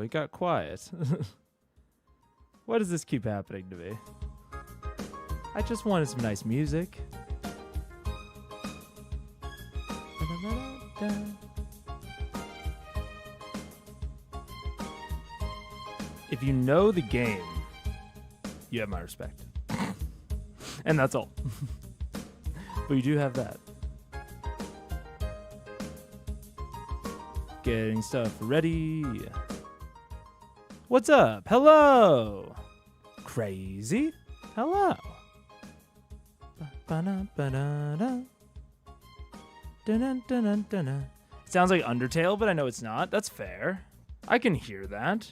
it got quiet. Why does this keep happening to me? I just wanted some nice music. If you know the game, you have my respect. And that's all. But you do have that. Getting stuff ready. What's up? Hello. Crazy. Hello. Sounds like Undertale, but I know it's not. That's fair. I can hear that.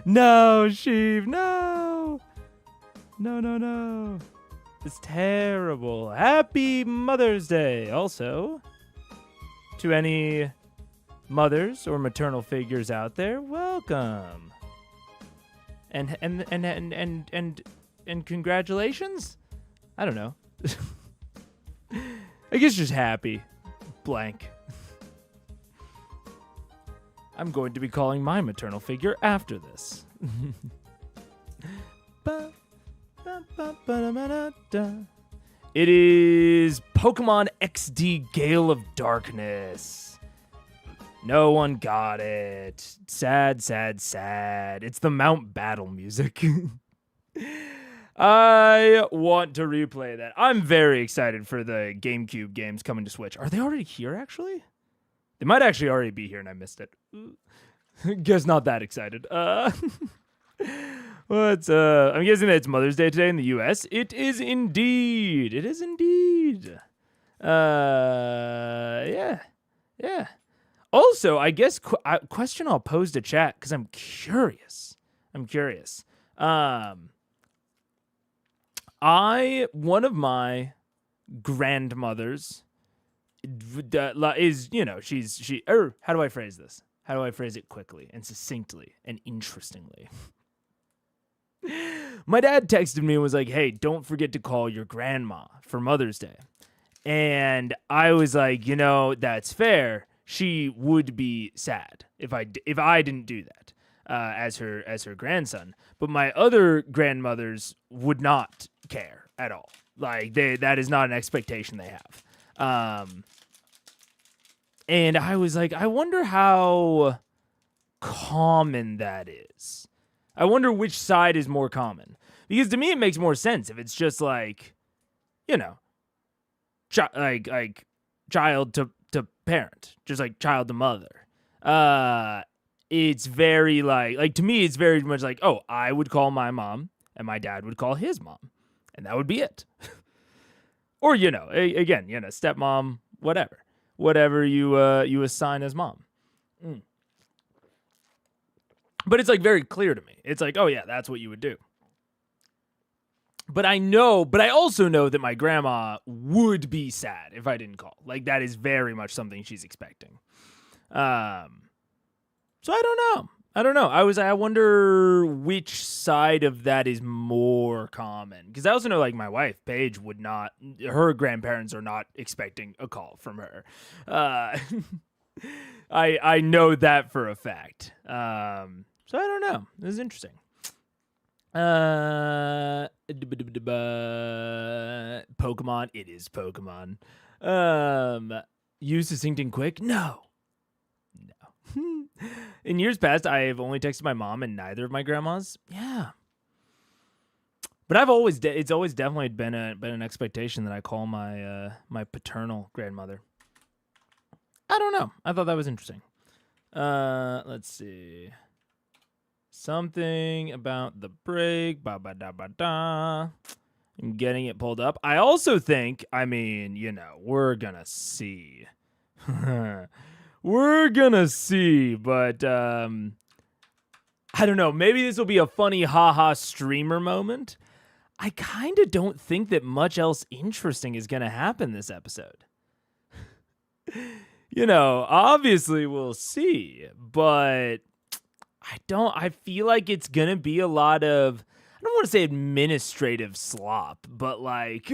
No, Sheev, no. No. It's terrible. Happy Mother's Day. Also, to any mothers or maternal figures out there, welcome. And congratulations? I don't know. I guess just happy. Blank. I'm going to be calling my maternal figure after this. It is Pokemon XD Gale of Darkness. No one got it. Sad. It's the Mount Battle music. I want to replay that. I'm very excited for the GameCube games coming to Switch. Are they already here, actually? They might actually already be here and I missed it. Guess not that excited. What's I'm guessing that it's Mother's Day today in the US. It is indeed. Yeah. Also, I guess question I'll pose to chat because I'm curious. One of my grandmothers is, how do I phrase this? How do I phrase it quickly and succinctly and interestingly? My dad texted me and was like, hey, don't forget to call your grandma for Mother's Day. And I was like, that's fair. She would be sad if I didn't do that as her grandson. But my other grandmothers would not care at all. Like that is not an expectation they have. And I was like, I wonder how common that is. I wonder which side is more common. Because to me, it makes more sense if it's just like, like child to parent, just like child to mother. It's very like to me, it's very much like, oh, I would call my mom and my dad would call his mom, and that would be it. Or again, stepmom, whatever you assign as mom. But it's like very clear to me. It's like, oh yeah, that's what you would do. But I also know that my grandma would be sad if I didn't call. Like that is very much something she's expecting. So I don't know. I wonder which side of that is more common. Because I also know like my wife, Paige, her grandparents are not expecting a call from her. I know that for a fact. So I don't know. This is interesting. Pokemon. It is Pokemon. You succinct and quick? No. In years past, I have only texted my mom and neither of my grandmas. Yeah. But it's always definitely been an expectation that I call my my paternal grandmother. I don't know. I thought that was interesting. Let's see. Something about the break. I'm getting it pulled up. I also think, we're gonna see. We're gonna see, but I don't know. Maybe this will be a funny haha streamer moment. I kind of don't think that much else interesting is gonna happen this episode. Obviously we'll see, but I feel like it's gonna be a lot of, I don't want to say administrative slop, but like,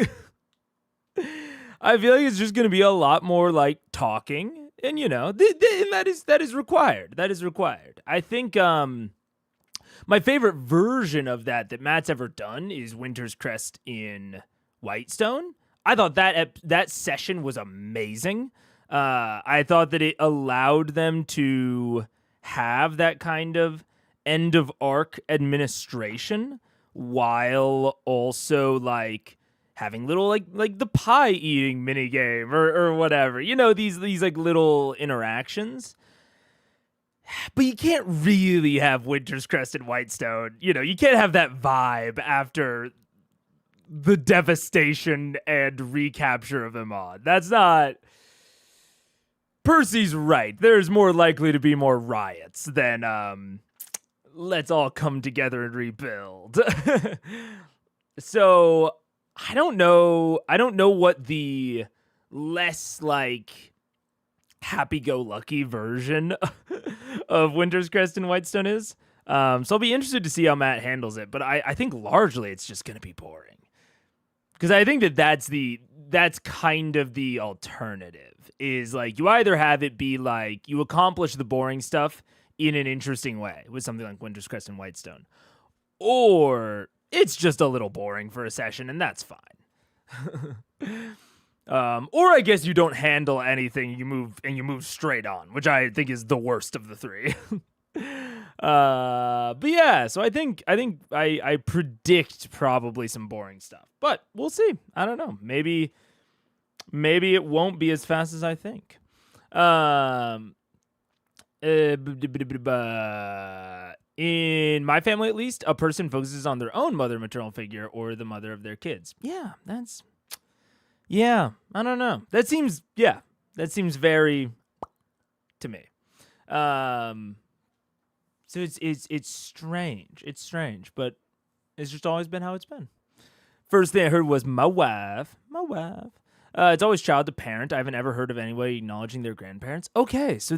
I feel like it's just gonna be a lot more like talking And and that is required. That is required. I think my favorite version of that Matt's ever done is Winter's Crest in Whitestone. I thought that session was amazing. I thought that it allowed them to have that kind of end of arc administration while also like having little like the pie eating mini game or whatever. These like little interactions. But you can't really have Winter's Crest and Whitestone. You can't have that vibe after the devastation and recapture of Emon. That's not... Percy's right. There's more likely to be more riots than let's all come together and rebuild. So I don't know what the less like happy-go-lucky version of Winter's Crest and Whitestone is. So I'll be interested to see how Matt handles it. But I think largely it's just going to be boring. Because I think that's kind of the alternative. Is like you either have it be like you accomplish the boring stuff in an interesting way with something like Winter's Crest and Whitestone. Or it's just a little boring for a session, and that's fine. Or I guess you don't handle anything, you move straight on, which I think is the worst of the three. But yeah, so I think I predict probably some boring stuff, but we'll see. I don't know. Maybe it won't be as fast as I think. In my family, at least, a person focuses on their own mother maternal figure or the mother of their kids. Yeah, I don't know. That seems very to me. So it's strange. It's strange, but it's just always been how it's been. First thing I heard was my wife. It's always child to parent. I haven't ever heard of anybody acknowledging their grandparents. Okay, so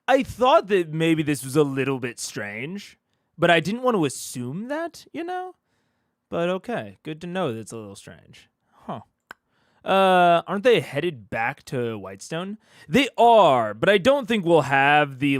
I thought that maybe this was a little bit strange, but I didn't want to assume that, But okay, good to know that it's a little strange. Huh. Aren't they headed back to Whitestone? They are, but I don't think we'll have the,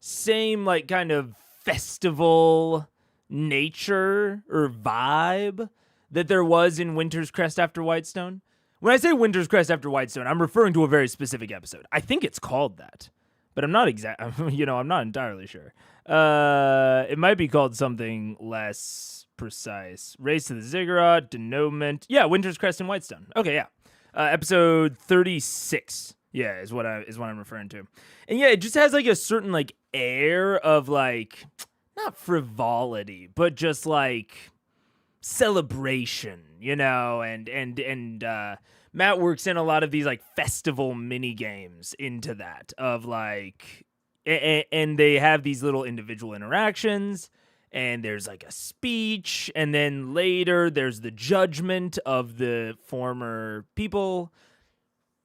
same, kind of festival nature or vibe that there was in Winter's Crest after Whitestone. When I say Winter's Crest after Whitestone, I'm referring to a very specific episode. I think it's called that, but I'm not I'm not entirely sure. It might be called something less precise. Race to the Ziggurat, Denouement. Yeah, Winter's Crest and Whitestone. Okay, yeah. Episode 36. Yeah, is what I'm referring to. And yeah, it just has a certain air of not frivolity, but just celebration, and Matt works in a lot of these festival mini games into that of and they have these little individual interactions, and there's a speech, and then later there's the judgment of the former people.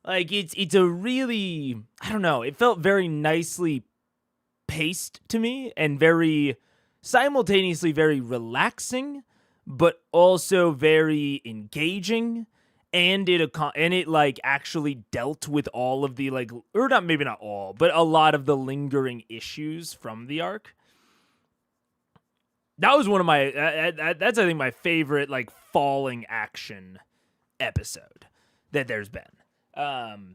It's a really, I don't know, it felt very nicely paced to me and very simultaneously very relaxing, but also very engaging, and it actually dealt with all of the or not, maybe not all, but a lot of the lingering issues from the arc. That was one of my that's I think my favorite falling action episode that there's been.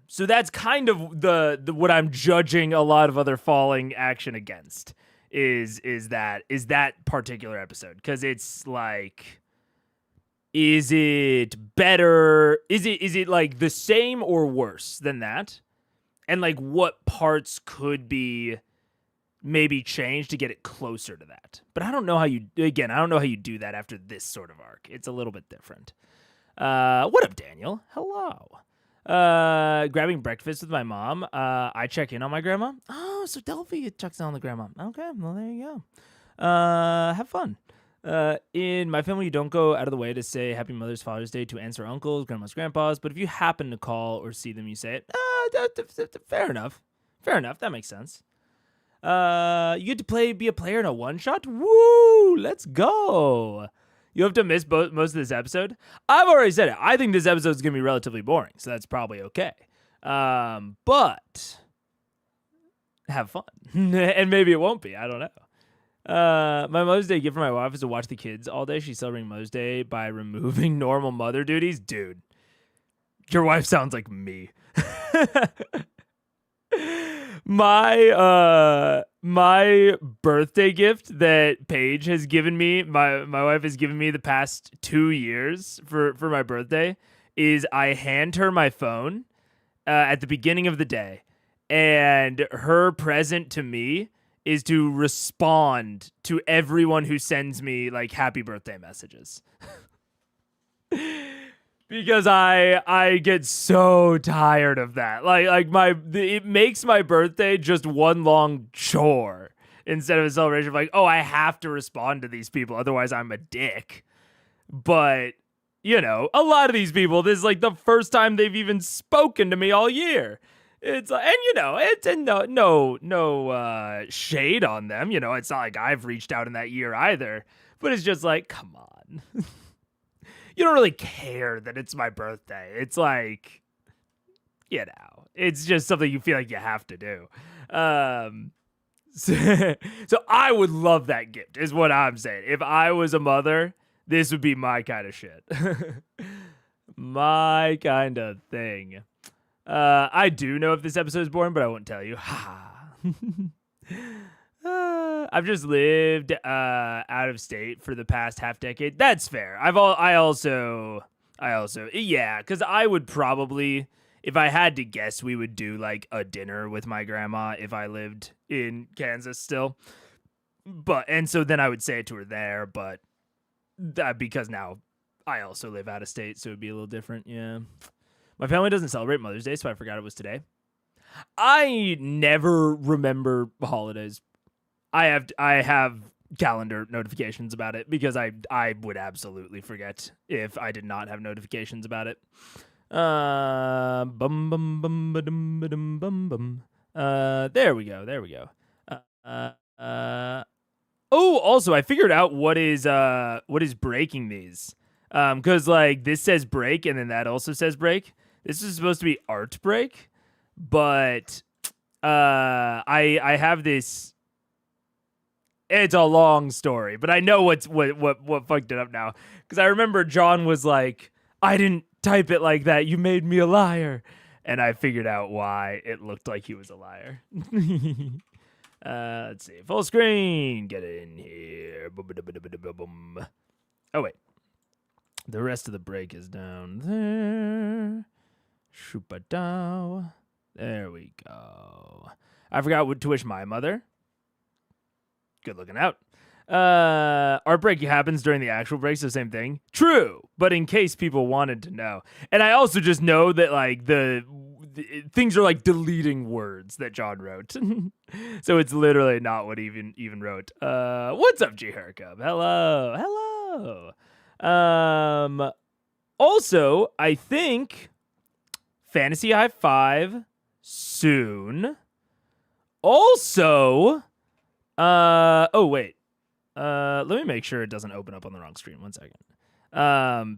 So that's kind of the what I'm judging a lot of other falling action against is that particular episode, because it's is it better? Is it the same or worse than that? And what parts could be maybe changed to get it closer to that? But I don't know how you do that after this sort of arc. It's a little bit different. What up, Daniel? Hello. Grabbing breakfast with my mom. I check in on my grandma. Oh, so Delphi checks in on the grandma. Okay, well, there you go. Have fun. In my family, you don't go out of the way to say Happy Mother's Father's Day to aunts or uncles, grandmas, grandpas, but if you happen to call or see them, you say it. Fair enough. That makes sense. You get to be a player in a one-shot? Woo! Let's go! You have to miss most of this episode? I've already said it. I think this episode is going to be relatively boring, so that's probably okay. But have fun. And maybe it won't be. I don't know. My Mother's Day gift for my wife is to watch the kids all day. She's celebrating Mother's Day by removing normal mother duties. Dude, your wife sounds like me. My birthday gift that Paige has given me, my wife has given me the past 2 years for my birthday, is I hand her my phone at the beginning of the day, and her present to me is to respond to everyone who sends me like happy birthday messages. Because I get so tired of that. It makes my birthday just one long chore instead of a celebration of like, oh, I have to respond to these people, otherwise I'm a dick. But, you know, a lot of these people, this is like the first time they've even spoken to me all year. It's like, and you know, it's no shade on them. You know, it's not like I've reached out in that year either. But it's just like, come on. You don't really care that it's my birthday. It's like, you know, it's just something you feel like you have to do. So I would love that gift, is what I'm saying. If I was a mother, this would be my kind of shit. My kind of thing. I do know if this episode is boring, but I won't tell you. I've just lived out of state for the past half decade. That's fair. I also yeah, because I would probably, if I had to guess, we would do like a dinner with my grandma if I lived in Kansas still. And so then I would say it to her there, but because now I also live out of state, so it'd be a little different. Yeah. My family doesn't celebrate Mother's Day, so I forgot it was today. I never remember holidays. I have calendar notifications about it because I would absolutely forget if I did not have notifications about it. There we go. Oh, also I figured out what is breaking these. Because like this says break and then that also says break. This is supposed to be art break, but I have this. It's a long story, but I know what fucked it up now. Because I remember John was like, I didn't type it like that. You made me a liar. And I figured out why it looked like he was a liar. Let's see. Full screen. Get in here. Oh, wait. The rest of the break is down there. Shoopadow. There we go. I forgot what to wish my mother. Good looking out. Art break happens during the actual break, so same thing. True, but in case people wanted to know. And I also just know that like the things are like deleting words that John wrote. So it's literally not what even wrote. What's up, G Hercub? Hello. Also, I think Fantasy High Five soon. Also, oh wait. Let me make sure it doesn't open up on the wrong screen. 1 second.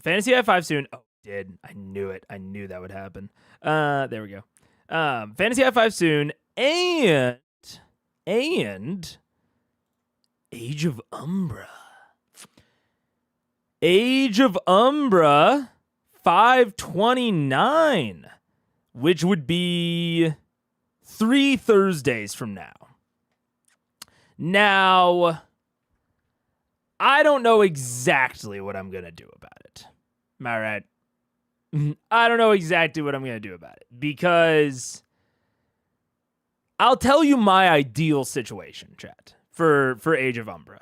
Fantasy High Five soon. Oh, it did. I knew it. I knew that would happen. There we go. Fantasy High Five soon, and Age of Umbra. Age of Umbra 5/29, which would be 3 Thursdays from now. Now, I don't know exactly what I'm going to do about it. Am I right? I don't know exactly what I'm going to do about it because I'll tell you my ideal situation, chat, for Age of Umbra.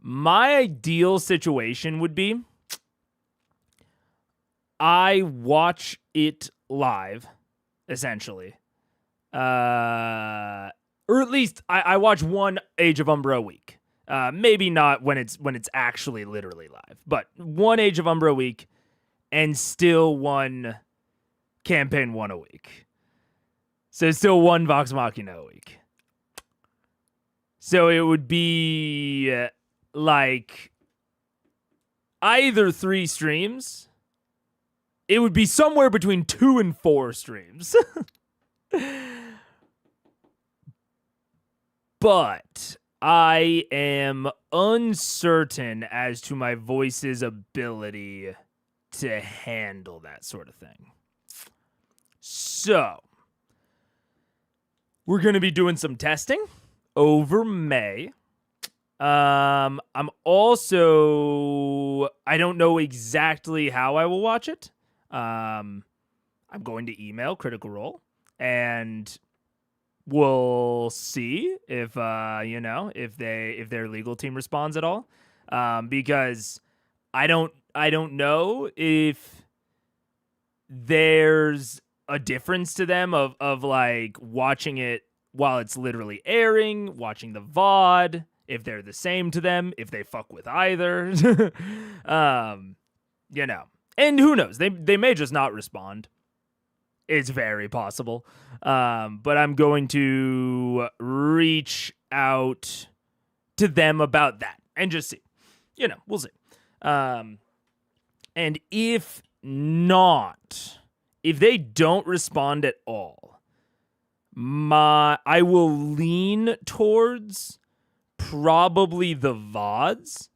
My ideal situation would be I watch it live, essentially. Or at least I watch one Age of Umbra a week. Maybe not when it's actually literally live, but one Age of Umbra a week and still one Campaign 1 a week. So still one Vox Machina a week. So it would be like either 3 streams it would be somewhere between 2 and 4 streams. But I am uncertain as to my voice's ability to handle that sort of thing. So, we're going to be doing some testing over May. I'm also, I don't know exactly how I will watch it. I'm going to email Critical Role, and we'll see if if their legal team responds at all. Because I don't know if there's a difference to them of like watching it while it's literally airing, watching the VOD, if they're the same to them, if they fuck with either. And who knows? They may just not respond. It's very possible. But I'm going to reach out to them about that and just see. We'll see. And if not, if they don't respond at all, I will lean towards probably the VODs,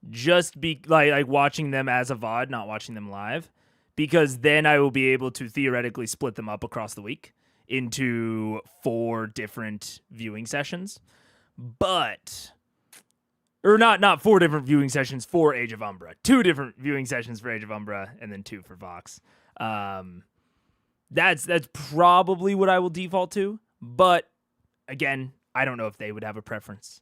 just be like watching them as a VOD, not watching them live, because then I will be able to theoretically split them up across the week into 4 different viewing sessions. Or not 4 different viewing sessions for Age of Umbra. 2 different viewing sessions for Age of Umbra, and then 2 for Vox. That's probably what I will default to. But again, I don't know if they would have a preference.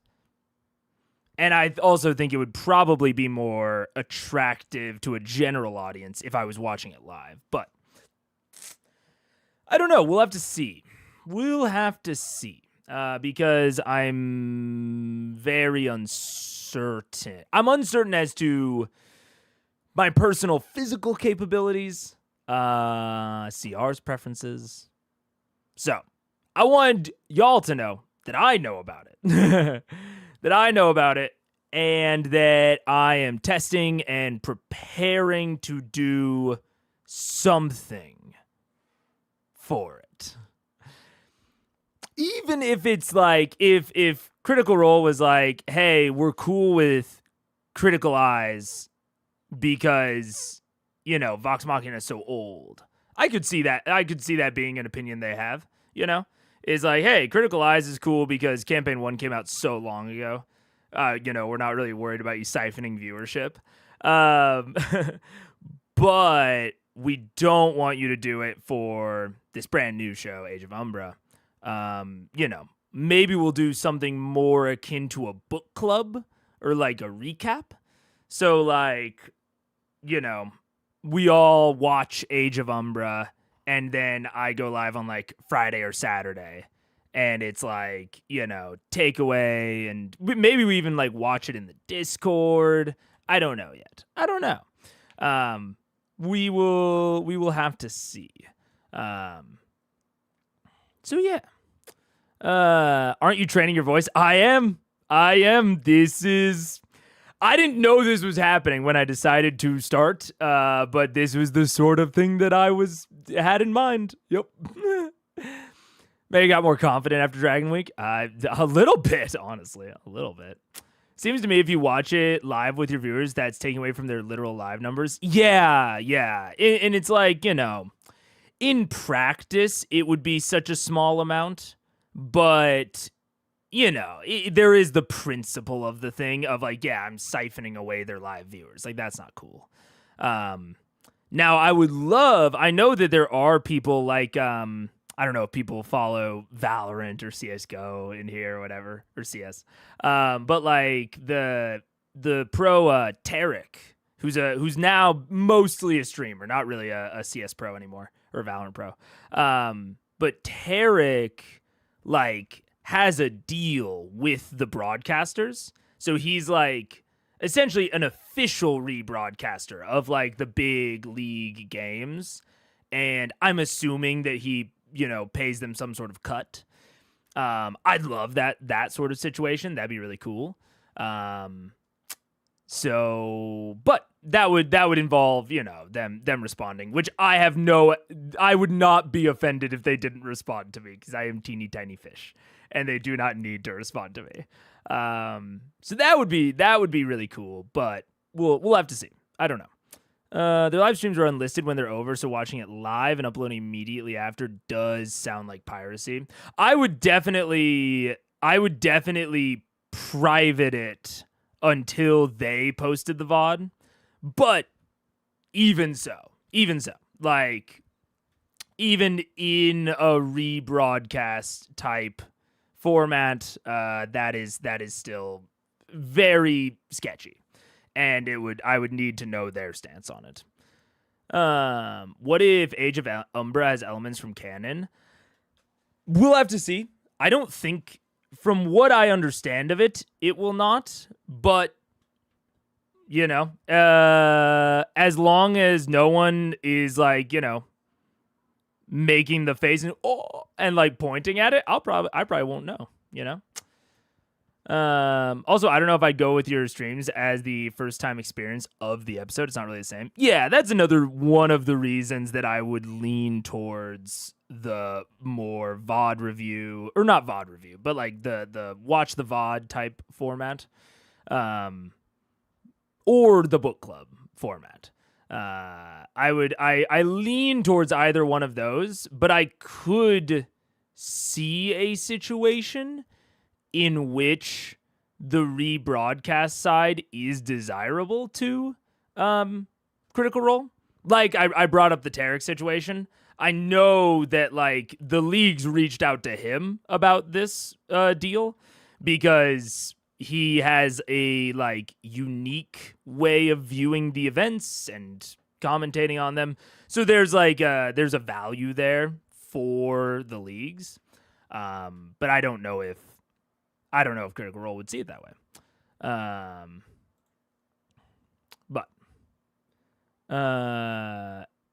And I also think it would probably be more attractive to a general audience if I was watching it live. But I don't know. We'll have to see. Because I'm very uncertain. I'm uncertain as to my personal physical capabilities, CR's preferences. So I wanted y'all to know that I know about it. And that I am testing and preparing to do something for it. Even if it's like, if Critical Role was like, hey, we're cool with Critical Eyes because, Vox Machina is so old. I could see that being an opinion they have, is like, hey, Critical Eyes is cool because Campaign 1 came out so long ago. We're not really worried about you siphoning viewership. But we don't want you to do it for this brand new show, Age of Umbra. Maybe we'll do something more akin to a book club or like a recap. So like, we all watch Age of Umbra and then I go live on like Friday or Saturday. And it's like, takeaway, and maybe we even like watch it in the Discord. I don't know yet. We will have to see. So yeah. Aren't you training your voice? I am. I didn't know this was happening when I decided to start. But this was the sort of thing that I had in mind. Yep. Maybe got more confident after Dragon Week. A little bit, honestly. A little bit. Seems to me if you watch it live with your viewers, that's taking away from their literal live numbers. Yeah. And it's like, in practice, it would be such a small amount. But, there is the principle of the thing of like, yeah, I'm siphoning away their live viewers. Like, that's not cool. Now, I know that there are people like... I don't know if people follow Valorant or CSGO in here or whatever, or CS. But like the pro Tarek, who's now mostly a streamer, not really a CS pro anymore or a Valorant pro. But Tarek like has a deal with the broadcasters. So he's like essentially an official rebroadcaster of like the big league games. And I'm assuming that he pays them some sort of cut. I'd love that sort of situation. That'd be really cool. But that would involve, them responding, which I would not be offended if they didn't respond to me, because I am teeny tiny fish and they do not need to respond to me. So that would be really cool, but we'll have to see. I don't know. Their live streams are unlisted when they're over, so watching it live and uploading immediately after does sound like piracy. I would definitely private it until they posted the VOD, but even so, like, even in a rebroadcast type format, that is still very sketchy. And I would need to know their stance on it. What if Age of Umbra has elements from canon? We'll have to see. I don't think, from what I understand of it, it will not. But, as long as no one is like, making the face and like pointing at it, I probably won't know, Also, I don't know if I'd go with your streams as the first time experience of the episode. It's not really the same. Yeah, that's another one of the reasons that I would lean towards the more VOD review, or not VOD review, but like the watch the VOD type format, or the book club format. I lean towards either one of those, but I could see a situation in which the rebroadcast side is desirable to Critical Role. Like, I brought up the Tarek situation. I know that, like, the leagues reached out to him about this deal because he has a, like, unique way of viewing the events and commentating on them. So there's, like, there's a value there for the leagues. But I don't know if Critical Role would see it that way.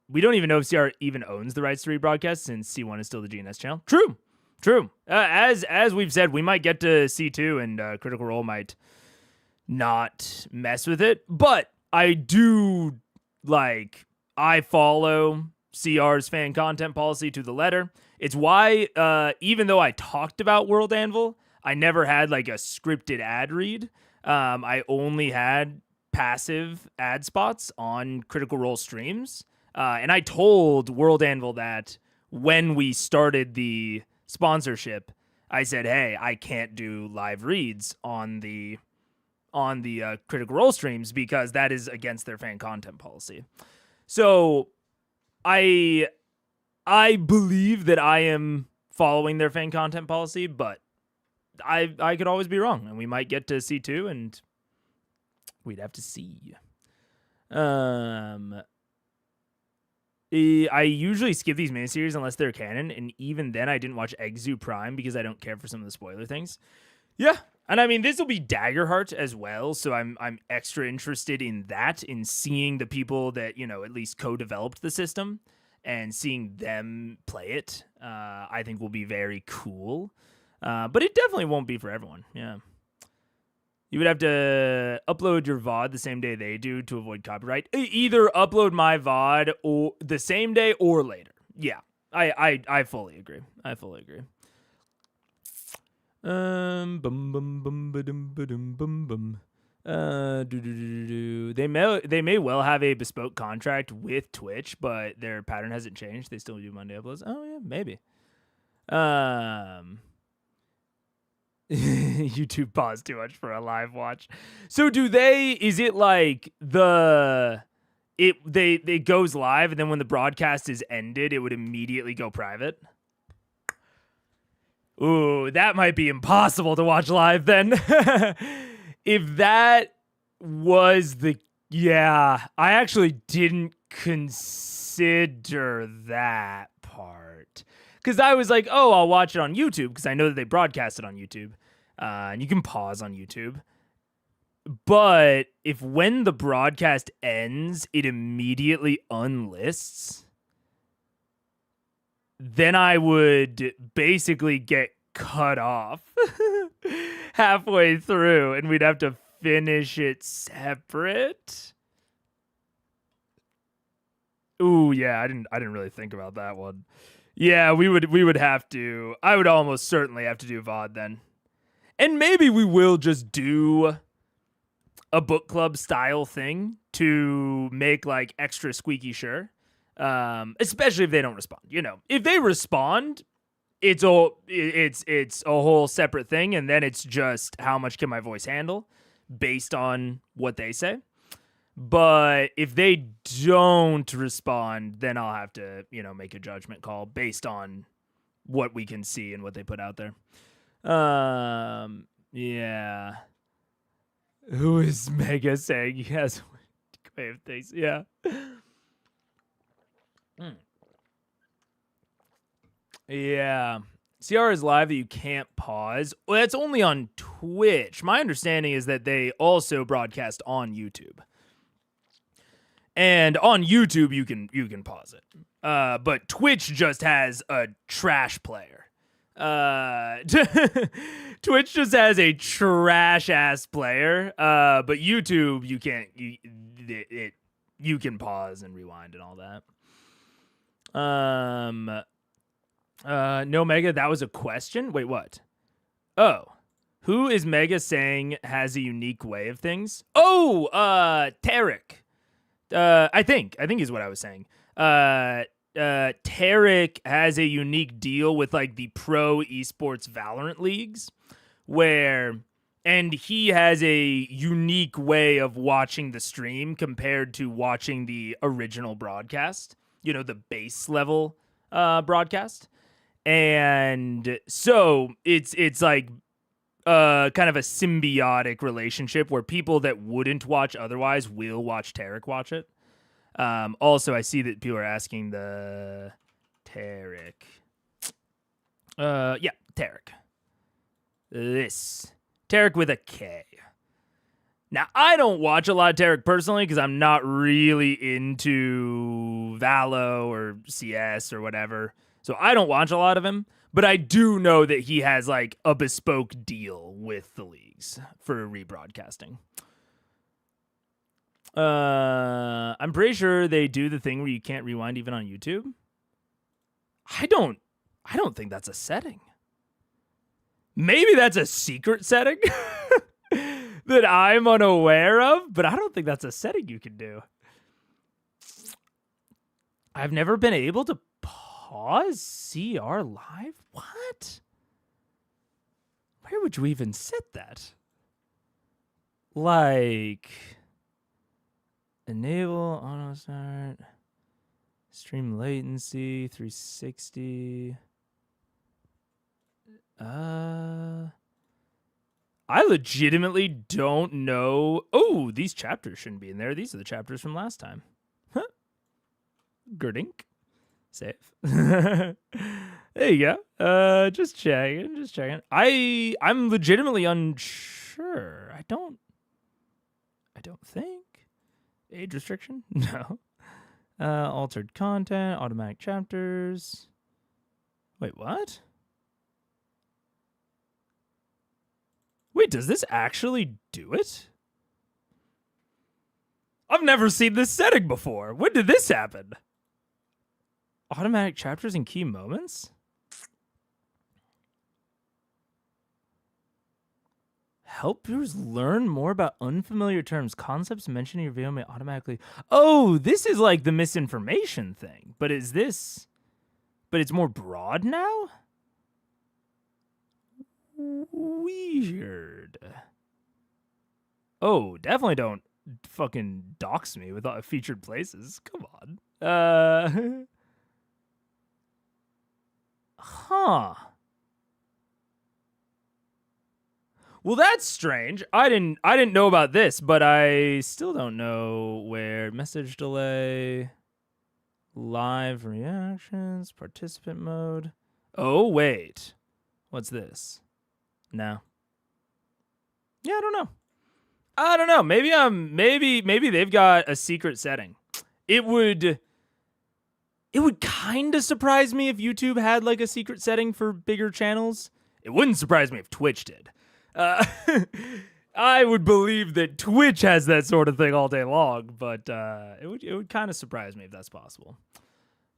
We don't even know if CR even owns the rights to rebroadcast, since C1 is still the GNS channel. True. As we've said, we might get to C2 and Critical Role might not mess with it. But I do, like, I follow CR's fan content policy to the letter. It's why, even though I talked about World Anvil, I never had like a scripted ad read. I only had passive ad spots on Critical Role streams. And I told World Anvil that when we started the sponsorship, I said, hey, I can't do live reads on the Critical Role streams because that is against their fan content policy. So I believe that I am following their fan content policy, but I could always be wrong, and we might get to C2, and we'd have to see. I usually skip these miniseries unless they're canon, and even then I didn't watch Exu Prime because I don't care for some of the spoiler things. Yeah, and I mean, this will be Daggerheart as well, so I'm extra interested in that, in seeing the people that, at least co-developed the system, and seeing them play it, I think will be very cool. But it definitely won't be for everyone. Yeah. You would have to upload your VOD the same day they do to avoid copyright. Either upload my VOD or the same day or later. Yeah. I fully agree. They may well have a bespoke contract with Twitch, but their pattern hasn't changed. They still do Monday uploads. Oh yeah, maybe. YouTube paused too much for a live watch. So is it like it goes live, and then when the broadcast is ended, it would immediately go private? Ooh, that might be impossible to watch live then. If that was I actually didn't consider that part. Because I was like, oh, I'll watch it on YouTube, because I know that they broadcast it on YouTube. And you can pause on YouTube. But if when the broadcast ends, it immediately unlists, then I would basically get cut off halfway through, and we'd have to finish it separate. Ooh, yeah, I didn't really think about that one. Yeah, we would have to. I would almost certainly have to do VOD then. And maybe we will just do a book club style thing to make like extra squeaky sure. Especially if they don't respond. You know, if they respond, it's a whole separate thing, and then it's just how much can my voice handle based on what they say. But if they don't respond, then I'll have to, you know, make a judgment call based on what we can see and what they put out there. Yeah. Who is Mega saying he has a way of things? Yeah. Yeah. CR is live that you can't pause. Well, that's only on Twitch. My understanding is that they also broadcast on YouTube. And on YouTube you can pause it. But Twitch just has a trash player. Twitch just has a trash ass player. But YouTube you can't you can pause and rewind and all that. No Mega, that was a question? Wait, what? Oh. Who is Mega saying has a unique way of things? Oh, Tarek. I think is what I was saying. Tarek has a unique deal with like the pro esports Valorant leagues and he has a unique way of watching the stream compared to watching the original broadcast, you know, the base level broadcast. And so it's like kind of a symbiotic relationship where people that wouldn't watch otherwise will watch Tarek watch it. Also, I see that people are asking the Tarek. Yeah, Tarek. This. Tarek with a K. Now, I don't watch a lot of Tarek personally because I'm not really into Valo or CS or whatever. So I don't watch a lot of him. But I do know that he has like a bespoke deal with the leagues for rebroadcasting. I'm pretty sure they do the thing where you can't rewind even on YouTube. I don't think that's a setting. Maybe that's a secret setting that I'm unaware of, but I don't think that's a setting you can do. I've never been able to pause CR live? What? Where would you even set that? Like, enable auto start, stream latency 360. I legitimately don't know. Oh, these chapters shouldn't be in there. These are the chapters from last time. Huh. Gerdink. Save. There you go. Just checking. I'm legitimately unsure. I don't think. Age restriction? No. Altered content, automatic chapters. Wait, what? Wait, does this actually do it? I've never seen this setting before. When did this happen? Automatic chapters and key moments? Help viewers learn more about unfamiliar terms. Concepts mentioned in your video may automatically... Oh, this is like the misinformation thing. But is this... But it's more broad now? Weird. Oh, definitely don't fucking dox me with featured places. Come on. Huh. Well, that's strange. I didn't know about this, but I still don't know where message delay, live reactions, participant mode. Oh, wait. What's this? No. Yeah, I don't know. Maybe they've got a secret setting. It would kind of surprise me if YouTube had like a secret setting for bigger channels. It wouldn't surprise me if Twitch did. I would believe that Twitch has that sort of thing all day long, but it would kind of surprise me if that's possible.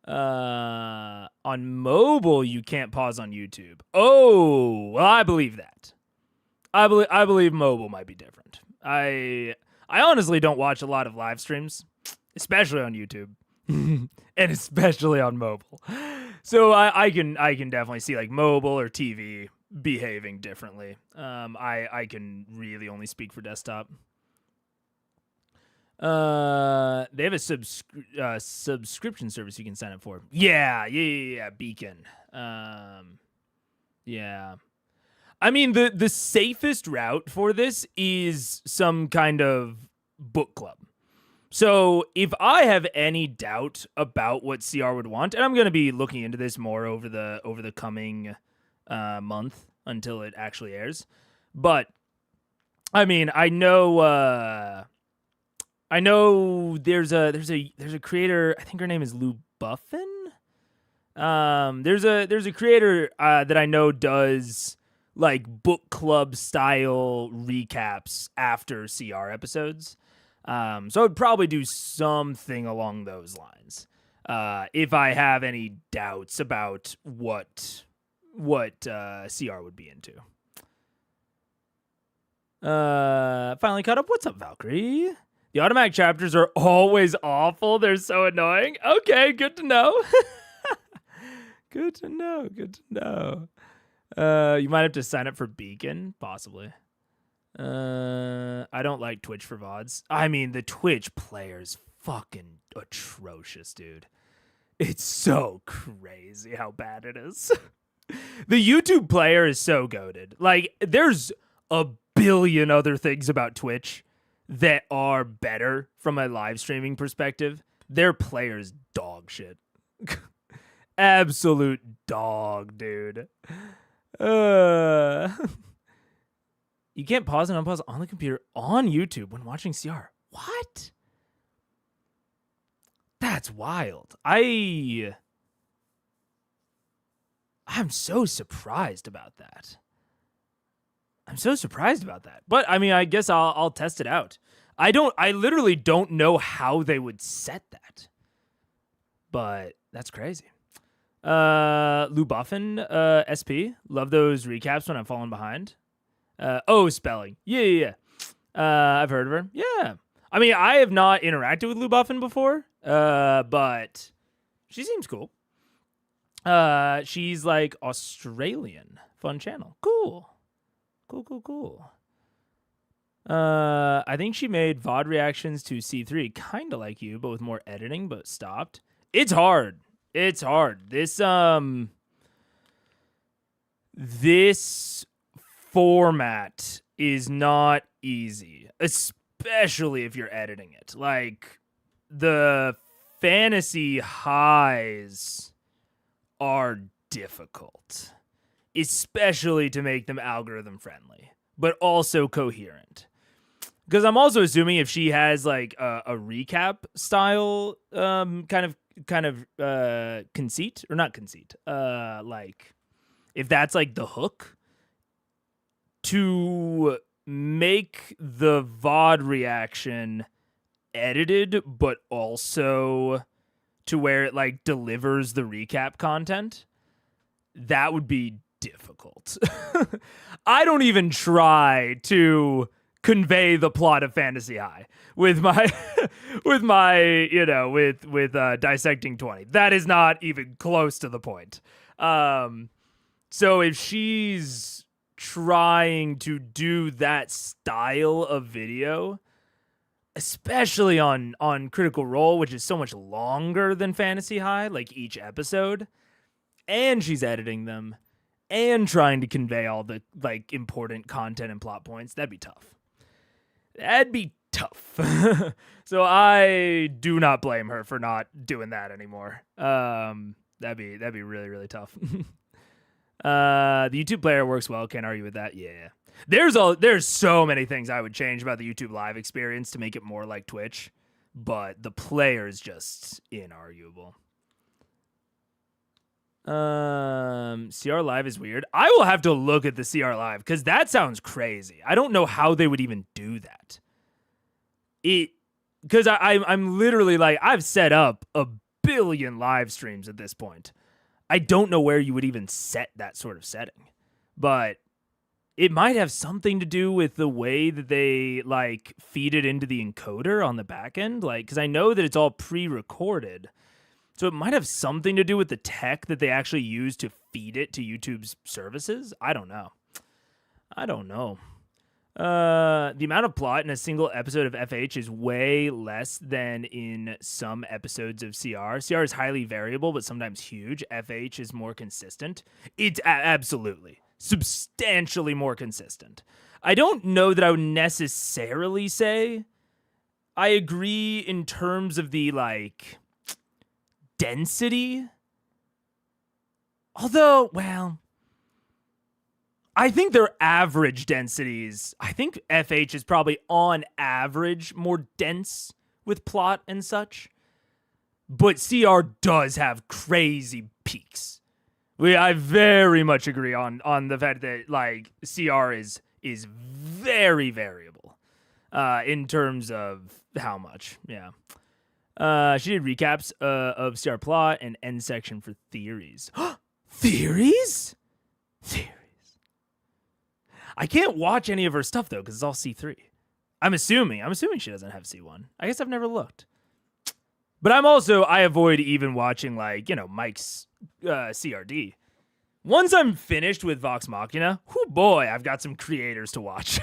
On mobile, you can't pause on YouTube. Oh, well, I believe that. I believe mobile might be different. I honestly don't watch a lot of live streams, especially on YouTube, and especially on mobile. So I can definitely see like mobile or TV behaving differently. I can really only speak for desktop. They have a subscription service you can sign up for. Yeah, Beacon. Yeah. I mean, the safest route for this is some kind of book club. So if I have any doubt about what CR would want, and I'm going to be looking into this more over the coming month until it actually airs, but I mean, I know there's a creator. I think her name is Lou Buffin. There's a creator that I know does like book club style recaps after CR episodes. So I'd probably do something along those lines. If I have any doubts about what CR would be into. Finally caught up. What's up, Valkyrie? The automatic chapters are always awful. They're so annoying. Okay, good to know. Good to know. You might have to sign up for Beacon, possibly. I don't like Twitch for VODs. I mean, the Twitch player's fucking atrocious, dude. It's so crazy how bad it is. The YouTube player is so goated. Like, there's a billion other things about Twitch that are better from a live streaming perspective. Their player's dog shit. Absolute dog, dude. You can't pause and unpause on the computer on YouTube when watching CR. What? That's wild. I'm so surprised about that. But I mean, I guess I'll test it out. I literally don't know how they would set that. But that's crazy. Lou Buffin, SP. Love those recaps when I'm falling behind. Spelling. Yeah. I've heard of her. Yeah. I mean, I have not interacted with Lou Buffin before, but she seems cool. She's like Australian. Fun channel. Cool. I think she made VOD reactions to C3, kind of like you, but with more editing, but stopped. It's hard. This format is not easy, especially if you're editing it. Like, the fantasy highs are difficult, especially to make them algorithm friendly, but also coherent. Because I'm also assuming if she has like a recap style kind of conceit, or not conceit, like if that's like the hook, to make the VOD reaction edited, but also to where it like delivers the recap content, that would be difficult. I don't even try to convey the plot of Fantasy High with my with Dissecting 20. That is not even close to the point. So if she's trying to do that style of video, especially on Critical Role, which is so much longer than Fantasy High, like each episode, and she's editing them and trying to convey all the like important content and plot points, that'd be tough. So I do not blame her for not doing that anymore. That'd be really, really tough. The YouTube player works well. Can't argue with that. Yeah. There's so many things I would change about the YouTube live experience to make it more like Twitch, but the player is just inarguable. CR Live is weird. I will have to look at the CR Live because that sounds crazy. I don't know how they would even do that. Because I'm literally like, I've set up a billion live streams at this point. I don't know where you would even set that sort of setting, but it might have something to do with the way that they like feed it into the encoder on the back end. Like, because I know that it's all pre-recorded. So it might have something to do with the tech that they actually use to feed it to YouTube's services. I don't know. The amount of plot in a single episode of FH is way less than in some episodes of CR. CR is highly variable, but sometimes huge. FH is more consistent. It's absolutely substantially more consistent. I don't know that I would necessarily say I agree in terms of the like density. Although, well, I think their average densities, I think FH is probably on average more dense with plot and such. But CR does have crazy peaks. I very much agree on the fact that like CR is very variable in terms of how much. Yeah. She did recaps of CR plot and end section for theories. Theories? Theories. I can't watch any of her stuff though because it's all C3. I'm assuming she doesn't have C1. I guess I've never looked. But I avoid even watching like, Mike's CRD. Once I'm finished with Vox Machina, boy, I've got some creators to watch.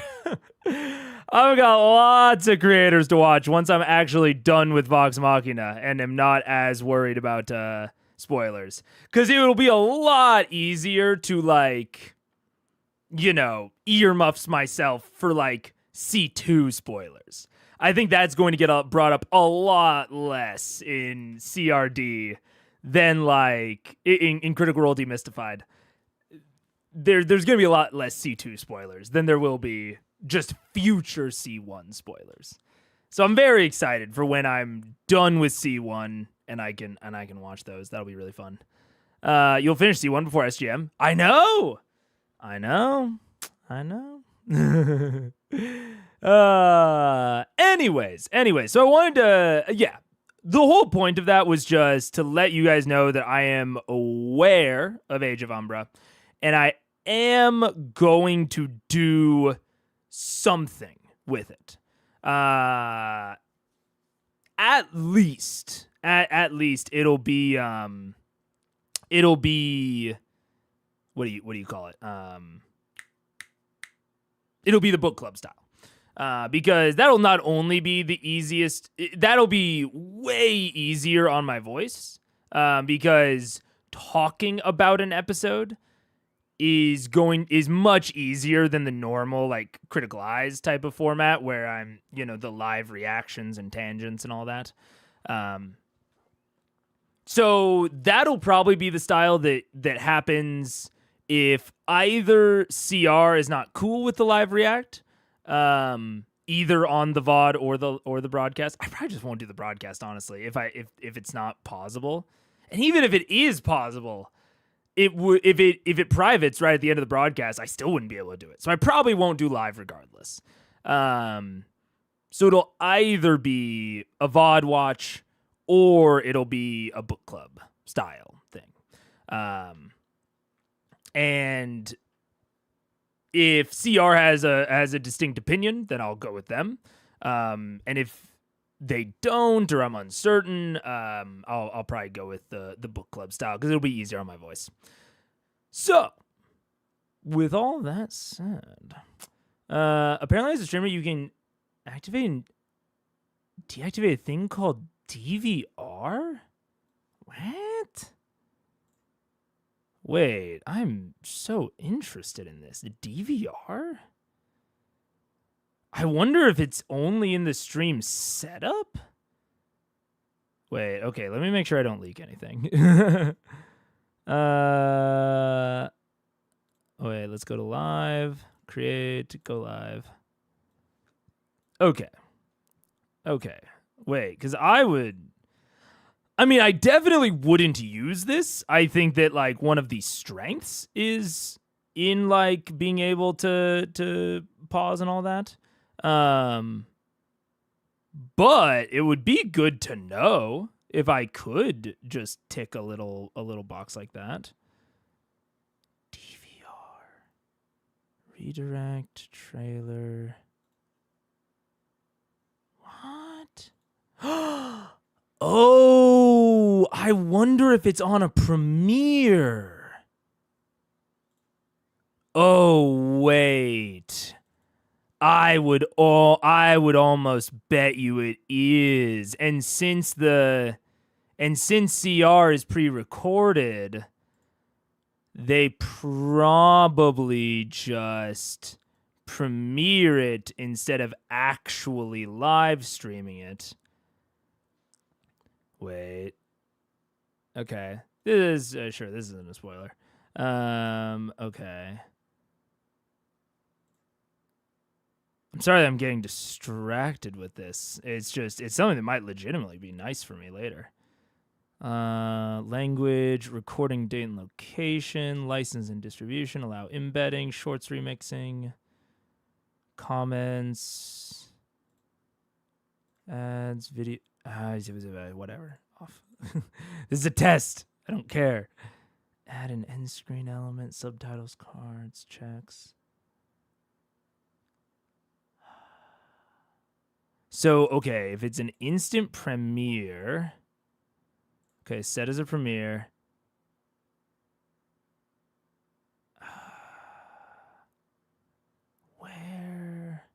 I've got lots of creators to watch once I'm actually done with Vox Machina and am not as worried about spoilers. Because it will be a lot easier to like, earmuffs myself for like C2 spoilers. I think that's going to get brought up a lot less in CRD than like in Critical Role Demystified. There's going to be a lot less C2 spoilers than there will be just future C1 spoilers. So I'm very excited for when I'm done with C1 and I can watch those. That'll be really fun. You'll finish C1 before SGM. I know. Anyways, so I wanted to, the whole point of that was just to let you guys know that I am aware of Age of Umbra and I am going to do something with it. At least it'll be what do you call it? It'll be the book club style. Because that'll not only be the easiest, that'll be way easier on my voice. Because talking about an episode is much easier than the normal like Critical Eyes type of format where I'm, the live reactions and tangents and all that. So that'll probably be the style that happens if either CR is not cool with the live react, either on the VOD or the broadcast. I probably just won't do the broadcast, honestly, if it's not possible. And even if it is possible, if it privates right at the end of the broadcast, I still wouldn't be able to do it. So I probably won't do live regardless. So it'll either be a VOD watch or it'll be a book club style thing. And if CR has a distinct opinion, then I'll go with them. And if they don't, or I'm uncertain, I'll probably go with the book club style because it'll be easier on my voice. So, with all that said, apparently as a streamer you can activate and deactivate a thing called DVR? What? Wait, I'm so interested in this. DVR? I wonder if it's only in the stream setup? Wait, okay, let me make sure I don't leak anything. Wait, let's go to live. Create, go live. Okay. Wait, because I would I mean, I definitely wouldn't use this. I think that like one of the strengths is in like being able to pause and all that. But it would be good to know if I could just tick a little box like that. DVR. Redirect trailer. What? Oh, I wonder if it's on a premiere. Oh, wait. I would almost bet you it is. And since CR is pre-recorded, they probably just premiere it instead of actually live streaming it. Wait. Okay. This is sure this isn't a spoiler. Okay. I'm sorry that I'm getting distracted with this. It's something that might legitimately be nice for me later. Language, recording date and location, license and distribution, allow embedding, shorts remixing, comments, ads, video, whatever. Off. This is a test. I don't care. Add an end screen element, subtitles, cards, checks. So, okay, if it's an instant premiere, okay, set as a premiere. Where?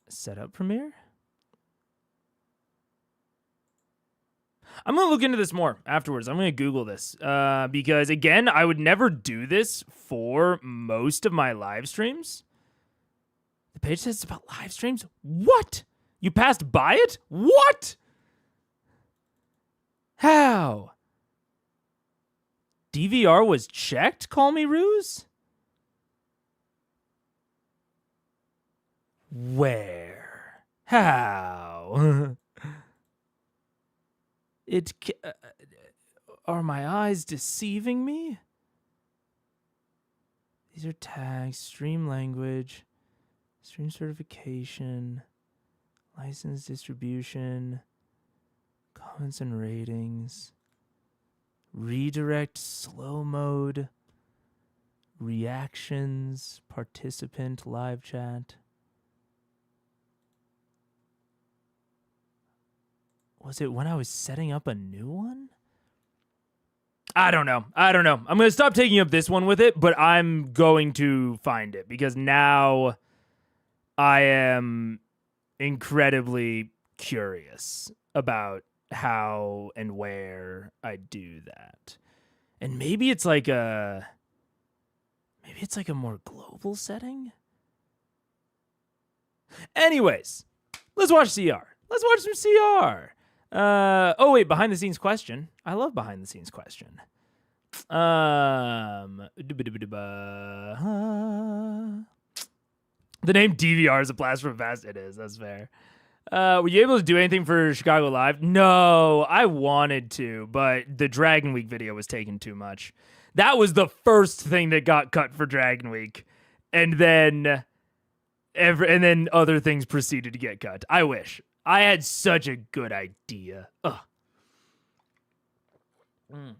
Set up premiere? I'm going to look into this more afterwards. I'm going to Google this because, again, I would never do this for most of my live streams. The page says it's about live streams? What? You passed by it? What? How? DVR was checked? Call me ruse? Where? How? Are my eyes deceiving me? These are tags, stream language, stream certification, license distribution, comments and ratings, redirect slow mode, reactions, participant live chat. Was it when I was setting up a new one? I don't know. I'm going to stop taking up this one with it, but I'm going to find it because now I am incredibly curious about how and where I do that. And maybe it's like a more global setting. Anyways, let's watch CR. Let's watch some CR. Oh wait, behind the scenes question. I love behind the scenes question. The name DVR is a blast from the past. It is. That's fair. Were you able to do anything for Chicago Live? No, I wanted to, but the Dragon Week video was taking too much. That was the first thing that got cut for Dragon Week, and then other things proceeded to get cut. I wish. I had such a good idea. Ugh. Do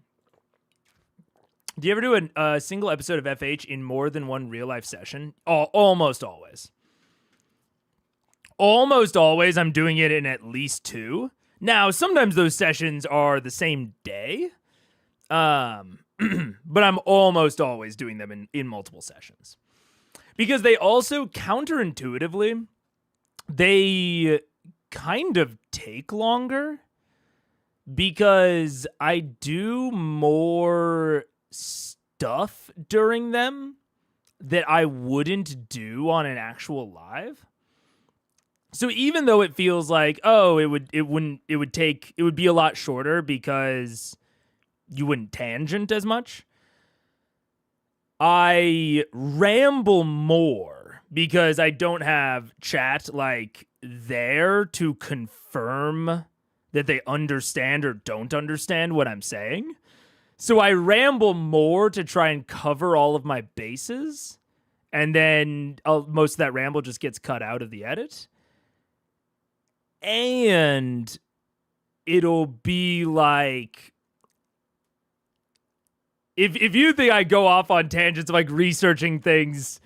you ever do a single episode of FH in more than one real life session? Almost always. Almost always I'm doing it in at least 2. Now, sometimes those sessions are the same day. But I'm almost always doing them in multiple sessions. Because they also counterintuitively, they kind of take longer because I do more stuff during them that I wouldn't do on an actual live. So even though it feels like, oh, it would be a lot shorter because you wouldn't tangent as much, I ramble more because I don't have chat like there to confirm that they understand or don't understand what I'm saying. So I ramble more to try and cover all of my bases. And then most of that ramble just gets cut out of the edit. And it'll be like, if you think I go off on tangents of like researching things,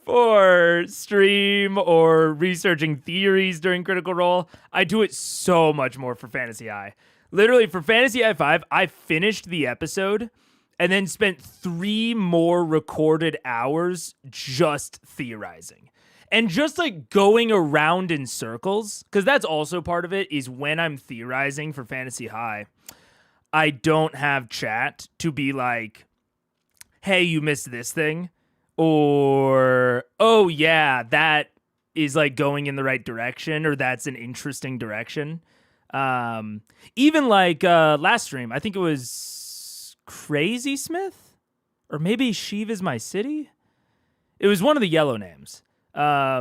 for stream or researching theories during Critical Role, I do it so much more for Fantasy Eye. Literally, for Fantasy Eye 5, I finished the episode and then spent 3 more recorded hours just theorizing. And just like going around in circles, because that's also part of it, is when I'm theorizing for Fantasy High, I don't have chat to be like, hey, you missed this thing. Or, oh yeah, that is like going in the right direction, or that's an interesting direction. Even like last stream, I think it was Crazy Smith, or maybe Sheev is my city. It was one of the yellow names. I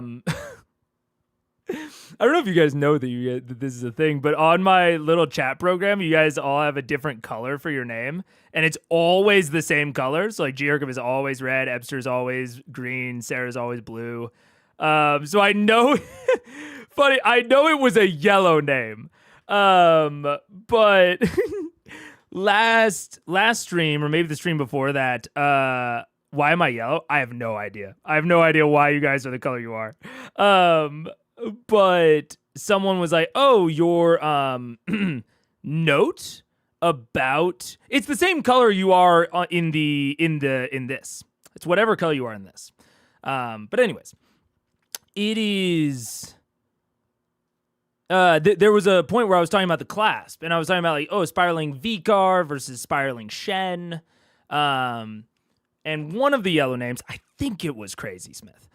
don't know if you guys know that this is a thing, but on my little chat program, you guys all have a different color for your name, and it's always the same color. So like Georgum is always red, Ebster is always green, Sarah's always blue. So I know, funny, I know it was a yellow name. But last stream, or maybe the stream before that, why am I yellow? I have no idea. I have no idea why you guys are the color you are. But someone was like, "Oh, your note about it's the same color you are in this. It's whatever color you are in this." But anyways, it is. There was a point where I was talking about the clasp, and I was talking about like, spiraling Vicar versus spiraling Shen. And one of the yellow names, I think it was Crazy Smith,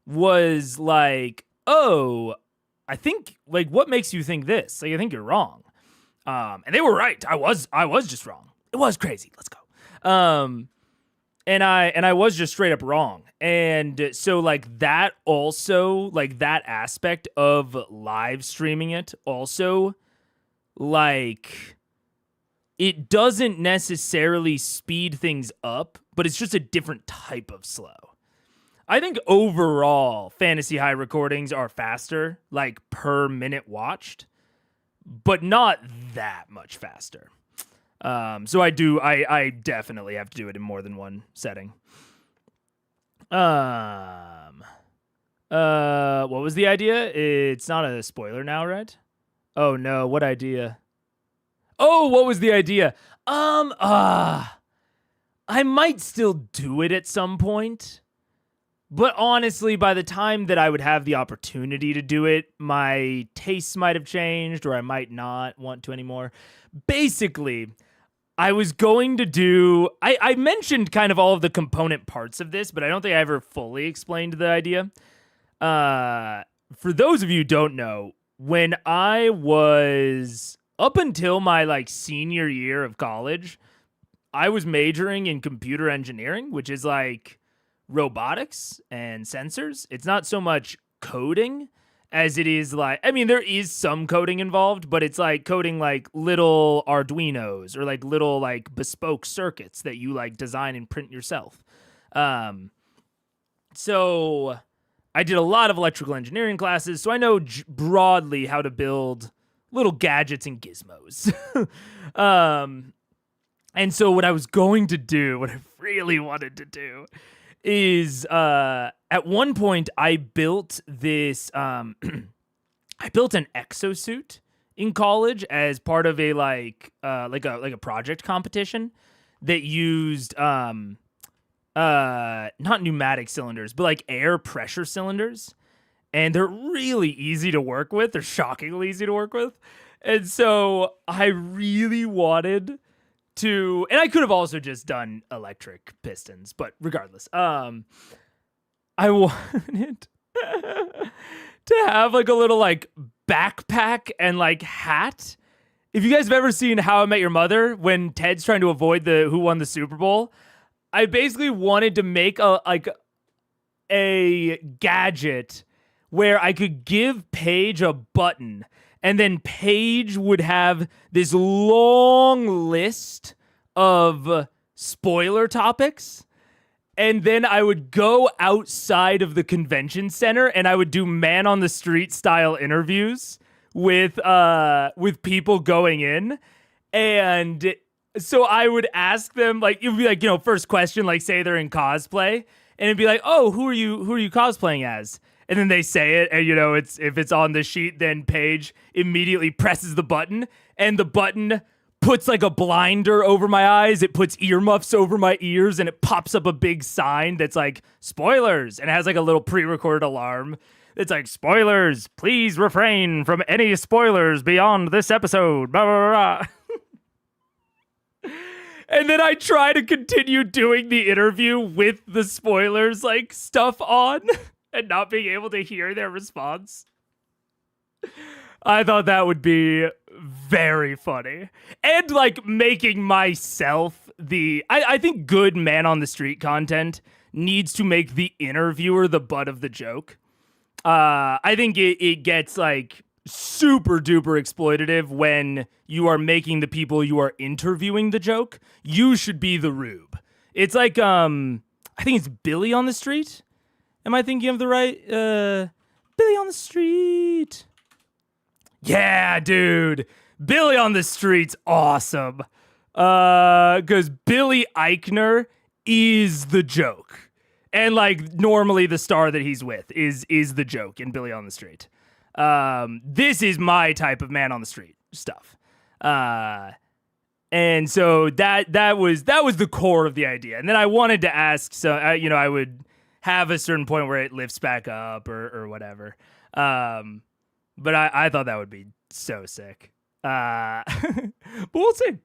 was like, I think, like, what makes you think this? Like, I think you're wrong. And they were right. I was just wrong. It was crazy. Let's go. And I was just straight up wrong. And so like that also, like that aspect of live streaming it also, like, it doesn't necessarily speed things up, but it's just a different type of slow. I think overall, Fantasy High recordings are faster, like per minute watched, but not that much faster. So I definitely have to do it in more than one setting. What was the idea? It's not a spoiler now, right? Oh no, what idea? Oh, what was the idea? I might still do it at some point. But honestly, by the time that I would have the opportunity to do it, my tastes might have changed, or I might not want to anymore. Basically, I was going to do... I mentioned kind of all of the component parts of this, but I don't think I ever fully explained the idea. For those of you who don't know, when I was... Up until my like senior year of college, I was majoring in computer engineering, which is like robotics and sensors. It's not so much coding as it is like, I mean, there is some coding involved, but it's like coding like little Arduinos or like little like bespoke circuits that you like design and print yourself. So I did a lot of electrical engineering classes, so I know broadly how to build little gadgets and gizmos. And so what I was going to do, what I really wanted to do, is at one point I built this, I built an exosuit in college as part of a like a project competition that used not pneumatic cylinders, but like air pressure cylinders. And they're really easy to work with. They're shockingly easy to work with. And so I really wanted to, and I could have also just done electric pistons, but regardless, I wanted to have like a little like backpack and like hat. If you guys have ever seen How I Met Your Mother, when Ted's trying to avoid the who won the Super Bowl, I basically wanted to make a gadget where I could give Paige a button, and then Paige would have this long list of spoiler topics. And then I would go outside of the convention center and I would do man on the street style interviews with people going in. And so I would ask them, like, it would be like, first question, like, say they're in cosplay, and it'd be like, oh, who are you cosplaying as? And then they say it, and if it's on the sheet, then Paige immediately presses the button, and the button puts like a blinder over my eyes, it puts earmuffs over my ears, and it pops up a big sign that's like, spoilers, and it has like a little pre-recorded alarm. It's like, spoilers, please refrain from any spoilers beyond this episode, blah, blah, blah. And then I try to continue doing the interview with the spoilers, like, stuff on, and not being able to hear their response. I thought that would be very funny. And, like, making myself I think good man on the street content needs to make the interviewer the butt of the joke. I think it gets, like, super duper exploitative when you are making the people you are interviewing the joke. You should be the rube. It's like, I think it's Billy on the Street. Am I thinking of the right? Billy on the Street. Yeah, dude. Billy on the Street's awesome. Because Billy Eichner is the joke. And, like, normally the star that he's with is the joke in Billy on the Street. This is my type of man on the street stuff. And so that was the core of the idea. And then I wanted to ask, so, I would have a certain point where it lifts back up or whatever. But I thought that would be so sick. But we'll see.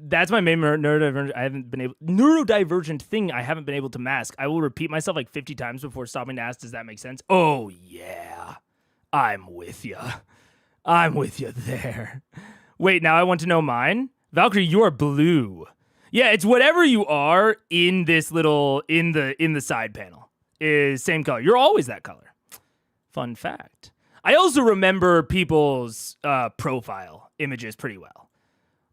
That's my main neurodivergent thing I haven't been able to mask. I will repeat myself like 50 times before stopping to ask, does that make sense? Oh, yeah. I'm with you. I'm with you there. Wait, now I want to know mine. Valkyrie, you are blue. Yeah, it's whatever you are in this little, in the side panel is same color. You're always that color. Fun fact. I also remember people's profile images pretty well.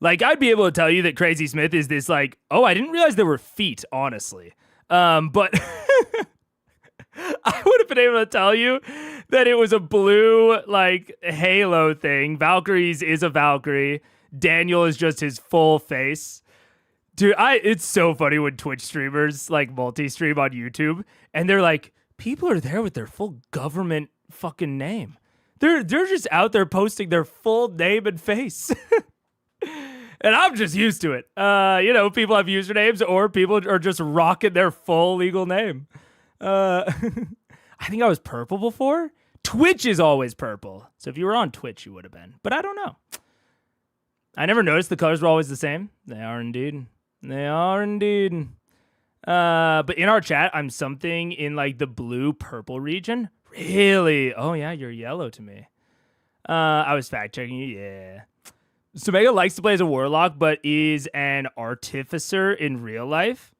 Like, I'd be able to tell you that Crazy Smith is this, like, oh, I didn't realize there were feet, honestly. But I would have been able to tell you that it was a blue, like, halo thing. Valkyrie's is a Valkyrie. Daniel is just his full face. Dude, it's so funny when Twitch streamers, like, multi-stream on YouTube, and they're like, people are there with their full government fucking name. They're just out there posting their full name and face. And I'm just used to it. People have usernames or people are just rocking their full legal name. I think I was purple before. Twitch is always purple. So if you were on Twitch, you would have been. But I don't know. I never noticed the colors were always the same. They are indeed. They are indeed. But in our chat, I'm something in like the blue-purple region. Really? Oh, yeah, you're yellow to me. I was fact-checking you. Yeah. Somega likes to play as a Warlock, but is an Artificer in real life.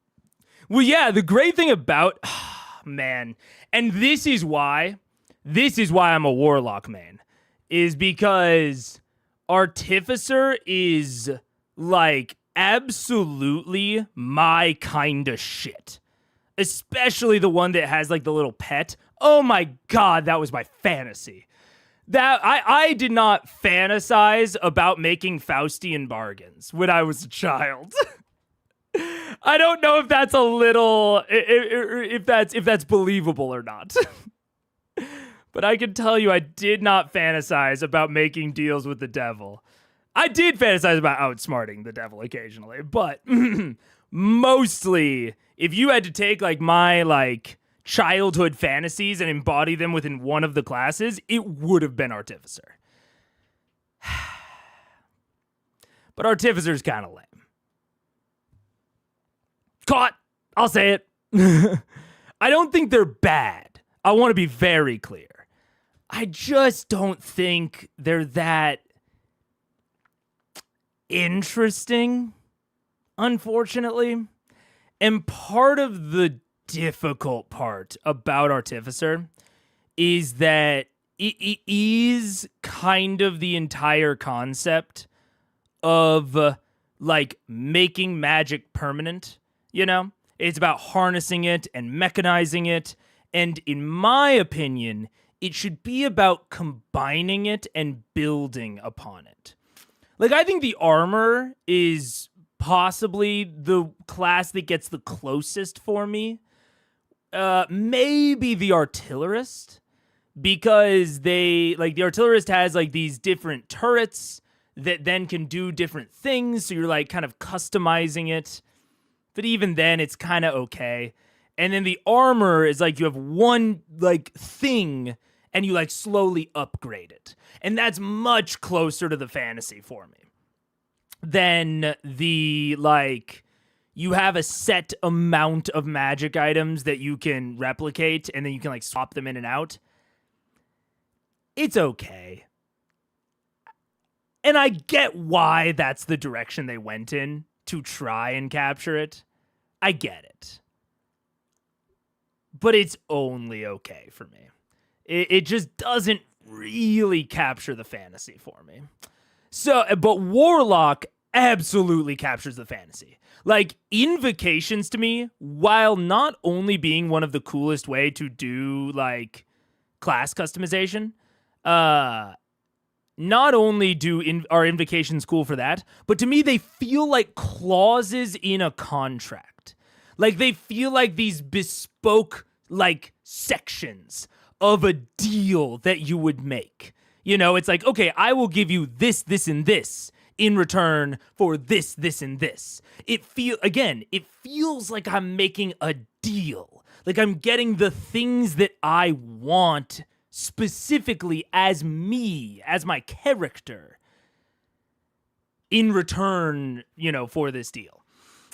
Well, yeah, the great thing about... man, and this is why I'm a Warlock main, is because Artificer is, like, absolutely my kind of shit. Especially the one that has, like, the little pet. Oh my god, that was my fantasy. That I did not fantasize about making Faustian bargains when I was a child. I don't know if that's a little if that's believable or not. But I can tell you I did not fantasize about making deals with the devil. I did fantasize about outsmarting the devil occasionally, but mostly if you had to take like my like childhood fantasies and embody them within one of the classes, it would have been Artificer. But Artificer's kind of lame. Caught! I'll say it. I don't think they're bad. I want to be very clear. I just don't think they're that interesting. unfortunately. And part of the difficult part about Artificer is that it is kind of the entire concept of like making magic permanent, you know? It's about harnessing it and mechanizing it. And in my opinion, it should be about combining it and building upon it. Like, I think the armor is possibly the class that gets the closest for me. Maybe the artillerist, because the artillerist has like these different turrets that then can do different things. So you're like kind of customizing it. But even then it's kind of okay. And then the armor is like you have one like thing and you like slowly upgrade it. And that's much closer to the fantasy for me than the like you have a set amount of magic items that you can replicate and then you can like swap them in and out. It's okay. And I get why that's the direction they went in to try and capture it. I get it. But it's only okay for me. It just doesn't really capture the fantasy for me. So, but Warlock absolutely captures the fantasy. Like, invocations to me, while not only being one of the coolest way to do, like, class customization, not only are invocations cool for that, but to me, they feel like clauses in a contract. Like, they feel like these bespoke, like, sections of a deal that you would make. You know, it's like, okay, I will give you this, this, and this in return for this, this, and this. It feels like I'm making a deal. Like I'm getting the things that I want specifically as me, as my character, in return, you know, for this deal.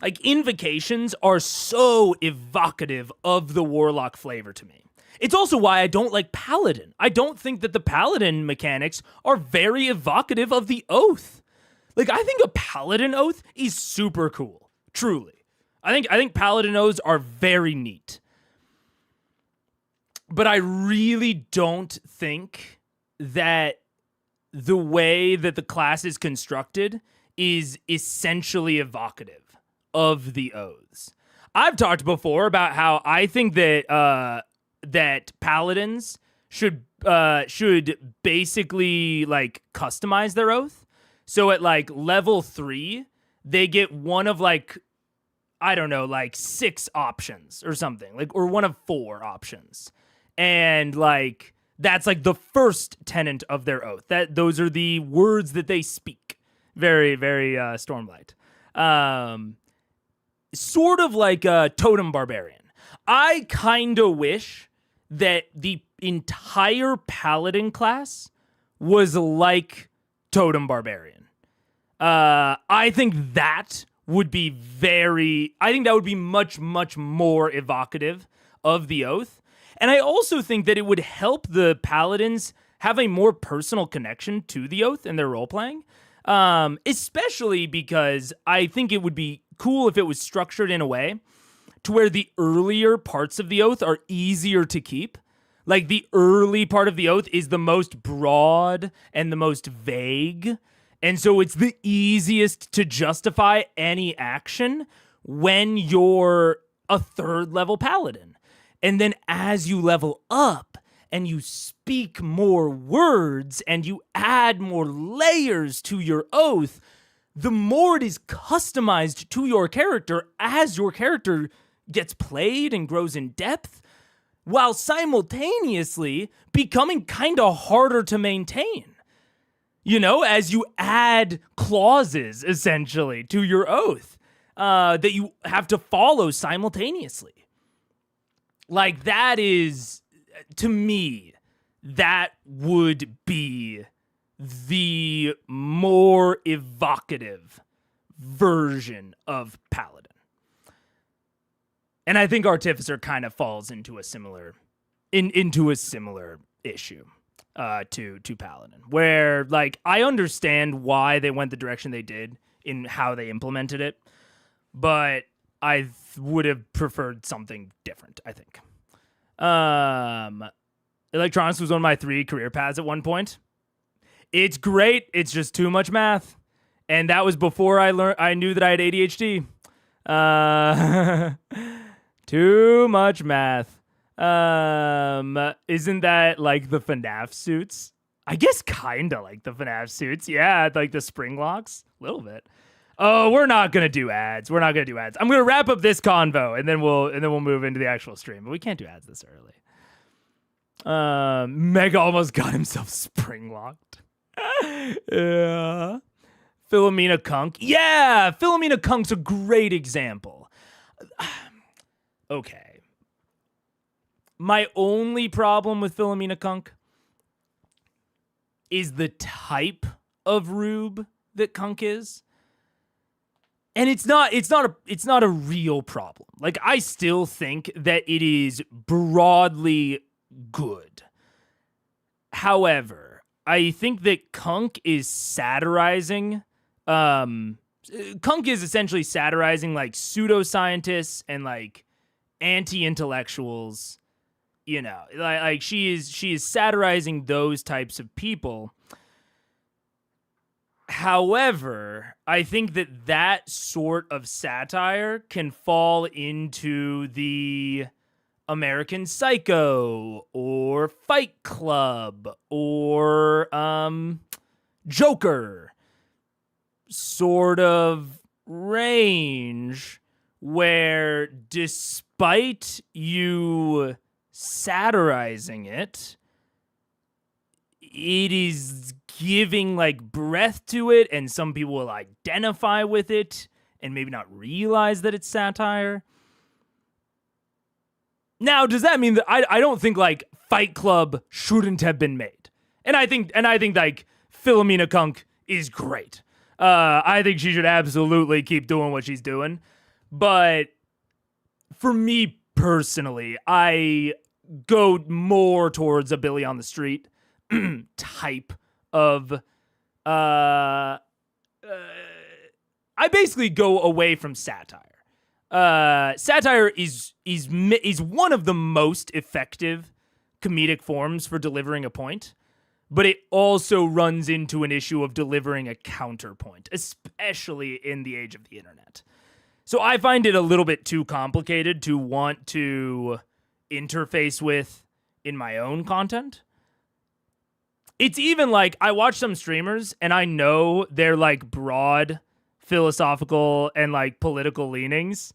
Like, invocations are so evocative of the Warlock flavor to me. It's also why I don't like Paladin. I don't think that the Paladin mechanics are very evocative of the Oath. Like, I think a Paladin Oath is super cool. Truly. I think Paladin Oaths are very neat. But I really don't think that the way that the class is constructed is essentially evocative of the Oaths. I've talked before about how I think that that paladins should basically like customize their oath. So at like level 3, they get one of like, I don't know, like 6 options or something, like, or one of 4 options. And like, that's like the first tenet of their oath. Those are the words that they speak. Very, very Stormlight. Sort of like a totem barbarian. I kind of wish that the entire paladin class was like totem barbarian. I think that would be much, much more evocative of the oath. And I also think that it would help the paladins have a more personal connection to the oath in their role-playing. Especially because I think it would be cool if it was structured in a way to where the earlier parts of the oath are easier to keep. Like, the early part of the oath is the most broad and the most vague. And so it's the easiest to justify any action when you're a 3rd level paladin. And then as you level up and you speak more words and you add more layers to your oath, the more it is customized to your character as your character gets played and grows in depth, while simultaneously becoming kind of harder to maintain. You know, as you add clauses, essentially, to your oath that you have to follow simultaneously. Like, that is, to me, that would be the more evocative version of Paladin. And I think Artificer kind of falls into a similar issue to Paladin, where, like, I understand why they went the direction they did in how they implemented it, but I would have preferred something different, I think. Electronics was one of my 3 career paths at one point. It's great. It's just too much math. And that was before I knew that I had ADHD. Too much math. Isn't that like the FNAF suits? I guess kinda like the FNAF suits. Yeah, like the spring locks. A little bit. Oh, we're not gonna do ads. I'm gonna wrap up this convo and then we'll move into the actual stream. But we can't do ads this early. Mega almost got himself spring locked. Yeah. Philomena Kunk. Yeah, Philomena Kunk's a great example. Okay. My only problem with Philomena Kunk is the type of rube that Kunk is. And it's not a real problem. Like, I still think that it is broadly good. However, I think that Kunk is satirizing. Kunk is essentially satirizing like pseudoscientists and like anti-intellectuals. You know, like she is satirizing those types of people. However, I think that sort of satire can fall into the American Psycho or Fight Club or Joker sort of range, where despite you satirizing it, it is giving like breath to it, and some people will identify with it and maybe not realize that it's satire. Now, does that mean that I don't think like Fight Club shouldn't have been made? And I think like Philomena Kunk is great. I think she should absolutely keep doing what she's doing. But for me personally, I go more towards a Billy on the Street type of I basically go away from satire. Satire is one of the most effective comedic forms for delivering a point, but it also runs into an issue of delivering a counterpoint, especially in the age of the internet. So I find it a little bit too complicated to want to interface with in my own content. It's even like I watch some streamers and I know they're like broad philosophical and like political leanings.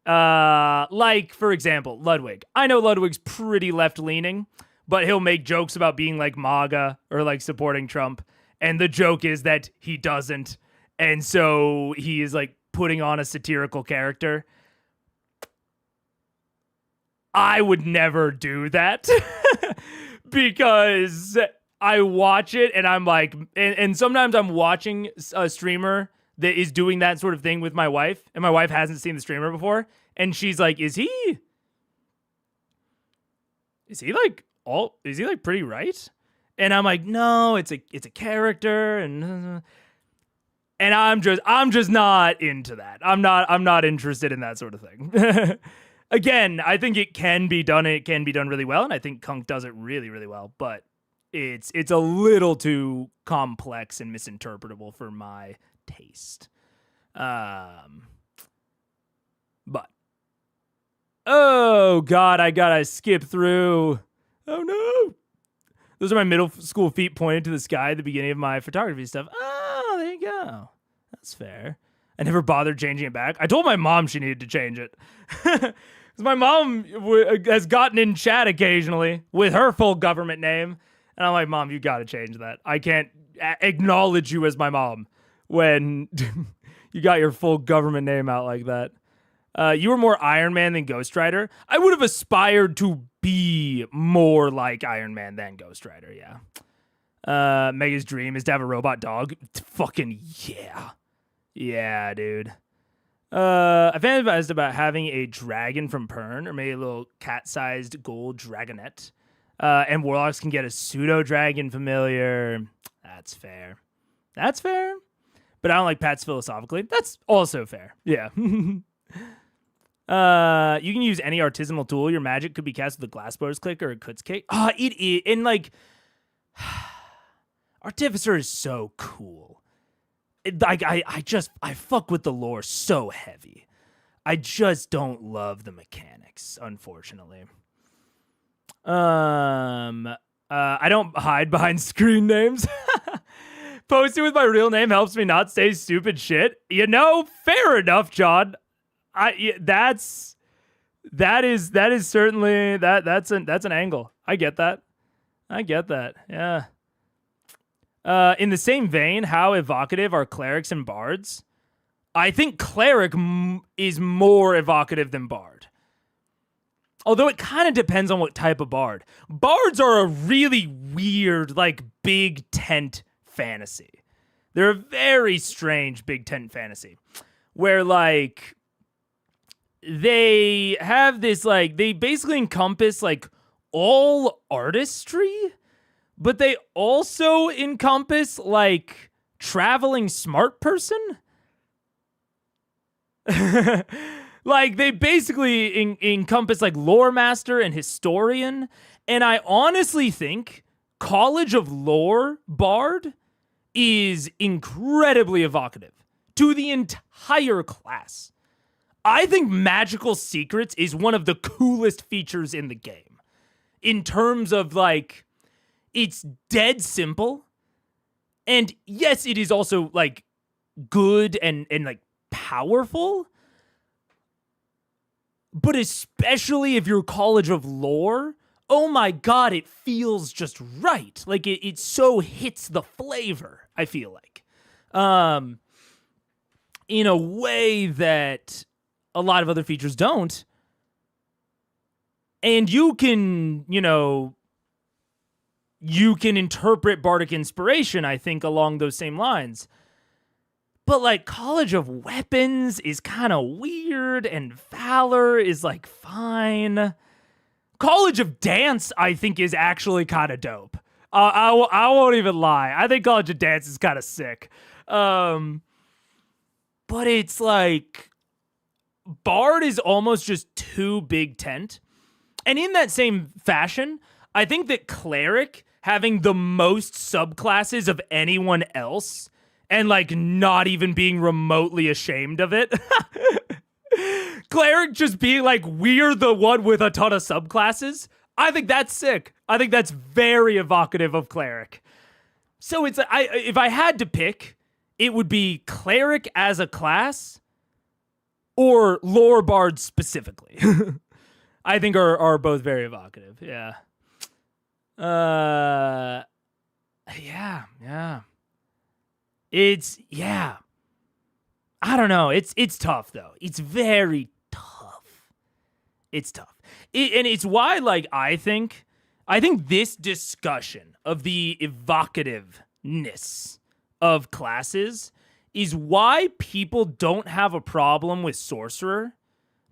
Like, for example, Ludwig. I know Ludwig's pretty left-leaning, but he'll make jokes about being like MAGA or like supporting Trump. And the joke is that he doesn't. And so he is like putting on a satirical character. I would never do that because I watch it and I'm like, and sometimes I'm watching a streamer that is doing that sort of thing with my wife, and my wife hasn't seen the streamer before, and she's like, is he like pretty right? And I'm like, no, it's a character, and I'm just not into that. I'm not interested in that sort of thing. Again, I think it can be done, and it can be done really well, and I think Kunk does it really, really well, but it's a little too complex and misinterpretable for my taste. But oh god, I gotta skip through. Oh no, those are my middle school feet pointed to the sky at the beginning of my photography stuff. Oh, there you go. That's fair. I never bothered changing it back. I told my mom she needed to change it. Because my mom has gotten in chat occasionally with her full government name. And I'm like, Mom, you got to change that. I can't acknowledge you as my mom when you got your full government name out like that. You were more Iron Man than Ghost Rider. I would have aspired to be more like Iron Man than Ghost Rider, yeah. Mega's dream is to have a robot dog. Fucking yeah. Yeah, dude. I fantasized about having a dragon from Pern, or maybe a little cat-sized gold dragonette. And Warlocks can get a pseudo-dragon familiar. That's fair. but I don't like Pats philosophically. That's also fair. Yeah. You can use any artisanal tool. Your magic could be cast with a glassblower's click or a Kut's cake. It is. And like, Artificer is so cool. I fuck with the lore so heavy. I just don't love the mechanics, unfortunately. I don't hide behind screen names. Posting with my real name helps me not say stupid shit. You know, fair enough, John. That is certainly that's an angle. I get that. Yeah. In the same vein, how evocative are clerics and bards? I think cleric is more evocative than bard. Although it kind of depends on what type of bard. Bards are a really weird, like, big tent fantasy. They're a very strange big tent fantasy. Where, like, they have this, like, they basically encompass, like, all artistry, but they also encompass, like, traveling smart person. Like, they basically encompass, like, lore master and historian. And I honestly think College of Lore Bard is incredibly evocative to the entire class. I think Magical Secrets is one of the coolest features in the game. In terms of, like, it's dead simple. And yes, it is also, like, good and like, powerful. But especially if you're College of Lore, oh my god, it feels just right. Like, it so hits the flavor, I feel like. In a way that a lot of other features don't. And you can, you can interpret Bardic Inspiration, I think, along those same lines. But, like, College of Weapons is kind of weird, and Valor is, like, fine. College of Dance, I think, is actually kind of dope. I won't even lie. I think College of Dance is kind of sick. But it's, like, Bard is almost just too big tent. And in that same fashion, I think that Cleric, having the most subclasses of anyone else, and, like, not even being remotely ashamed of it. Cleric just being like, we're the one with a ton of subclasses. I think that's sick. I think that's very evocative of Cleric. So it's, if I had to pick, it would be Cleric as a class or Lore Bard specifically. I think are both very evocative. Yeah. Yeah. I don't know. It's tough, though. It's very tough. It's tough. And it's why, like, I think this discussion of the evocativeness of classes is why people don't have a problem with Sorcerer,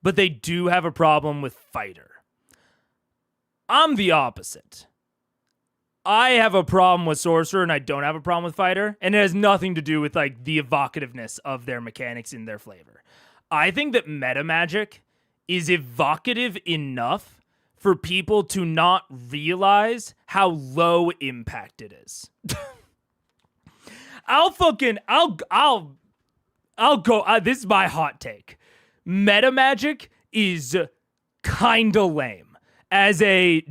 but they do have a problem with Fighter. I'm the opposite. I have a problem with Sorcerer and I don't have a problem with Fighter, and it has nothing to do with, like, the evocativeness of their mechanics and their flavor. I think that meta magic is evocative enough for people to not realize how low impact it is. I'll go, this is my hot take. Meta magic is kinda lame as a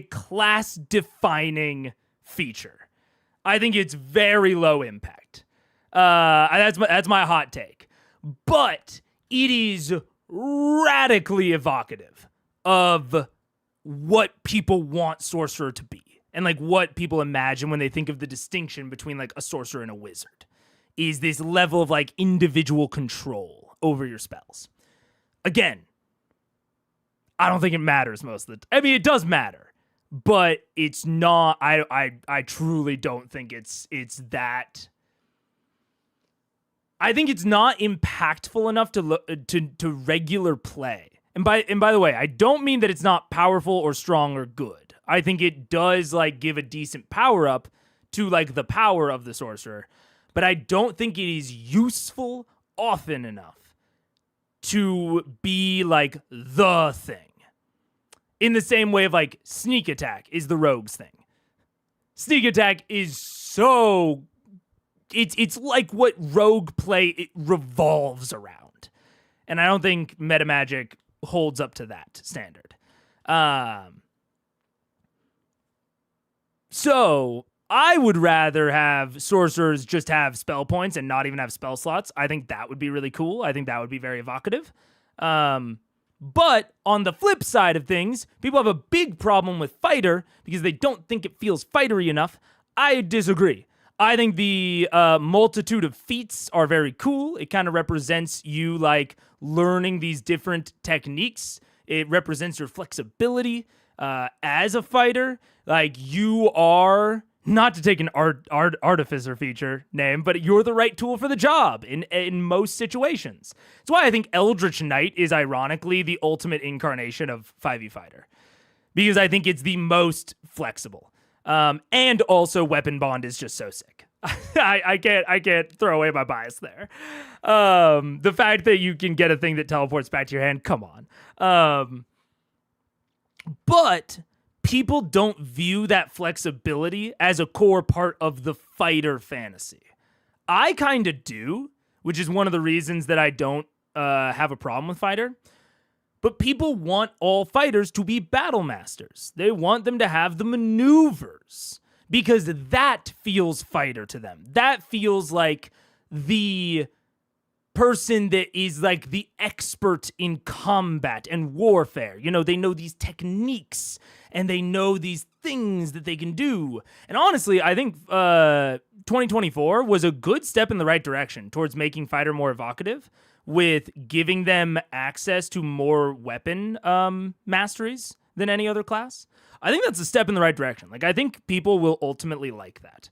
class defining feature. I think it's very low impact. That's my hot take. But it is radically evocative of what people want Sorcerer to be. And, like, what people imagine when they think of the distinction between, like, a Sorcerer and a Wizard is this level of, like, individual control over your spells. Again, I don't think it matters most of the time. I mean, it does matter, but it's not. I truly don't think it's that. I think it's not impactful enough to regular play. And by the way, I don't mean that it's not powerful or strong or good. I think it does, like, give a decent power up to, like, the power of the Sorcerer. but I don't think it is useful often enough to be like the thing. In the same way of like sneak attack is the rogue's thing. Sneak attack is so it's like what rogue play it revolves around. And I don't think metamagic holds up to that standard. So I would rather have sorcerers just have spell points and not even have spell slots. I think that would be really cool. I think that would be very evocative. But on the flip side of things, people have a big problem with fighter because they don't think it feels fightery enough. I disagree. I think the multitude of feats are very cool. It kind of represents you like learning these different techniques. It represents your flexibility as a fighter. Like you are, not to take an Artificer feature name, but you're the right tool for the job in most situations. That's why I think Eldritch Knight is ironically the ultimate incarnation of 5e fighter, because I think it's the most flexible. And also Weapon Bond is just so sick. I can't throw away my bias there. The fact that you can get a thing that teleports back to your hand, come on. But people don't view that flexibility as a core part of the fighter fantasy. I kind of do, which is one of the reasons that I don't have a problem with fighter. But people want all fighters to be battle masters. They want them to have the maneuvers because that feels fighter to them. That feels like the person that is like the expert in combat and warfare. You know, they know these techniques and they know these things that they can do. And honestly, I think 2024 was a good step in the right direction towards making fighter more evocative, with giving them access to more weapon masteries than any other class. I think that's a step in the right direction. Like, I think people will ultimately like that.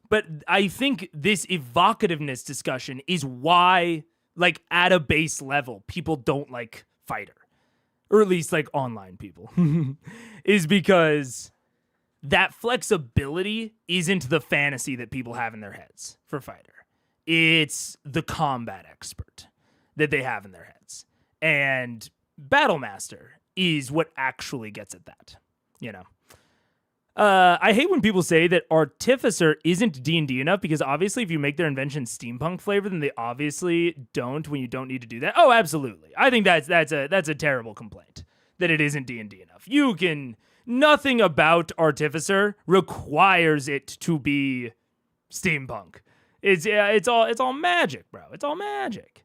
But I think this evocativeness discussion is why, like, at a base level, people don't like fighter. Or at least, like, online people. Is because that flexibility isn't the fantasy that people have in their heads for fighter. It's the combat expert that they have in their heads. And Battlemaster is what actually gets at that, you know. I hate when people say that Artificer isn't D&D enough, because obviously if you make their invention steampunk flavor, then they obviously don't when you don't need to do that. Oh, absolutely. I think that's a terrible complaint, that it isn't D&D enough. Nothing about Artificer requires it to be steampunk. It's all magic, bro. It's all magic.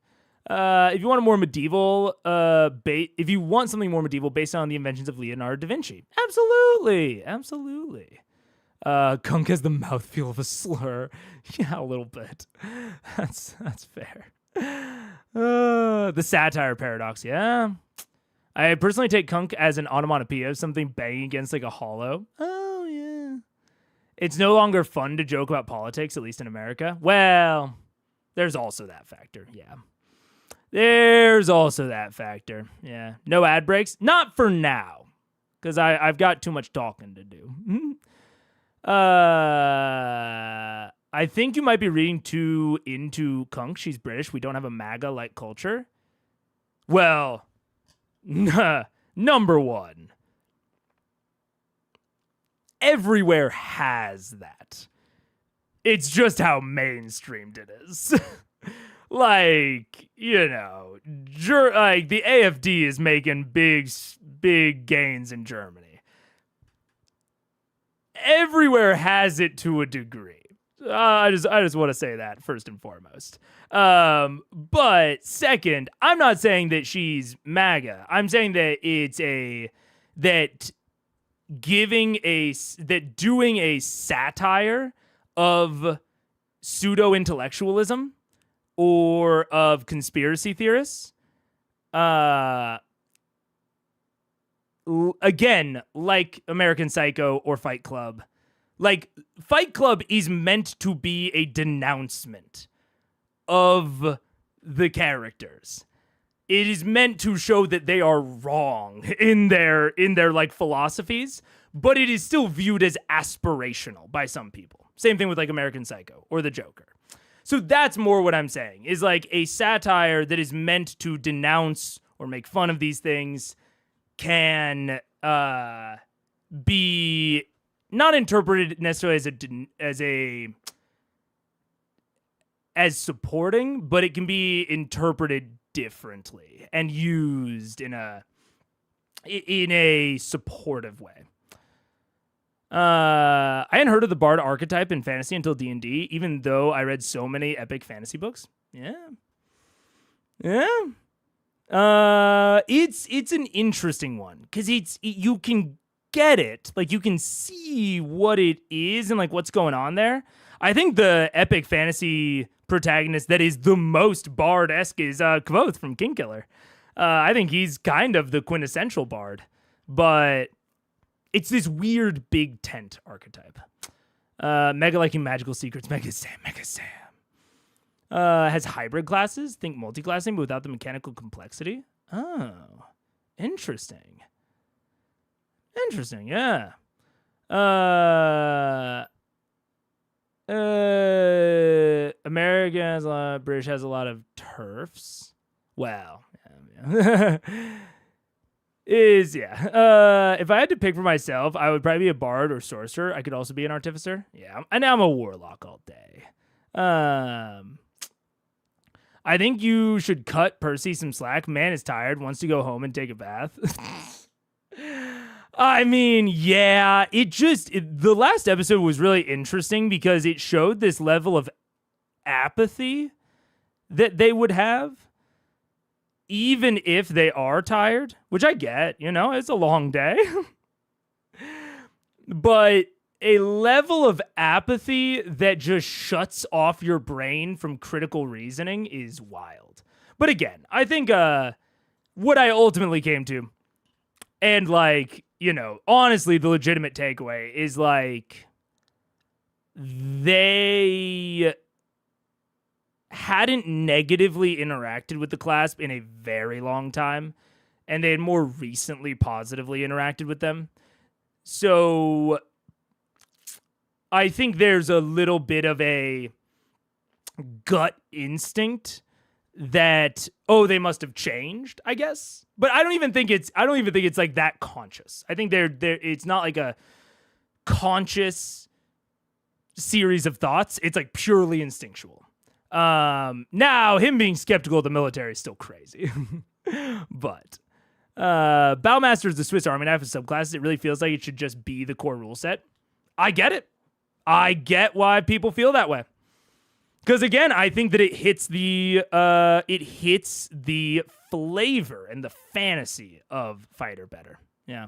If you want a more medieval, if you want something more medieval based on the inventions of Leonardo da Vinci, absolutely. Kunk has the mouthfeel of a slur. Yeah, a little bit. That's fair. The satire paradox, yeah. I personally take Kunk as an onomatopoeia of something banging against like a hollow. Oh, yeah. It's no longer fun to joke about politics, at least in America. Well, there's also that factor, yeah. There's also that factor, yeah. No ad breaks? Not for now, because I've got too much talking to do. I think you might be reading too into Kunk. She's British. We don't have a MAGA-like culture. Well, number one, everywhere has that. It's just how mainstreamed it is. Like, you know, like the AFD is making big gains in Germany. Everywhere has it to a degree. I just want to say that first and foremost. But second, I'm not saying that she's MAGA. I'm saying that doing a satire of pseudo-intellectualism or of conspiracy theorists, again, like American Psycho or Fight Club, like Fight Club is meant to be a denouncement of the characters. It is meant to show that they are wrong in their like philosophies, but it is still viewed as aspirational by some people. Same thing with like American Psycho or The Joker. So that's more what I'm saying, is like a satire that is meant to denounce or make fun of these things can be not interpreted necessarily as supporting, but it can be interpreted differently and used in a supportive way. I hadn't heard of the bard archetype in fantasy until D&D, even though I read so many epic fantasy books. Yeah. It's an interesting one because you can get it, like you can see what it is and like what's going on there. I think the epic fantasy protagonist that is the most bard-esque is Kvothe from Kingkiller. I think he's kind of the quintessential bard, but it's this weird big tent archetype. Mega liking magical secrets. Mega Sam. Has hybrid classes. Think multi-classing, but without the mechanical complexity. Oh, interesting. Yeah. America has a lot. British has a lot of turfs. Well, yeah. If I had to pick for myself, I would probably be a bard or sorcerer. I could also be an artificer. Yeah, and I'm a warlock all day. I think you should cut Percy some slack. Man is tired, wants to go home and take a bath. I mean, yeah, the last episode was really interesting because it showed this level of apathy that they would have, even if they are tired, which I get, it's a long day. But a level of apathy that just shuts off your brain from critical reasoning is wild. But again, I think what I ultimately came to, and like, honestly, the legitimate takeaway is like they hadn't negatively interacted with the class in a very long time, and they had more recently positively interacted with them. So I think there's a little bit of a gut instinct that, they must have changed, I guess. But I don't even think it's like that conscious. I think it's not like a conscious series of thoughts. It's like purely instinctual. Now him being skeptical of the military is still crazy. But Bowmaster is the Swiss Army knife of subclasses. It really feels like it should just be the core rule set. I get it. I get why people feel that way. Because again, I think that it hits the flavor and the fantasy of fighter better. Yeah.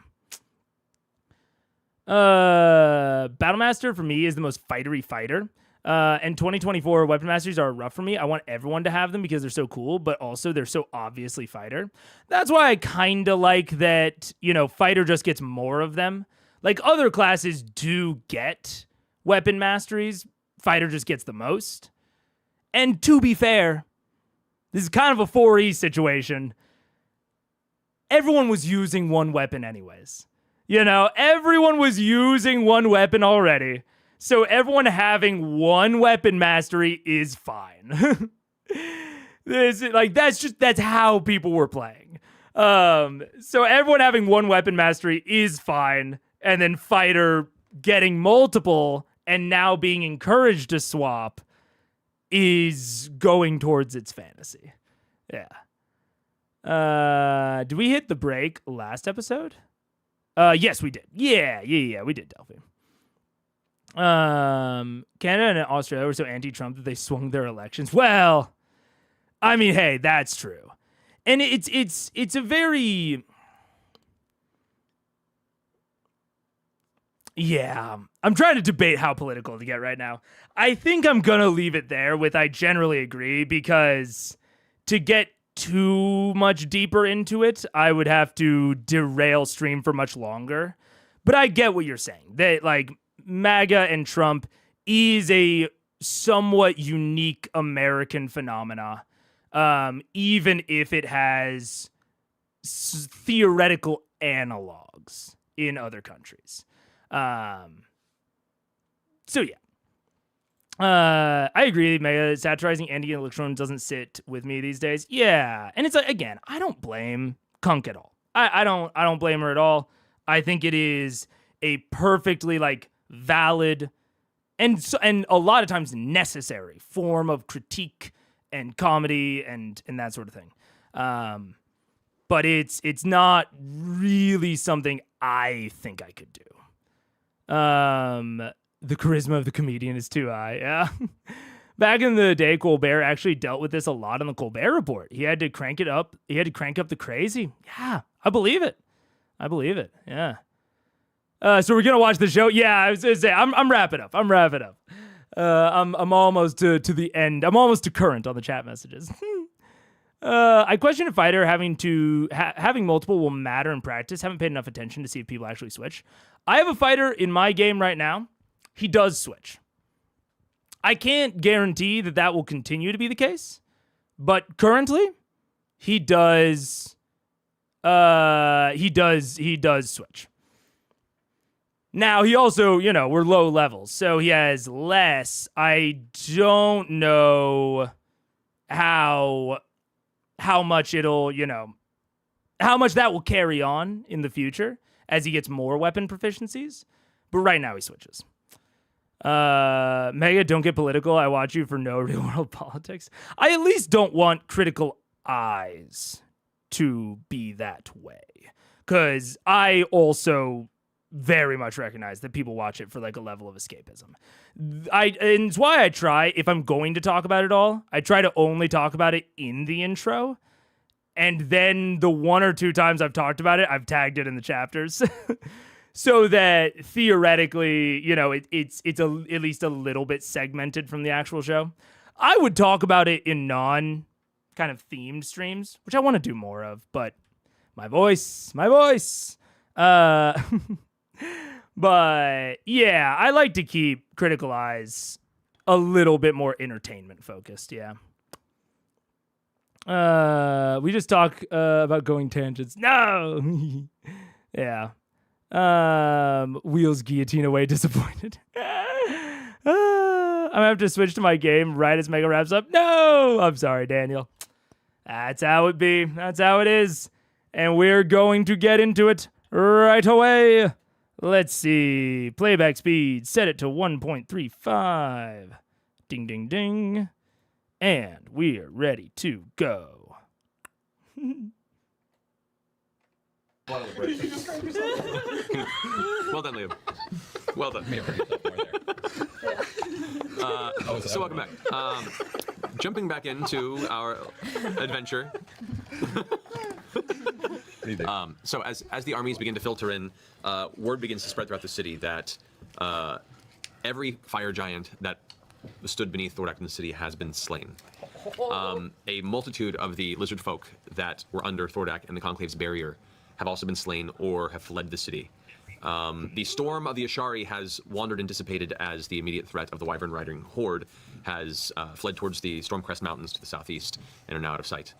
Battlemaster for me is the most fightery fighter. And 2024 weapon masters are rough for me. I want everyone to have them because they're so cool, but also they're so obviously fighter. That's why I kind of like that, fighter just gets more of them. Like other classes do get weapon masteries. Fighter just gets the most. And to be fair, this is kind of a 4E situation. Everyone was using one weapon anyways. Everyone was using one weapon already. So everyone having one weapon mastery is fine. That's how people were playing. So everyone having one weapon mastery is fine. And then fighter getting multiple and now being encouraged to swap is going towards its fantasy. Yeah. Did we hit the break last episode? Yes, we did. Yeah, we did, Delphi. Canada and Australia were so anti-Trump that they swung their elections. Well, I mean, hey, that's true. And it's a very... Yeah, I'm trying to debate how political to get right now. I think I'm going to leave it there with I generally agree, because to get too much deeper into it, I would have to derail stream for much longer. But I get what you're saying. That, like, MAGA and Trump is a somewhat unique American phenomena, even if it has theoretical analogs in other countries. So yeah, I agree. Mega satirizing Andy and Electron doesn't sit with me these days. Yeah, and it's like, again, I don't blame Kunk at all. I don't blame her at all. I think it is a perfectly like valid and a lot of times necessary form of critique and comedy and that sort of thing. But it's not really something I think I could do. The charisma of the comedian is too high. Yeah. Back in the day, Colbert actually dealt with this a lot on the Colbert Report. He had to crank it up. He had to crank up the crazy. Yeah, I believe it. Yeah. So we're gonna watch the show. Yeah, I was gonna say I'm wrapping up. I'm almost to the end. I'm almost to current on the chat messages. I question if fighter having multiple will matter in practice. Haven't paid enough attention to see if people actually switch. I have a fighter in my game right now. He does switch. I can't guarantee that will continue to be the case, but currently he does. He does switch. Now he also, we're low levels, so he has less. I don't know how much it'll, how much that will carry on in the future as he gets more weapon proficiencies. But right now he switches. Mega, don't get political. I watch you for no real world politics. I at least don't want critical eyes to be that way. Because I also very much recognize that people watch it for like a level of escapism. And it's why I try, if I'm going to talk about it all, I try to only talk about it in the intro. And then the one or two times I've talked about it, I've tagged it in the chapters. So that theoretically, it's at least a little bit segmented from the actual show. I would talk about it in non kind of themed streams, which I want to do more of, but my voice. But yeah, I like to keep Critical Eyes a little bit more entertainment focused. Yeah. We just talk about going tangents. No. Yeah. Wheels guillotine away, disappointed. I'm gonna have to switch to my game right as Mega wraps up. No, I'm sorry, Daniel. That's how it be. That's how it is. And we're going to get into it right away. Let's see. Playback speed, set it to 1.35. Ding, ding, ding. And we're ready to go. Well done, Liam. Well done. So welcome back. Jumping back into our adventure. So as the armies begin to filter in, word begins to spread throughout the city that every fire giant that stood beneath Thordak in the city has been slain. A multitude of the lizard folk that were under Thordak and the Conclave's barrier have also been slain or have fled the city. The storm of the Ashari has wandered and dissipated as the immediate threat of the Wyvern Riding Horde has fled towards the Stormcrest Mountains to the southeast and are now out of sight.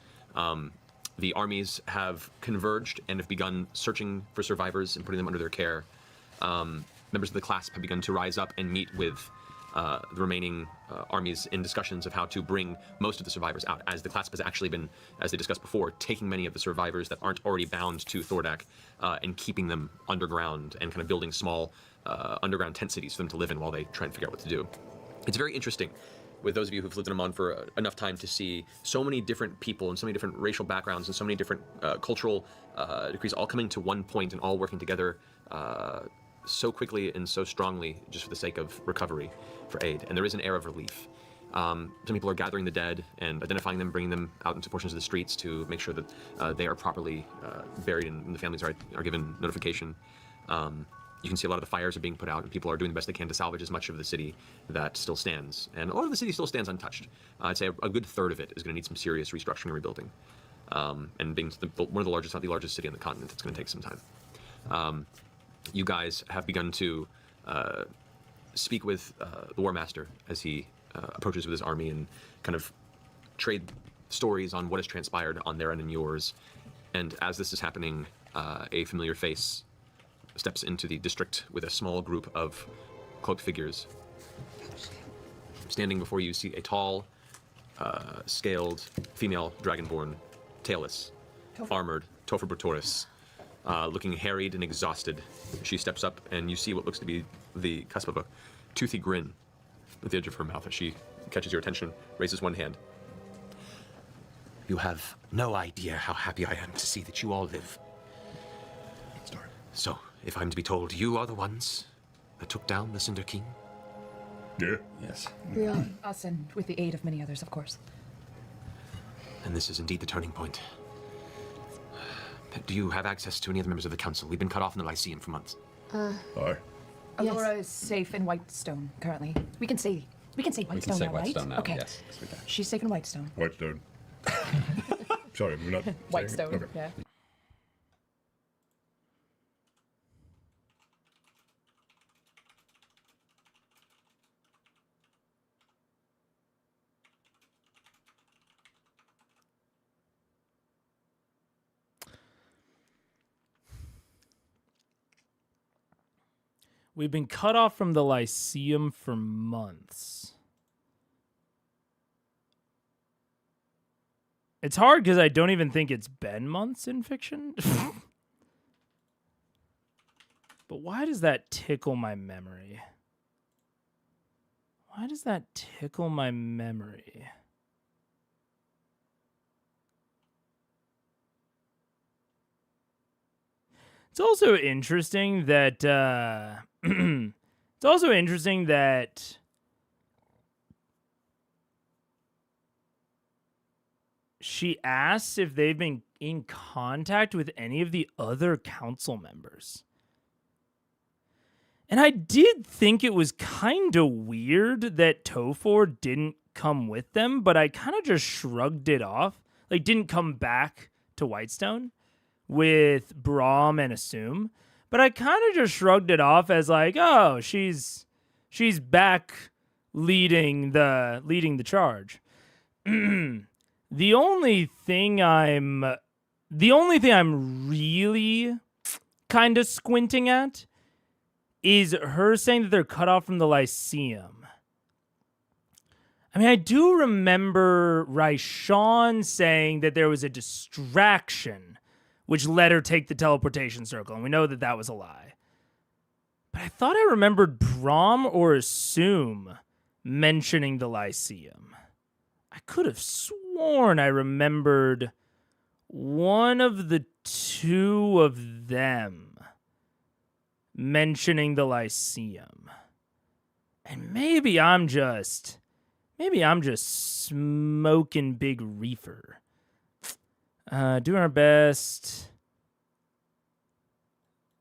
The armies have converged and have begun searching for survivors and putting them under their care. Members of the Clasp have begun to rise up and meet with the remaining armies in discussions of how to bring most of the survivors out, as the Clasp has actually been, as they discussed before, taking many of the survivors that aren't already bound to Thordak and keeping them underground and kind of building small underground tent cities for them to live in while they try and figure out what to do. It's very interesting, with those of you who've lived in Amman for enough time, to see so many different people and so many different racial backgrounds and so many different cultural decrees all coming to one point and all working together so quickly and so strongly just for the sake of recovery for aid. And there is an air of relief. Some people are gathering the dead and identifying them, bringing them out into portions of the streets to make sure that they are properly buried and the families are given notification. You can see a lot of the fires are being put out and people are doing the best they can to salvage as much of the city that still stands. And a lot of the city still stands untouched. I'd say a good third of it is going to need some serious restructuring and rebuilding. And being one of the largest, not the largest city on the continent, it's going to take some time. You guys have begun to speak with the War Master as he approaches with his army and kind of trade stories on what has transpired on their end and yours. And as this is happening, a familiar face steps into the district with a small group of cloaked figures. Standing before you see a tall, scaled female dragonborn, tailless, armored, Topher Bratoris, looking harried and exhausted. She steps up, and you see what looks to be the cusp of a toothy grin at the edge of her mouth as she catches your attention, raises one hand. You have no idea how happy I am to see that you all live. So, if I'm to be told you are the ones that took down the Cinder King? Yeah. Yes. We are us, and with the aid of many others, of course. And this is indeed the turning point. Do you have access to any of the members of the council? We've been cut off in the Lyceum for months. Aye. Alora is safe in Whitestone currently. We can say Whitestone We can say now, Whitestone right? now. Okay. Yes, we can. She's safe in Whitestone. Whitestone. Sorry, we're not. Whitestone. Okay. Yeah. We've been cut off from the Lyceum for months. It's hard because I don't even think it's been months in fiction. But why does that tickle my memory? Why does that tickle my memory? It's also interesting that she asks if they've been in contact with any of the other council members. And I did think it was kind of weird that Tofor didn't come with them, but I kind of just shrugged it off. Like, didn't come back to Whitestone with Braum and Assume. But I kind of just shrugged it off as like, oh, she's back leading the charge. The only thing I'm really kind of squinting at is her saying that they're cut off from the Lyceum. I mean, I do remember Raishan saying that there was a distraction which let her take the teleportation circle, and we know that that was a lie. But I thought I remembered Braum or Assume mentioning the Lyceum. I could have sworn I remembered one of the two of them mentioning the Lyceum. And maybe I'm just smoking big reefer. Doing our best.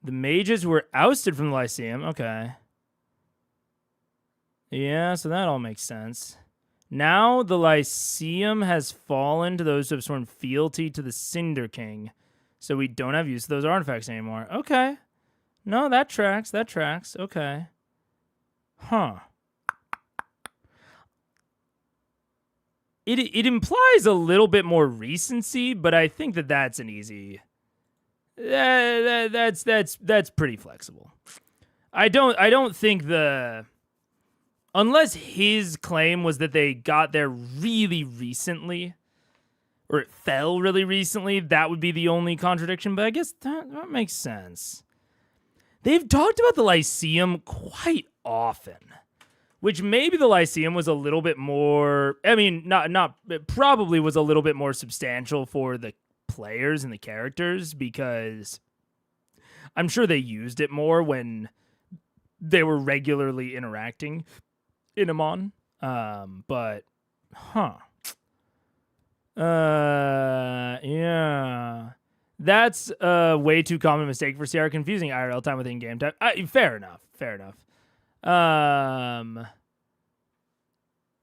The mages were ousted from the Lyceum. Okay. Yeah, so that all makes sense. Now the Lyceum has fallen to those who have sworn fealty to the Cinder King. So we don't have use of those artifacts anymore. Okay. No, that tracks. That tracks. Okay. Huh. It implies a little bit more recency, but I think that that's an easy. That's pretty flexible. I don't think unless his claim was that they got there really recently, or it fell really recently, that would be the only contradiction. But I guess that makes sense. They've talked about the Lyceum quite often. Which maybe the Lyceum was a little bit more, I mean, it probably was a little bit more substantial for the players and the characters, because I'm sure they used it more when they were regularly interacting in Amon. But, yeah. That's a way too common mistake for CR, confusing IRL time with in-game time. Fair enough.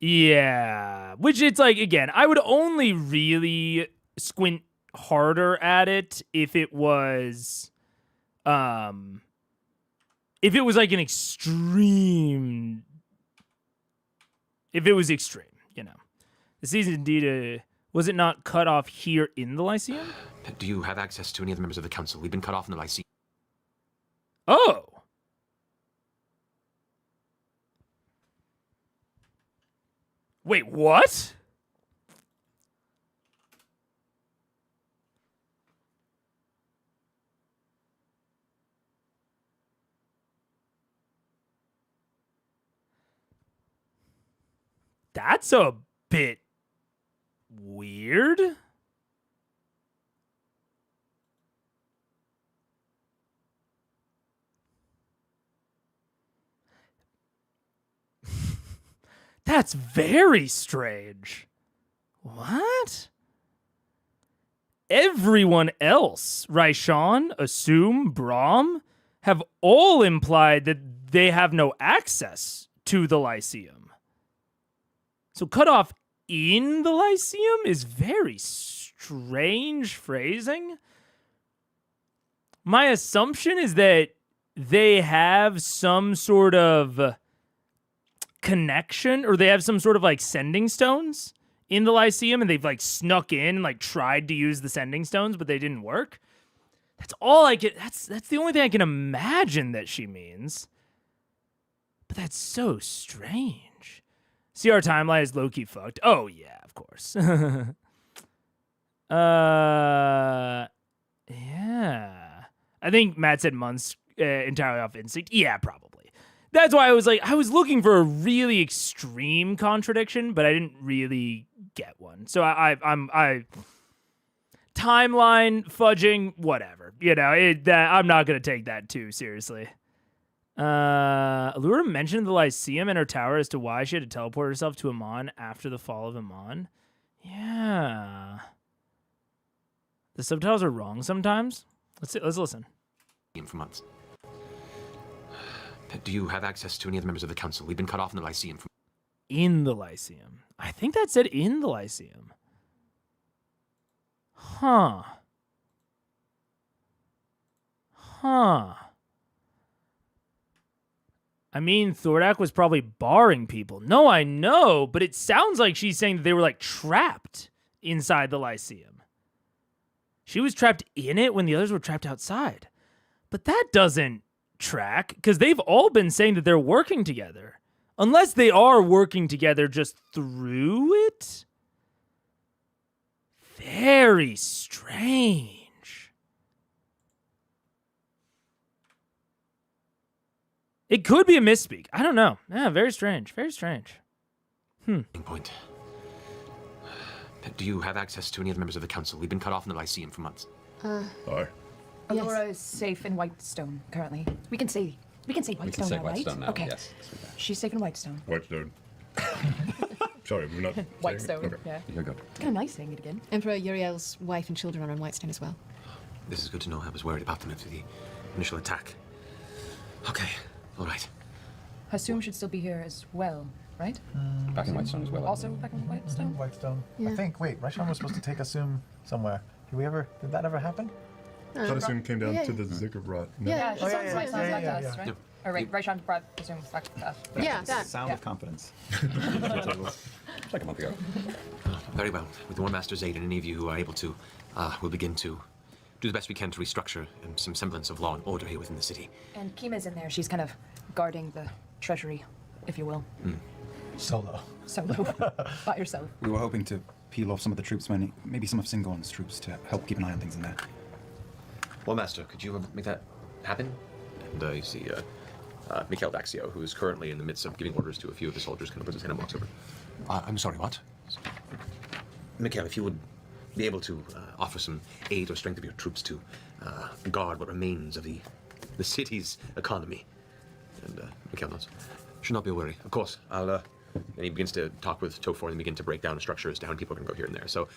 Yeah, which it's like, again, I would only really squint harder at it if it was like an extreme, if it was extreme, you know. The season indeed, was it not cut off here in the Lyceum? Do you have access to any of the members of the council? We've been cut off in the Lyceum. Oh. Wait, what? That's a bit weird. That's very strange. What? Everyone else, Raishan, Assume, Brahm, have all implied that they have no access to the Lyceum. So cut off in the Lyceum is very strange phrasing. My assumption is that they have some sort of connection, or they have some sort of like sending stones in the Lyceum, and they've like snuck in and like tried to use the sending stones, but they didn't work. That's all I can. That's the only thing I can imagine that she means. But that's so strange. See, our timeline is low-key fucked. Oh yeah, of course. Yeah. I think Matt said months entirely off instinct. Yeah, probably. That's why I was looking for a really extreme contradiction, but I didn't really get one. So I timeline fudging, whatever. You know, I'm not gonna take that too seriously. Allura mentioned the Lyceum in her tower as to why she had to teleport herself to Amon after the fall of Amon. Yeah. The subtitles are wrong sometimes. Let's listen. For months. Do you have access to any of the members of the council? We've been cut off in the Lyceum. In the Lyceum. I think that said in the Lyceum. Huh. I mean, Thordak was probably barring people. No, I know, but it sounds like she's saying that they were like trapped inside the Lyceum. She was trapped in it when the others were trapped outside. But that doesn't track, because they've all been saying that they're working together. Unless they are working together just through it? Very strange. It could be a misspeak. I don't know. Yeah, very strange. Very strange. Point. Do you have access to any of the members of the council? We've been cut off in the Lyceum for months. Aye. Allura is safe in Whitestone currently. We can say Whitestone We can say now, right? Whitestone now. Okay. Yes. She's safe in Whitestone. Whitestone. Sorry, we're not. Whitestone. Okay. Yeah. You're good. It's kind of nice saying it again. Emperor Uriel's wife and children are in Whitestone as well. This is good to know. I was worried about them after the initial attack. Okay, all right. Hasum should still be here as well, right? Back in Whitestone as well. Also back in Whitestone. Whitestone. Yeah. I think. Wait, Raishan was supposed to take Assume somewhere. Did that ever happen? Thought came down yeah. to the Ziggurat. No. Yeah, She Oh, sounds yeah, like yeah, us, yeah. right? All right, Raishan brought Hasum back to us. Yeah, that. Sound Yeah. of confidence. Like a month ago. Very well. With the War Master's aid and any of you who are able to, we'll begin to do the best we can to restructure some semblance of law and order here within the city. And Kima's in there. She's kind of guarding the treasury, if you will. Solo. Solo, by yourself. We were hoping to peel off some of the troops, maybe some of Singon's troops, to help keep an eye on things in there. War Master, could you make that happen? And you see Mikhail Daxio, who is currently in the midst of giving orders to a few of his soldiers, kind of puts his hand and walks over. I'm sorry, what? Mikhail, if you would be able to offer some aid or strength of your troops to guard what remains of the city's economy. And Mikhail nods. Should not be a worry. Of course, I'll... and he begins to talk with Tofor and begin to break down the structure as to how many people are going to go here and there. So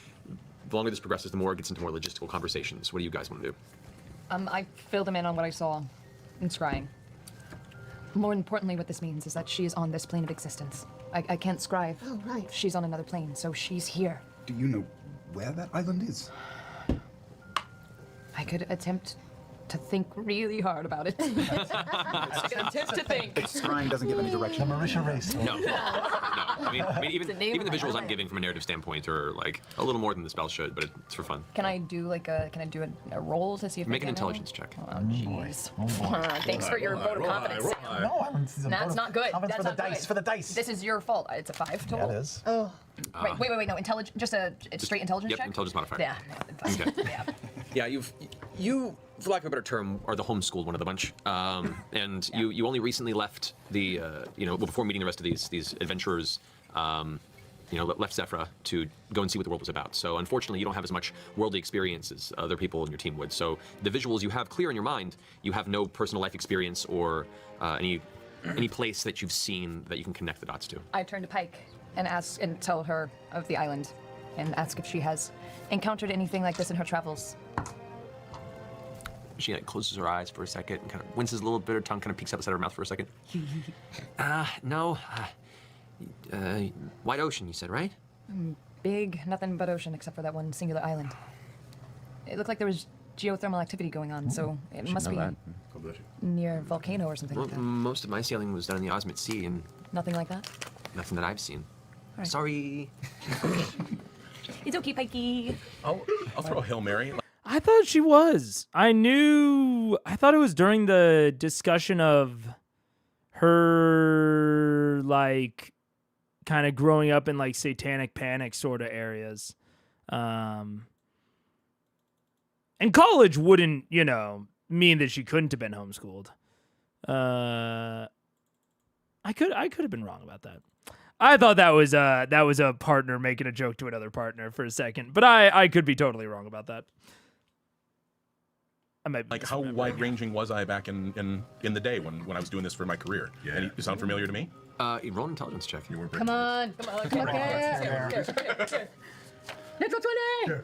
the longer this progresses, the more it gets into more logistical conversations. What do you guys want to do? I filled him in on what I saw in scrying. More importantly, what this means is that she is on this plane of existence. I can't scry. Oh, right. She's on another plane, so she's here. Do you know where that island is? I could attempt to think really hard about it. It's gonna attempt to think. Scrying doesn't give any direction. Marisha race. No. I mean, even name the of my visuals I'm island. giving from a narrative standpoint are like a little more than the spell should, but it's for fun. Can I do like a roll to see if Make I an get intelligence check. Oh jeez. Oh, boy. Thanks for your vote of confidence. No, this is a That's vote of not good. confidence That's for the not dice. good. For the dice. This is your fault. It's a 5 total. Yeah, it is. Oh, Wait, no, intelligence, just a straight intelligence Yep, check? intelligence modifier. Yeah. Okay. Yeah. Yeah, you, for lack of a better term, are the homeschooled one of the bunch, and you only recently left the, before meeting the rest of these adventurers, left Zephyra to go and see what the world was about. So unfortunately, you don't have as much worldly experience as other people in your team would. So the visuals you have clear in your mind, you have no personal life experience or any place that you've seen that you can connect the dots to. I turn to Pike and ask and tell her of the island and ask if she has encountered anything like this in her travels. She closes her eyes for a second and kind of winces a little bit. Her tongue kind of peeks out the side of her mouth for a second. No. Wide ocean, you said, right? Big, nothing but ocean except for that one singular island. It looked like there was geothermal activity going on, so it must be God bless you. near a volcano or something Well, like that. most of my sailing was done in the Osmit Sea, and Nothing like that? nothing that I've seen. right. Sorry. It's okay, Pikey. I'll throw a Hail Mary. I thought she was. I thought it was during the discussion of her, like, kind of growing up in, like, satanic panic sort of areas. And college wouldn't, mean that she couldn't have been homeschooled. I could have been wrong about that. I thought that was a partner making a joke to another partner for a second, but I could be totally wrong about that. I might be Like, how wide-ranging was I back in the day when I was doing this for my career? Yeah. Any, you sound familiar to me? You roll an intelligence check. You were come on. Natural 20! Yeah.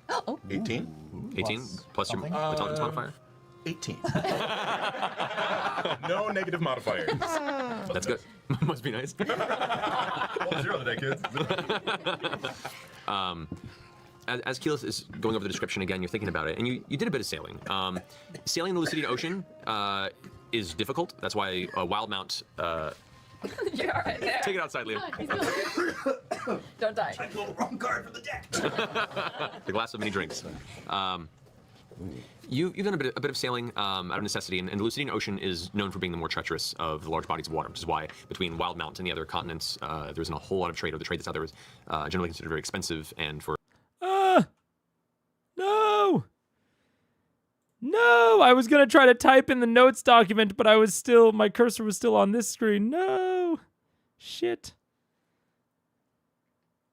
Oh, 18? 18 plus your something? intelligence modifier. 18. No negative modifiers. That's good. Must be nice. 0 today, kids. As Keyleth is going over the description again, you're thinking about it, and you did a bit of sailing. Sailing the Lucidian Ocean is difficult. That's why Wildmount. you're all right there. Take it outside, Liam. Don't die. The wrong card for the deck. The glass of many drinks. You've done a bit of sailing out of necessity, and the Lucidian Ocean is known for being the more treacherous of the large bodies of water, which is why between Wildmount and the other continents, there isn't a whole lot of trade, or the trade that's out there is generally considered very expensive, and for No, I was going to try to type in the notes document, but my cursor was still on this screen. No. Shit.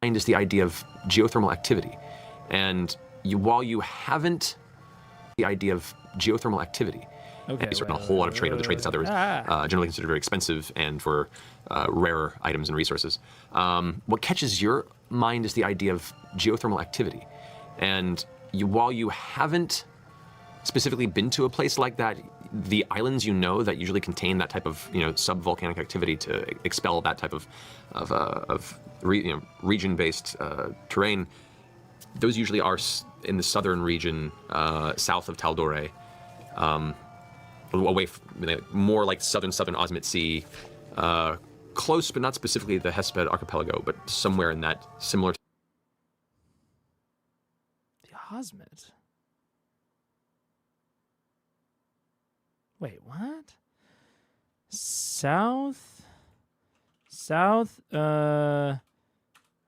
is the idea of geothermal activity, and while you haven't the idea of geothermal activity, Okay. and a whole lot of trade, or the trade that's out there is generally considered very expensive and for rarer items and resources. What catches your mind is the idea of geothermal activity, and while you haven't specifically been to a place like that, the islands that usually contain that type of sub-volcanic activity to expel that type of region-based terrain, those usually are in the southern region, south of Taldore, away from, more like southern Osmit Sea, close but not specifically the Hesped archipelago, but somewhere in that similar. The Osmit. Wait, what? South,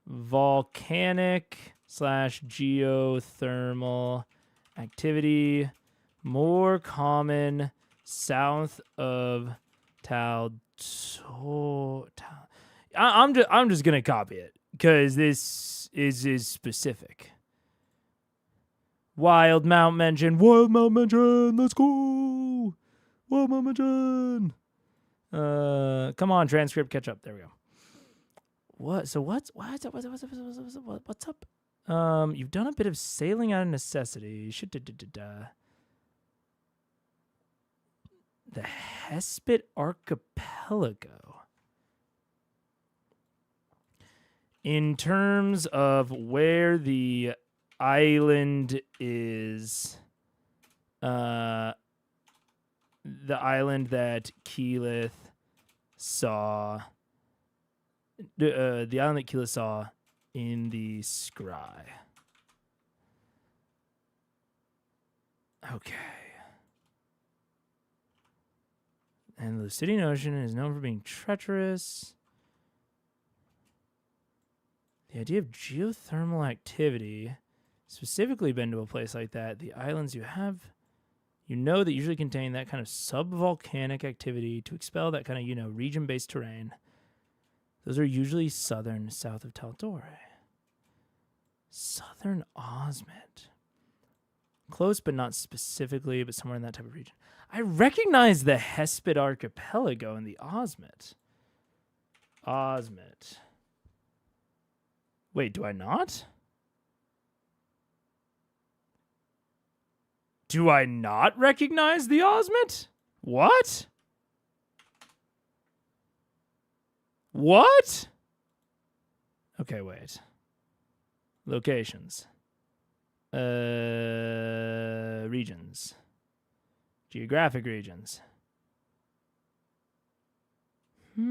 volcanic / geothermal activity, more common south of I'm just gonna copy it because this is specific. Wild Mount mention. Let's go. Wild Mount mention. Come on, transcript, catch up. There we go. What? So what's up? You've done a bit of sailing out of necessity. The Hesped archipelago. In terms of where the island is The island that Keyleth saw. The island that Keyleth saw in the scry. Okay. And the Lucidian Ocean is known for being treacherous. The idea of geothermal activity, specifically been to a place like that, the islands you know that usually contain that kind of subvolcanic activity to expel that kind of, region-based terrain. Those are usually southern, south of Taldore. Southern Osmond. Close, but not specifically, but somewhere in that type of region. I recognize the Hesped Archipelago in the Osmond. Osmond. Wait, do I not? Do I not recognize the Osmond? What? What? Okay, wait. Locations. Regions. Geographic regions. Well,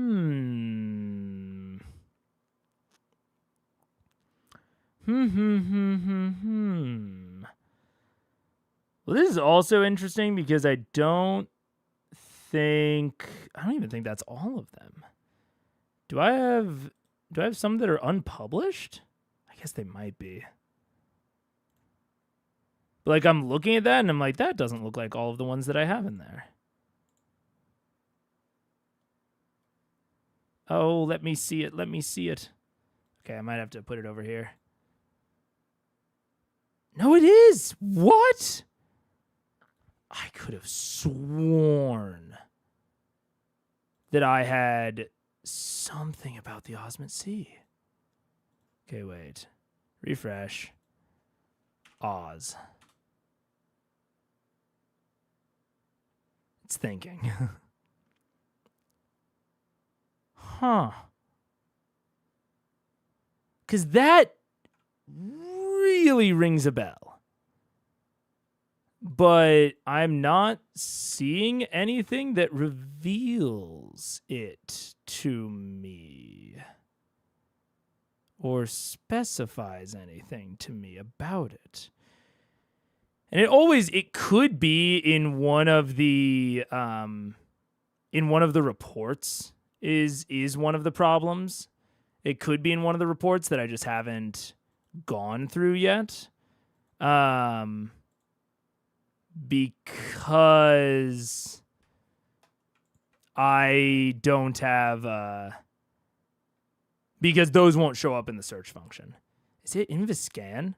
this is also interesting because I don't even think that's all of them. Do I have some that are unpublished? I guess they might be. But like I'm looking at that and I'm like, that doesn't look like all of the ones that I have in there. Oh, let me see it. Let me see it. Okay, I might have to put it over here. No, it is. What? I could have sworn that I had something about the Osmond Sea. Okay, wait. Refresh. Oz. It's thinking. Huh. Because that really rings a bell. But I'm not seeing anything that reveals it to me. Or specifies anything to me about it. And it could be in one of the reports is one of the problems. It could be in one of the reports that I just haven't gone through yet. Because I don't have because those won't show up in the search function. Is it in VISCAN?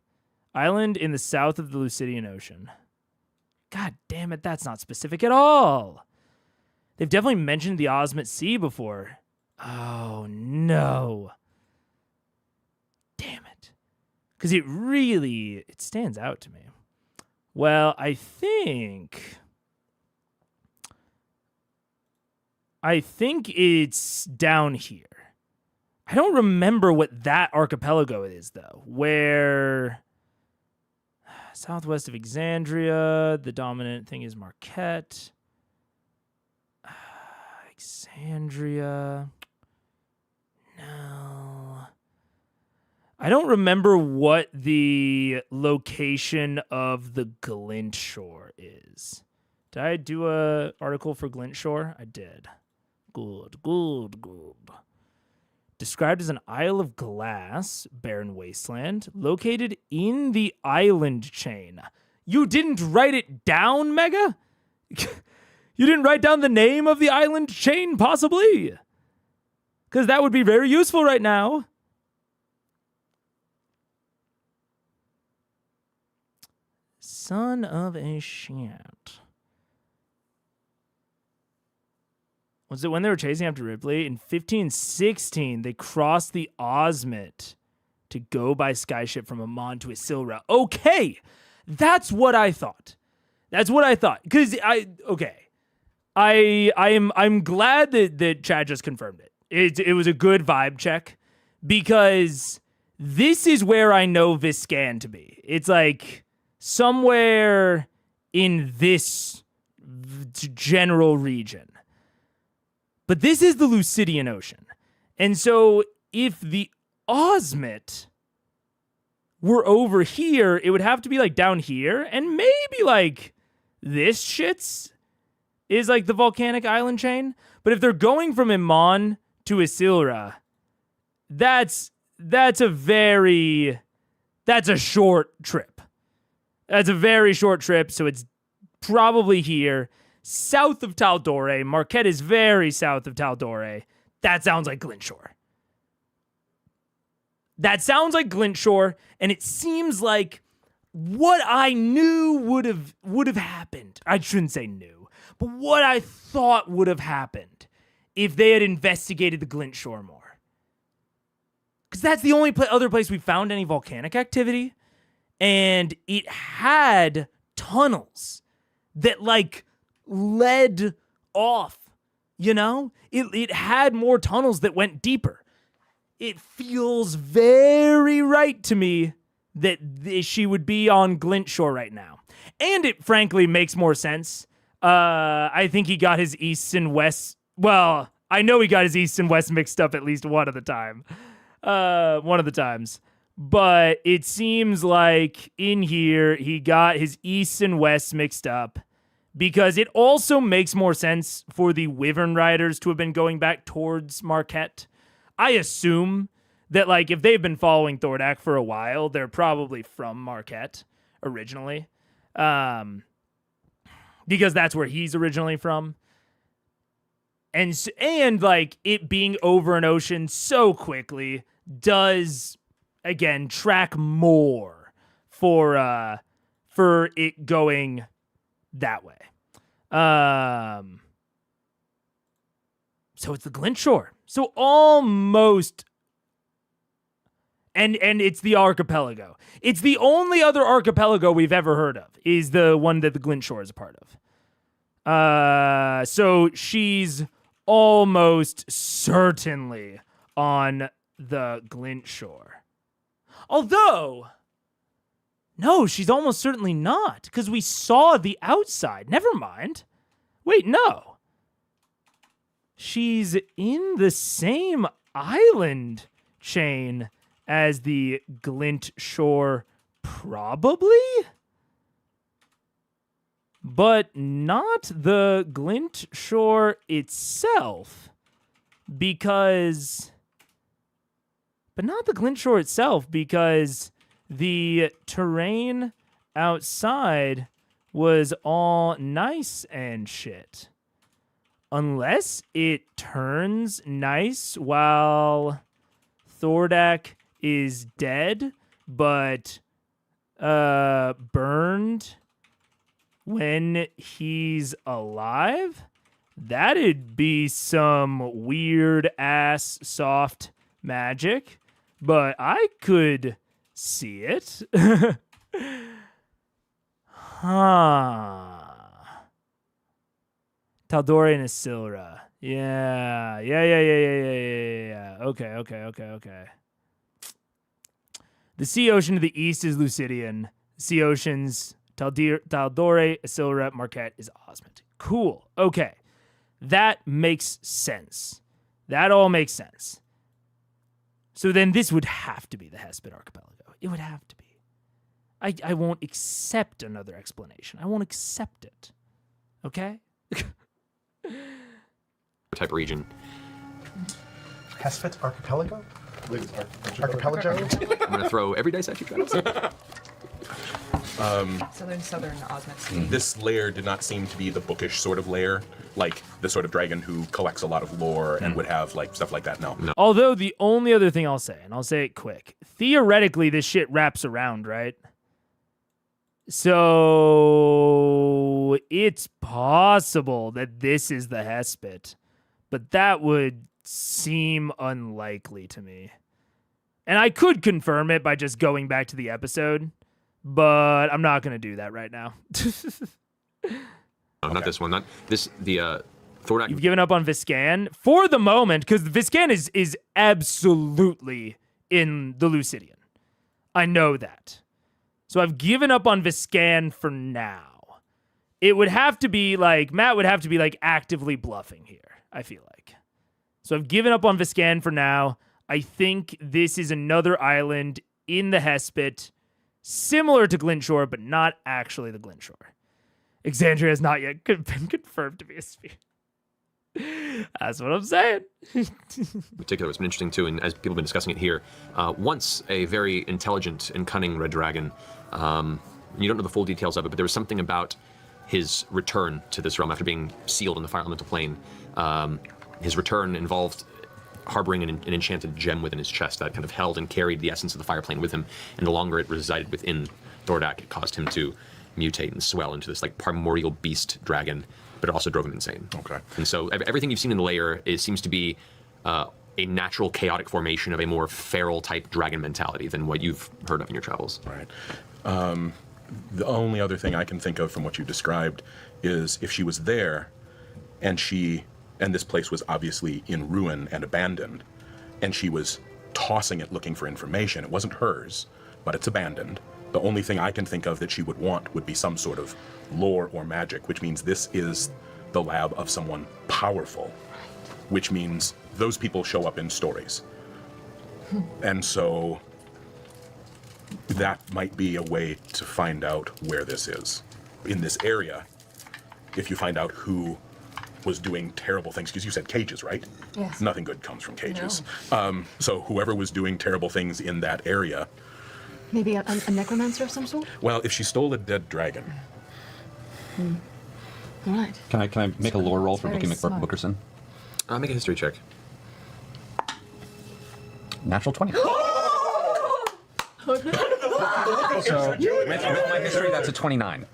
Island in the south of the Lucidian Ocean. God damn it, that's not specific at all. They've definitely mentioned the Osmond Sea before. Oh, no. Damn it. Because it stands out to me. Well, I think it's down here. I don't remember what that archipelago is, though. Where southwest of Exandria, the dominant thing is Marquette. Exandria. No. I don't remember what the location of the Glint Shore is. Did I do a article for Glint Shore? I did. Good. Described as an Isle of Glass, barren wasteland, located in the island chain. You didn't write it down, Mega? You didn't write down the name of the island chain, possibly? Because that would be very useful right now. Son of a shit. Was it when they were chasing after Ripley? In 1516, they crossed the Osmond to go by skyship from Amon to Isilra. Okay, that's what I thought. Because I'm glad that Chad just confirmed it. It was a good vibe check because this is where I know VISCAN to be. It's like somewhere in this general region. But this is the Lucidian Ocean. And so if the Osmit were over here, it would have to be like down here, and maybe like this shit's is like the volcanic island chain. But if they're going from Iman to Isilra, that's a short trip. That's a very short trip, so it's probably here. South of Taldore. Marquette is very south of Taldore. That sounds like Glintshore. That sounds like Glintshore, and it seems like what I knew would have happened. I shouldn't say knew, but what I thought would have happened if they had investigated the Glintshore more. Because that's the only other place we found any volcanic activity, and it had tunnels that like led off, you know? It had more tunnels that went deeper. It feels very right to me that she would be on Glintshore right now. And it frankly makes more sense. I think he got his east and west. Well, I know he got his east and west mixed up at least one of the times. But it seems like in here he got his east and west mixed up, because it also makes more sense for the Wyvern Riders to have been going back towards Marquette. I assume that, like, if they've been following Thordak for a while, they're probably from Marquette originally, because that's where he's originally from. And like, it being over an ocean so quickly does, again, track more for it going that way. So it's the Glintshore. So almost, and it's the archipelago. It's the only other archipelago we've ever heard of, is the one that the Glintshore is a part of. So she's almost certainly on the Glintshore. Although, no, she's almost certainly not, because we saw the outside. Never mind. Wait, no. She's in the same island chain as the Glintshore, probably? But not the Glintshore itself, because... But not the Glintshore itself, because the terrain outside was all nice and shit. Unless it turns nice while Thordak is dead, but burned when he's alive. That'd be some weird ass soft magic, but I could see it. Huh. Taldore and Isilra. Yeah. Okay. The sea ocean to the east is Lucidian. Sea oceans, Taldore, Isilra, Marquette is Osmit. Cool. Okay. That makes sense. That all makes sense. So then this would have to be the Hesped Archipelago. It would have to be. I won't accept another explanation. I won't accept it. Okay? Type of region. Hesped Archipelago? Archipelago? I'm going to throw every dice at you guys. Southern Osmit. This lair did not seem to be the bookish sort of lair, like the sort of dragon who collects a lot of lore and would have like stuff like that. No. Although the only other thing I'll say, and I'll say it quick, theoretically this shit wraps around, right? So it's possible that this is the Hesped, but that would seem unlikely to me. And I could confirm it by just going back to the episode, but I'm not going to do that right now. No, not this one. Not this. The Thordak. You've given up on VISCAN for the moment, because VISCAN is absolutely in the Lucidian. I know that. So I've given up on VISCAN for now. it would have to be like, Matt would have to be like actively bluffing here, I feel like. So I've given up on VISCAN for now. I think this is another island in the Hespit, similar to Glintshore, but not actually the Glintshore. Exandria has not yet been confirmed to be a sphere. That's what I'm saying. In particular, what's been interesting too, and as people have been discussing it here, once a very intelligent and cunning red dragon, you don't know the full details of it, but there was something about his return to this realm after being sealed in the fire elemental plane. His return involved harboring an enchanted gem within his chest that kind of held and carried the essence of the fire plane with him, and the longer it resided within Thordak, it caused him to mutate and swell into this like primordial beast dragon, but it also drove him insane. Okay. And so everything you've seen in the lair seems to be a natural chaotic formation of a more feral type dragon mentality than what you've heard of in your travels. Right. The only other thing I can think of from what you described is if she was there and this place was obviously in ruin and abandoned, and she was tossing it looking for information. It wasn't hers, but it's abandoned. The only thing I can think of that she would want would be some sort of lore or magic, which means this is the lab of someone powerful, which means those people show up in stories. And so that might be a way to find out where this is. In this area, if you find out who was doing terrible things, because you said cages, right? Yes. Nothing good comes from cages. So whoever was doing terrible things in that area. Maybe a necromancer of some sort? Well, if she stole a dead dragon. All right. Can I make a lore roll for Very Bookie smart. McBookerson? Make a history check. Natural 20. So with my history, that's a 29.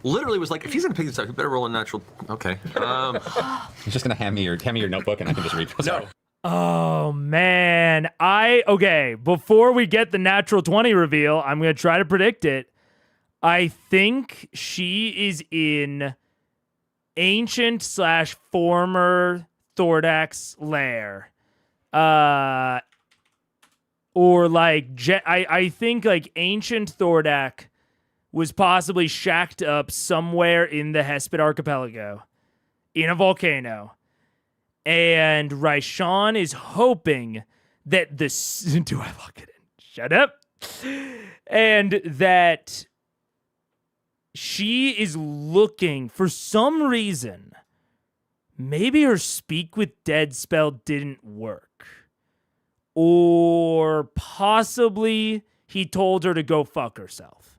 Literally was like, if he's gonna pick this up, you better roll a natural. Okay. He's just gonna hand me your notebook, and I can just read. No. Oh man. Okay, before we get the natural 20 reveal, I'm going to try to predict it. I think she is in ancient / former Thordak's lair. Or like I think like ancient Thordak was possibly shacked up somewhere in the Hespit archipelago in a volcano. And Raishan is hoping that this... Do I lock it in? Shut up. And that she is looking, for some reason, maybe her Speak with Dead spell didn't work. Or possibly he told her to go fuck herself.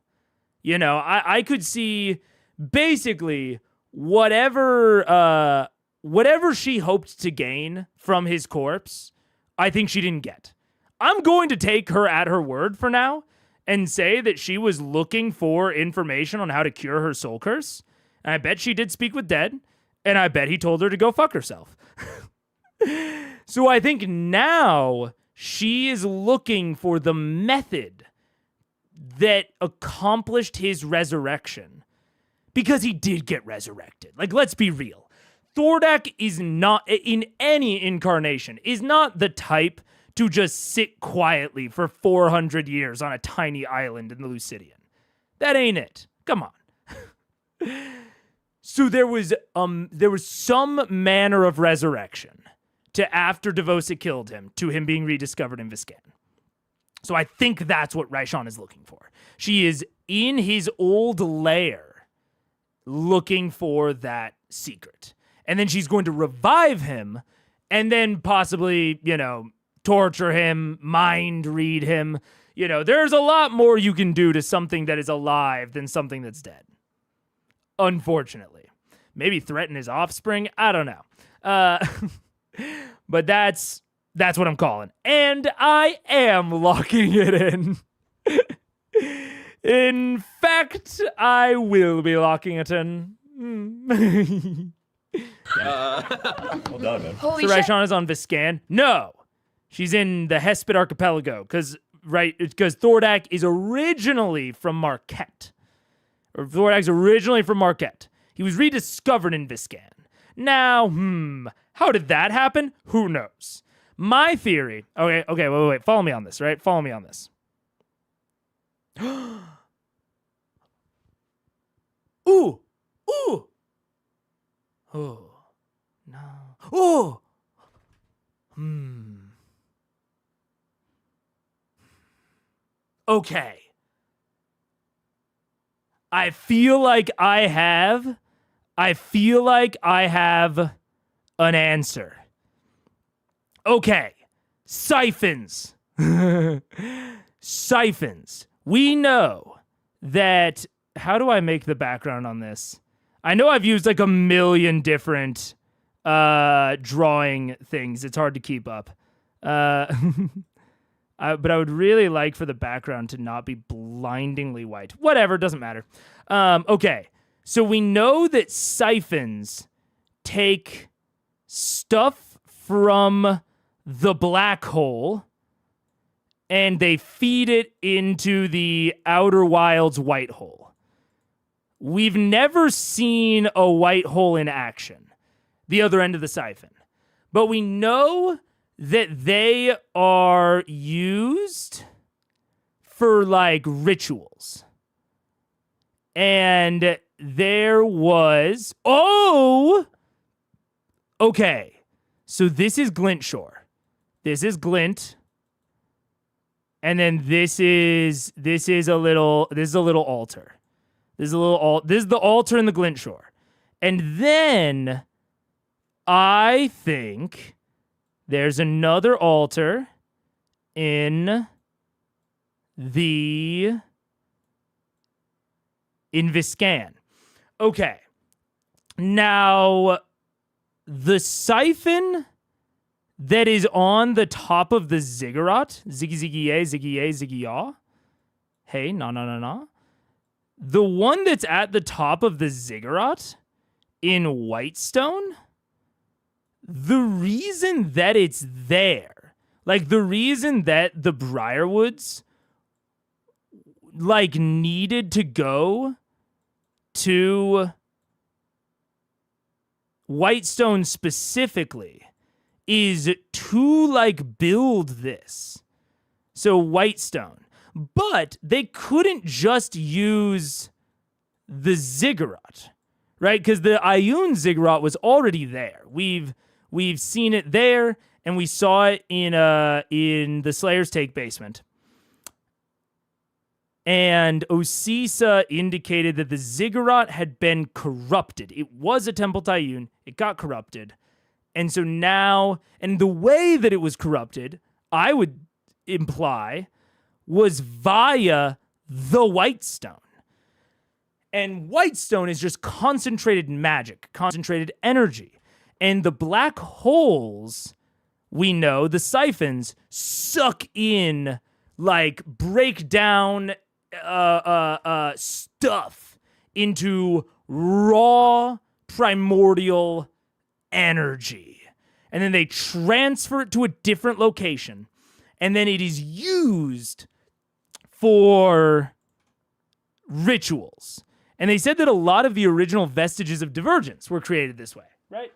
You know, I could see basically whatever she hoped to gain from his corpse, I think she didn't get. I'm going to take her at her word for now and say that she was looking for information on how to cure her soul curse. And I bet she did speak with Dead, and I bet he told her to go fuck herself. So I think now she is looking for the method that accomplished his resurrection. Because he did get resurrected. Like, let's be real. Thordak is not, in any incarnation, is not the type to just sit quietly for 400 years on a tiny island in the Lucidian. That ain't it. Come on. So there was some manner of resurrection to after Devosa killed him, to him being rediscovered in VISCAN. So I think that's what Raishan is looking for. She is in his old lair looking for that secret. And then she's going to revive him and then possibly, torture him, mind read him. There's a lot more you can do to something that is alive than something that's dead. Unfortunately. Maybe threaten his offspring. I don't know. But that's what I'm calling. And I am locking it in. In fact, I will be locking it in. Well done, man. Holy So shit. Raishan is on VISCAN? No. She's in the Hespit Archipelago because Thordak is originally from Marquette. Or Thordak's originally from Marquette. He was rediscovered in VISCAN. Now, how did that happen? Who knows? My theory... Okay, wait. Follow me on this, right? Follow me on this. Ooh, Oh, no. Oh! Okay. I feel like I have an answer. Okay. Siphons. Siphons. We know that. How do I make the background on this? I know I've used like a million different drawing things. It's hard to keep up. But I would really like for the background to not be blindingly white. Whatever, doesn't matter. Okay, so we know that siphons take stuff from the black hole and they feed it into the Outer Wilds white hole. We've never seen a white hole in action, the other end of the siphon. But we know that they are used for, like, rituals. And there was... Oh! Okay. So this is Glint Shore. This is Glint. And then this is a little altar. This is the altar in the Glint Shore. And then I think there's another altar in VISCAN. Okay. Now, the siphon that is on the top of the ziggurat, ziggy ziggy yay, ziggy yaw. Hey, no. The one that's at the top of the ziggurat in Whitestone, the reason that it's there, like the reason that the Briarwoods like needed to go to Whitestone specifically is to like build this. So Whitestone. But they couldn't just use the ziggurat, right? Because the Ioun ziggurat was already there. We've seen it there, and we saw it in the Slayer's Take basement. And Osisa indicated that the ziggurat had been corrupted. It was a Temple to Ioun. It got corrupted. And so now, and the way that it was corrupted, I would imply, was via the Whitestone. And Whitestone is just concentrated magic, concentrated energy. And the black holes, we know, the siphons, suck in, like, break down stuff into raw, primordial energy. And then they transfer it to a different location. And then it is used for rituals. And they said that a lot of the original vestiges of Divergence were created this way, right?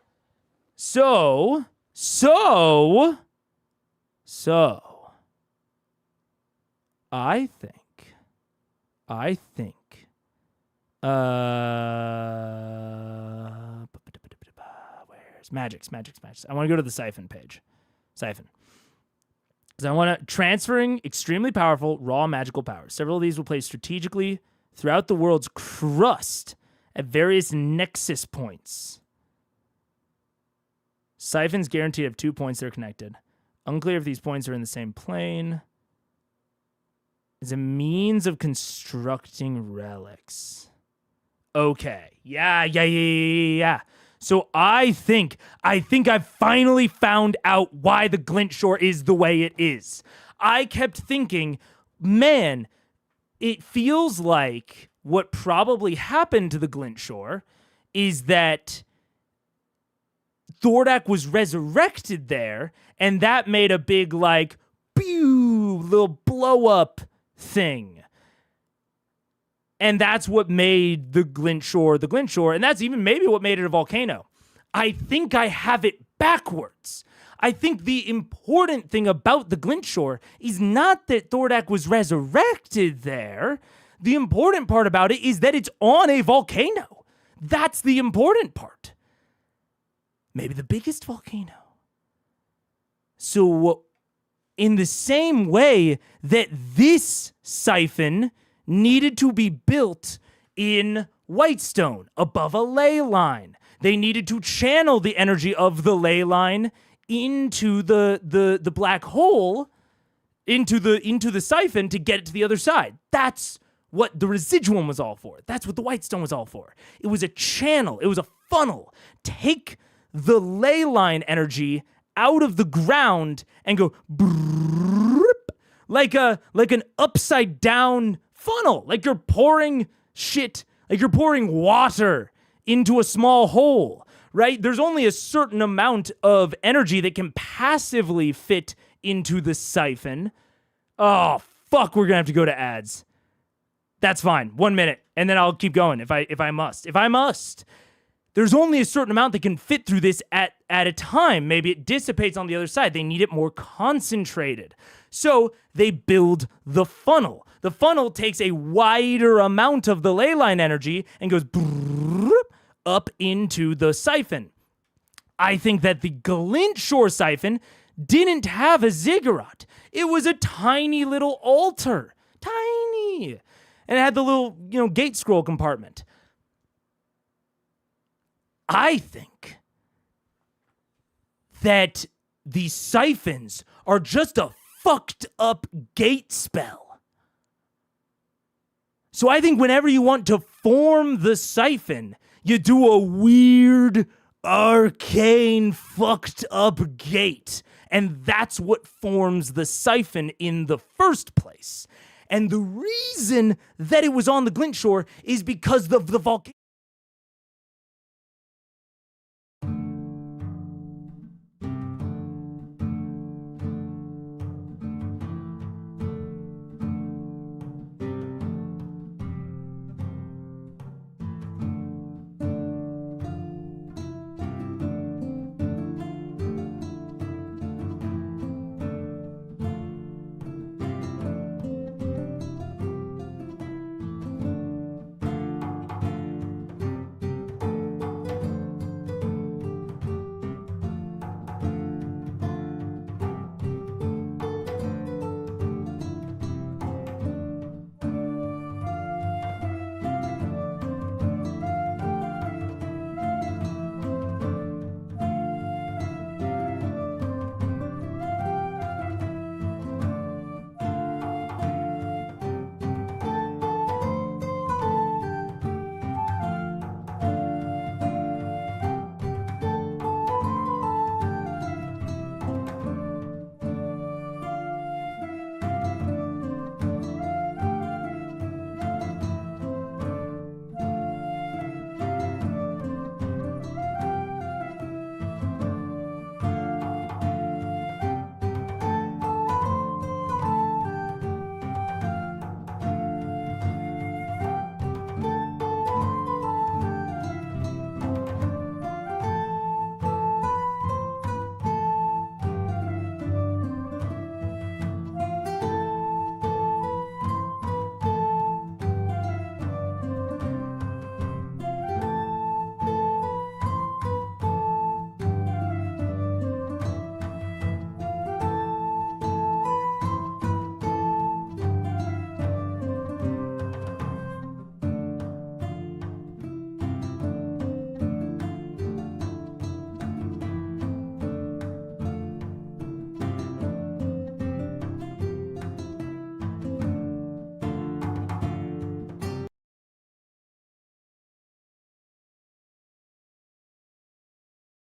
So, I think, where's Magics. I want to go to the Siphon page. Siphon. Because I want to transferring extremely powerful raw magical powers. Several of these will place strategically throughout the world's crust at various nexus points. Siphons guaranteed to have 2 points that are connected. Unclear if these points are in the same plane. Is a means of constructing relics. Okay. Yeah. So I think I've finally found out why the Glint Shore is the way it is. I kept thinking, man, it feels like what probably happened to the Glint Shore is that Thordak was resurrected there, and that made a big, like, pew, little blow-up thing. And that's what made the Glint Shore, and that's even maybe what made it a volcano. I think I have it backwards. I think the important thing about the Glint Shore is not that Thordak was resurrected there. The important part about it is that it's on a volcano. That's the important part. maybe the biggest volcano. So in the same way that this siphon needed to be built in Whitestone above a ley line, they needed to channel the energy of the ley line into the black hole, into the siphon to get it to the other side. That's what the residuum was all for. That's what the Whitestone was all for. It was a channel. It was a funnel. Take the ley line energy out of the ground and go like an upside down funnel. Like you're pouring shit, like you're pouring water into a small hole, right? There's only a certain amount of energy that can passively fit into the siphon. Oh, fuck, we're gonna have to go to ads. That's fine. 1 minute, and then I'll keep going if I must. If I must. There's only a certain amount that can fit through this at a time. Maybe it dissipates on the other side. They need it more concentrated. So they build the funnel. The funnel takes a wider amount of the ley line energy and goes up into the siphon. I think that the Glint Shore siphon didn't have a ziggurat. It was a tiny little altar. Tiny. And it had the little, gate scroll compartment. I think that the siphons are just a fucked up gate spell. So I think whenever you want to form the siphon, you do a weird, arcane, fucked up gate. And that's what forms the siphon in the first place. And the reason that it was on the Glint Shore is because of the volcano.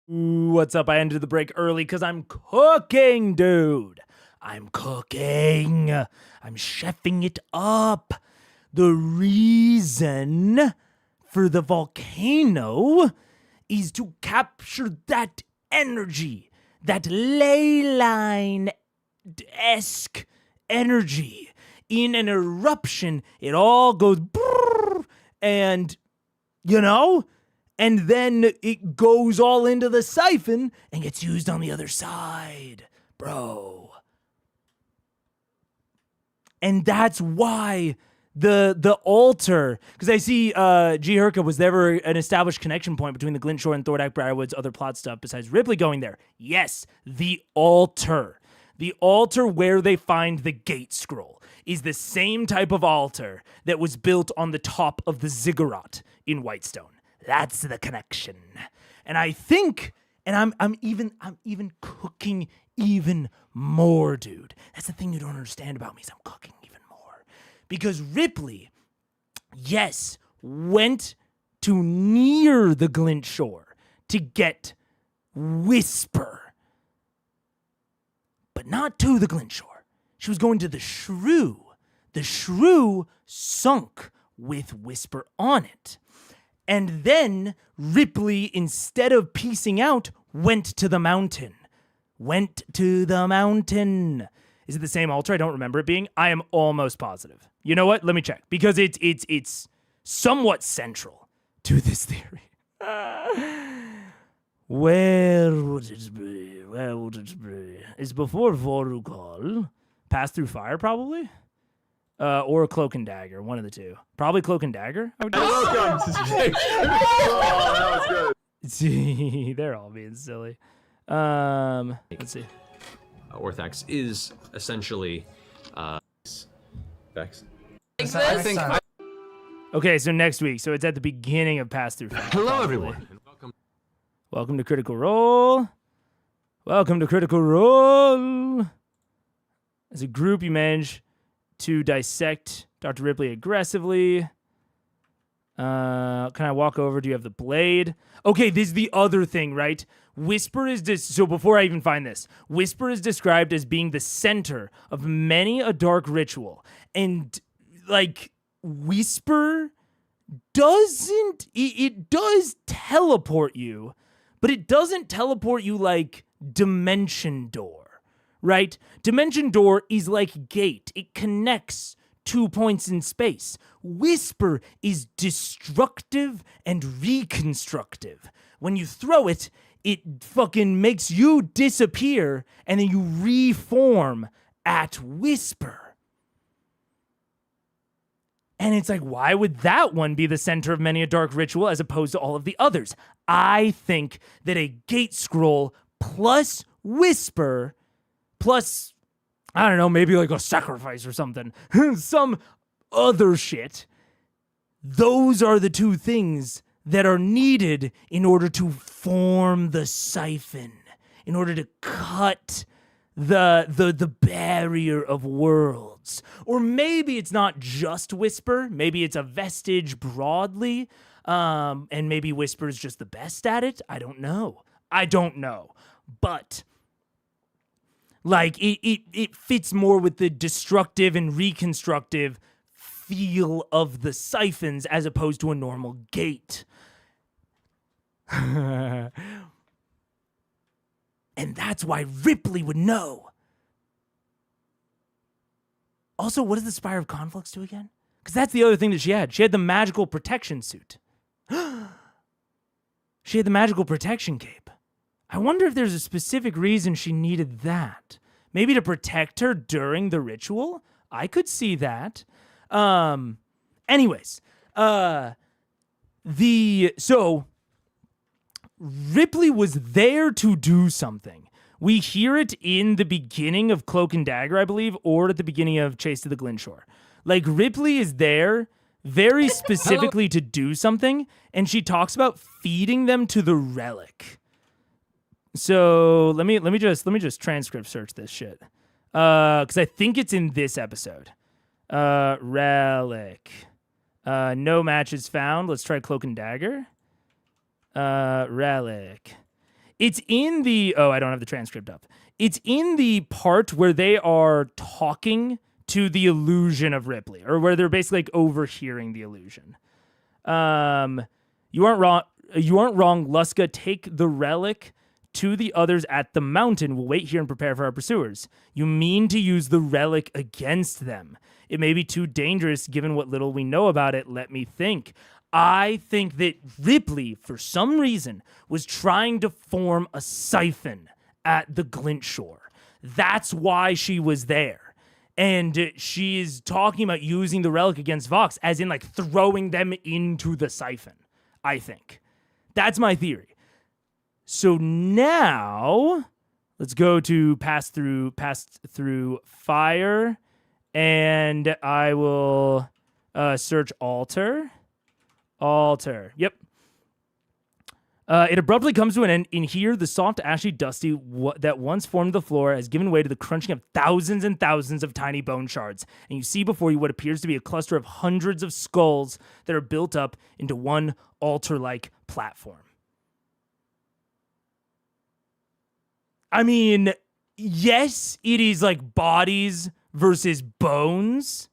What's up? I ended the break early because I'm cooking, dude. I'm cooking. I'm chefing it up. The reason for the volcano is to capture that energy, that ley line-esque energy. In an eruption, it all goes brrr, and, and then it goes all into the siphon and gets used on the other side, bro. And that's why the altar, because I see G. Herka, was there ever an established connection point between the Glint Shore and Thordak Briarwood's other plot stuff besides Ripley going there? Yes, the altar. The altar where they find the gate scroll is the same type of altar that was built on the top of the ziggurat in Whitestone. That's the connection. And I think, and I'm even cooking even more, dude. That's the thing you don't understand about me, is I'm cooking even more. Because Ripley, yes, went to near the Glint Shore to get Whisper. But not to the Glint Shore. She was going to the shrew. The shrew sunk with Whisper on it. And then Ripley, instead of piecing out, went to the mountain. Went to the mountain. Is it the same altar? I don't remember it being. I am almost positive. You know what? Let me check. Because it's somewhat central to this theory. Where would it be? Where would it be? It's before Vorukal. Pass through fire, probably? Or Cloak and Dagger, one of the two. Probably Cloak and Dagger, I would guess. That was good. See, they're all being silly. Let's see. Orthax is essentially Vex. I think. Okay, so next week. So it's at the beginning of Pass Through Fire. Hello, probably. everyone. And welcome. Welcome to Critical Role. Welcome to Critical Role. As a group, you manage to dissect Dr. Ripley aggressively. Can I walk over? Do you have the blade? Okay, this is the other thing, right? Whisper is so before I even find this, Whisper is described as being the center of many a dark ritual. And like Whisper doesn't it does teleport you, but it doesn't teleport you like Dimension Door, right? Dimension Door is like Gate. It connects 2 points in space. Whisper is destructive and reconstructive. When you throw it, it fucking makes you disappear and then you reform at Whisper. And it's like, why would that one be the center of many a dark ritual as opposed to all of the others? I think that a gate scroll plus Whisper plus, I don't know, maybe like a sacrifice or something, some other shit. Those are the two things that are needed in order to form the siphon, in order to cut the barrier of worlds. Or maybe it's not just Whisper. Maybe it's a vestige broadly, and maybe Whisper is just the best at it. I don't know. But like it fits more with the destructive and reconstructive feel of the siphons as opposed to a normal gate. And that's why Ripley would know. Also, what does the Spire of Conflicts do again? Because that's the other thing that she had. She had the magical protection suit. She had the magical protection cape. I wonder if there's a specific reason she needed that. Maybe to protect her during the ritual? I could see that. Anyways, so Ripley was there to do something. We hear it in the beginning of Cloak and Dagger, I believe, or at the beginning of Chase to the Glint Shore. Like, Ripley is there very specifically to do something, and she talks about feeding them to the relic. So let me just transcript search this shit, because I think it's in this episode. Relic. No matches found. Let's try Cloak and Dagger. Relic. It's in the... Oh, I don't have the transcript up. It's in the part where they are talking to the illusion of Ripley, or where they're basically like overhearing the illusion. You aren't wrong. Luska, take the relic to the others at the mountain. We'll wait here and prepare for our pursuers. You mean to use the relic against them? It may be too dangerous given what little we know about it. Let me think. I think that Ripley, for some reason, was trying to form a siphon at the Glint Shore. That's why she was there. And she is talking about using the relic against Vox, as in like throwing them into the siphon, I think. That's my theory. So now let's go to pass through fire, and I will search altar. Yep. It abruptly comes to an end. In here, the soft, ashy, dusty that once formed the floor has given way to the crunching of thousands and thousands of tiny bone shards. And you see before you what appears to be a cluster of hundreds of skulls that are built up into one altar-like platform. I mean, yes, it is like bodies versus bones.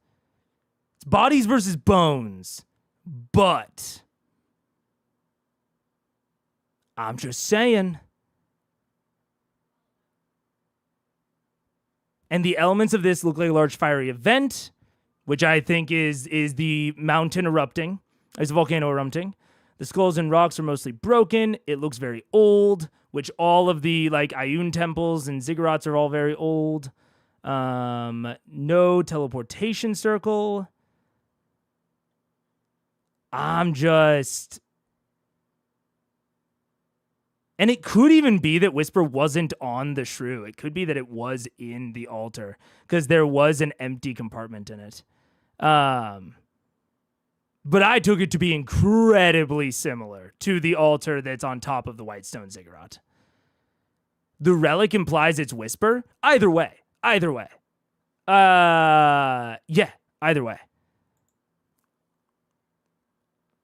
It's bodies versus bones. But I'm just saying. And the elements of this look like a large fiery event, which I think is the mountain erupting. It's a volcano erupting. The skulls and rocks are mostly broken. It looks very old, which all of the like Ioun temples and ziggurats are all very old. No teleportation circle. And it could even be that Whisper wasn't on the shrew. It could be that it was in the altar, because there was an empty compartment in it. But I took it to be incredibly similar to the altar that's on top of the Whitestone Ziggurat. The relic implies it's Whisper. Either way. Yeah, either way.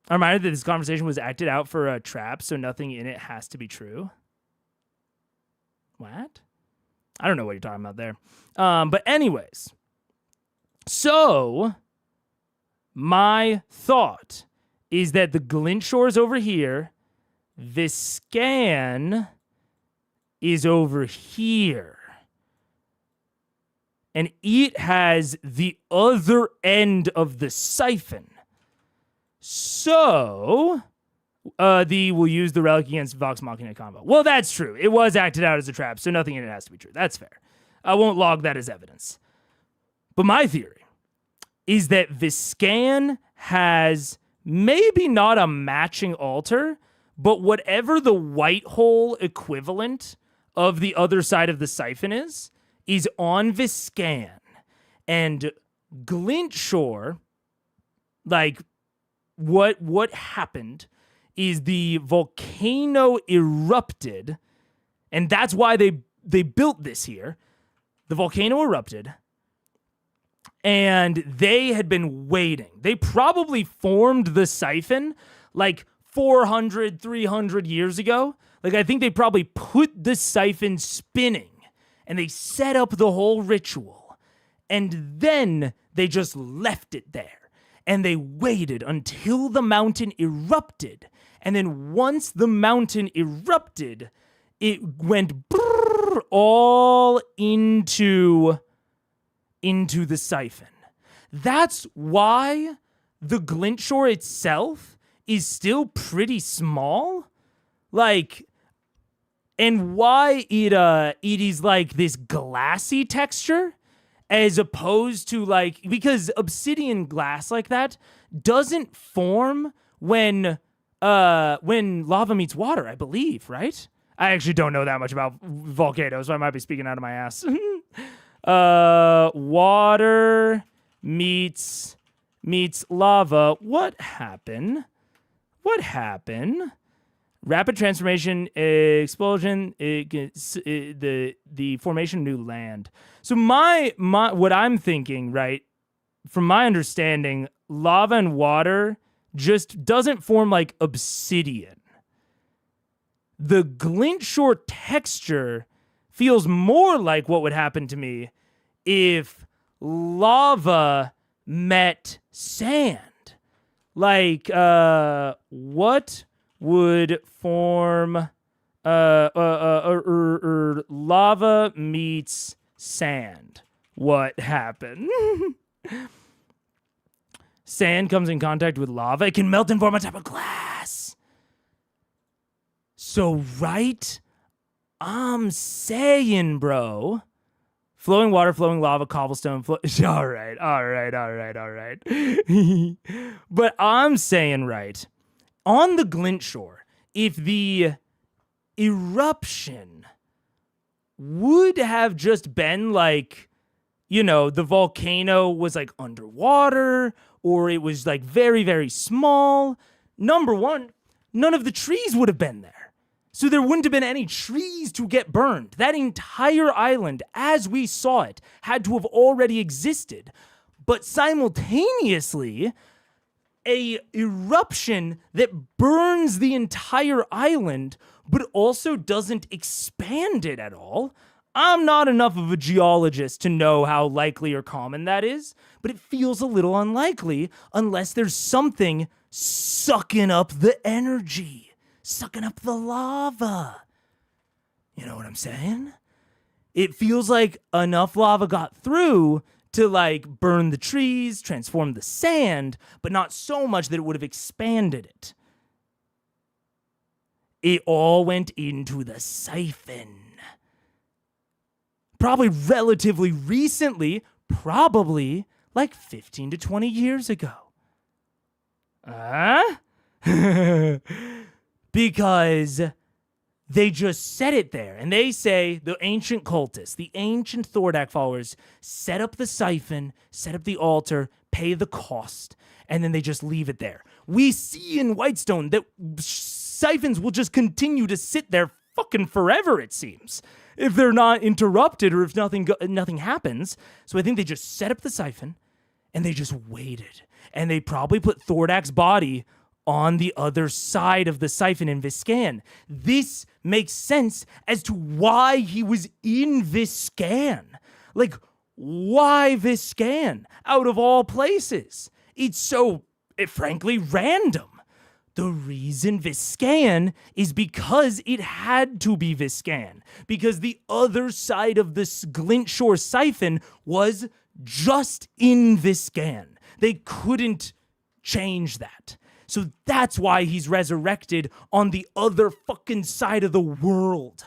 I'm reminded that this conversation was acted out for a trap, so nothing in it has to be true. What? I don't know what you're talking about there. But anyways. So, my thought is that the Glint Shore's over here. VISCAN is over here. And it has the other end of the siphon. So, we'll use the relic against Vox Machina combo. Well, that's true. It was acted out as a trap, so nothing in it has to be true. That's fair. I won't log that as evidence. But my theory is that VISCAN has maybe not a matching altar, but whatever the white hole equivalent of the other side of the siphon is on VISCAN. And Glint Shore, like, what happened is the volcano erupted, and that's why they built this here. The volcano erupted, and they had been waiting. They probably formed the siphon like 400, 300 years ago. Like, I think they probably put the siphon spinning, and they set up the whole ritual, and then they just left it there. And they waited until the mountain erupted. And then once the mountain erupted, it went all into the siphon. That's why the Glint Shore itself is still pretty small. Like, and why it is like this glassy texture, as opposed to like, because obsidian glass like that doesn't form when lava meets water, I believe, right? I actually don't know that much about volcanoes, so I might be speaking out of my ass. Water meets lava. What happened? Rapid transformation, explosion, the formation of new land. So my what I'm thinking, right, from my understanding, lava and water just doesn't form like obsidian. The Glint Shore texture feels more like what would happen to me if lava met sand. Like, what would form lava meets sand? What happened? Sand comes in contact with lava. It can melt and form a type of glass. So, right? I'm saying, bro, Flowing water, flowing lava, cobblestone. All right. But I'm saying, right, on the Glint Shore, if the eruption would have just been like, you know, the volcano was like underwater, or it was like very, very small, number one, none of the trees would have been there. So there wouldn't have been any trees to get burned. That entire island, as we saw it, had to have already existed. But simultaneously, a eruption that burns the entire island, but also doesn't expand it at all. I'm not enough of a geologist to know how likely or common that is, but it feels a little unlikely unless there's something sucking up the energy, sucking up the lava. You know what I'm saying? It feels like enough lava got through to like burn the trees, transform the sand, but not so much that it would have expanded it. It all went into the siphon. Probably relatively recently, probably like 15 to 20 years ago. Because they just set it there. And they say the ancient cultists, the ancient Thordak followers, set up the siphon, set up the altar, pay the cost, and then they just leave it there. We see in Whitestone that siphons will just continue to sit there fucking forever, it seems, if they're not interrupted or if nothing happens. So I think they just set up the siphon and they just waited. And they probably put Thordak's body on the other side of the siphon in VISCAN. This makes sense as to why he was in VISCAN. Like, why VISCAN out of all places? It's so, frankly, random. The reason VISCAN is because it had to be VISCAN. Because the other side of this Glint Shore siphon was just in VISCAN. They couldn't change that. So that's why he's resurrected on the other fucking side of the world.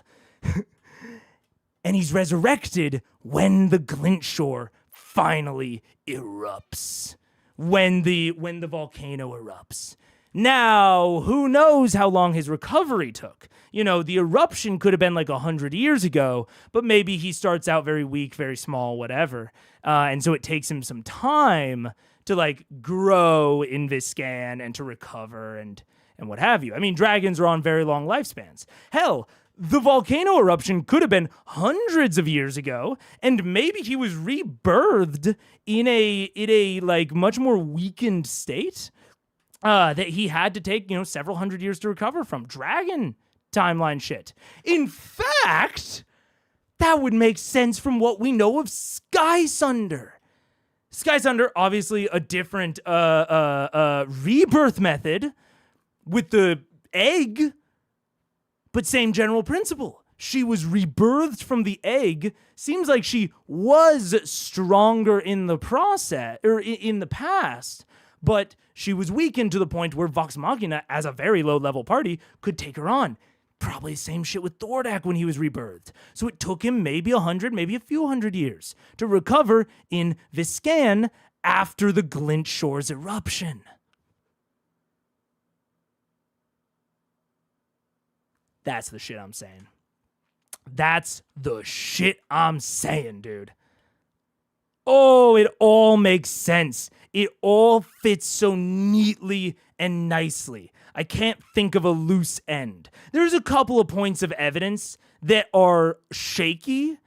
And he's resurrected when the Glint Shore finally erupts. When the volcano erupts. Now, who knows how long his recovery took? You know, the eruption could have been like 100 years ago, but maybe he starts out very weak, very small, whatever. And so it takes him some time to like grow in VISCAN and to recover and what have you. I mean, dragons are on very long lifespans. Hell, the volcano eruption could have been hundreds of years ago, and maybe he was rebirthed in a like much more weakened state that he had to take, several hundred years to recover from. Dragon timeline shit. In fact, that would make sense from what we know of Skysunder. Skysunder, obviously a different rebirth method with the egg, but same general principle. She was rebirthed from the egg. Seems like she was stronger in the process, or in the past, but she was weakened to the point where Vox Machina, as a very low-level party, could take her on. Probably the same shit with Thordak when he was rebirthed. So it took him maybe 100, maybe a few hundred years to recover in VISCAN after the Glint Shore's eruption. That's the shit I'm saying. That's the shit I'm saying, dude. Oh, it all makes sense. It all fits so neatly and nicely. I can't think of a loose end. There's a couple of points of evidence that are shaky,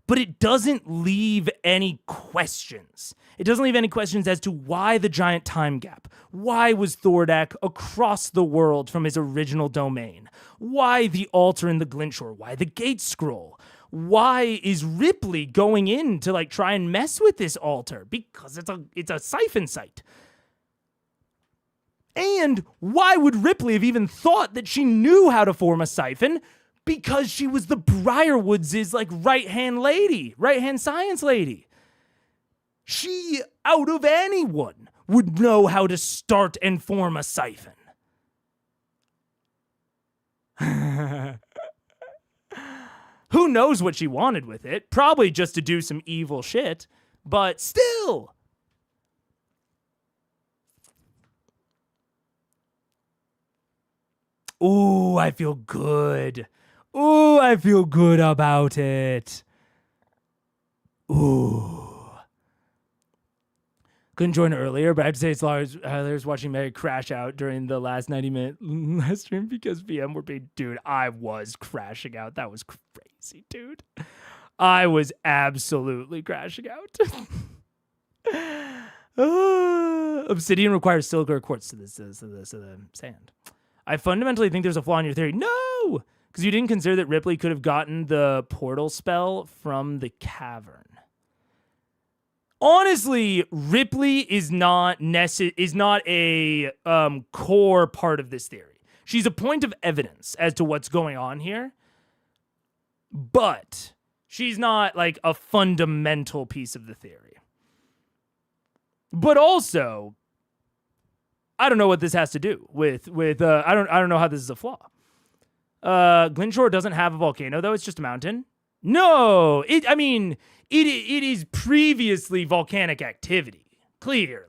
but it doesn't leave any questions. It doesn't leave any questions as to why the giant time gap. Why was Thordak across the world from his original domain? Why the altar in the Glint Shore? Why the gate scroll? Why is Ripley going in to like try and mess with this altar? Because it's a siphon site. And why would Ripley have even thought that she knew how to form a siphon? Because she was the Briarwoods' like right-hand science lady. She, out of anyone, would know how to start and form a siphon. Who Who knows what she wanted with it? Probably just to do some evil shit, but still. Ooh, I feel good. Ooh, I feel good about it. Ooh. Couldn't join earlier, but I have to say it's hilarious watching Mary crash out during the last 90-minute live stream because VM were being... Dude, I was crashing out. That was crazy, dude. I was absolutely crashing out. Obsidian requires silica or quartz to the sand. I fundamentally think there's a flaw in your theory. No! Because you didn't consider that Ripley could have gotten the portal spell from the cavern. Honestly, Ripley is not a core part of this theory. She's a point of evidence as to what's going on here, but she's not like a fundamental piece of the theory. But also, I don't know what this has to do with I don't know how this is a flaw. Glynshore doesn't have a volcano though; it's just a mountain. No, it is previously volcanic activity. Clearly.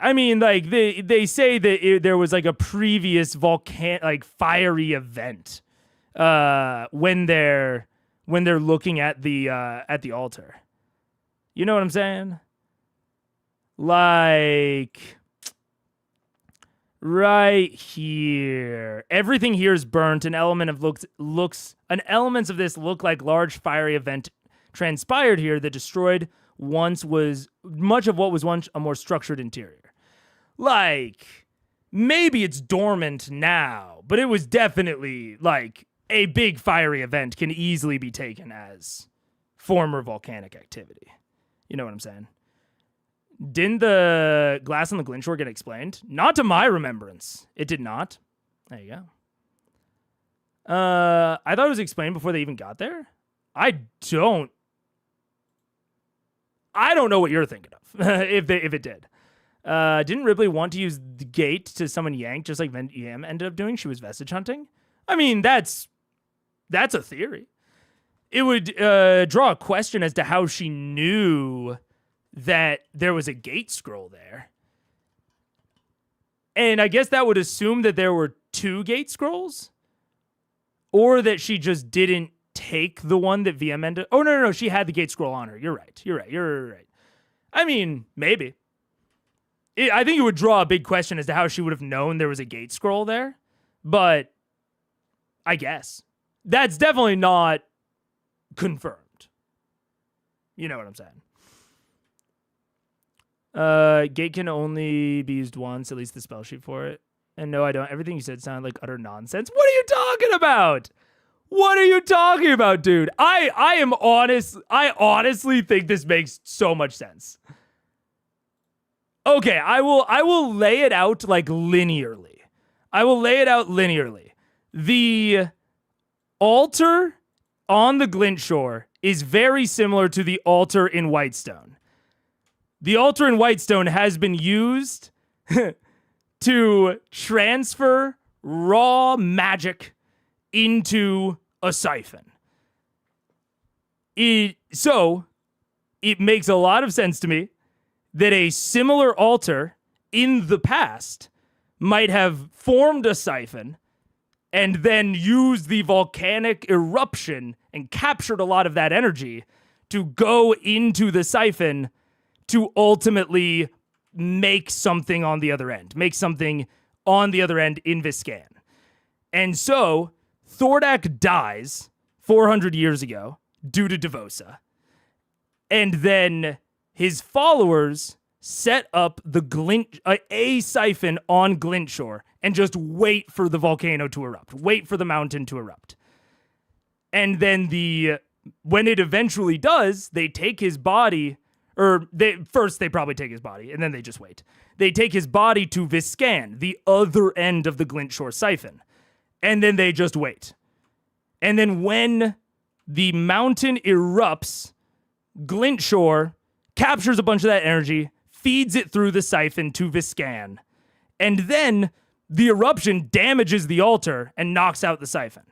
I mean, like they say that there was like a previous fiery event when they're looking at the altar. You know what I'm saying? Like right here. Everything here is burnt. Elements of this look like large fiery event transpired here that destroyed much of what was once a more structured interior. Like, maybe it's dormant now, but it was definitely like a big fiery event can easily be taken as former volcanic activity. You know what I'm saying? Didn't the glass on the Glynshore get explained? Not to my remembrance. It did not. There you go. I thought it was explained before they even got there. I don't know what you're thinking of. if it did. Didn't Ripley want to use the gate to summon Yank, just like VM ended up doing? She was vestige hunting. I mean, that's a theory. It would draw a question as to how she knew that there was a gate scroll there. And I guess that would assume that there were 2 gate scrolls, or that she just didn't take the one that VM ended. Oh, no, she had the gate scroll on her. You're right. I mean, maybe. I think it would draw a big question as to how she would have known there was a gate scroll there, but I guess. That's definitely not confirmed. You know what I'm saying? Gate can only be used once, at least the spell sheet for it. And no, I don't. Everything you said sounded like utter nonsense. What are you talking about? What are you talking about, dude? I am honest. I honestly think this makes so much sense. Okay, I will lay it out like linearly. The altar on the Glynshore is very similar to the altar in Whitestone. The altar in Whitestone has been used to transfer raw magic into a siphon. So it makes a lot of sense to me that a similar altar in the past might have formed a siphon and then used the volcanic eruption and captured a lot of that energy to go into the siphon to ultimately make something on the other end. Make something on the other end in VISCAN. And so, Thordak dies 400 years ago due to Devosa. And then his followers set up a siphon on Glynshore and just wait for the volcano to erupt. Wait for the mountain to erupt. And then when it eventually does, they take his body... they probably take his body, and then they just wait. They take his body to VISCAN, the other end of the Glynshore siphon, and then they just wait. And then when the mountain erupts, Glynshore captures a bunch of that energy, feeds it through the siphon to VISCAN, and then the eruption damages the altar and knocks out the siphon.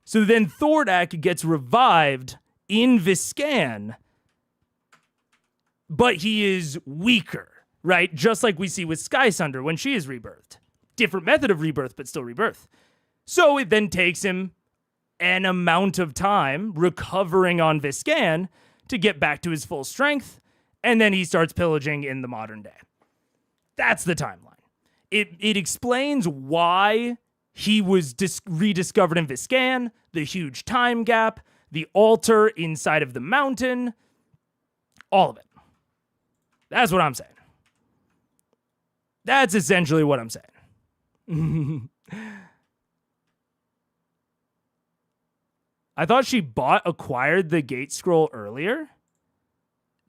So then Thordak gets revived in VISCAN, but he is weaker, right? Just like we see with Skysunder when she is rebirthed. Different method of rebirth, but still rebirth. So it then takes him an amount of time recovering on VISCAN to get back to his full strength, and then he starts pillaging in the modern day. That's the timeline. It explains why he was rediscovered in VISCAN, the huge time gap, the altar inside of the mountain, all of it. That's what I'm saying. That's essentially what I'm saying. I thought she acquired the gate scroll earlier.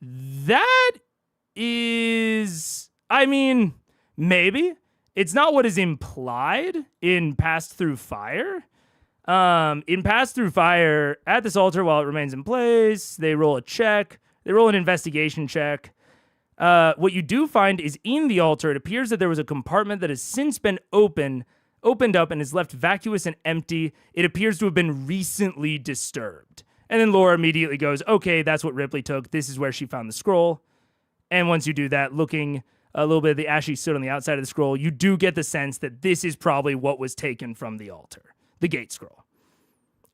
That is, I mean, maybe. It's not what is implied in Pass Through Fire. In Pass Through Fire, at this altar while it remains in place, they roll a check. They roll an investigation check. What you do find is in the altar, it appears that there was a compartment that has since been opened up and is left vacuous and empty. It appears to have been recently disturbed. And then Laura immediately goes, okay, that's what Ripley took. This is where she found the scroll. And once you do that, looking a little bit of the ashy soot on the outside of the scroll, you do get the sense that this is probably what was taken from the altar, the gate scroll.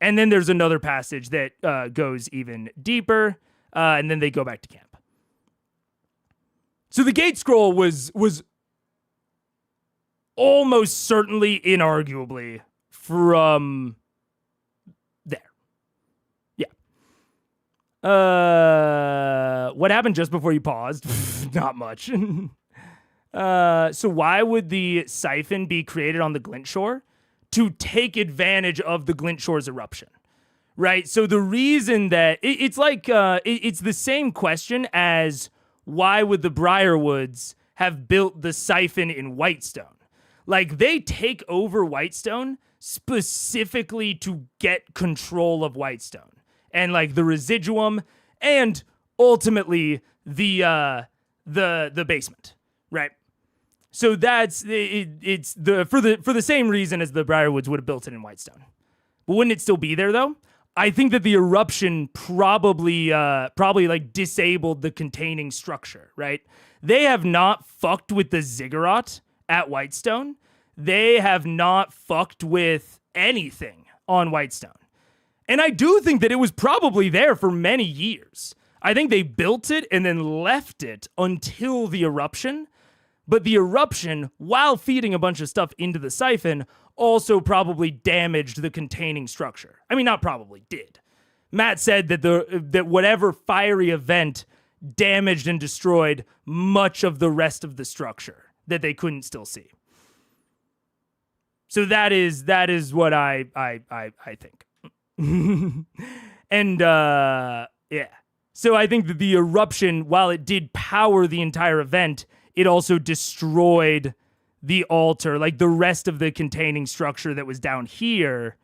And then there's another passage that goes even deeper, and then they go back to camp. So the gate scroll was almost certainly, inarguably, from there. Yeah. What happened just before you paused? Not much. So why would the siphon be created on the Glint Shore? To take advantage of the Glint Shore's eruption, right? So the reason that it's like it's the same question as why would the Briarwoods have built the siphon in Whitestone? Like, they take over Whitestone specifically to get control of Whitestone and like the residuum and ultimately the basement, right? So that's it's for the same reason as the Briarwoods would have built it in Whitestone. But wouldn't it still be there though? I think that the eruption probably like disabled the containing structure, right? They have not fucked with the ziggurat at Whitestone. They have not fucked with anything on Whitestone. And I do think that it was probably there for many years. I think they built it and then left it until the eruption. But the eruption, while feeding a bunch of stuff into the siphon, also probably damaged the containing structure. I mean, not probably, did. Matt said that that whatever fiery event damaged and destroyed much of the rest of the structure that they couldn't still see. So that is what I think. And yeah. So I think that the eruption, while it did power the entire event, it also destroyed the altar, like the rest of the containing structure that was down here,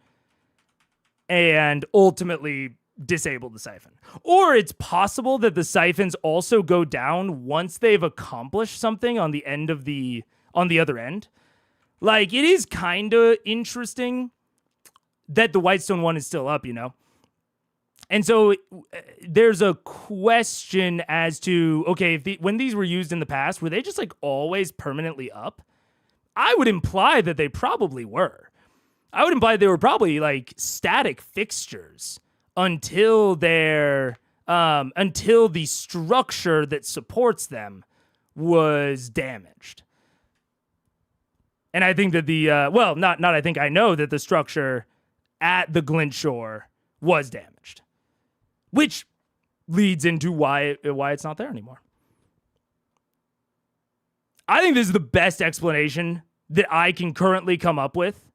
and ultimately disabled the siphon. Or it's possible that the siphons also go down once they've accomplished something on the other end. Like, it is kind of interesting that the Whitestone one is still up, you know? And so there's a question as to, okay, when these were used in the past, were they just like always permanently up? I would imply that they probably were. I would imply they were probably like static fixtures until the structure that supports them was damaged. And I think that I know that the structure at the Glint Shore was damaged. Which leads into why it's not there anymore. I think this is the best explanation that I can currently come up with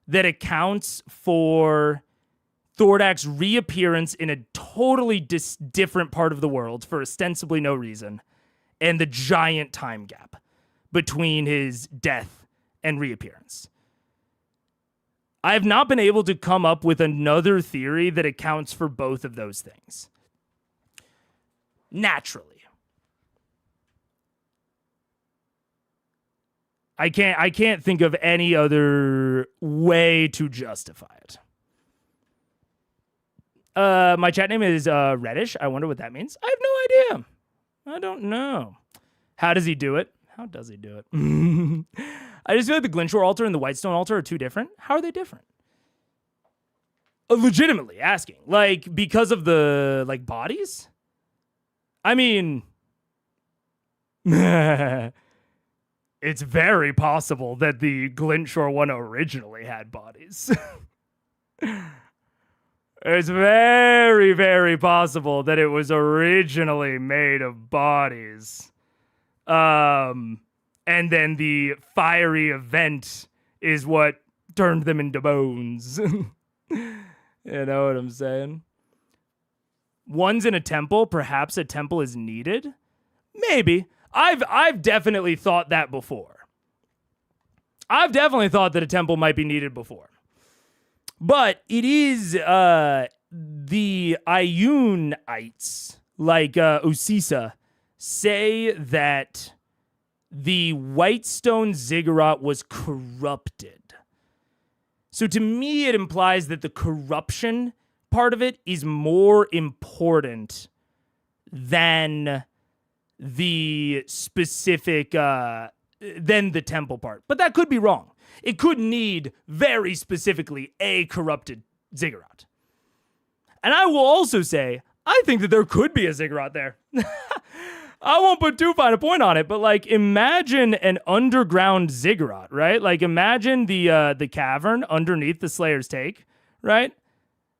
that accounts for Thordak's reappearance in a totally different part of the world for ostensibly no reason, and the giant time gap between his death and reappearance. I have not been able to come up with another theory that accounts for both of those things. Naturally. I can't think of any other way to justify it. My chat name is Reddish. I wonder what that means. I have no idea. I don't know. How does he do it? How does he do it? I just feel like the Glintshore altar and the Whitestone altar are too different. How are they different? Legitimately asking. Like, because of the, like, bodies? I mean... It's very possible that the Glintshore one originally had bodies. It's very, very possible that it was originally made of bodies. And then the fiery event is what turned them into bones. You know what I'm saying? One's in a temple. Perhaps a temple is needed. Maybe. I've definitely thought that before. I've definitely thought that a temple might be needed before. But it is the Iounites, like Usisa, say that the Whitestone Ziggurat was corrupted. So to me, it implies that the corruption part of it is more important than the specific, than the temple part. But that could be wrong. It could need very specifically a corrupted ziggurat. And I will also say, I think that there could be a ziggurat there. I won't put too fine a point on it, but like imagine an underground ziggurat, right? Like imagine the cavern underneath the Slayer's Take, right?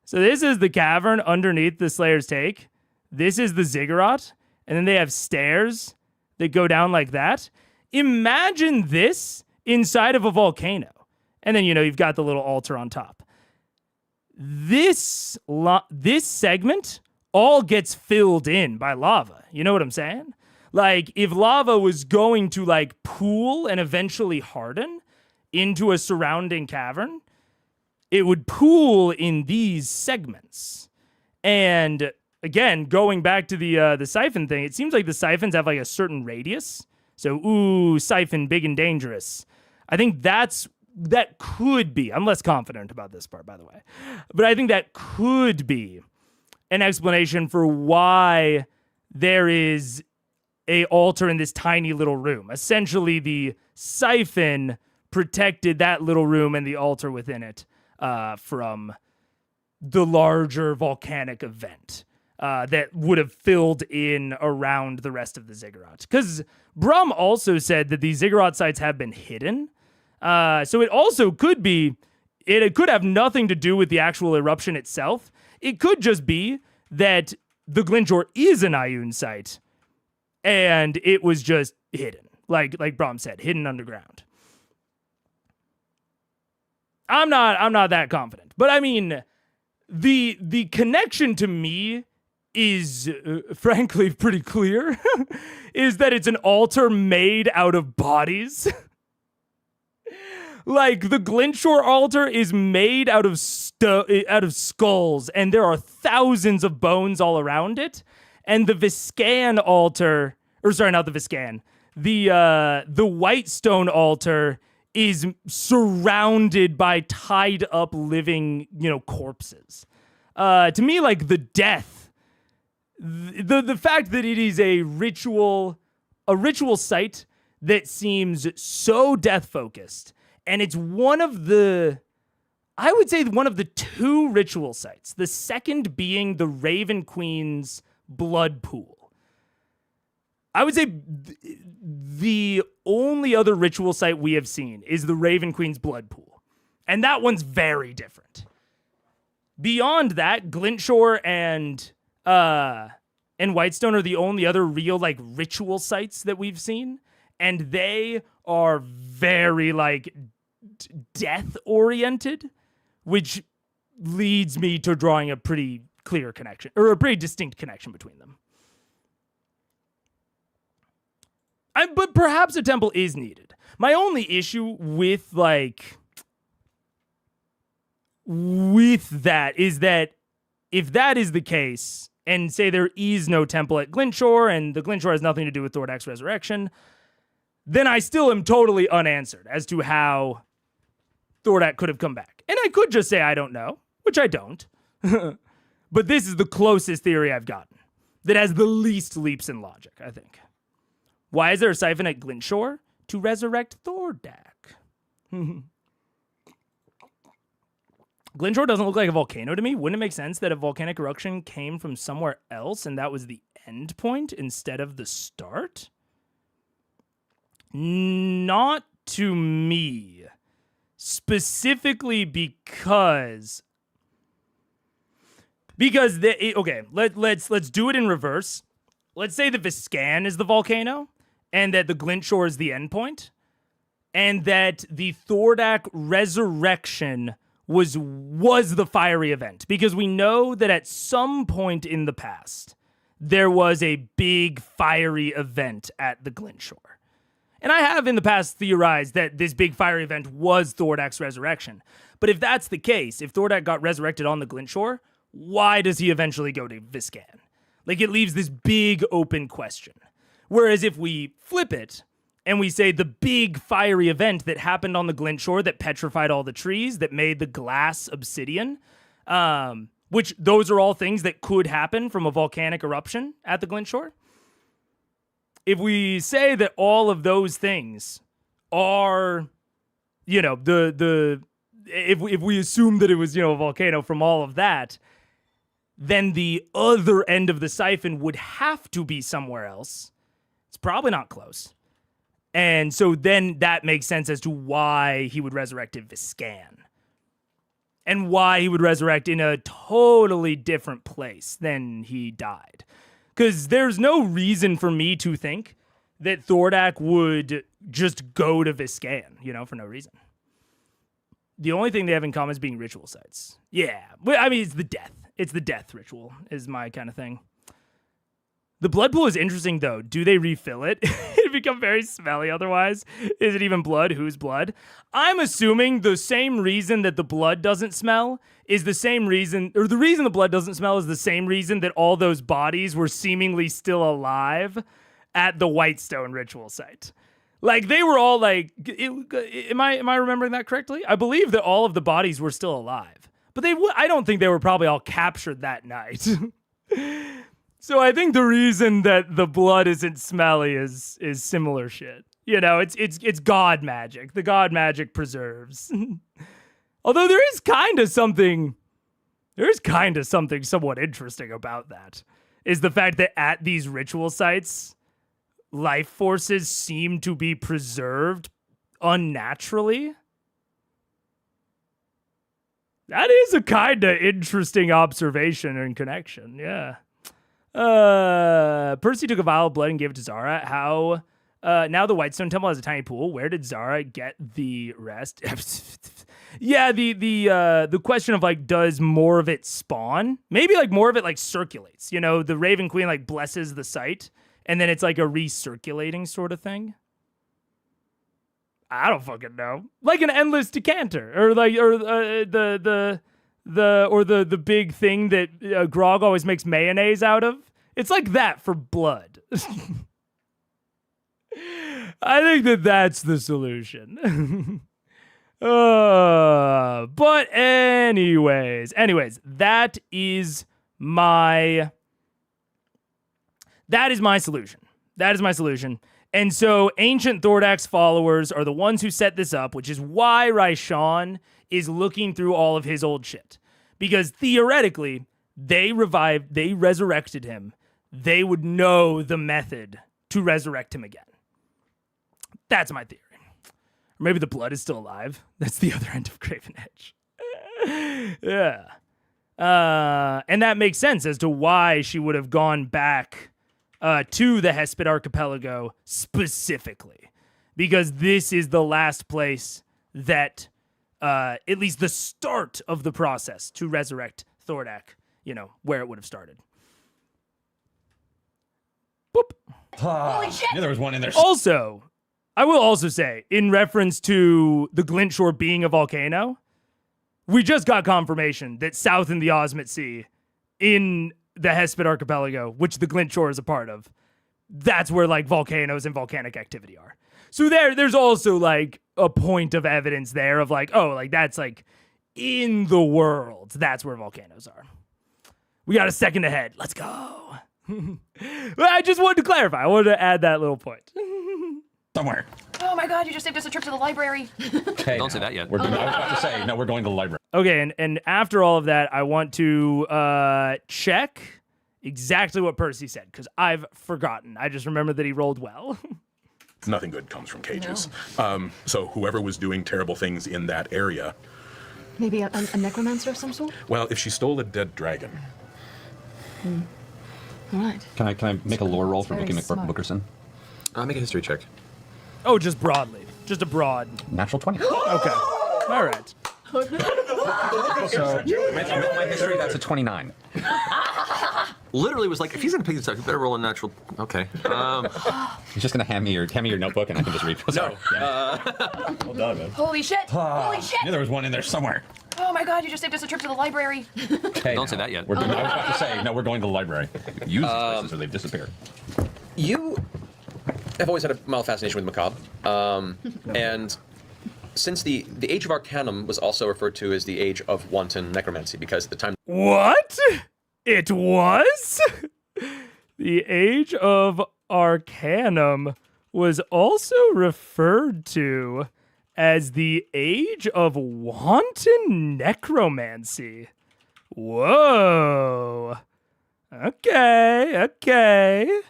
So this is the cavern underneath the Slayer's Take. This is the ziggurat, and then they have stairs that go down like that. Imagine this inside of a volcano. And then, you know, you've got the little altar on top. This segment all gets filled in by lava. You know what I'm saying? Like, if lava was going to, like, pool and eventually harden into a surrounding cavern, it would pool in these segments. And, again, going back to the siphon thing, it seems like the siphons have, like, a certain radius. So, ooh, siphon, big and dangerous. I think that could be, I'm less confident about this part, by the way, but I think that could be an explanation for why there is a altar in this tiny little room. Essentially, the siphon protected that little room and the altar within it from the larger volcanic event that would have filled in around the rest of the ziggurat. Because Brum also said that the ziggurat sites have been hidden. So it also could be, it could have nothing to do with the actual eruption itself. It could just be that the Glintshore is an Ioun site, and it was just hidden, like Brom said, hidden underground. I'm not that confident, but I mean, the connection to me is frankly pretty clear. Is that it's an altar made out of bodies. Like, the Glintshore altar is made out of skulls, and there are thousands of bones all around it. And the VISCAN altar, or sorry, not the VISCAN, the Whitestone altar is surrounded by tied up living, corpses. To me, like, the death, the fact that it is a ritual site that seems so death focused. And it's one of the two ritual sites. The second being the Raven Queen's blood pool. I would say the only other ritual site we have seen is the Raven Queen's blood pool. And that one's very different. Beyond that, Glintshore and Whitestone are the only other real, like, ritual sites that we've seen. And they are very, like, death-oriented, which leads me to drawing a pretty clear connection, or a pretty distinct connection between them. But perhaps a temple is needed. My only issue with that is that if that is the case, and say there is no temple at Glintshore, and the Glintshore has nothing to do with Thordak's resurrection, then I still am totally unanswered as to how Thordak could have come back. And I could just say I don't know, which I don't. But this is the closest theory I've gotten that has the least leaps in logic, I think. Why is there a siphon at Glintshore? To resurrect Thordak. Glintshore doesn't look like a volcano to me. Wouldn't it make sense that a volcanic eruption came from somewhere else and that was the end point instead of the start? Not to me. Specifically because let's do it in reverse. Let's say the VISCAN is the volcano and that the Glintshore is the endpoint and that the Thordak resurrection was the fiery event, because we know that at some point in the past there was a big fiery event at the Glintshore. And I have in the past theorized that this big fiery event was Thordak's resurrection. But if that's the case, if Thordak got resurrected on the Glintshore, why does he eventually go to VISCAN? Like, it leaves this big open question. Whereas if we flip it and we say the big fiery event that happened on the Glintshore that petrified all the trees, that made the glass obsidian, which those are all things that could happen from a volcanic eruption at the Glintshore. If we say that all of those things are, if we assume that it was, a volcano from all of that, then the other end of the siphon would have to be somewhere else. It's probably not close. And so then that makes sense as to why he would resurrect at VISCAN. And why he would resurrect in a totally different place than he died. Because there's no reason for me to think that Thordak would just go to VISCAN, for no reason. The only thing they have in common is being ritual sites. Yeah, I mean, it's the death. It's the death ritual is my kind of thing. The blood pool is interesting, though. Do they refill it? It become very smelly otherwise. Is it even blood? Whose blood? I'm assuming the same reason that the blood doesn't smell is the same reason, or the reason the blood doesn't smell is the same reason that all those bodies were seemingly still alive at the Whitestone ritual site. Like, they were all like, am I remembering that correctly? I believe that all of the bodies were still alive. But I don't think they were probably all captured that night. So I think the reason that the blood isn't smelly is similar shit. It's god magic. The god magic preserves. Although there is kind of something somewhat interesting about that. Is the fact that at these ritual sites, life forces seem to be preserved unnaturally. That is a kind of interesting observation and connection, yeah. Percy took a vial of blood and gave it to Zara. How? Now the Whitestone Temple has a tiny pool. Where did Zara get the rest? Yeah, the question of like, does more of it spawn? Maybe like more of it like circulates. The Raven Queen like blesses the site, and then it's like a recirculating sort of thing. I don't fucking know. Like an endless decanter, or the big thing that Grog always makes mayonnaise out of. It's like that for blood. I think that's the solution. But anyways, that is my solution. That is my solution. And so Ancient Thordak's followers are the ones who set this up, which is why Raishan is looking through all of his old shit. Because theoretically, they resurrected him. They would know the method to resurrect him again. That's my theory. Or maybe the blood is still alive. That's the other end of Craven Edge. Yeah. And that makes sense as to why she would have gone back to the Hesped Archipelago specifically. Because this is the last place that, at least the start of the process to resurrect Thordak, where it would have started. Boop. Holy shit! Yeah, there was one in there. Also, I will also say, in reference to the Glintshore being a volcano, we just got confirmation that south in the Osmit Sea, in the Hesped Archipelago, which the Glintshore is a part of, that's where like volcanoes and volcanic activity are. So there's also like a point of evidence there of like, oh, like that's like in the world, that's where volcanoes are. We got a second ahead. Let's go. I just wanted to clarify. I wanted to add that little point. Somewhere. Oh my god, you just saved us a trip to the library. Okay. Don't say that yet. I was about to say, no, we're going to the library. Okay, and after all of that, I want to check exactly what Percy said, because I've forgotten. I just remember that he rolled well. Nothing good comes from cages. So whoever was doing terrible things in that area, Maybe a necromancer of some sort? well, if she stole a dead dragon, All right. Can I make a lore roll for Very Bookie smart. McBookerson? Make a history check. Oh, just broadly. Just a broad. Natural 20. Okay. All right. So with my history, that's a 29. Literally was like, if he's gonna pick this up, you better roll a natural. Okay. He's just gonna hand me your notebook and I can just read. Sorry. Well done, man. Holy shit! Holy shit! Yeah, there was one in there somewhere. Oh my god, you just saved us a trip to the library. Okay, Don't say that yet. I was about to say, no, we're going to the library. Use these places or they've disappeared. You have always had a mild fascination with macabre, and since the Age of Arcanum was also referred to as the Age of Wanton Necromancy, because at the time What? It was? The Age of Arcanum was also referred to as the Age of Wanton Necromancy. Whoa. Okay.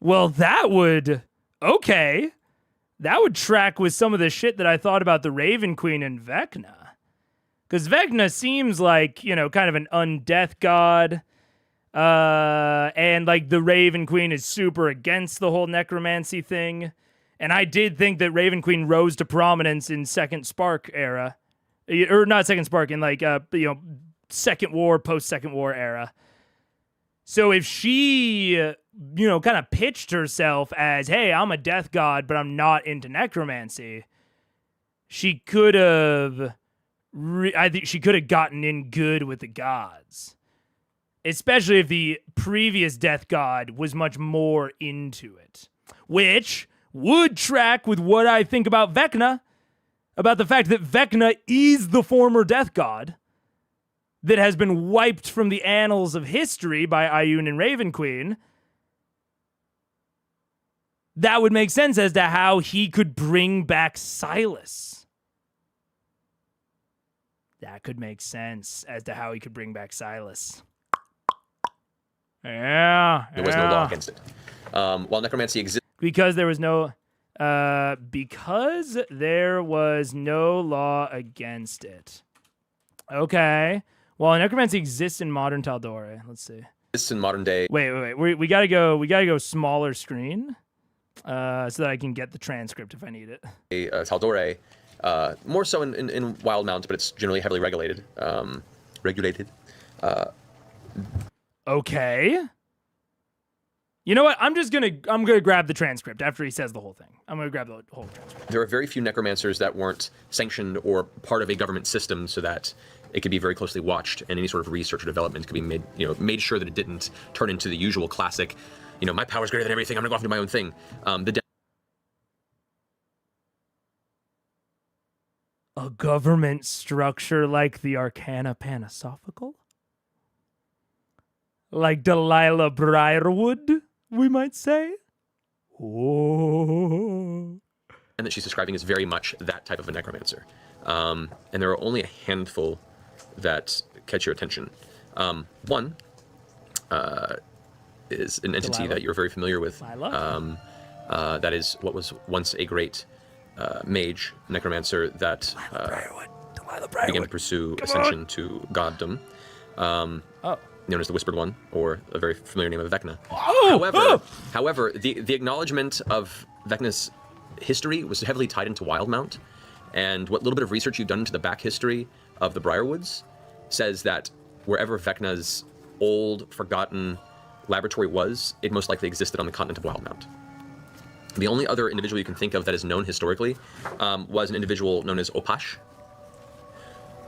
Well, that would track with some of the shit that I thought about the Raven Queen and Vecna. Because Vecna seems like, kind of an undeath god. And, like, the Raven Queen is super against the whole necromancy thing. And I did think that Raven Queen rose to prominence in Second Spark era. Or not Second Spark, in, like, Second War, post-Second War era. So if she, kind of pitched herself as, hey, I'm a death god, but I'm not into necromancy, she could have... I think she could have gotten in good with the gods. Especially if the previous death god was much more into it. Which would track with what I think about Vecna. About the fact that Vecna is the former death god that has been wiped from the annals of history by Ioun and Raven Queen. That would make sense as to how he could bring back Silas. That could make sense as to how he could bring back Silas. Yeah. there was no law against it. While necromancy exists, Because there was no law against it. Okay. Well, necromancy exists in modern Tal'Dorei. Let's see. in modern day, Wait. We gotta go smaller screen, so that I can get the transcript if I need it. Tal'Dorei, more so in Wildemount, but it's generally heavily regulated. Okay. You know what? I'm gonna grab the transcript after he says the whole thing. I'm gonna grab the whole transcript. There are very few necromancers that weren't sanctioned or part of a government system, so that it could be very closely watched, and any sort of research or development could be made sure that it didn't turn into the usual classic, my power's greater than everything, I'm gonna go off and do my own thing. A government structure like the Arcana Panisophical? Like Delilah Briarwood, we might say? Oh. And that she's describing is very much that type of a necromancer. And there are only a handful that catch your attention. One is an entity Delilah? that you're very familiar with. That is what was once a great mage, necromancer that began to pursue ascension to goddom. Known as the Whispered One, or a very familiar name of Vecna. However, the acknowledgement of Vecna's history was heavily tied into Wildemount, and what little bit of research you've done into the back history of the Briarwoods says that wherever Vecna's old, forgotten laboratory was, it most likely existed on the continent of Wildemount. The only other individual you can think of that is known historically was an individual known as Opash.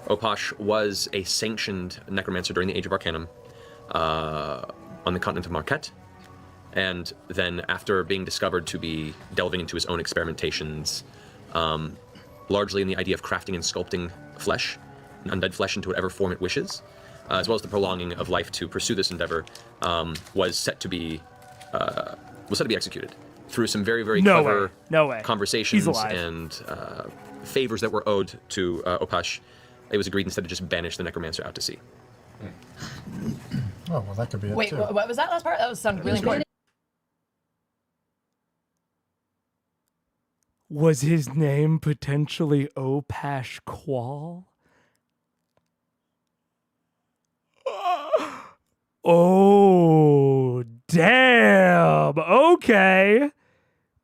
Opash was a sanctioned necromancer during the Age of Arcanum on the continent of Marquette, and then after being discovered to be delving into his own experimentations, largely in the idea of crafting and sculpting flesh, undead flesh, into whatever form it wishes, as well as the prolonging of life to pursue this endeavor, was set to be executed through some very, very No clever way. No way. conversations He's alive. and favors that were owed to Opash. It was agreed instead to just banish the necromancer out to sea. Oh, well, that could be it, Wait, too. what was that last part? That was sounded really important. Was his name potentially Opash Qual? Oh, damn. Okay.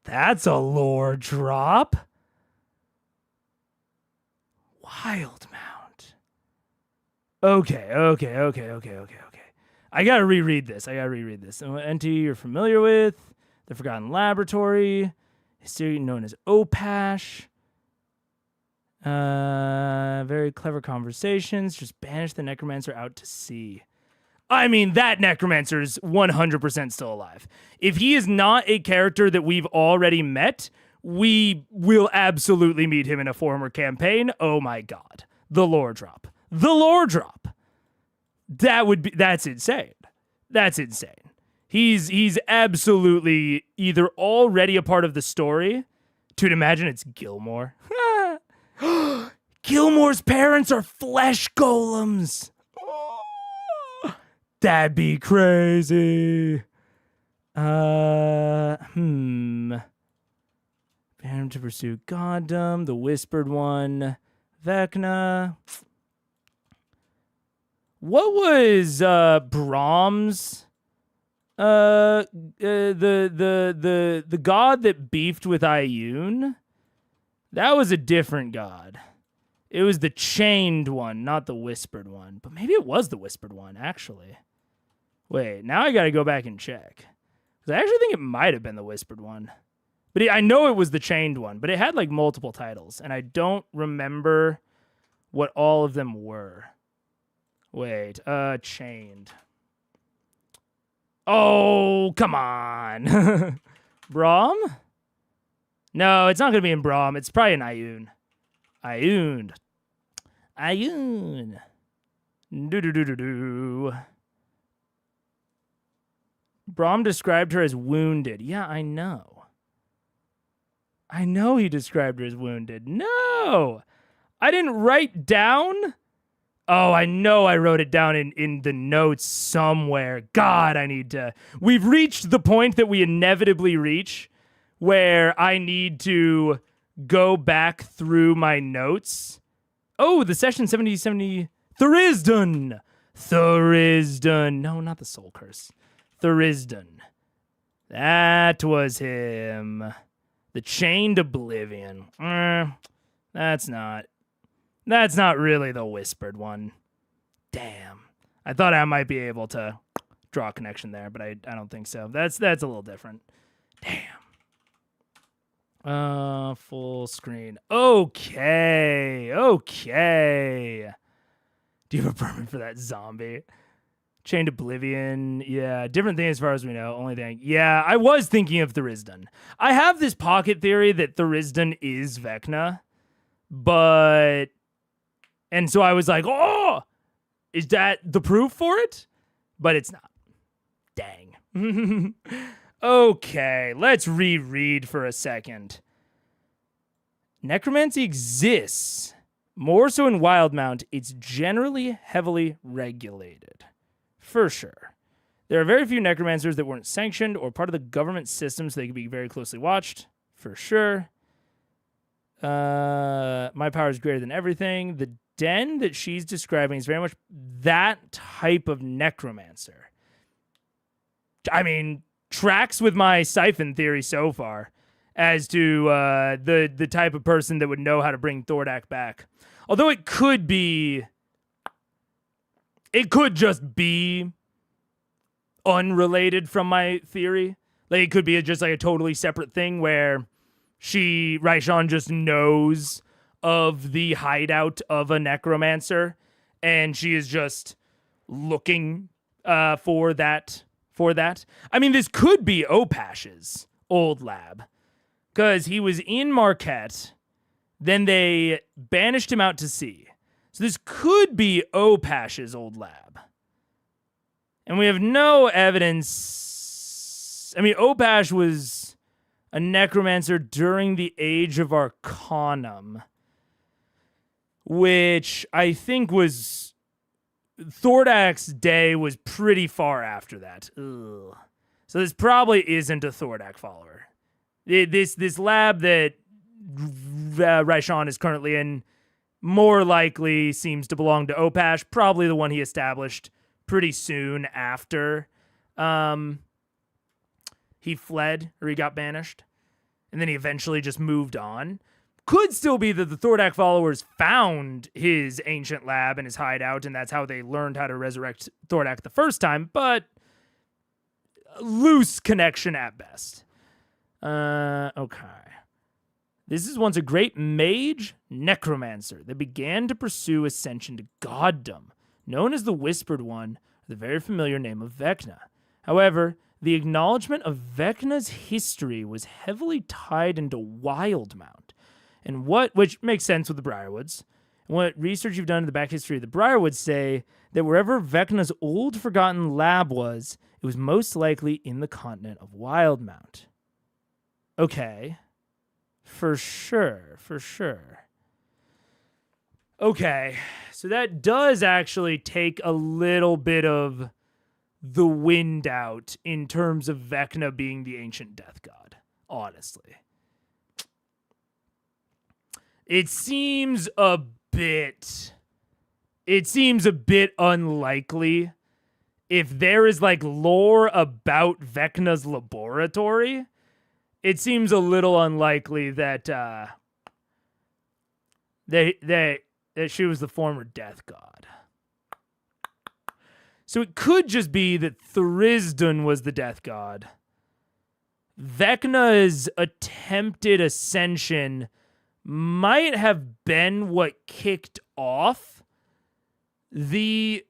That's a lore drop. Wild Mount. Okay. I gotta reread this. Entity you're familiar with. The Forgotten Laboratory. History known as Opash. Very clever conversations. Just banish the necromancer out to sea. I mean, that necromancer is 100% still alive. If he is not a character that we've already met, we will absolutely meet him in a former campaign. Oh my god. The lore drop. That's insane. He's absolutely either already a part of the story. Dude, imagine it's Gilmore. Gilmore's parents are flesh golems. That'd be crazy. Banned to pursue goddom, the whispered one, Vecna. What was Brahms? The god that beefed with Ioun? That was a different god. It was the chained one, not the whispered one. But maybe it was the whispered one, actually. Wait, now I gotta go back and check. Because I actually think it might have been the whispered one. But I know it was the chained one, but it had like multiple titles. And I don't remember what all of them were. Wait, chained. Oh, come on. Braum? No, it's not going to be in Braum. It's probably in Ioun. Ioun. Do. Braum described her as wounded. Yeah, I know. I know he described her as wounded. No! I didn't write down... Oh, I know I wrote it down in the notes somewhere. God, I need to... We've reached the point that we inevitably reach where I need to go back through my notes. Oh, the session 70... Theorizing! No, not the Soul Curse. Theorizing. That was him. The Chained Oblivion. That's not really the whispered one. Damn. I thought I might be able to draw a connection there, but I don't think so. That's a little different. Damn. Full screen. Okay. Do you have a permit for that zombie? Chained Oblivion. Yeah, different thing as far as we know. Only thing. Yeah, I was thinking of Theorizing. I have this pocket theory that Theorizing is Vecna, but... And so I was like, oh, is that the proof for it? But it's not. Dang. Okay, let's reread for a second. Necromancy exists. More so in Wildmount, it's generally heavily regulated. For sure. There are very few necromancers that weren't sanctioned or part of the government system, so they could be very closely watched. For sure. My power is greater than everything. The den that she's describing is very much that type of necromancer. I mean, tracks with my siphon theory so far as to the type of person that would know how to bring Thordak back. Although it could just be unrelated from my theory. Like, it could be just like a totally separate thing where Raishan just knows of the hideout of a necromancer, and she is just looking for that. I mean, this could be Opash's old lab, because he was in Marquette, then they banished him out to sea. So this could be Opash's old lab. And we have no evidence. I mean, Opash was a necromancer during the Age of Arcanum, which I think was... Thordak's day was pretty far after that. Ugh. So this probably isn't a Thordak follower. This lab that Raishan is currently in more likely seems to belong to Opash, probably the one he established pretty soon after he fled or he got banished. And then he eventually just moved on. Could still be that the Thordak followers found his ancient lab and his hideout, and that's how they learned how to resurrect Thordak the first time, but loose connection at best. Okay. This is once a great mage necromancer that began to pursue ascension to goddom, known as the Whispered One, the very familiar name of Vecna. However, the acknowledgement of Vecna's history was heavily tied into Wildmount, which makes sense with the Briarwoods. And what research you've done in the back history of the Briarwoods say that wherever Vecna's old forgotten lab was, it was most likely in the continent of Wildmount. Okay. For sure. Okay, so that does actually take a little bit of the wind out in terms of Vecna being the ancient death god, honestly. It seems a bit unlikely if there is like lore about Vecna's laboratory. It seems a little unlikely that that she was the former death god. So it could just be that Theorizing was the death god. Vecna's attempted ascension might have been what kicked off the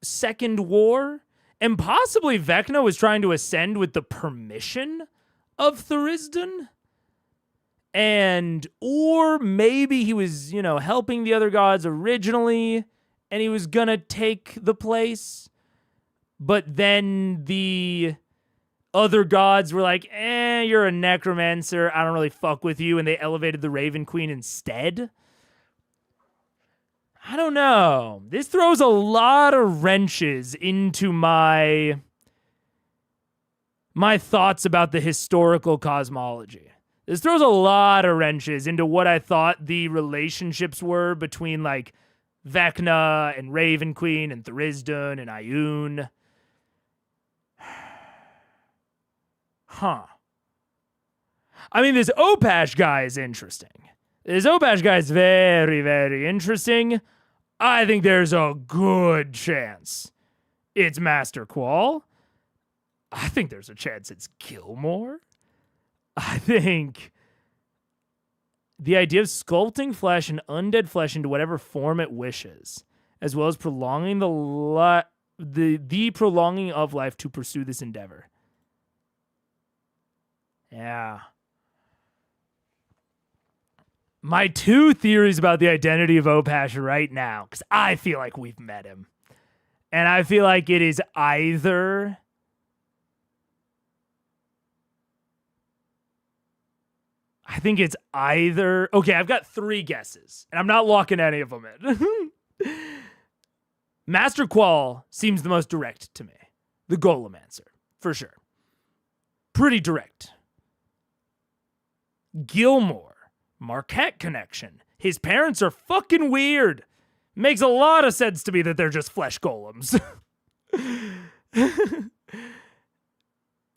Second War, and possibly Vecna was trying to ascend with the permission of Theorizing, or maybe he was, helping the other gods originally, and he was gonna take the place, but then the other gods were like, you're a necromancer, I don't really fuck with you, and they elevated the Raven Queen instead. I don't know. This throws a lot of wrenches into my thoughts about the historical cosmology. This throws a lot of wrenches into what I thought the relationships were between, like, Vecna and Raven Queen and Theorizing and Ioun. Huh. I mean, this Opash guy is interesting. This Opash guy is very, very interesting. I think there's a good chance it's Master Qual. I think there's a chance it's Gilmore. I think the idea of sculpting flesh and undead flesh into whatever form it wishes, as well as prolonging the prolonging of life to pursue this endeavor. Yeah. My two theories about the identity of Opash right now, because I feel like we've met him. And I feel like it is either... Okay, I've got three guesses, and I'm not locking any of them in. Master Qual seems the most direct to me. The Golemancer, for sure. Pretty direct. Gilmore, Marquette connection. His parents are fucking weird. Makes a lot of sense to me that they're just flesh golems.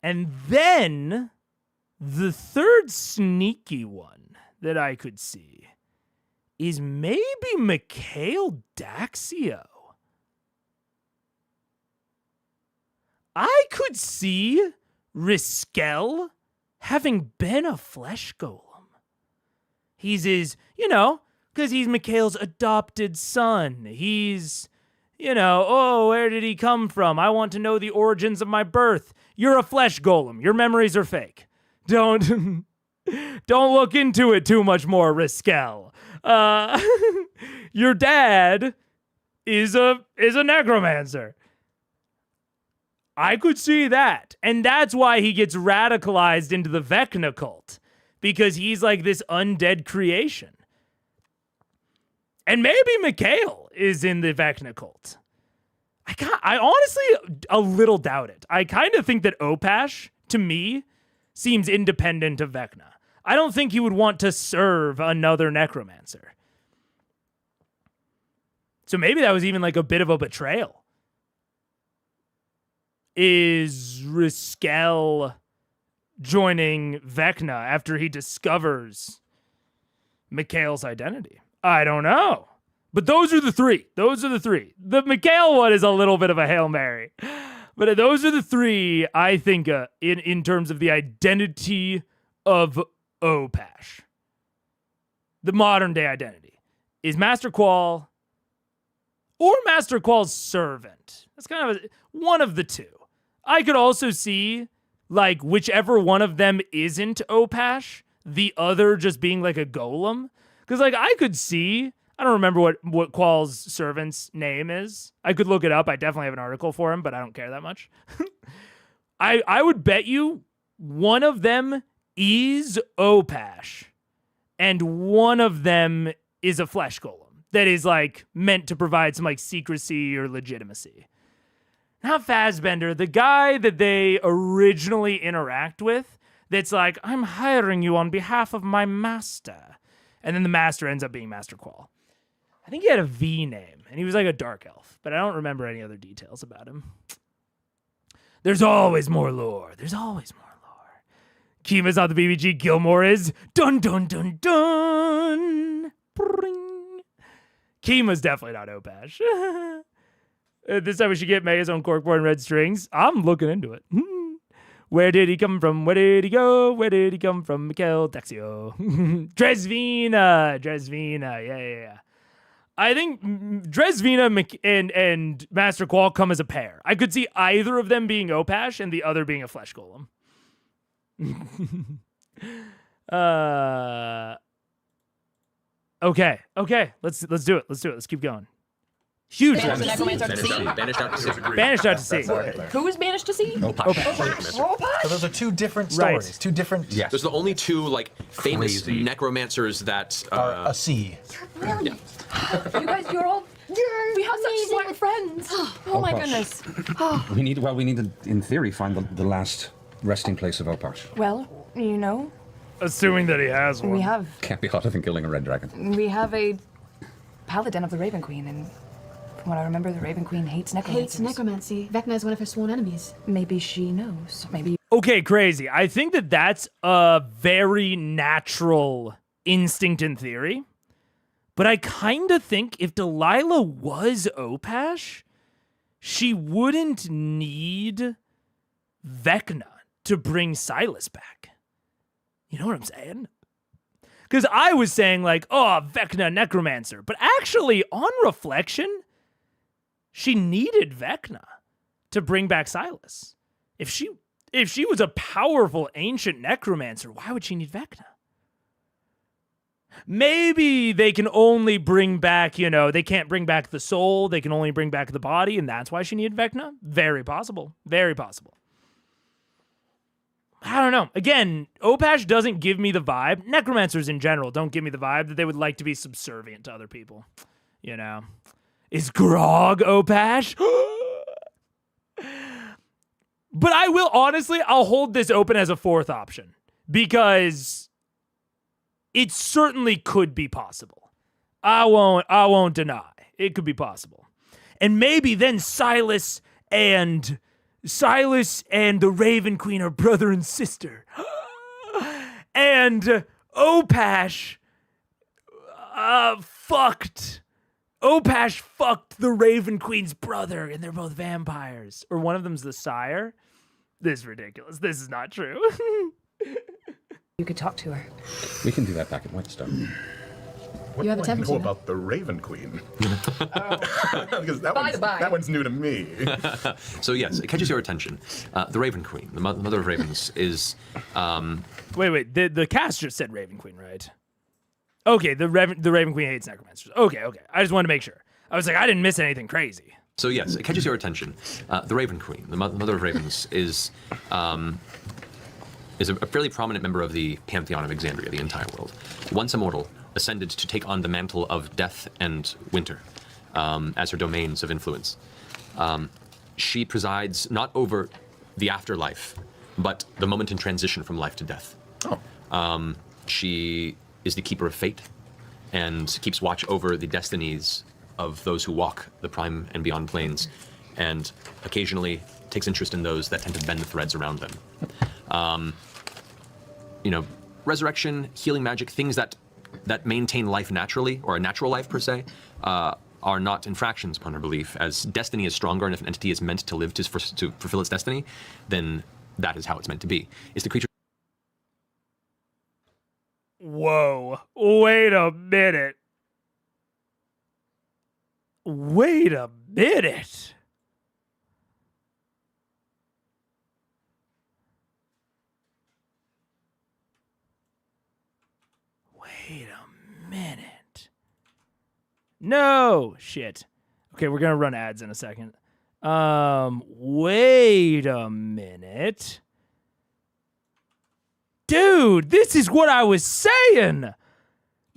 And then the third sneaky one that I could see is maybe Mikhail Daxio. I could see Riskel having been a flesh golem. He's his, because he's Mikhail's adopted son. He's, where did he come from? I want to know the origins of my birth. You're a flesh golem. Your memories are fake. Don't look into it too much more, Riskel. Your dad is a necromancer. I could see that. And that's why he gets radicalized into the Vecna cult. Because he's like this undead creation. And maybe Mikhail is in the Vecna cult. I honestly a little doubt it. I kind of think that Opash, to me, seems independent of Vecna. I don't think he would want to serve another necromancer. So maybe that was even like a bit of a betrayal. Is Riskel joining Vecna after he discovers Mikhail's identity? I don't know. But those are the three. The Mikhail one is a little bit of a Hail Mary. But those are the three, I think, in terms of the identity of Opash. The modern day identity is Master Qual or Master Qual's servant. That's kind of one of the two. I could also see, like, whichever one of them isn't Opash, the other just being like a golem. Because, like, I could see, I don't remember what Qual's servant's name is. I could look it up. I definitely have an article for him, but I don't care that much. I would bet you one of them is Opash, and one of them is a flesh golem that is, like, meant to provide some, like, secrecy or legitimacy. Not Fassbender, the guy that they originally interact with that's like, I'm hiring you on behalf of my master. And then the master ends up being Master Qual. I think he had a V name, and he was like a dark elf, but I don't remember any other details about him. There's always more lore. Kima's not the BBG, Gilmore is. Dun, dun, dun, dun. Bring. Kima's definitely not Opash. This time we should get Mega's own corkboard and red strings. I'm looking into it. Where did he come from? Where did he go? Where did he come from? Mikhail Dexio. Dresvina. Yeah. I think Dresvina and Master Qual come as a pair. I could see either of them being Opash and the other being a flesh golem. Okay. Let's do it. Let's keep going. Huge. Banished out to sea. Banished out to sea. Who is banished to sea? So those are two different stories. Right. Two different. Those are the only two like famous Crazy. necromancers that. A sea. Brilliant. You guys, you're all. We have such smart friends. Oh my goodness. We need to, in theory, find the last resting place of Opash. Well, you know, Assuming that he has one. we have Can't be hotter than killing a red dragon. a paladin of the Raven Queen, and from what I remember, the Raven Queen hates necromancers. Hates necromancy. Vecna is one of her sworn enemies. Maybe she knows. Maybe. Okay, crazy. I think that that's a very natural instinct in theory. But I kind of think if Delilah was Opash, she wouldn't need Vecna to bring Silas back. You know what I'm saying? Because I was saying like, oh, Vecna necromancer. But actually, on reflection, she needed Vecna to bring back Silas. If she was a powerful ancient necromancer, why would she need Vecna? Maybe they can only bring back, they can't bring back the soul. They can only bring back the body, and that's why she needed Vecna? Very possible. Very possible. I don't know. Again, Opash doesn't give me the vibe. Necromancers in general don't give me the vibe that they would like to be subservient to other people. Is Grog Opash? But I will, honestly, I'll hold this open as a fourth option. Because it certainly could be possible. I won't deny. It could be possible. And maybe then Silas and the Raven Queen are brother and sister. And Opash Opash fucked the Raven Queen's brother, and they're both vampires. Or one of them's the sire. This is ridiculous. This is not true. You could talk to her. We can do that back at Whitestone. You have a What do I temperature. know about the Raven Queen? Because that one's new to me. So yes, it catches your attention. The Raven Queen, the mother of ravens, is Wait. The cast just said Raven Queen, right? Okay, the Raven Queen hates necromancers. Okay. I just wanted to make sure. I was like, I didn't miss anything crazy. So yes, it catches your attention. The Raven Queen, the mother of ravens, is a fairly prominent member of the pantheon of Exandria, the entire world. Once immortal, ascended to take on the mantle of death and winter as her domains of influence. She presides not over the afterlife, but the moment in transition from life to death. Oh. She is the keeper of fate and keeps watch over the destinies of those who walk the prime and beyond planes, and occasionally takes interest in those that tend to bend the threads around them. Resurrection, healing magic, things that maintain life naturally, or a natural life per se, are not infractions upon her belief, as destiny is stronger, and if an entity is meant to live to fulfill its destiny, then that is how it's meant to be. It's the creature. Whoa. Wait a minute. Wait a minute. Wait a minute. No shit. Okay, we're gonna run ads in a second. Wait a minute. Dude, this is what I was saying.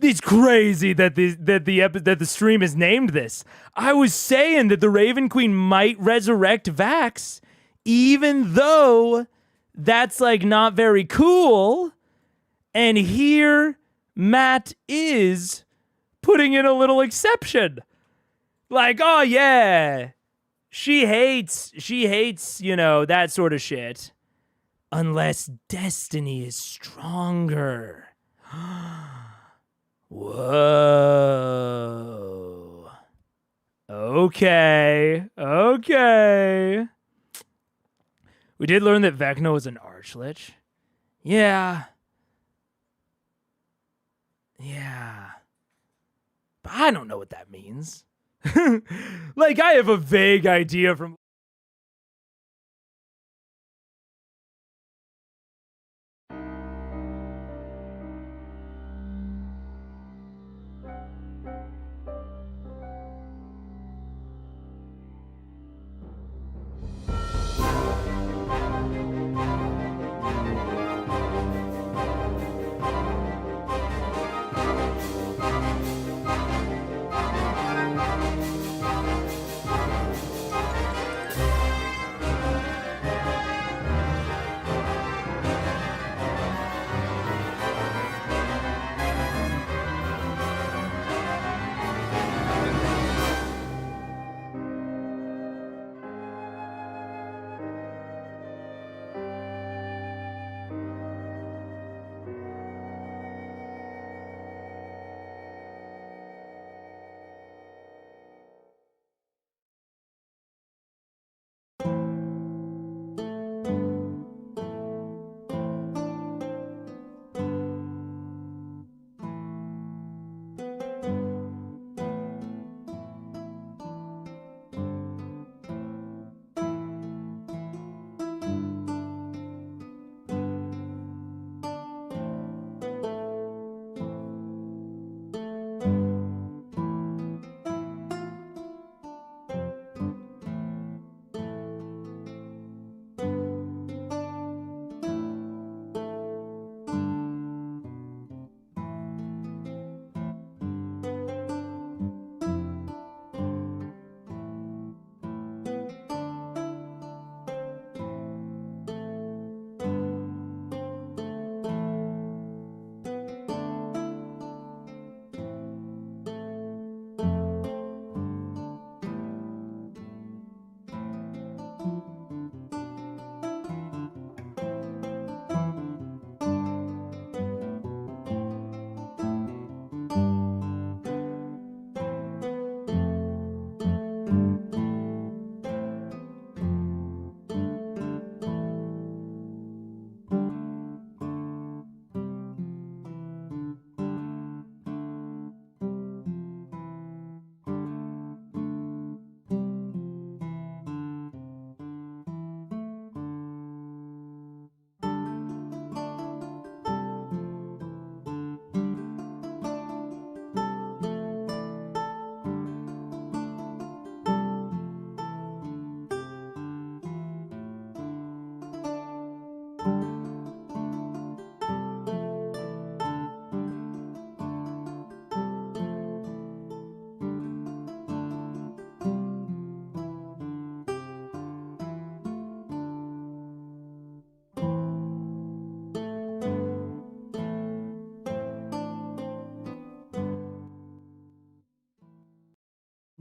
It's crazy that the stream is named this. I was saying that the Raven Queen might resurrect Vax, even though that's like not very cool. And here Matt is putting in a little exception. Like, oh yeah, she hates, that sort of shit. Unless destiny is stronger. Whoa. Okay. We did learn that Vecna was an Archlich. Yeah. But I don't know what that means. Like, I have a vague idea from...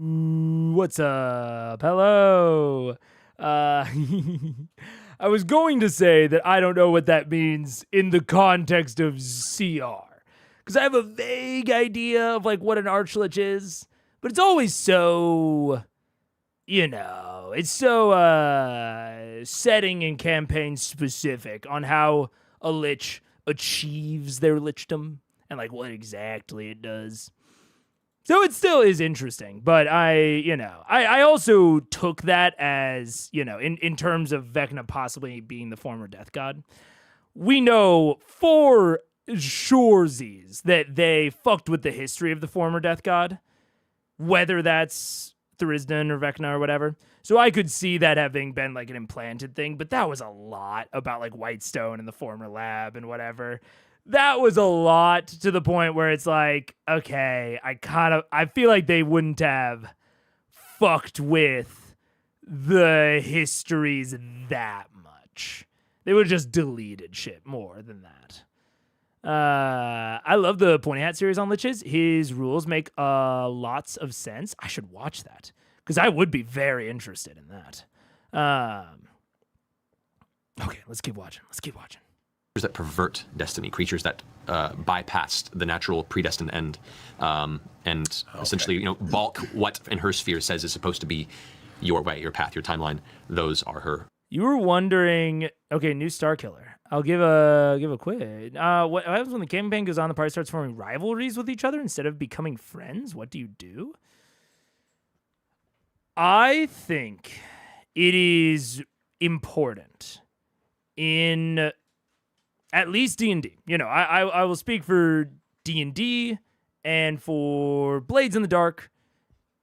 What's up? Hello. I was going to say that I don't know what that means in the context of CR, because I have a vague idea of like what an archlich is, but it's always so, it's so setting and campaign specific on how a lich achieves their lichdom and like what exactly it does. So it still is interesting, but I also took that as, in terms of Vecna possibly being the former death god. We know for surezies that they fucked with the history of the former death god, whether that's Theorizing or Vecna or whatever. So I could see that having been like an implanted thing, but that was a lot about like Whitestone and the former lab and whatever. That was a lot to the point where it's like, okay, I feel like they wouldn't have fucked with the histories that much. They would have just deleted shit more than that. I love the Pointy Hat series on liches. His rules make lots of sense. I should watch that because I would be very interested in that. Okay, let's keep watching. That pervert destiny, creatures that bypass the natural predestined end, and essentially, balk what in her sphere says is supposed to be your way, your path, your timeline. Those are her. You were wondering, okay, new Star Killer. I'll give a quiz. What happens when the campaign goes on? The party starts forming rivalries with each other instead of becoming friends. What do you do? I think it is important in at least D&D. I will speak for D&D and for Blades in the Dark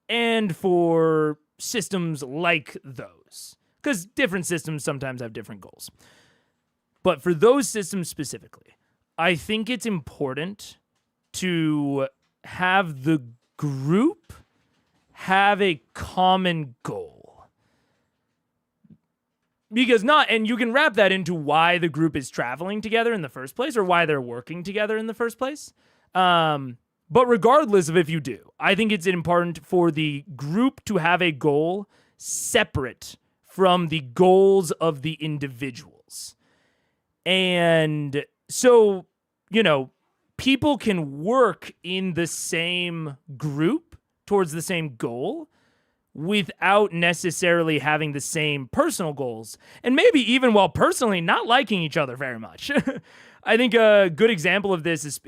and for systems like those. Because different systems sometimes have different goals. But for those systems specifically, I think it's important to have the group have a common goal. Because and you can wrap that into why the group is traveling together in the first place or why they're working together in the first place. But regardless of if you do, I think it's important for the group to have a goal separate from the goals of the individuals. And so, people can work in the same group towards the same goal without necessarily having the same personal goals, and maybe even while personally not liking each other very much. I think a good example of this is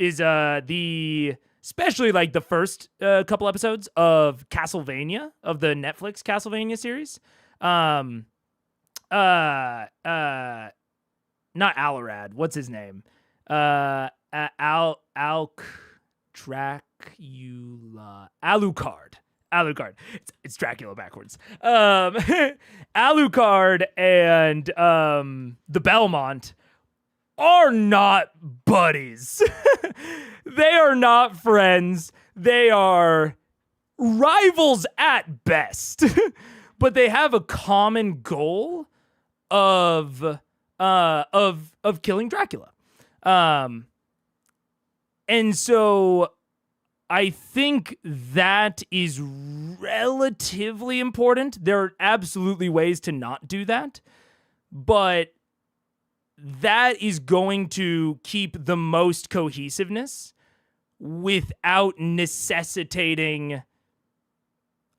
especially like the first couple episodes of Castlevania, of the Netflix Castlevania series. Not Alarad. What's his name? Alucard. Alucard. It's Dracula backwards. Alucard and the Belmont are not buddies. They are not friends. They are rivals at best. But they have a common goal of killing Dracula. And so I think that is relatively important. There are absolutely ways to not do that, but that is going to keep the most cohesiveness without necessitating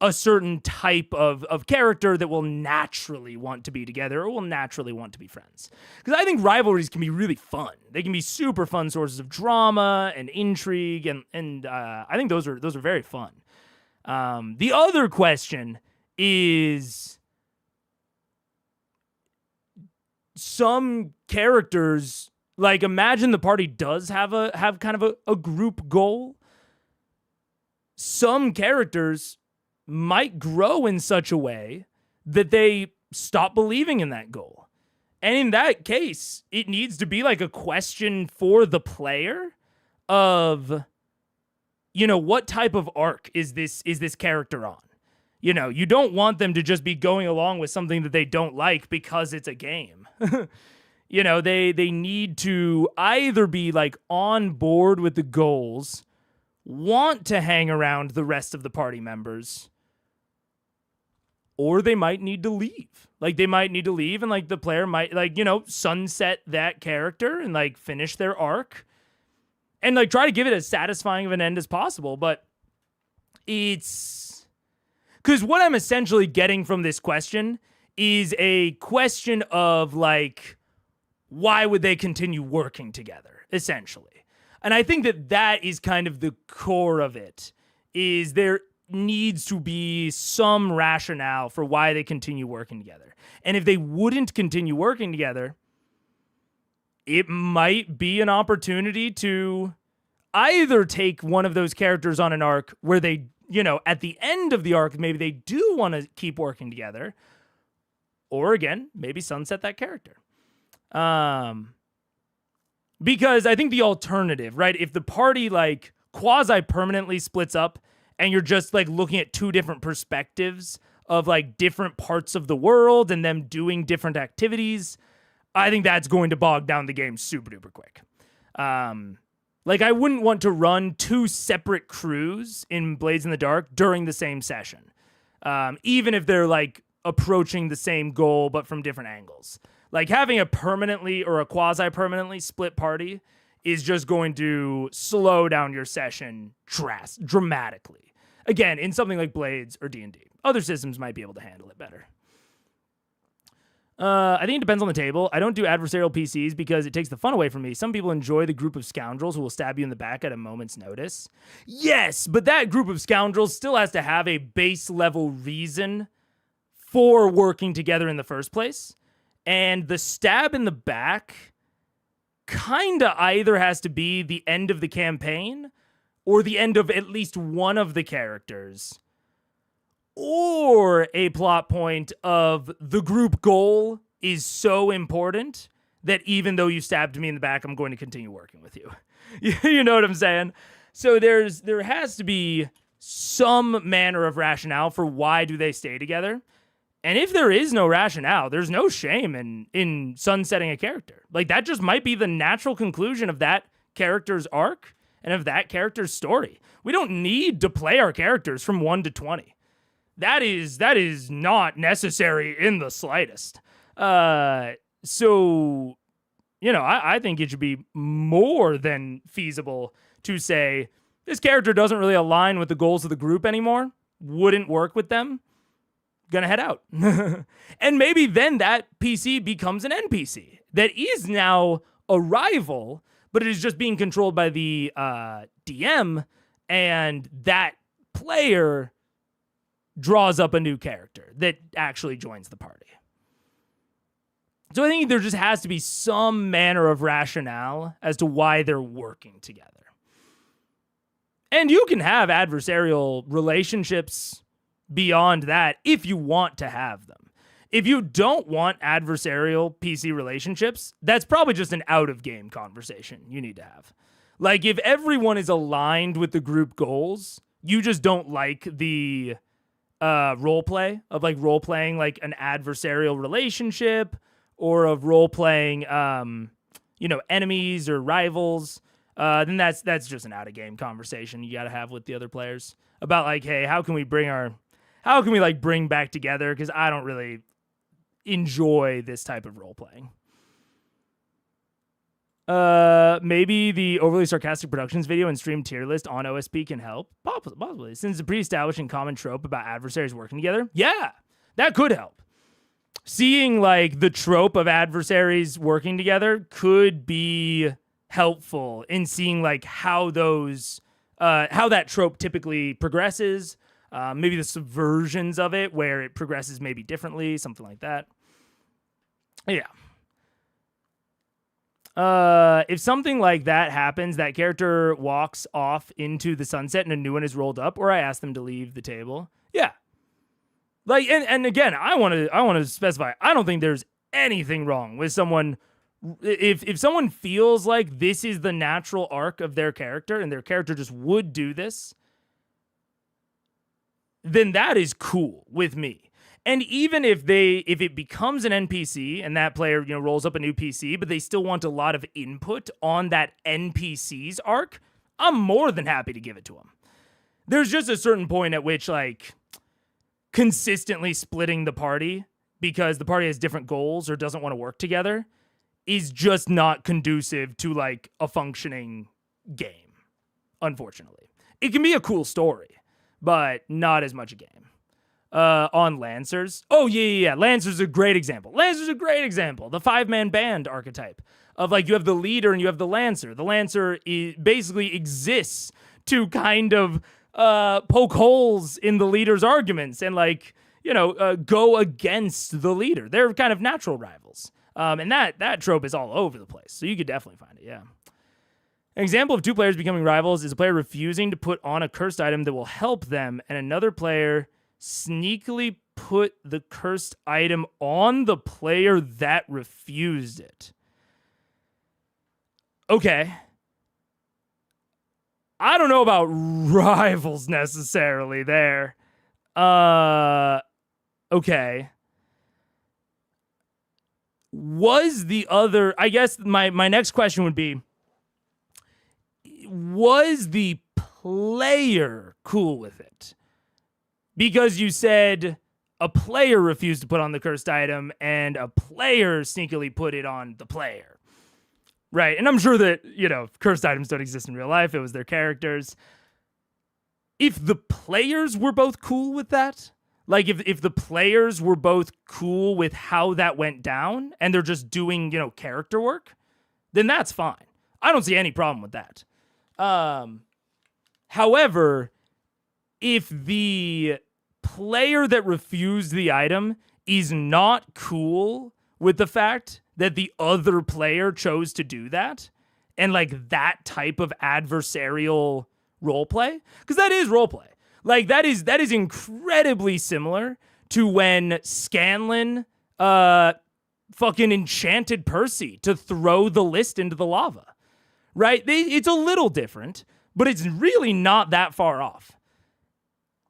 a certain type of character that will naturally want to be together or will naturally want to be friends. Because I think rivalries can be really fun. They can be super fun sources of drama and intrigue, and I think those are very fun. The other question is some characters, like imagine the party does have kind of a group goal. Some characters might grow in such a way that they stop believing in that goal. And in that case, it needs to be like a question for the player of, what type of arc is this character on? You don't want them to just be going along with something that they don't like because it's a game. They need to either be like on board with the goals, want to hang around the rest of the party members, or they might need to leave. Like, they might need to leave, and, like, the player might, like, you know, sunset that character and, like, finish their arc and, like, try to give it as satisfying of an end as possible. But it's... Because what I'm essentially getting from this question is a question of, like, why would they continue working together, essentially? And I think that that is kind of the core of it, is there needs to be some rationale for why they continue working together. And if they wouldn't continue working together, it might be an opportunity to either take one of those characters on an arc where they, you know, at the end of the arc, maybe they do want to keep working together, or again, maybe sunset that character. Because I think the alternative, right? If the party, like, quasi-permanently splits up and you're just, like, looking at two different perspectives of, like, different parts of the world and them doing different activities, I think that's going to bog down the game super duper quick. Like, I wouldn't want to run two separate crews in Blades in the Dark during the same session, even if they're, like, approaching the same goal but from different angles. Like, having a permanently or a quasi-permanently split party is just going to slow down your session dramatically. Again, in something like Blades or D&D. Other systems might be able to handle it better. I think it depends on the table. I don't do adversarial PCs because it takes the fun away from me. Some people enjoy the group of scoundrels who will stab you in the back at a moment's notice. Yes, but that group of scoundrels still has to have a base level reason for working together in the first place. And the stab in the back kinda either has to be the end of the campaign or the end of at least one of the characters, or a plot point of the group goal is so important that even though you stabbed me in the back, I'm going to continue working with you. You know what I'm saying? So there has to be some manner of rationale for why do they stay together. And if there is no rationale, there's no shame in sunsetting a character. Like, that just might be the natural conclusion of that character's arc and of that character's story. We don't need to play our characters from 1 to 20. That is not necessary in the slightest. So, you know, I think it should be more than feasible to say, this character doesn't really align with the goals of the group anymore, wouldn't work with them, gonna head out. And maybe then that PC becomes an NPC that is now a rival, but it is just being controlled by the DM, and that player draws up a new character that actually joins the party. So I think there just has to be some manner of rationale as to why they're working together. And you can have adversarial relationships beyond that if you want to have them. If you don't want adversarial PC relationships, that's probably just an out-of-game conversation you need to have. Like, if everyone is aligned with the group goals, you just don't like the role-playing like an adversarial relationship, or of role-playing, enemies or rivals, then that's just an out-of-game conversation you got to have with the other players about, like, hey, how can we bring back together? Because I don't really enjoy this type of role-playing. Maybe the overly sarcastic productions video and stream tier list on OSP can help. Possibly, since it's a pre-established and common trope about adversaries working together. Yeah, that could help. Seeing, like, the trope of adversaries working together could be helpful in seeing, like, how that trope typically progresses. Maybe the subversions of it where it progresses maybe differently, something like that. Yeah. If something like that happens, that character walks off into the sunset and a new one is rolled up, or I ask them to leave the table. Yeah. Like, and again, I want to specify, I don't think there's anything wrong with someone, if someone feels like this is the natural arc of their character and their character just would do this, then that is cool with me. And even if it becomes an NPC and that player, rolls up a new PC, but they still want a lot of input on that NPC's arc, I'm more than happy to give it to them. There's just a certain point at which, like, consistently splitting the party because the party has different goals or doesn't want to work together is just not conducive to like a functioning game, unfortunately. It can be a cool story, but not as much a game. On Lancers. Oh, yeah. Lancers are a great example. The 5-man band archetype of like you have the leader and you have the Lancer. The Lancer basically exists to kind of poke holes in the leader's arguments and like, go against the leader. They're kind of natural rivals. And that trope is all over the place. So you could definitely find it, yeah. An example of two players becoming rivals is a player refusing to put on a cursed item that will help them and another player sneakily put the cursed item on the player that refused it. Okay. I don't know about rivals necessarily there. Okay. Was the other... I guess my next question would be, was the player cool with it? Because you said a player refused to put on the cursed item and a player sneakily put it on the player. Right. And I'm sure that, cursed items don't exist in real life. It was their characters. If the players were both cool with that, like if the players were both cool with how that went down and they're just doing, character work, then that's fine. I don't see any problem with that. However, if the player that refused the item is not cool with the fact that the other player chose to do that, and like that type of adversarial roleplay, because that is roleplay. Like that is incredibly similar to when Scanlan fucking enchanted Percy to throw the list into the lava. Right? It's a little different, but it's really not that far off.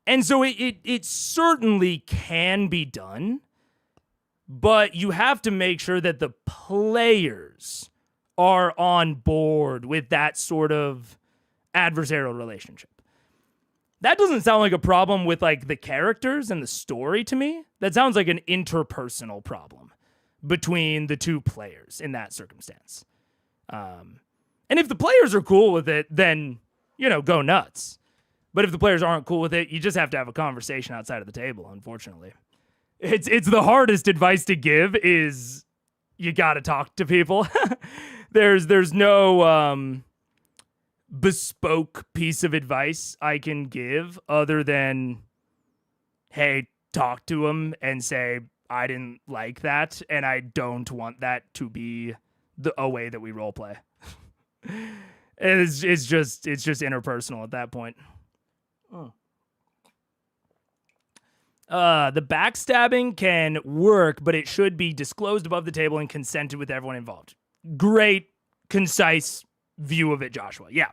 And so it certainly can be done, but you have to make sure that the players are on board with that sort of adversarial relationship. That doesn't sound like a problem with like the characters and the story to me. That sounds like an interpersonal problem between the two players in that circumstance. And if the players are cool with it, then, go nuts. But if the players aren't cool with it, you just have to have a conversation outside of the table, unfortunately. It's the hardest advice to give is you got to talk to people. There's no bespoke piece of advice I can give other than, hey, talk to them and say, I didn't like that and I don't want that to be a way that we role play. It's just interpersonal at that point. The backstabbing can work, but it should be disclosed above the table and consented with everyone involved. Great, concise view of it, Joshua. Yeah.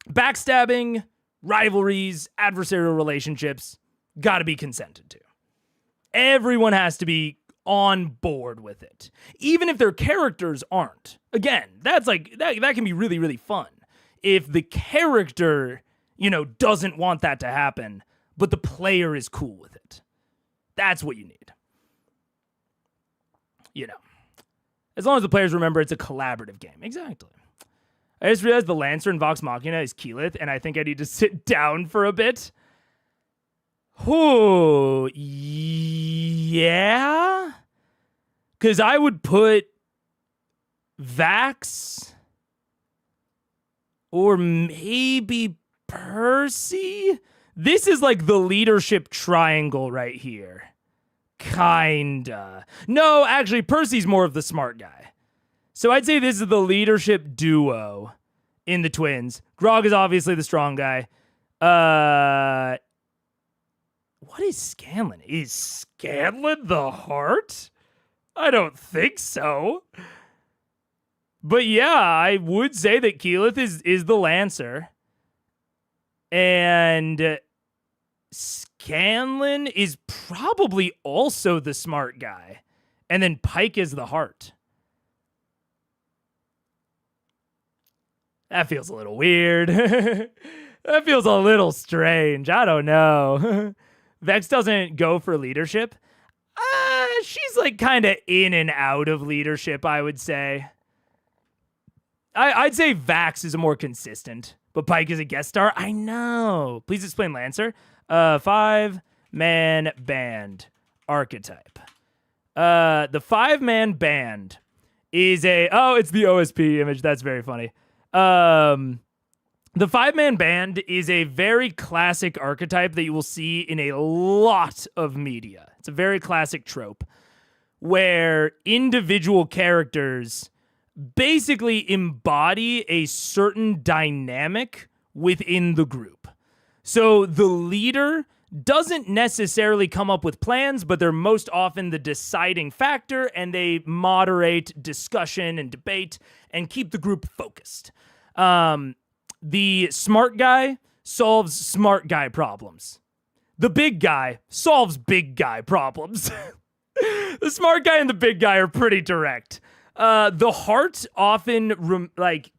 Backstabbing, rivalries, adversarial relationships, gotta be consented to. Everyone has to be on board with it. Even if their characters aren't. Again, that's like, that can be really, really fun. If the character, doesn't want that to happen, but the player is cool with it. That's what you need. As long as the players remember it's a collaborative game. Exactly. I just realized the Lancer in Vox Machina is Keyleth, and I think I need to sit down for a bit. Oh, yeah? Because I would put Vax or maybe Percy? This is like the leadership triangle right here. Kinda. No, actually, Percy's more of the smart guy. So I'd say this is the leadership duo in the twins. Grog is obviously the strong guy. What is Scanlan? Is Scanlan the heart? I don't think so. But yeah, I would say that Keyleth is the Lancer. And Scanlan is probably also the smart guy. And then Pike is the heart. That feels a little weird. That feels a little strange. I don't know. Vex doesn't go for leadership. She's like kind of in and out of leadership, I would say. I'd say Vax is a more consistent, but Pike is a guest star. I know. Please explain Lancer. 5-man band archetype. The 5-man band is it's the OSP image. That's very funny. The 5-man band is a very classic archetype that you will see in a lot of media. It's a very classic trope where individual characters basically embody a certain dynamic within the group. So the leader doesn't necessarily come up with plans, but they're most often the deciding factor, and they moderate discussion and debate and keep the group focused. The smart guy solves smart guy problems. The big guy solves big guy problems. The smart guy and the big guy are pretty direct. The heart often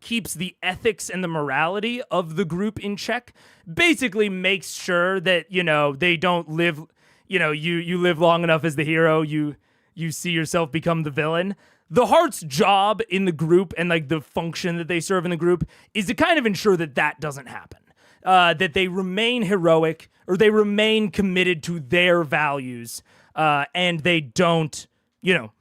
keeps the ethics and the morality of the group in check. Basically makes sure that, they don't live, you live long enough as the hero, you see yourself become the villain. The heart's job in the group and like the function that they serve in the group is to kind of ensure that that doesn't happen. That they remain heroic or they remain committed to their values and they don't,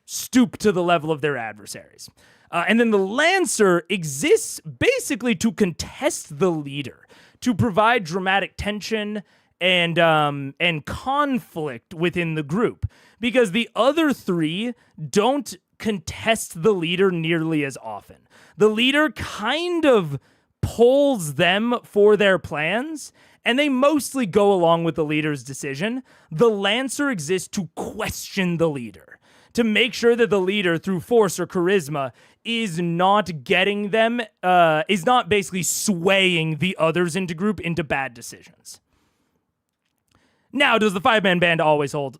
stoop to the level of their adversaries. And then the Lancer exists basically to contest the leader, to provide dramatic tension and conflict within the group, because the other three don't contest the leader nearly as often. The leader kind of pulls them for their plans, and they mostly go along with the leader's decision. The Lancer exists to question the leader, to make sure that the leader, through force or charisma, is not getting them, is not basically swaying the others into bad decisions. Now, does the 5-man band always hold?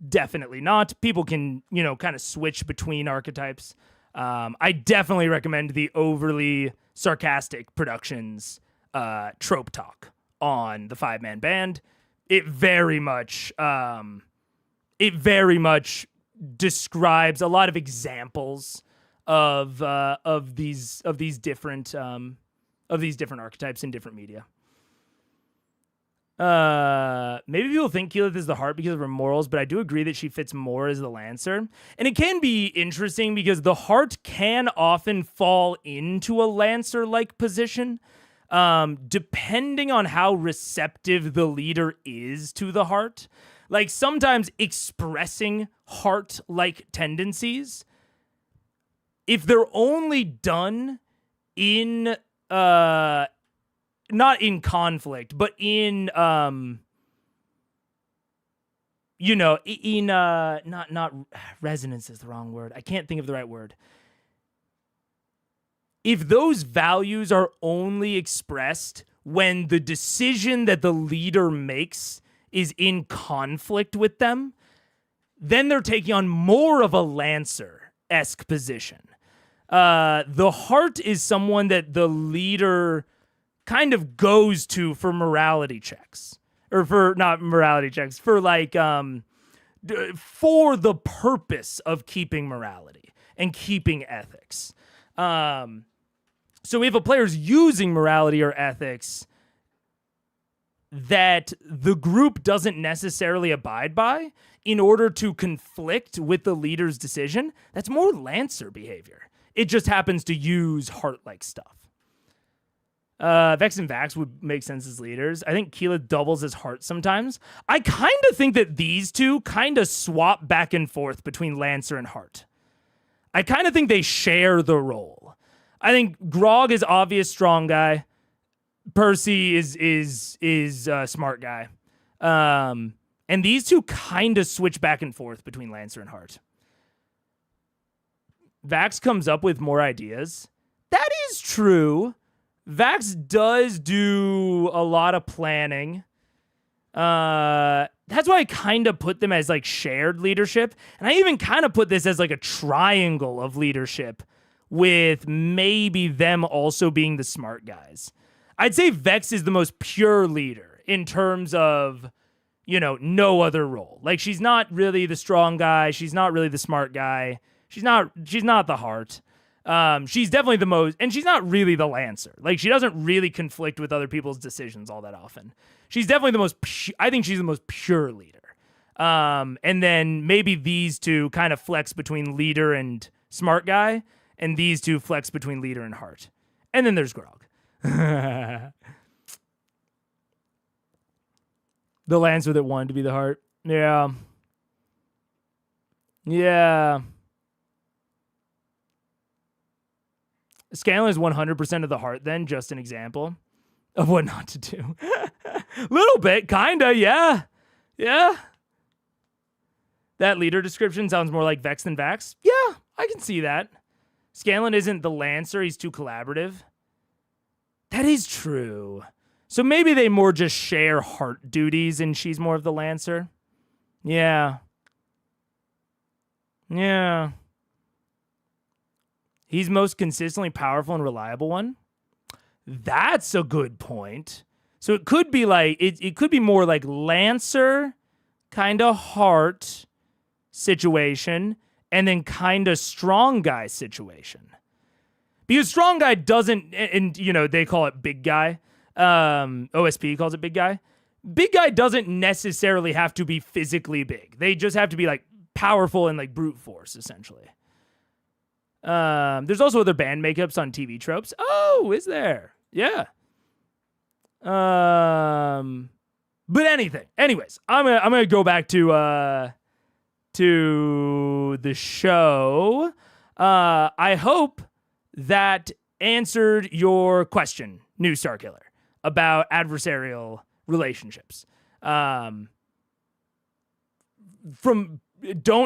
Definitely not. People can, kind of switch between archetypes. I definitely recommend the Overly Sarcastic Productions trope talk on the 5-man band. It very much describes a lot of examples of these different archetypes in different media. Maybe people think Keyleth is the heart because of her morals, but I do agree that she fits more as the Lancer. And it can be interesting because the heart can often fall into a Lancer-like position, depending on how receptive the leader is to the heart. Like, sometimes expressing heart-like tendencies, if they're only done in, not in conflict, but in, not resonance is the wrong word. I can't think of the right word. If those values are only expressed when the decision that the leader makes is in conflict with them, then they're taking on more of a Lancer-esque position. The heart is someone that the leader kind of goes to for morality checks, or for not morality checks, for like for the purpose of keeping morality and keeping ethics. So if a player's using morality or ethics that the group doesn't necessarily abide by in order to conflict with the leader's decision, that's more Lancer behavior. It just happens to use heart-like stuff. Vex and Vax would make sense as leaders. I think Keyleth doubles as heart sometimes. I kind of think that these two kind of swap back and forth between Lancer and heart. I kind of think they share the role. I think Grog is obvious strong guy. Percy is a smart guy. And these two kind of switch back and forth between Lancer and heart. Vax comes up with more ideas. That is true. Vax does do a lot of planning. That's why I kind of put them as like shared leadership. And I even kind of put this as like a triangle of leadership with maybe them also being the smart guys. I'd say Vex is the most pure leader in terms of, no other role. Like, she's not really the strong guy. She's not really the smart guy. She's not the heart. She's definitely the most, and she's not really the Lancer. Like, she doesn't really conflict with other people's decisions all that often. She's definitely the most, I think she's the most pure leader. And then maybe these two kind of flex between leader and smart guy, and these two flex between leader and heart. And then there's Grog. The Lancer that wanted to be the heart. Yeah. Yeah. Scanlan is 100% of the heart then, just an example of what not to do. Little bit, kinda, yeah. Yeah. That leader description sounds more like Vex than Vax. Yeah, I can see that. Scanlan isn't the Lancer, he's too collaborative. That is true. So maybe they more just share heart duties and she's more of the Lancer. Yeah. Yeah. He's most consistently powerful and reliable one. That's a good point. So it could be like, it could be more like Lancer, kind of heart situation, and then kind of strong guy situation. Because strong guy doesn't, and they call it big guy. OSP calls it big guy. Big guy doesn't necessarily have to be physically big. They just have to be like powerful and like brute force, essentially. There's also other band makeups on TV tropes. Oh, is there? Yeah. But anyways, I'm gonna go back to the show. I hope that answered your question, New Starkiller, about adversarial relationships. Don't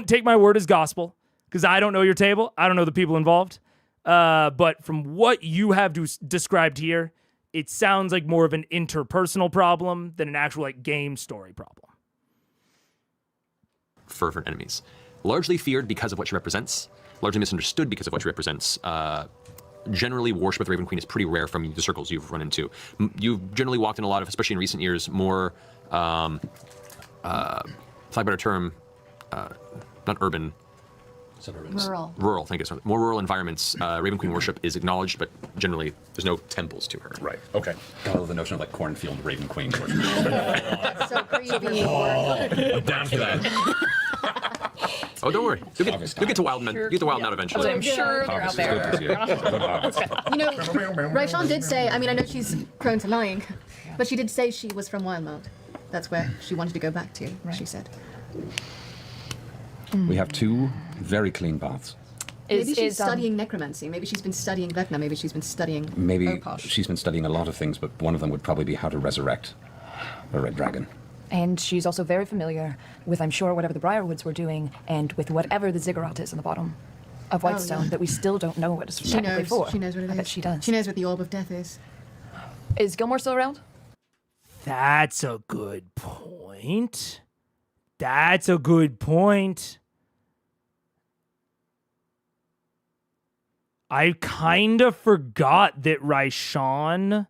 take my word as gospel, because I don't know your table. I don't know the people involved. But from what you have described here, it sounds like more of an interpersonal problem than an actual like game story problem. Fervent enemies. Largely feared because of what she represents, largely misunderstood because of what she represents. Generally, worship of the Raven Queen is pretty rare from the circles you've run into. You've generally walked in a lot of, especially in recent years, more, for lack of a better term, not urban, Suburbans. rural, thank you. More rural environments, Raven Queen worship is acknowledged, but generally there's no temples to her. Right. Okay. I love the notion of like cornfield Raven Queen. That's so creepy. I'm down for that. Oh, don't worry. You'll get to Wildman. You'll get to Wildman eventually. I'm sure they're out there. Raishan did say, I know she's prone to lying, but she did say she was from Wildmount. That's where she wanted to go back to, she said. We have two very clean paths. Maybe she's studying necromancy. Maybe she's been studying Vecna. Maybe she's been studying Oposh. She's been studying a lot of things, but one of them would probably be how to resurrect a red dragon. And she's also very familiar with, I'm sure, whatever the Briarwoods were doing, and with whatever the ziggurat is in the bottom of Whitestone that we still don't know what it's technically for. She knows what it is. I bet she does. She knows what the Orb of Death is. Is Gilmore still around? That's a good point. That's a good point. I kind of forgot that Raishan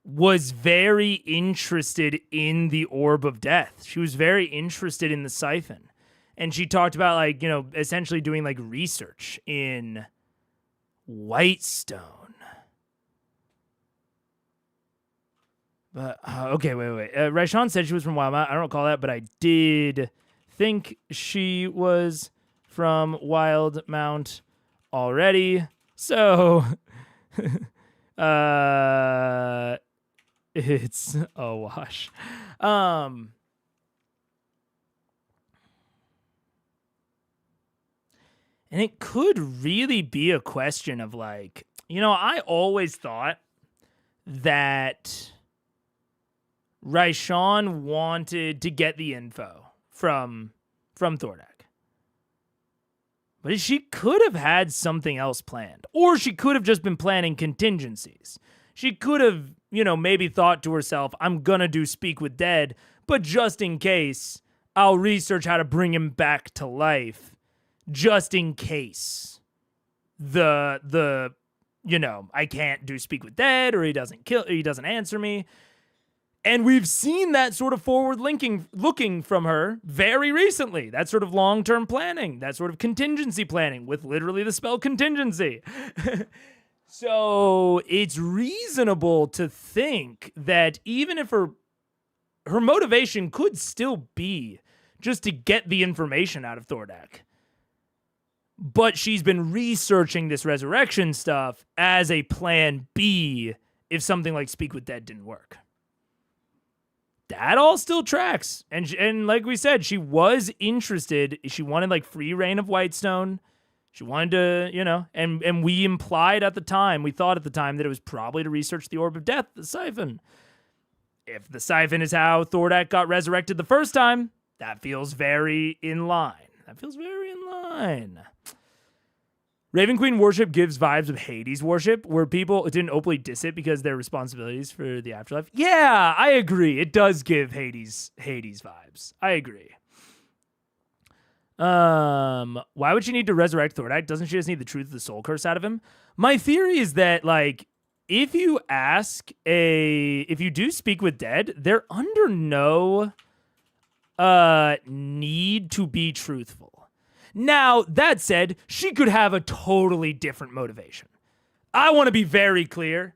was very interested in the Orb of Death. She was very interested in the Siphon. And she talked about, like, essentially doing, like, research in Whitestone. But, okay, wait. Raishan said she was from Wildmount. I don't recall that, but I did think she was from Wildmount already. So, it's a wash. And it could really be a question of, like, I always thought that Raishan wanted to get the info from Thordak. But she could have had something else planned. Or she could have just been planning contingencies. She could have, maybe thought to herself, I'm gonna do Speak with Dead, but just in case, I'll research how to bring him back to life. Just in case I can't do Speak with Dead, or he doesn't answer me. And we've seen that sort of forward looking from her very recently. That sort of long-term planning, that sort of contingency planning with literally the spell contingency. So it's reasonable to think that even if her motivation could still be just to get the information out of Thordak, but she's been researching this resurrection stuff as a plan B if something like Speak with Dead didn't work. That all still tracks. And like we said, she was interested. She wanted like free reign of Whitestone. She wanted to, and we implied at the time, we thought at the time that it was probably to research the Orb of Death, the Siphon. If the Siphon is how Thordak got resurrected the first time, that feels very in line. Raven Queen worship gives vibes of Hades worship, where people didn't openly diss it because their responsibilities for the afterlife. Yeah, I agree. It does give Hades vibes. I agree. Why would she need to resurrect Thordak? Doesn't she just need the truth of the soul curse out of him? My theory is that, like, if you do speak with dead, they're under no need to be truthful. Now, that said, she could have a totally different motivation. I want to be very clear.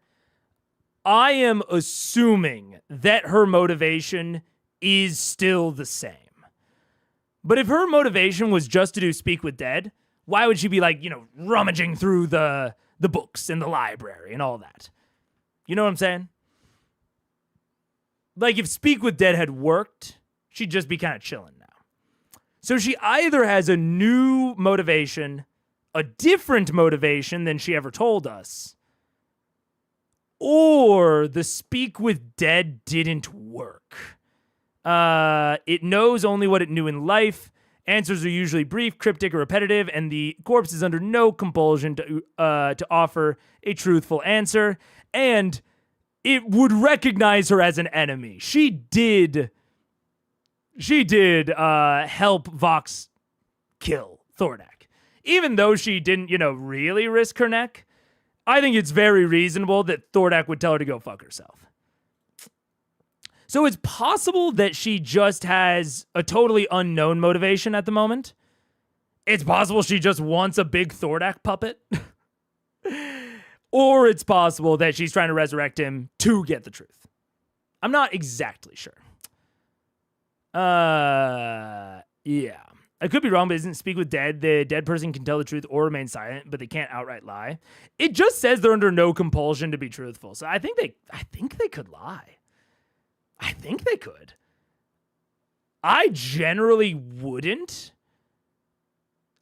I am assuming that her motivation is still the same. But if her motivation was just to do Speak with Dead, why would she be like, rummaging through the books in the library and all that? You know what I'm saying? Like, if Speak with Dead had worked, she'd just be kind of chilling now. So she either has a new motivation, a different motivation than she ever told us, or the Speak with Dead didn't work. It knows only what it knew in life. Answers are usually brief, cryptic, or repetitive, and the corpse is under no compulsion to offer a truthful answer. And it would recognize her as an enemy. She did help Vox kill Thordak. Even though she didn't, really risk her neck, I think it's very reasonable that Thordak would tell her to go fuck herself. So it's possible that she just has a totally unknown motivation at the moment. It's possible she just wants a big Thordak puppet. Or it's possible that she's trying to resurrect him to get the truth. I'm not exactly sure. Yeah. I could be wrong, but isn't Speak with Dead, the dead person can tell the truth or remain silent, but they can't outright lie? It just says they're under no compulsion to be truthful. So I think they could lie. I think they could. I generally wouldn't.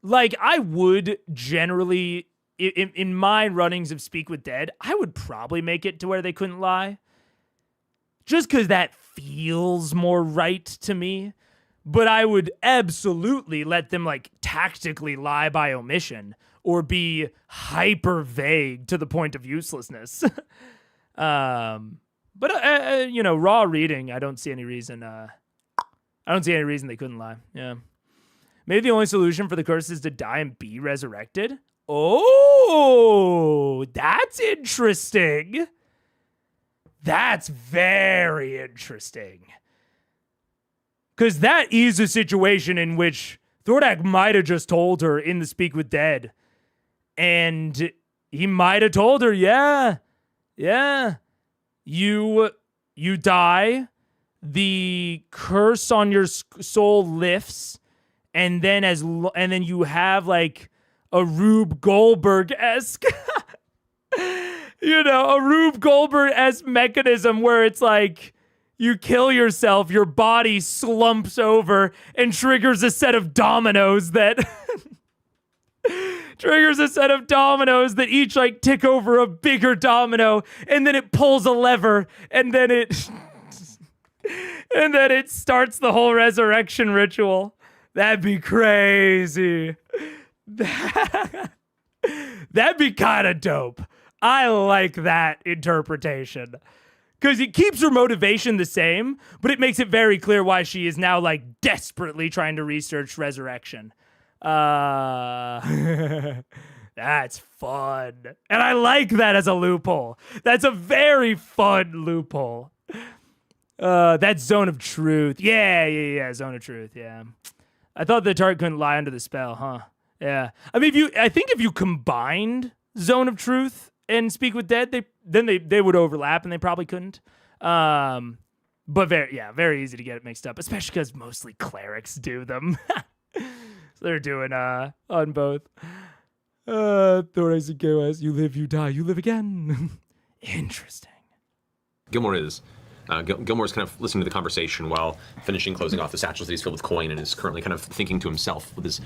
Like, I would generally, in my runnings of Speak with Dead, I would probably make it to where they couldn't lie. Just because that feels more right to me. But I would absolutely let them, like, tactically lie by omission or be hyper vague to the point of uselessness. But raw reading, I don't see any reason they couldn't lie. Yeah. Maybe the only solution for the curse is to die and be resurrected. Oh, that's interesting. That's very interesting. Because that is a situation in which Thordak might have just told her in the Speak with Dead. And he might have told her, yeah. You die, the curse on your soul lifts, and then you have like a Rube Goldberg-esque, a Rube Goldberg-esque mechanism where it's like you kill yourself, your body slumps over and triggers a set of dominoes that each like tick over a bigger domino, and then it pulls a lever, and then it starts the whole resurrection ritual. That'd be crazy. That'd be kind of dope. I like that interpretation. Because it keeps her motivation the same, but it makes it very clear why she is now like desperately trying to research resurrection. That's fun. And I like that as a loophole. That's a very fun loophole. That's Zone of Truth. Yeah. Zone of Truth. Yeah. I thought the target couldn't lie under the spell, huh? Yeah. I mean, I think if you combined Zone of Truth and Speak with Dead, they would overlap, and they probably couldn't. But very easy to get it mixed up, especially because mostly clerics do them. So they're doing on both. Theorizing KOS, you live, you die, you live again. Interesting. Gilmore's kind of listening to the conversation while finishing closing off the satchels that he's filled with coin, and is currently kind of thinking to himself with his,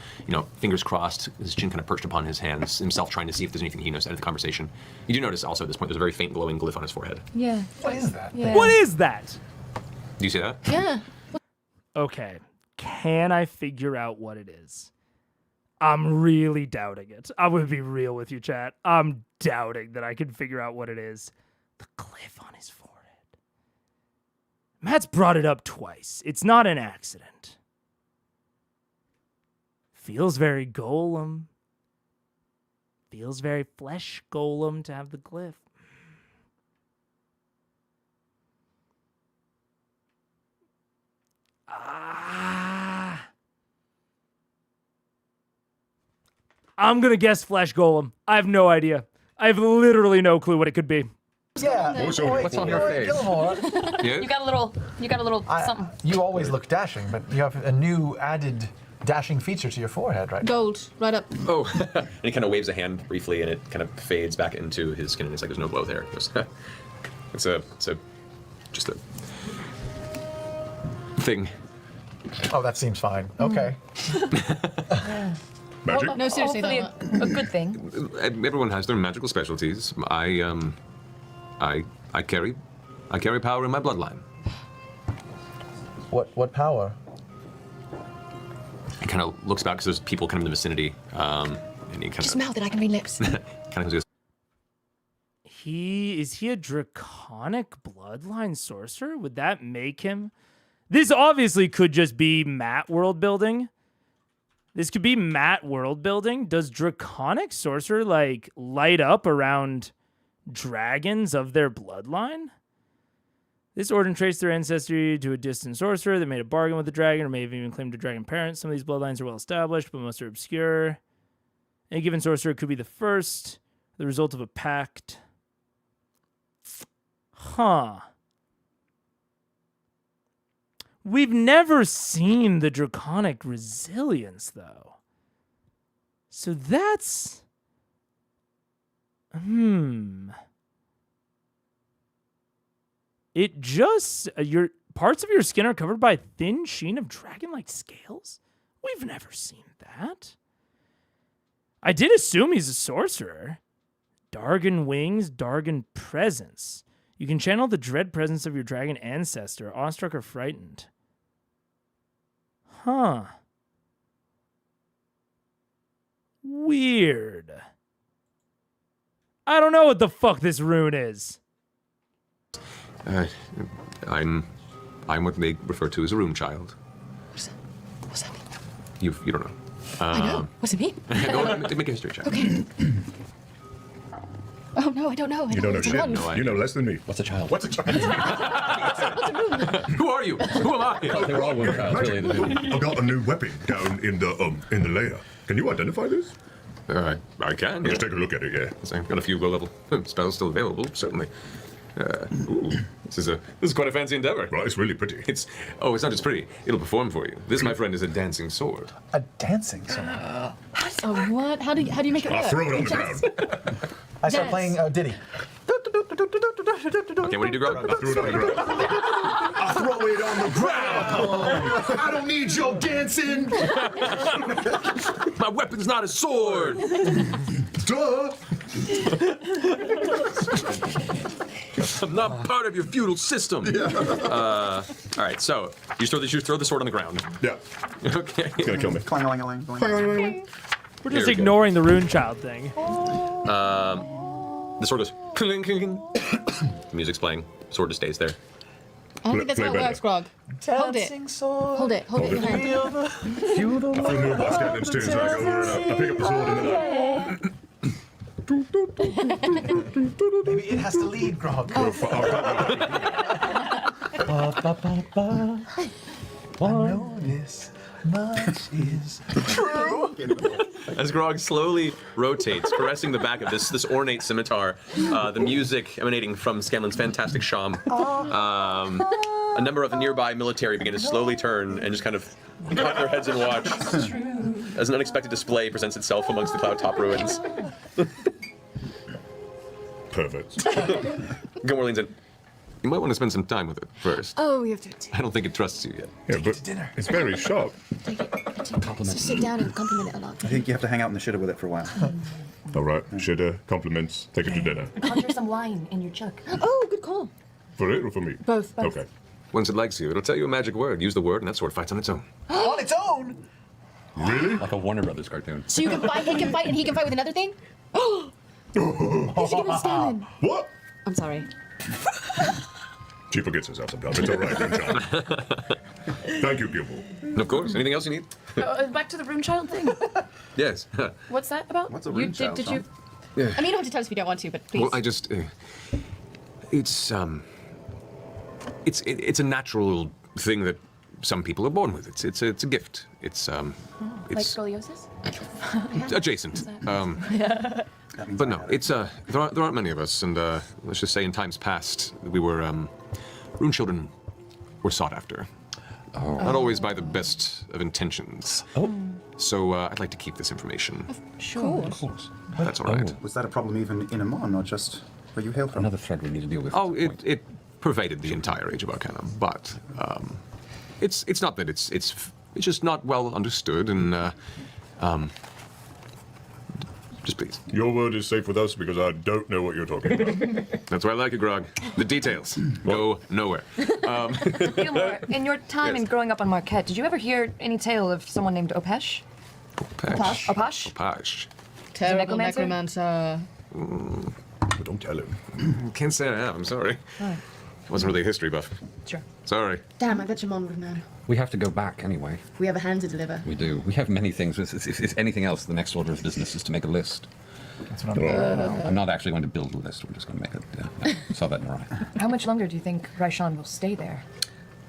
fingers crossed, his chin kind of perched upon his hands, himself trying to see if there's anything he knows out of the conversation. You do notice also at this point there's a very faint glowing glyph on his forehead. Yeah. What is that? Yeah. What is that? Do you see that? Yeah. Okay. Can I figure out what it is? I'm really doubting it. I'm going to be real with you, chat. I'm doubting that I can figure out what it is. The glyph on his forehead. Matt's brought it up twice. It's not an accident. Feels very golem. Feels very flesh golem to have the glyph. I'm going to guess flesh golem. I have no idea. I have literally no clue what it could be. Yeah. What's on your face? Gilmore, Yeah? You got a little something. you always look dashing, but you have a new added dashing feature to your forehead, right? Gold, right up. Oh, and he kind of waves a hand briefly, and it kind of fades back into his skin, and it's like there's no glow there. It's just a thing. Oh, that seems fine. Okay. Magic? No, seriously, Hopefully though. a good thing. Everyone has their magical specialties. I carry power in my bloodline. What power? He kind of looks back because there's people kind of in the vicinity, and he kind Just of mouth it, I can read lips. goes, Is he a draconic bloodline sorcerer? Would that make him? This obviously could just be Matt world building. This could be Matt world building. Does draconic sorcerer light up around dragons of their bloodline? This order traced their ancestry to a distant sorcerer that made a bargain with the dragon, or may have even claimed a dragon parent. Some of these bloodlines are well established, but most are obscure. Any given sorcerer could be the first, the result of a pact. Huh. We've never seen the draconic resilience, though. So that's... It just... your parts of your skin are covered by a thin sheen of dragon-like scales? We've never seen that. I did assume he's a sorcerer. Dargan wings, Dargan presence. You can channel the dread presence of your dragon ancestor, awestruck or frightened. Huh. Weird. I don't know what the fuck this rune is. I'm what they refer to as a rune child. What's that mean? You don't know. I know. What's it mean? Go make a history check. Okay. Oh, no, I don't know. You don't know shit. No, I- You know less than me. What's a child? What's a child? Who are you? Who am I? They're all one child, really. I've got a new weapon down in the lair. Can you identify this? I can. Just take a look at it, yeah. So I've got a few low-level spells still available, certainly. Ooh, this is quite a fancy endeavor. Right, it's really pretty. It's not just pretty. It'll perform for you. This, my friend, is a dancing sword. A dancing sword. Oh, what? How do you make it work? I'll throw it on the ground. I start Yes. playing Diddy. Okay, what do you do, Grog? I'll throw it on the ground. I'll throw it on the ground. I don't need your dancing. My weapon's not a sword. Duh. I'm not part of your feudal system. All right, so you throw the sword on the ground. Yeah, Okay. it's gonna kill me. We're just Here we go. ignoring the rune child thing. The sword goes cling, cling, cling. The music's playing. Sword just stays there. I don't think that's how it Play works, Grog. Hold it. Dancing sword. Hold it. Hold it in your hand. Feel the feudal I feel more about Scanlan's tunes when I go over and I pick up the sword and then Maybe it has to lead, Grog. I'll I know this much is true. As Grog slowly rotates, caressing the back of this ornate scimitar, the music emanating from Scanlan's fantastic sham, a number of the nearby military begin to slowly turn and just kind of cock their heads and watch as an unexpected display presents itself amongst the cloud top ruins. Perfect. Gilmore leans in. You might want to spend some time with it first. Oh, we have to I don't think it trusts you yet. Yeah, but it's very sharp. take it. Just sit down and compliment it a lot. I think you have to hang out in the shitter with it for a while. All right, shitter, compliments, take it to dinner. Conjure some wine in your chuck. Oh, good call. For it or for me? Both. Okay. Once it likes you, it'll tell you a magic word. Use the word, and that sword fights on its own. On its own. Really? Like a Warner Brothers cartoon. So you can fight, he can fight, and he can fight with another thing? Oh! You should give it a Scanlan. What? I'm sorry. She forgets herself sometimes. It's all right, John. Thank you, Gilmore. Of course. Anything else you need? Back to the rune child thing. Yes. What's that about? What's a You rune did, child, did you? I mean, you don't have to tell us if you don't want to, but please. Well, I just. It's a natural thing that some people are born with. It's a gift. It's Like scoliosis? adjacent. But no, it's there aren't many of us, and let's just say in times past we were rune children were sought after. Not always by the best of intentions. So I'd like to keep this information. Sure. Of course. That's all right. Was that a problem even in Amon, or just where you hail from? Another thread we need to deal with. Oh, it pervaded the entire Age of Arcana, but it's not that it's just not well understood, and just please. Your word is safe with us because I don't know what you're talking about. That's why I like it, Grog. The details go nowhere. Gilmore, in your time in Yes. growing up on Marquette, did you ever hear any tale of someone named Opesh? Opash. Opash? Opash. Terrible necromancer? But don't tell him. Can't say I have. I'm sorry. Wasn't really a history buff. Sure. Sorry. Damn, I bet your mom would know. We have to go back anyway. We have a hand to deliver. We do. We have many things. If anything else, the next order of business is to make a list. That's what I'm doing. I'm not actually going to build a list. We're just going to make it. Yeah. Saw that in her eye. How much longer do you think Raishan will stay there?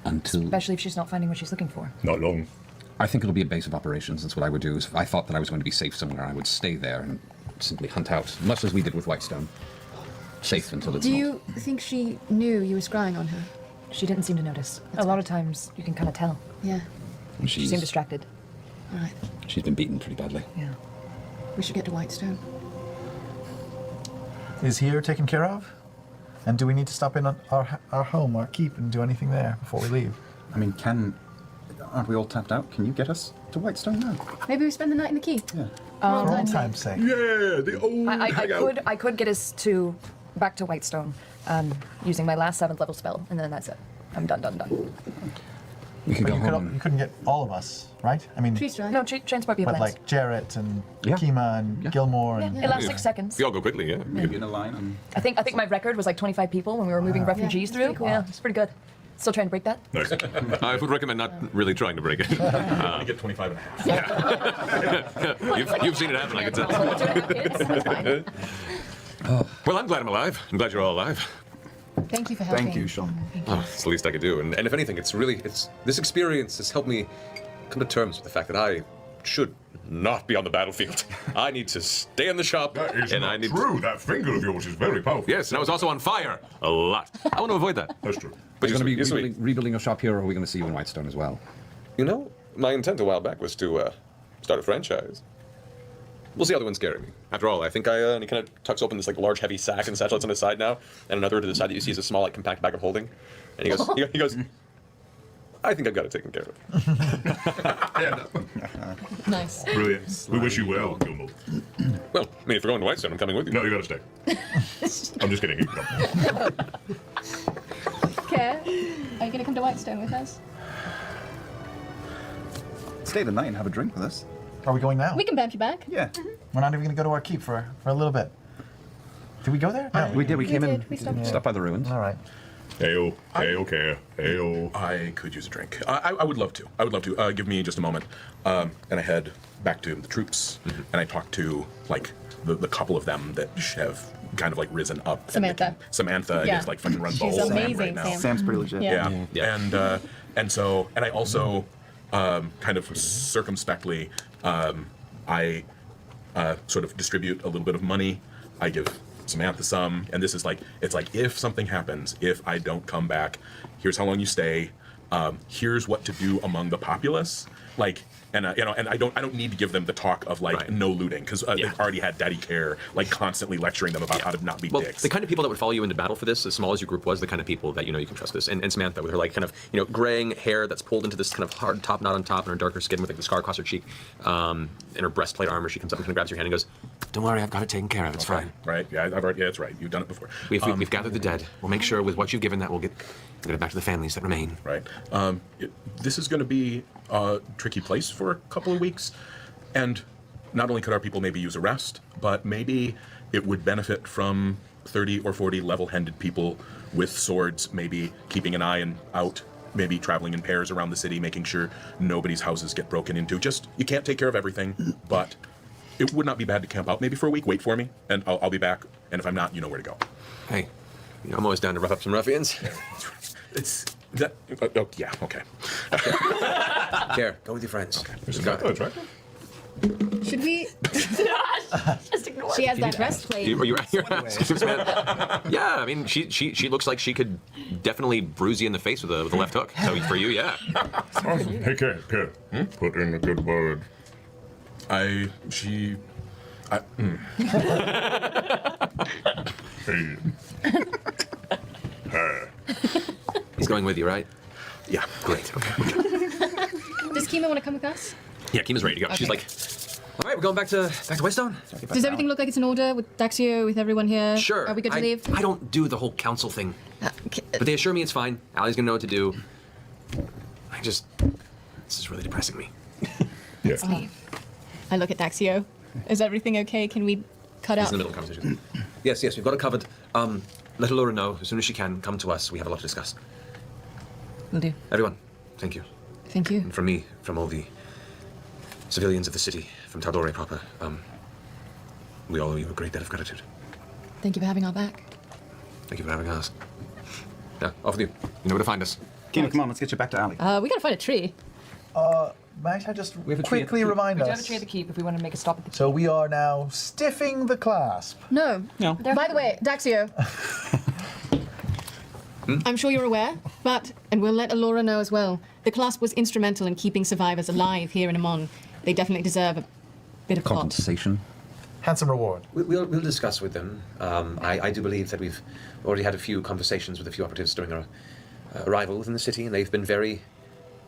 Until Especially if she's not finding what she's looking for. Not long. I think it'll be a base of operations. That's what I would do. If I thought that I was going to be safe somewhere, I would stay there and simply hunt out, much as we did with Whitestone. Safe until it's Do not. you think she knew you were scrying on her? She didn't seem to notice. A lot of times you can kind of tell. Yeah. And She seemed distracted. All right. she's been beaten pretty badly. Yeah. We should get to Whitestone. Is here taken care of? And do we need to stop in on our home, our keep, and do anything there before we leave? I mean, aren't we all tapped out? Can you get us to Whitestone now? Maybe we spend the night in the keep. Yeah. For old time's sake. Yeah, the old I could get us back to Whitestone using my last 7th level spell, and then that's it. I'm done. We can But go you, home. you couldn't get all of us, right? I mean, Tree strike. No, transport via but plans. like Jarrett and Yeah. Kima and Gilmore and... It lasts 6 seconds. We all go quickly, yeah. In a line and I think my record was like 25 people when we were moving refugees it's through. pretty cool. Yeah, it's pretty good. Still trying to break that? Nice. I would recommend not really trying to break it. I get 25 and a half. You've seen it happen, I can tell. Well, 2.5 kids, that's fine. Well, I'm glad I'm alive. I'm glad you're all alive. Thank you for helping. thank you, Sean. Oh, it's the least I could do. And if anything, it's this experience has helped me come to terms with the fact that I should not be on the battlefield. I need to stay in the shop. That is and not I need true. That finger of yours is very powerful. Yes, and I was also on fire a lot. I want to avoid that. That's true. But Are you going to be you're sweet. rebuilding a shop here, or are we going to see you in Whitestone as well? You know, my intent a while back was to start a franchise. We'll see how the wind's carrying me. After all, I think and he kind of tucks open this like large heavy sack and satchels on his side now, and another to the side that you see is a small like compact bag of holding. And he goes, he goes, I think I've got it taken care of. Nice. Brilliant. We wish you well, Gilmore. Well, I mean, if we're going to Whitestone, I'm coming with you. No, you gotta stay. I'm just kidding. You can come. Care? Are you going to come to Whitestone with us? Stay the night and have a drink with us. Are we going now? We can bamf you back. Yeah. We're not even going to go to our keep for a little bit. Did we go there? No. We did. We came in. did. We stopped. Stopped by the ruins. All right. Ayo, okay, ayo. I could use a drink. I would love to. I would love to. Give me just a moment. And I head back to the troops, and I talk to like the couple of them that have kind of like risen up. Samantha. Samantha Yeah. is like fucking runs the She's whole thing amazing, right now. Sam. Sam's pretty legit. Yeah. Yeah. And I also kind of circumspectly I sort of distribute a little bit of money. I give Samantha some, and this is like, it's like, if something happens, if I don't come back, here's how long you stay. Here's what to do among the populace. Like, and and I don't need to give them the talk of like no looting, because they've already had Daddy Care like constantly lecturing them about how to not be dicks. The kind of people that would follow you into battle for this, as small as your group was, the kind of people that you can trust this. And Samantha with her like kind of graying hair that's pulled into this kind of hard top knot on top, and her darker skin with like the scar across her cheek, and her breastplate armor, she comes up and kind of grabs your hand and goes, "Don't worry, I've got it taken care of. It's fine." Right? Yeah, I've already. Yeah, it's right. You've done it before. We've gathered the dead. We'll make sure with what you've given that we'll get it back to the families that remain. Right. This is going to be a tricky place for a couple of weeks, and not only could our people maybe use a rest, but maybe it would benefit from 30 or 40 level-handed people with swords, maybe keeping an eye out, maybe traveling in pairs around the city, making sure nobody's houses get broken into. Just, you can't take care of everything, but it would not be bad to camp out maybe for a week. Wait for me, and I'll be back, and if I'm not, you know where to go. Hey, I'm always down to rough up some ruffians. It's that. Oh, yeah. Okay. Care, go with your friends. Okay. Should we? Just ignore She has that breastplate. You're yeah, I mean, she looks like she could definitely bruise you in the face with a left hook. So for you, yeah. Hey, Care, put in a good word. Hey. He's going with you, right? Yeah. Great. Okay. Does Kima want to come with us? Yeah, Kima's ready to go. She's like, all right, we're going back to Whitestone. Does everything look like it's in order with Daxio, with everyone here? Sure. Are we good to leave? I don't do the whole council thing, Okay. but they assure me it's fine. Allie's gonna know what to do. This is really depressing me. Yeah. Leave. I look at Daxio. Is everything okay? Can we cut He's out? in the middle of the conversation. Yes, we've got it covered. Let Allura know as soon as she can. Come to us. We have a lot to discuss. Will do. Everyone, thank you. Thank you. And from me, from all the civilians of the city, from Taldore proper, we all owe you a great debt of gratitude. Thank you for having our back. Thank you for having us. Yeah, off with you. You know where to find us. Kima, come on, let's get you back to Alley. We gotta find a tree. Might I just We have a tree at the quickly keep. remind We do have a us? tree at the keep if we want to make a stop at the keep. So we are now stiffing the clasp. No. No. By the way, Daxio. I'm sure you're aware, and we'll let Allura know as well, the clasp was instrumental in keeping survivors alive here in Amon. They definitely deserve a bit of plot. Compensation. Handsome reward. We'll discuss with them. I do believe that we've already had a few conversations with a few operatives during our arrival within the city, and they've been very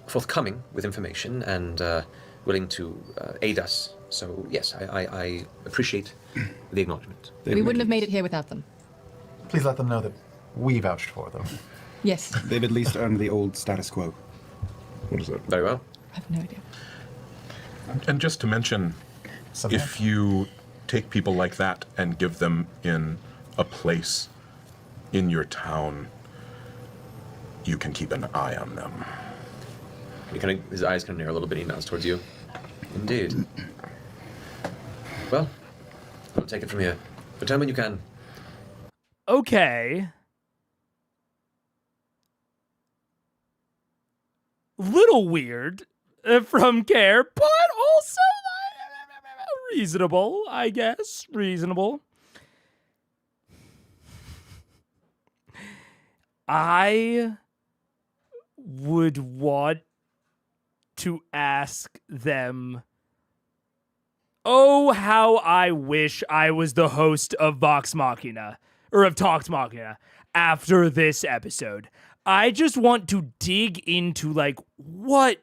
forthcoming with information and willing to aid us. So yes, I appreciate the acknowledgement. We wouldn't have made it here without them. Please let them know that we vouched for them. Yes. They've at least earned the old status quo. What is that? Very well. I have no idea. And just to mention, Samantha. if you take people like that and give them in a place in your town, you can keep an eye on them. His eyes kind of narrow a little bit. He nods towards you. Indeed. Well, I'll take it from here. Return when you can. Okay. Little weird from Care, but also reasonable, I guess. Reasonable. I would want to ask them, oh, how I wish I was the host of Vox Machina, or of Talked Machina, after this episode. I just want to dig into, like, what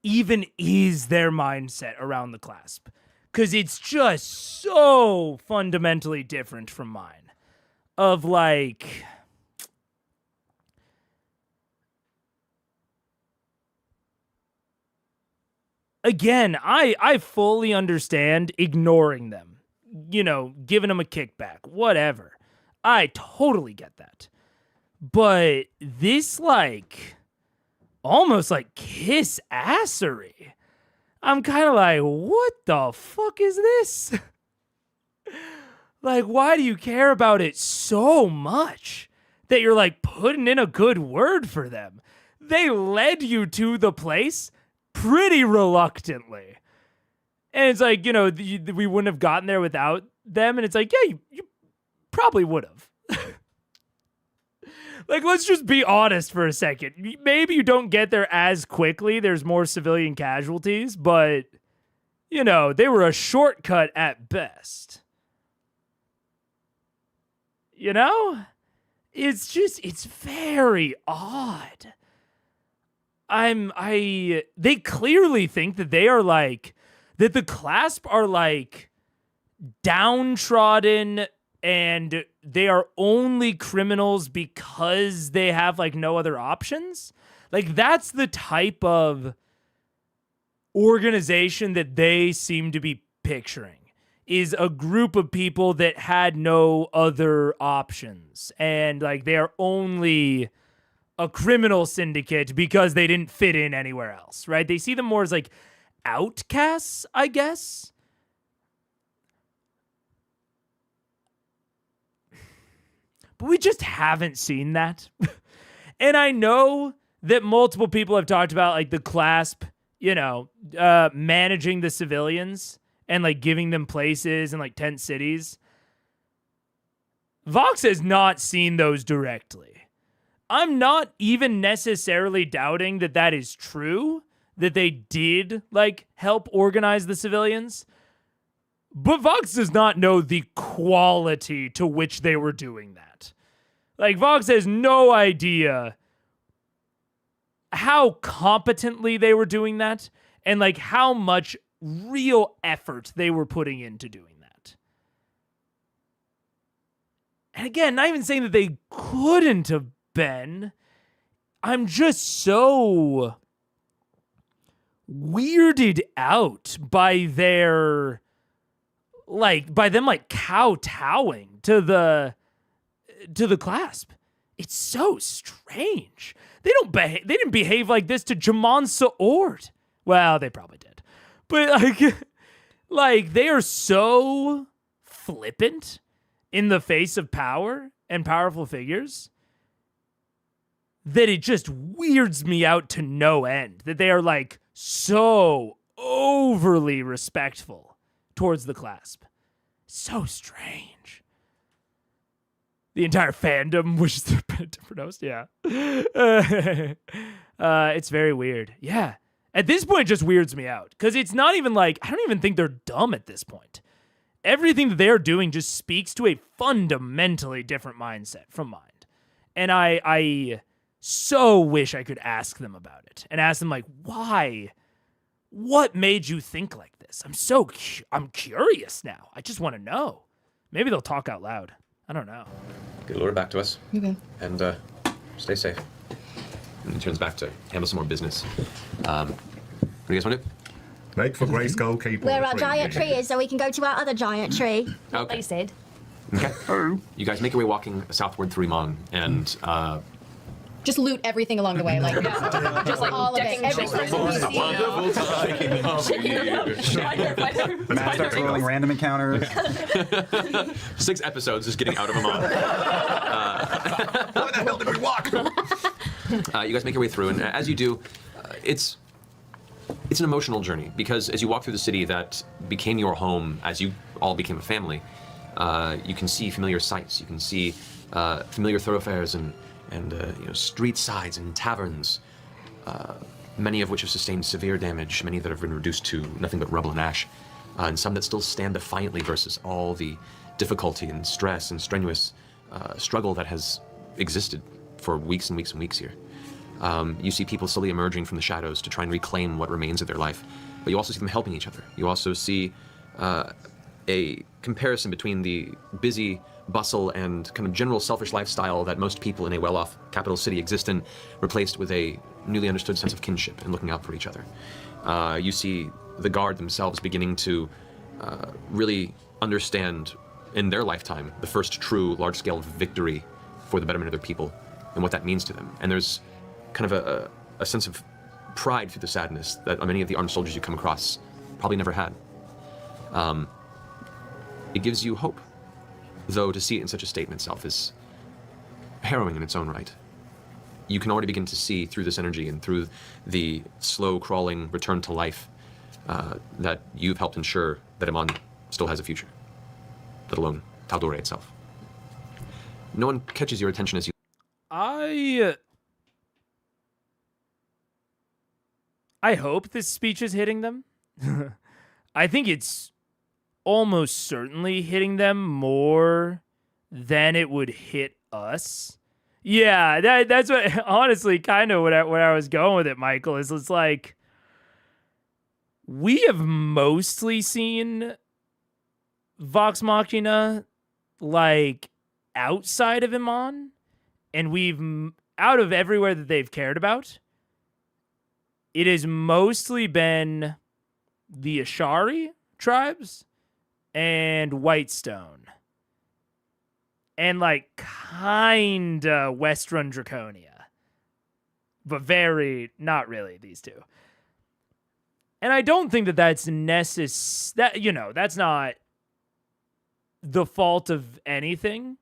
even is their mindset around the clasp? Because it's just so fundamentally different from mine. Of, like, again, I fully understand ignoring them. giving them a kickback, whatever. I totally get that. But this, almost kiss assery. I'm kind of like, what the fuck is this? Why do you care about it so much that you're putting in a good word for them? They led you to the place pretty reluctantly. And it's we wouldn't have gotten there without them. And it's yeah, you probably would have. Let's just be honest for a second. Maybe you don't get there as quickly. There's more civilian casualties, but, they were a shortcut at best. It's very odd. They clearly think that they are that the clasp are downtrodden and they are only criminals because they have no other options. That's the type of organization that they seem to be picturing, is a group of people that had no other options. And they are only a criminal syndicate because they didn't fit in anywhere else, right? They see them more as outcasts, I guess. But we just haven't seen that. And I know that multiple people have talked about the clasp, managing the civilians and giving them places in tent cities. Vox has not seen those directly. I'm not even necessarily doubting that that is true, that they did help organize the civilians. But Vox does not know the quality to which they were doing that. Vox has no idea how competently they were doing that and how much real effort they were putting into doing that. And again, not even saying that they couldn't have been. I'm just so weirded out by their by them kowtowing to the clasp. It's so strange. They didn't behave like this to Jamon Saord. Well, they probably did. But they are so flippant in the face of power and powerful figures that it just weirds me out to no end. That they are so overly respectful towards the clasp. So strange. The entire fandom wishes there had been a different host. Yeah. It's very weird. Yeah. At this point, it just weirds me out. Because it's not even I don't even think they're dumb at this point. Everything that they're doing just speaks to a fundamentally different mindset from mine. And I so wish I could ask them about it. And ask them, why? What made you think like this? I'm curious now. I just want to know. Maybe they'll talk out loud. I don't know. Get Laura back to us. Okay. And stay safe. And he turns back to handle some more business. What do you guys want to do? Make for Grayskull, keep Where on the our giant tree is, so we can go to our other giant tree. Okay. They said. Okay. You guys make your way walking southward through Iman, and Just loot everything along the way, Just all of it. decking Every trees. person we see. Matt starts rolling random encounters. 6 episodes just getting out of Iman. How the hell did we walk? You guys make your way through, and as you do, it's an emotional journey, because as you walk through the city that became your home as you all became a family, you can see familiar sights, you can see familiar thoroughfares and street sides and taverns, many of which have sustained severe damage, many that have been reduced to nothing but rubble and ash, and some that still stand defiantly versus all the difficulty and stress and strenuous struggle that has existed for weeks and weeks and weeks here. You see people slowly emerging from the shadows to try and reclaim what remains of their life, but you also see them helping each other. You also see a comparison between the busy bustle and kind of general selfish lifestyle that most people in a well-off capital city exist in, replaced with a newly understood sense of kinship and looking out for each other. You see the guard themselves beginning to really understand in their lifetime the first true large-scale victory for the betterment of their people and what that means to them. And there's kind of a sense of pride through the sadness that many of the armed soldiers you come across probably never had. It gives you hope, though to see it in such a state in itself is harrowing in its own right. You can already begin to see through this energy and through the slow crawling return to life that you've helped ensure that Iman still has a future, let alone Tal'Dorei itself. No one catches your attention as you... I hope this speech is hitting them. I think it's almost certainly hitting them more than it would hit us. Yeah, that's what, honestly, kind of where I was going with it, Michael, is it's like, we have mostly seen Vox Machina, like, outside of Iman, and we've, out of everywhere that they've cared about, it has mostly been the Ashari tribes and Whitestone. And, like, kinda Westrun Draconia. But not really, these two. And I don't think that that's that's not the fault of anything.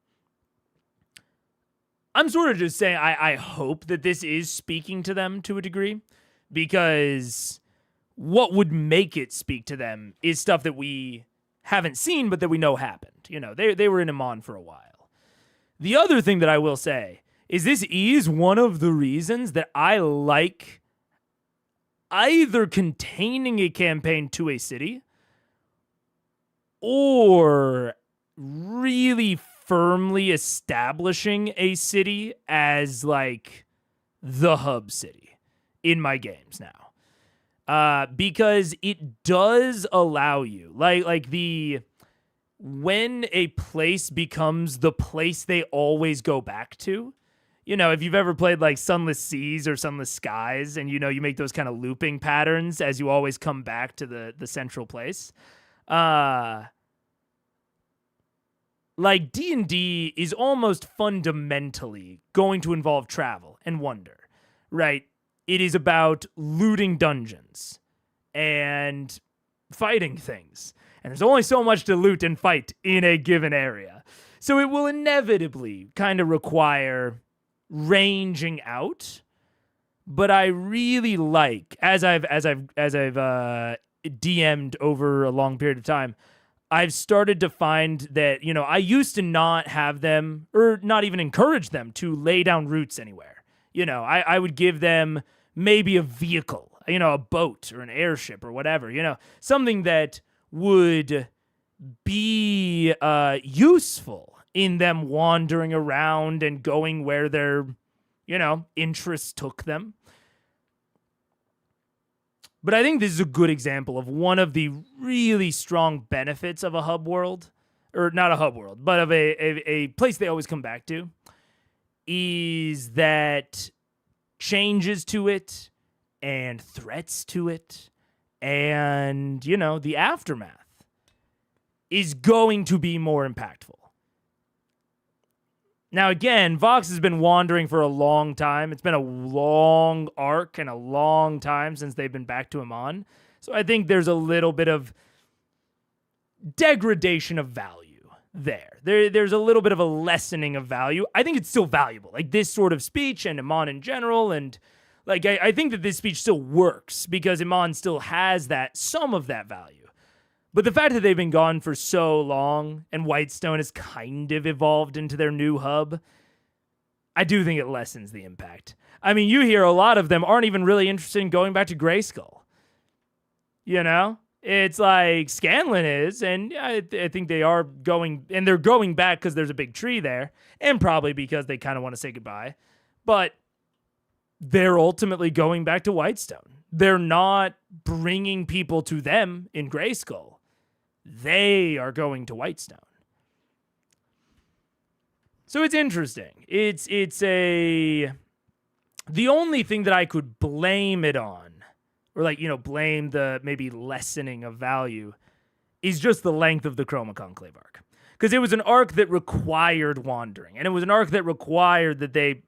I'm sort of just saying I hope that this is speaking to them to a degree, because what would make it speak to them is stuff that we haven't seen, but that we know happened. They were in Iman for a while. The other thing that I will say is this is one of the reasons that I like either containing a campaign to a city or really firmly establishing a city as, like, the hub city in my games now. Because it does allow you, when a place becomes the place they always go back to, if you've ever played like Sunless Seas or Sunless Skies, and you make those kind of looping patterns as you always come back to the central place. Like D&D is almost fundamentally going to involve travel and wonder, right? It is about looting dungeons and fighting things. And there's only so much to loot and fight in a given area. So it will inevitably kind of require ranging out. But I really like, as I've DM'd over a long period of time, I've started to find that, I used to not have them, or not even encourage them to lay down roots anywhere. I would give them maybe a vehicle, a boat or an airship or whatever, something that would be useful in them wandering around and going where their, interests took them. But I think this is a good example of one of the really strong benefits of a hub world, or not a hub world, but of a place they always come back to, is that changes to it and threats to it and, the aftermath is going to be more impactful. Now, again, Vox has been wandering for a long time. It's been a long arc and a long time since they've been back to Iman. So I think there's a little bit of degradation of value there. There's a little bit of a lessening of value. I think it's still valuable. Like this sort of speech and Iman in general, and like I think that this speech still works because Iman still has some of that value. But the fact that they've been gone for so long and Whitestone has kind of evolved into their new hub, I do think it lessens the impact. I mean, you hear a lot of them aren't even really interested in going back to Grayskull. It's like Scanlan is, and I think they are going, and they're going back because there's a big tree there, and probably because they kind of want to say goodbye. But they're ultimately going back to Whitestone. They're not bringing people to them in Grayskull. They are going to Whitestone. So it's interesting. It's the only thing that I could blame it on, or blame the maybe lessening of value, is just the length of the Chroma Conclave arc. Because it was an arc that required wandering, and it was an arc that required that they,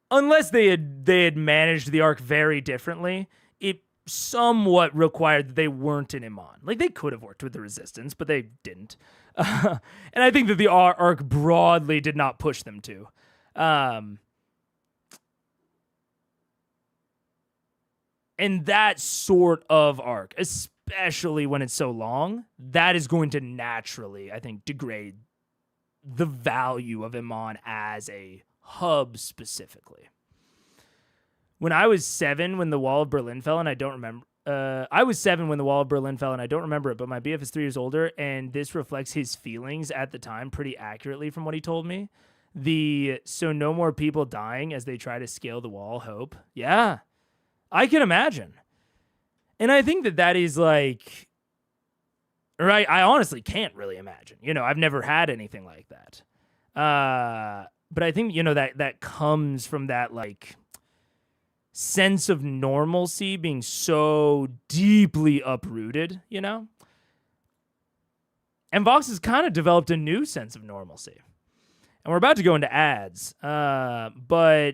unless they had managed the arc very differently, it somewhat required that they weren't in Iman. Like, they could have worked with the Resistance, but they didn't. And I think that the arc broadly did not push them to. And that sort of arc, especially when it's so long, that is going to naturally, I think, degrade the value of Iman as a hub specifically. When I was 7, when the Wall of Berlin fell, and I don't remember. I was 7 when the Wall of Berlin fell, and I don't remember it, but my BF is 3 years older, and this reflects his feelings at the time pretty accurately from what he told me. So no more people dying as they try to scale the wall, hope. Yeah, I can imagine. And I think that is like, right, I honestly can't really imagine. I've never had anything like that. But I think, that comes from that, like, sense of normalcy being so deeply uprooted, And Vox has kind of developed a new sense of normalcy. And we're about to go into ads. But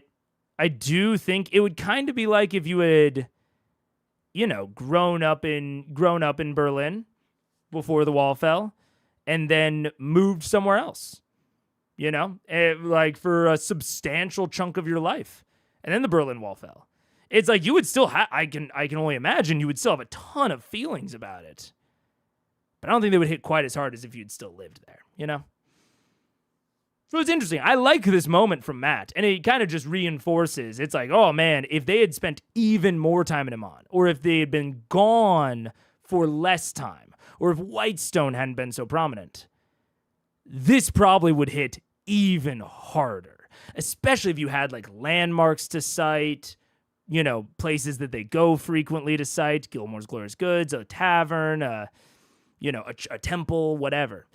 I do think it would kind of be like if you had, grown up in Berlin before the wall fell and then moved somewhere else, like for a substantial chunk of your life. And then the Berlin Wall fell. It's like you would still have, I can only imagine you would still have a ton of feelings about it. But I don't think they would hit quite as hard as if you'd still lived there, So it's interesting. I like this moment from Matt, and it kind of just reinforces. It's like, oh man, if they had spent even more time in Iman, or if they had been gone for less time, or if Whitestone hadn't been so prominent, this probably would hit even harder. Especially if you had like landmarks to cite, places that they go frequently to cite, Gilmore's Glorious Goods, a tavern, a temple, whatever.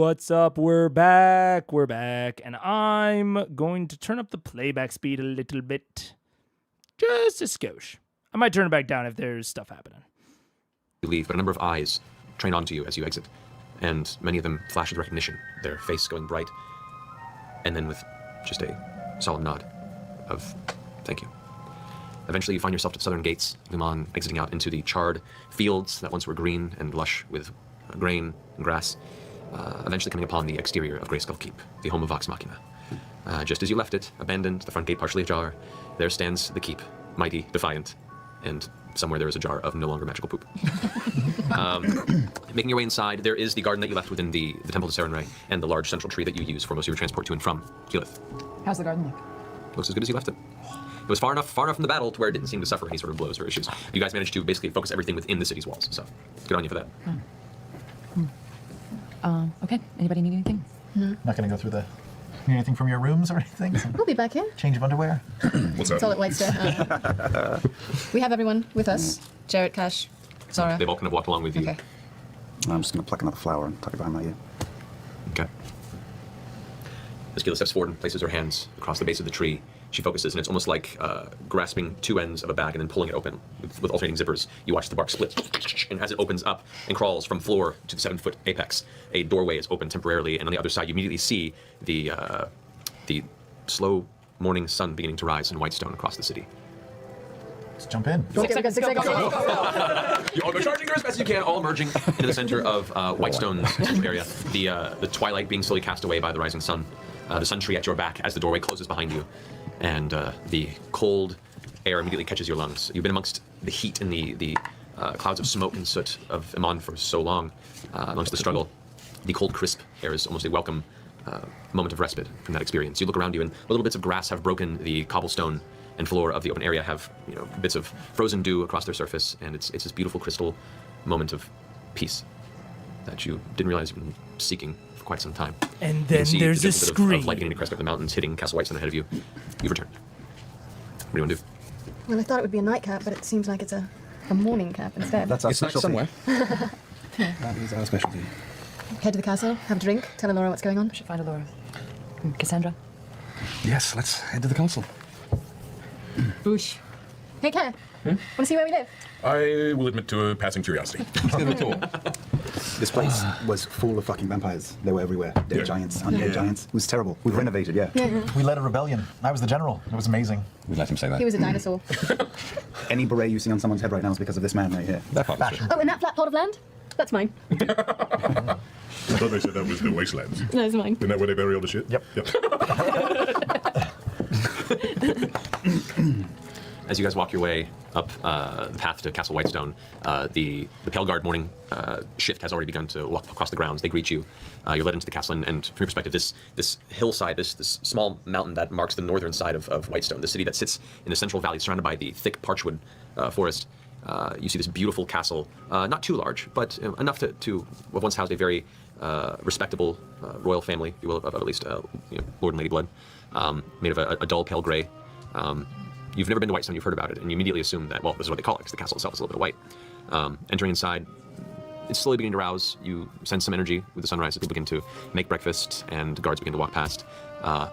what's up? We're back. And I'm going to turn up the playback speed a little bit. Just a skosh. I might turn it back down if there's stuff happening. You leave, but a number of eyes train onto you as you exit, and many of them flash with recognition, their face going bright, and then with just a solemn nod of thank you. Eventually, you find yourself at the southern gates of Iman, exiting out into the charred fields that once were green and lush with grain and grass, eventually coming upon the exterior of Greyskull Keep, the home of Vox Machina. Just as you left it, abandoned, the front gate partially ajar, there stands the keep, mighty, defiant, and somewhere there is a jar of no longer magical poop. Making your way inside, there is the garden that you left within the Temple to Sarenrae, and the large central tree that you use for most of your transport to and from Keyleth. How's the garden look? Looks as good as you left it. It was far enough from the battle to where it didn't seem to suffer any sort of blows or issues. You guys managed to basically focus everything within the city's walls, so good on you for that. Okay. Anybody need anything? Not going to go through the. Need anything from your rooms or anything? We'll be back here. Change of underwear? What's It's all up? at Whitestone. We have everyone with us. Jarrett, Cash, Zara. They've all kind of walked along with you. Okay. I'm just going to pluck another flower and tuck it behind my ear. Okay. As Keyleth steps forward and places her hands across the base of the tree, she focuses, and it's almost like grasping two ends of a bag and then pulling it open with alternating zippers. You watch the bark split, and as it opens up and crawls from floor to the 7-foot apex, a doorway is opened temporarily, and on the other side you immediately see the slow morning sun beginning to rise in Whitestone across the city. Let's jump in. 6 seconds, 6 seconds. You all go charging as best as you can, all merging into the center of Whitestone's central area, the twilight being slowly cast away by the rising sun, the sun tree at your back as the doorway closes behind you, and the cold air immediately catches your lungs. You've been amongst the heat and the clouds of smoke and soot of Iman for so long, amongst the struggle. The cold, crisp air is almost a welcome moment of respite from that experience. You look around you, and little bits of grass have broken the cobblestone and floor of the open area, have bits of frozen dew across their surface, and it's this beautiful crystal moment of peace that you didn't realize you've been seeking for quite some time. And You then can see there's the a different bit of scream. light beginning to crest over the mountains, hitting Castle Whitestone ahead of you. You've returned. What do you want to do? Well, I thought it would be a nightcap, but it seems like it's a morning cap instead. That's our It's nice specialty. somewhere. That is our specialty. Head to the castle, have a drink, tell Alora what's going on. We should find Alora. Cassandra? Yes, let's head to the council. Boosh. Hey, Care. Want to see where we live? I will admit to a passing curiosity. This place was full of fucking vampires. They were everywhere. Dead Yeah. giants, undead giants. It was terrible. We've renovated, yeah. We led a rebellion. I was the general. It was amazing. We let him say that. He was a dinosaur. Any beret you see on someone's head right now is because of this man right here. That part is true. Oh, and that flat plot of land? That's mine. I thought they said that was the wastelands. No, it's mine. Isn't that where they bury all the shit? Yep. As you guys walk your way up the path to Castle Whitestone, the Pale Guard morning shift has already begun to walk across the grounds. They greet you. You're led into the castle, and from your perspective, this hillside, this small mountain that marks the northern side of Whitestone, the city that sits in the central valley surrounded by the thick parchwood forest. You see this beautiful castle, not too large, but enough to have once housed a very respectable royal family, if you will, of at least Lord and Lady Blood, made of a dull pale gray. You've never been to Whitestone, you've heard about it, and you immediately assume that, well, this is what they call it, because the castle itself is a little bit of white. Entering inside, it's slowly beginning to rouse. You sense some energy with the sunrise as people begin to make breakfast, and guards begin to walk past.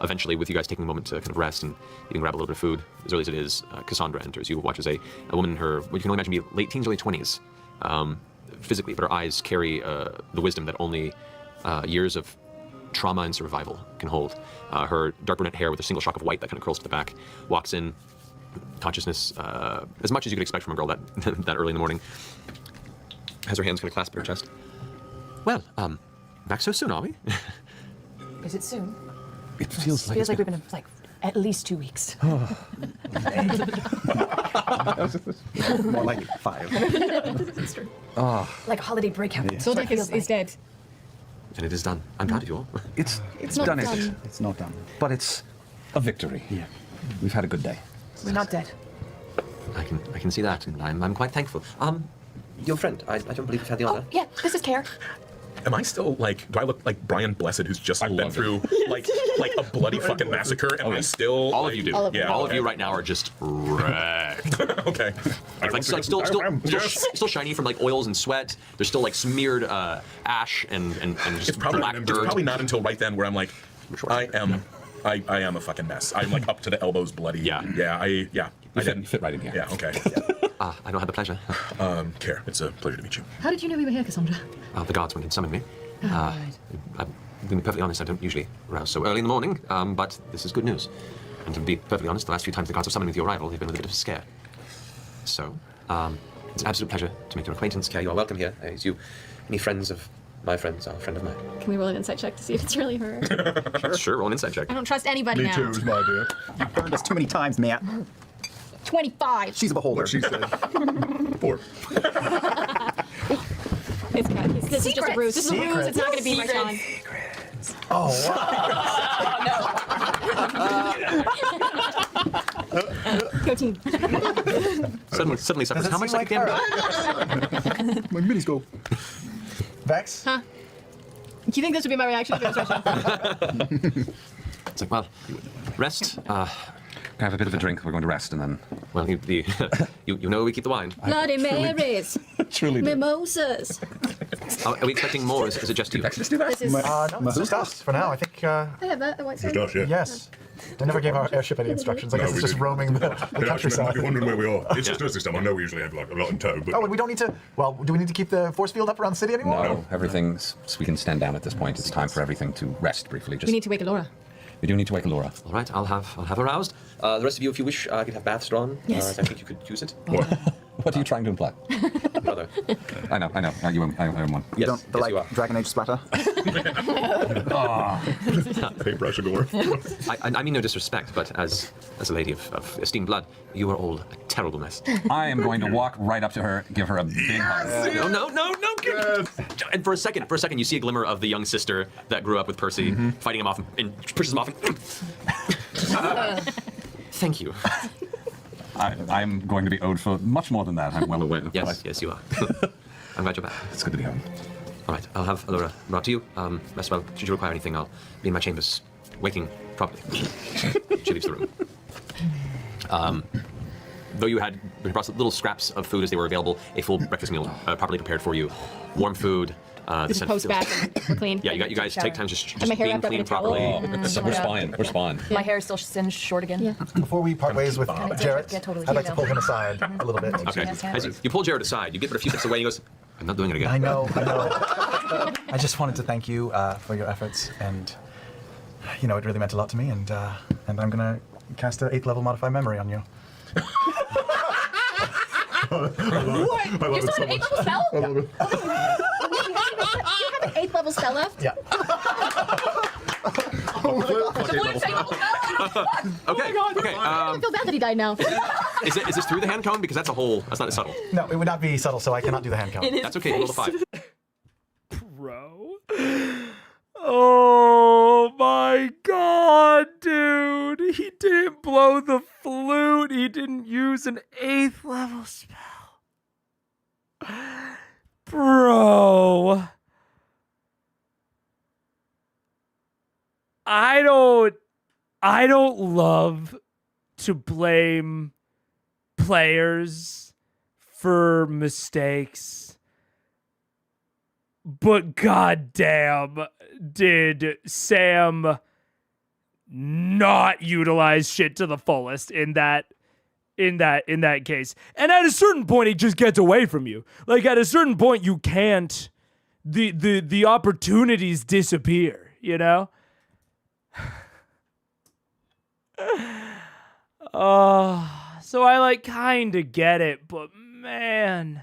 Eventually, with you guys taking a moment to kind of rest and even grab a little bit of food, as early as it is, Cassandra enters. You watch as a woman in her, what you can only imagine to be late teens, early 20s, physically, but her eyes carry the wisdom that only years of trauma and survival can hold. Her dark brunette hair with a single shock of white that kind of curls to the back, walks in, consciousness as much as you could expect from a girl that that early in the morning. Has her hands kind of clasped at her chest. Well, back so soon, are we? Is it soon? It feels like Feels like we've been like at least 2 weeks. More like 5. Like a holiday breakout. Zordek is dead. And it is done. I'm proud of you all. It's not done. done. It's not done. But it's a victory. Yeah. We've had a good day. We're not dead. I can see that, and I'm quite thankful. Your friend, I don't believe you've had the honor. Yeah, this is Care. Am I still like? Do I look like Brian Blessed, who's just been through like a bloody fucking massacre? Am I still? All of you do. All of Yeah, you. all of you right now are just wrecked. Okay. Like still shiny from like oils and sweat. There's still like smeared ash and just It's probably black dirt. not until right then where I'm like, I am a fucking mess. I'm like up to the elbows bloody. Yeah. I didn't fit right in here. Yeah. Okay. I don't have the pleasure. Care. It's a pleasure to meet you. How did you know we were here, Cassandra? The guards went and summoned me. Right. I'm going to be perfectly honest, I don't usually rouse so early in the morning, but this is good news. And to be perfectly honest, the last few times the guards have summoned me with your arrival, they've been a little bit of a scare. So, it's an absolute pleasure to make your acquaintance, Care. You are welcome here. As you, any friends of my friends are a friend of mine. Can we roll an insight check to see if it's really her? Sure, roll an insight check. I don't trust anybody Me now. too, my dear. You've burned us too many times, Matt. 25. She's a beholder. What she said. 4. This is just a ruse. This is a ruse. It's not going to be my time. Oh, wow. Go team. Suddenly suffers. Does it How much seem like like damage? My minis go. Vex? Huh? Do you think this would be my reaction to this? It's like, well, rest. Can I have a bit of a drink? We're going to rest and then. Well, you know we keep the wine. Bloody Marys. Truly. Mimosas. Are we expecting more? Is it just you? Let's do that. This is. No, it's just us for now. I think, I have that. The white Just stone. us, yeah. yes. They never gave our airship any instructions. I guess No, it's we just didn't. roaming the Yeah, actually, might countryside. be wondering where we are. It's just us this time. I know we usually have like a lot in tow, but Oh, and we don't need to. Well, do we need to keep the force field up around the city anymore? No, everything's. We can stand down at this point. It's time for everything to rest briefly. We need to wake Alora. We do need to wake Laura. All right, I'll have her roused. The rest of you, if you wish, could have baths drawn. Yes. I think you could use it. What are you trying to imply? Brother. I know. You own one. You Yes, don't yes, like you are. Dragon Age splatter? paintbrush galore. I mean no disrespect, but as a lady of esteemed blood, you are all a terrible mess. I am going to walk right up to her, give her a big hug. No. And for a second, you see a glimmer of the young sister that grew up with Percy, fighting him off and pushes him off. And thank you. I'm going to be owed for much more than that. I'm well aware. Yes, you are. I'm glad you're back. It's good to be home. All right, I'll have Allura brought to you. Rest well. Should you require anything, I'll be in my chambers, waiting properly. She leaves the room. Though you had brought little scraps of food as they were available, a full breakfast meal properly prepared for you, warm food. Just post back and we're clean. Yeah, you guys take time just my hair being wrapped up in clean a towel? properly. We're spawned. My hair is still singed short again. Yeah. Before we part ways with Jarrett, Yeah, totally. I'd like to pull him aside a little bit. Okay. As you pull Jared aside, you get but a few steps away. And he goes, "I'm not doing it again." I know. I just wanted to thank you for your efforts, and it really meant a lot to me. And I'm gonna cast an 8th level modify memory on you. What? You still have an 8th level spell? I love it. You have an 8th level spell left? Yeah. Okay. Okay. I feel bad that he died now. Is this through the hand cone? Because that's not as subtle. No, it would not be subtle, so I cannot do the hand count. That's okay. Roll a 5. Bro. Oh my god, dude. He didn't blow the flute. He didn't use an 8th level spell. Bro. I don't love to blame players for mistakes. But goddamn, did Sam not utilize shit to the fullest in that case. And at a certain point it just gets away from you. Like at a certain point you can't the opportunities disappear, you know? So I kind of get it, but man,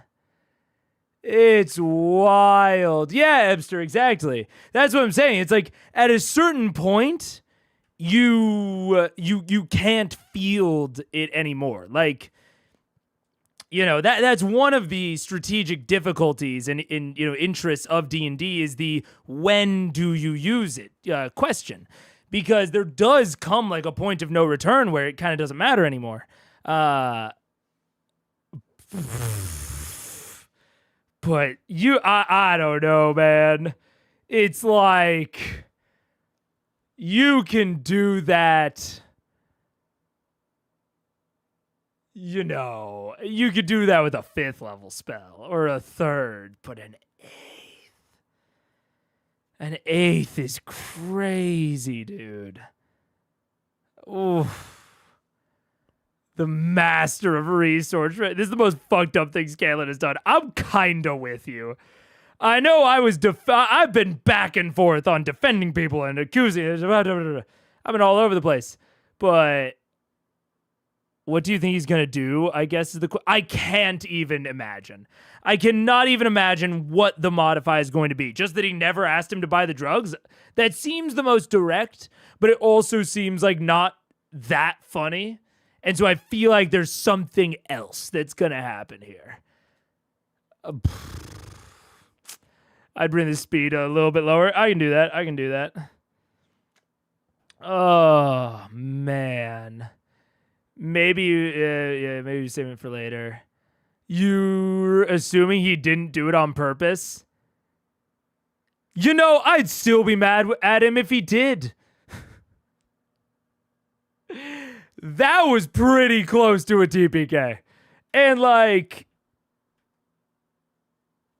it's wild. Yeah, Ebster, exactly. That's what I'm saying. It's like at a certain point, you can't field it anymore. Like, that's one of the strategic difficulties and interests of D&D is the when do you use it question. Because there does come a point of no return where it kind of doesn't matter anymore. But But I don't know, man. It's like you can do that. You know, you could do that with a 5th level spell or a 3rd, but an 8th is crazy, dude. Oof. The master of resource. This is the most fucked up thing Scanlan has done. I'm kinda with you. I know I've been back and forth on defending people and accusing. I've been all over the place. But what do you think he's gonna do? I guess is I can't even imagine. I cannot even imagine what the modify is going to be. Just that he never asked him to buy the drugs. That seems the most direct, but it also seems like not that funny. And so I feel like there's something else that's gonna happen here. I'd bring the speed a little bit lower. I can do that. Oh, man. Maybe, maybe you save it for later. You're assuming he didn't do it on purpose? You know, I'd still be mad at him if he did. That was pretty close to a TPK. And like,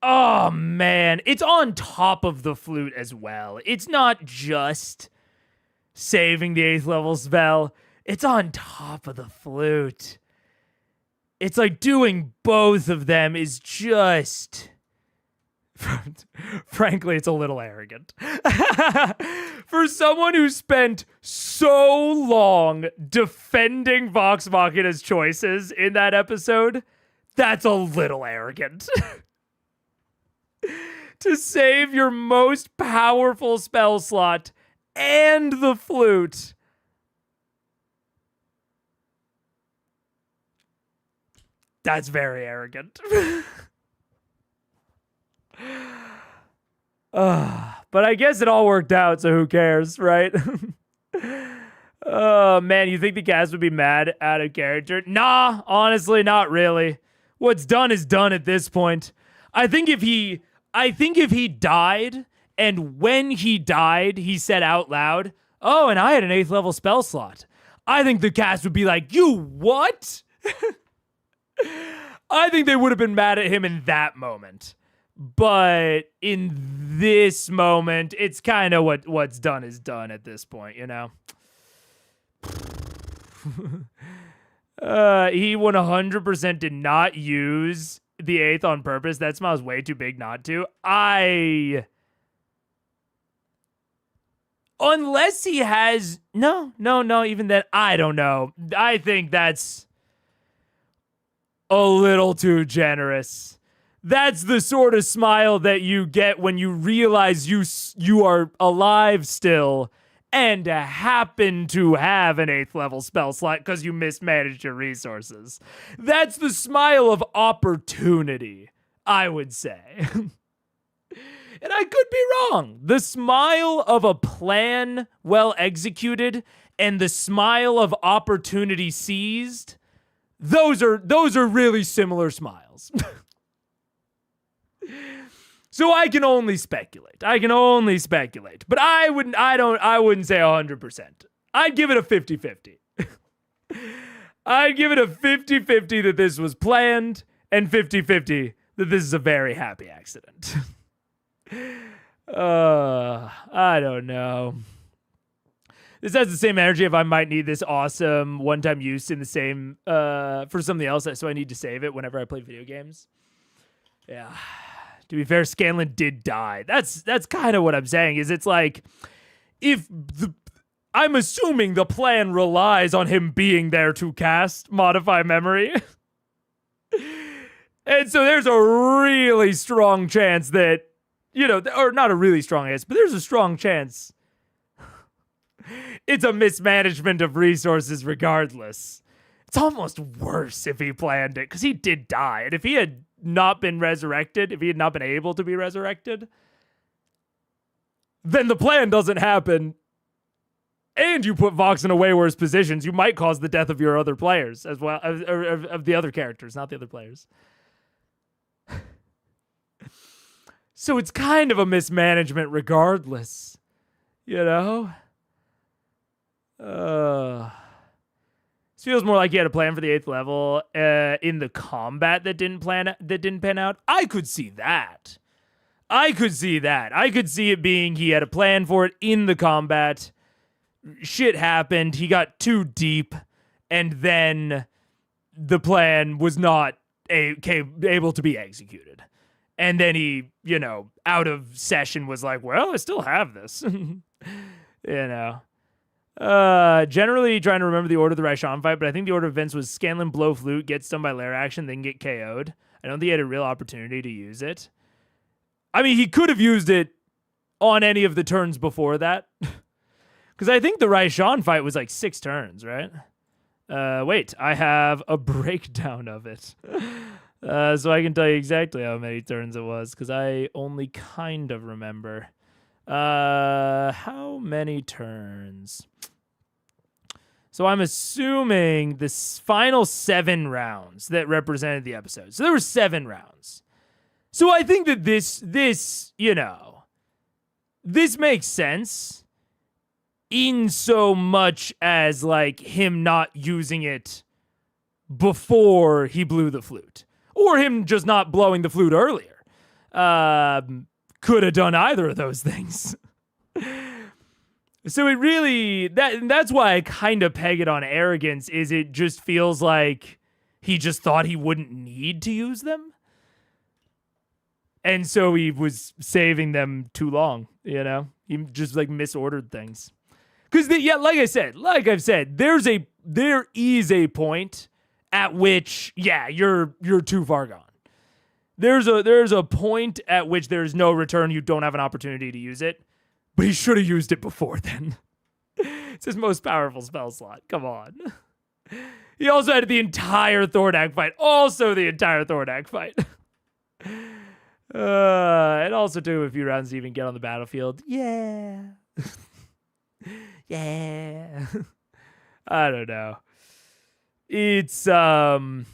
oh man, it's on top of the flute as well. It's not just saving the 8th level spell. It's on top of the flute. It's like doing both of them is just... Frankly, it's a little arrogant. For someone who spent so long defending Vox Machina's choices in that episode, that's a little arrogant. To save your most powerful spell slot and the flute. That's very arrogant. But I guess it all worked out, so who cares, right? Oh, man, you think the cast would be mad out of character? Nah, honestly, not really. What's done is done at this point. I think if he died, and when he died, he said out loud, oh, and I had an 8th level spell slot, I think the cast would be like, you what? I think they would have been mad at him in that moment. But in this moment, it's kind of what's done is done at this point, you know? He 100% did not use the 8th on purpose. That smile's way too big not to. Unless he has... No, even then, I don't know. I think that's a little too generous. That's the sort of smile that you get when you realize you are alive still and happen to have an 8th level spell slot because you mismanaged your resources. That's the smile of opportunity, I would say. And I could be wrong. The smile of a plan well executed and the smile of opportunity seized, those are really similar smiles. So I can only speculate. But I wouldn't say 100%. I'd give it a 50-50. I'd give it a 50-50 that this was planned and 50-50 that this is a very happy accident. I don't know. This has the same energy if I might need this awesome one-time use in the same for something else, so I need to save it whenever I play video games. Yeah. To be fair, Scanlan did die. That's kind of what I'm saying, is it's like, I'm assuming the plan relies on him being there to cast Modify Memory. And so there's a really strong chance that, or not a really strong chance, but there's a strong chance it's a mismanagement of resources regardless. It's almost worse if he planned it, because he did die. And if he had not been resurrected, if he had not been able to be resurrected, then the plan doesn't happen. And you put Vox in a way worse positions, you might cause the death of your other players as well, of the other characters, not the other players. So it's kind of a mismanagement regardless, you know? This feels more like he had a plan for the 8th level in the combat that didn't pan out. I could see that. I could see it being he had a plan for it in the combat. Shit happened. He got too deep, and then the plan was not able to be executed. And then he, out of session was like, well, I still have this. Generally trying to remember the order of the Raishan fight, but I think the order of events was Scanlan blow flute, get stunned by lair action, then get KO'd. I don't think he had a real opportunity to use it. I mean, he could have used it on any of the turns before that. Because I think the Raishan fight was like 6 turns, right? Wait, I have a breakdown of it. So I can tell you exactly how many turns it was, because I only kind of remember. How many turns? So I'm assuming the final 7 rounds that represented the episode. So there were 7 rounds. So I think that this makes sense in so much as like him not using it before he blew the flute, or him just not blowing the flute earlier. Could have done either of those things. So it really, that's why I kind of peg it on arrogance, is it just feels like he just thought he wouldn't need to use them. And so he was saving them too long, He just like misordered things. Because like I've said, there is a point at which, you're too far gone. There's a point at which there's no return. You don't have an opportunity to use it, but he should have used it before then. It's his most powerful spell slot. Come on. He also had the entire Thordak fight. It also took him a few rounds to even get on the battlefield. Yeah. Yeah. I don't know. It's I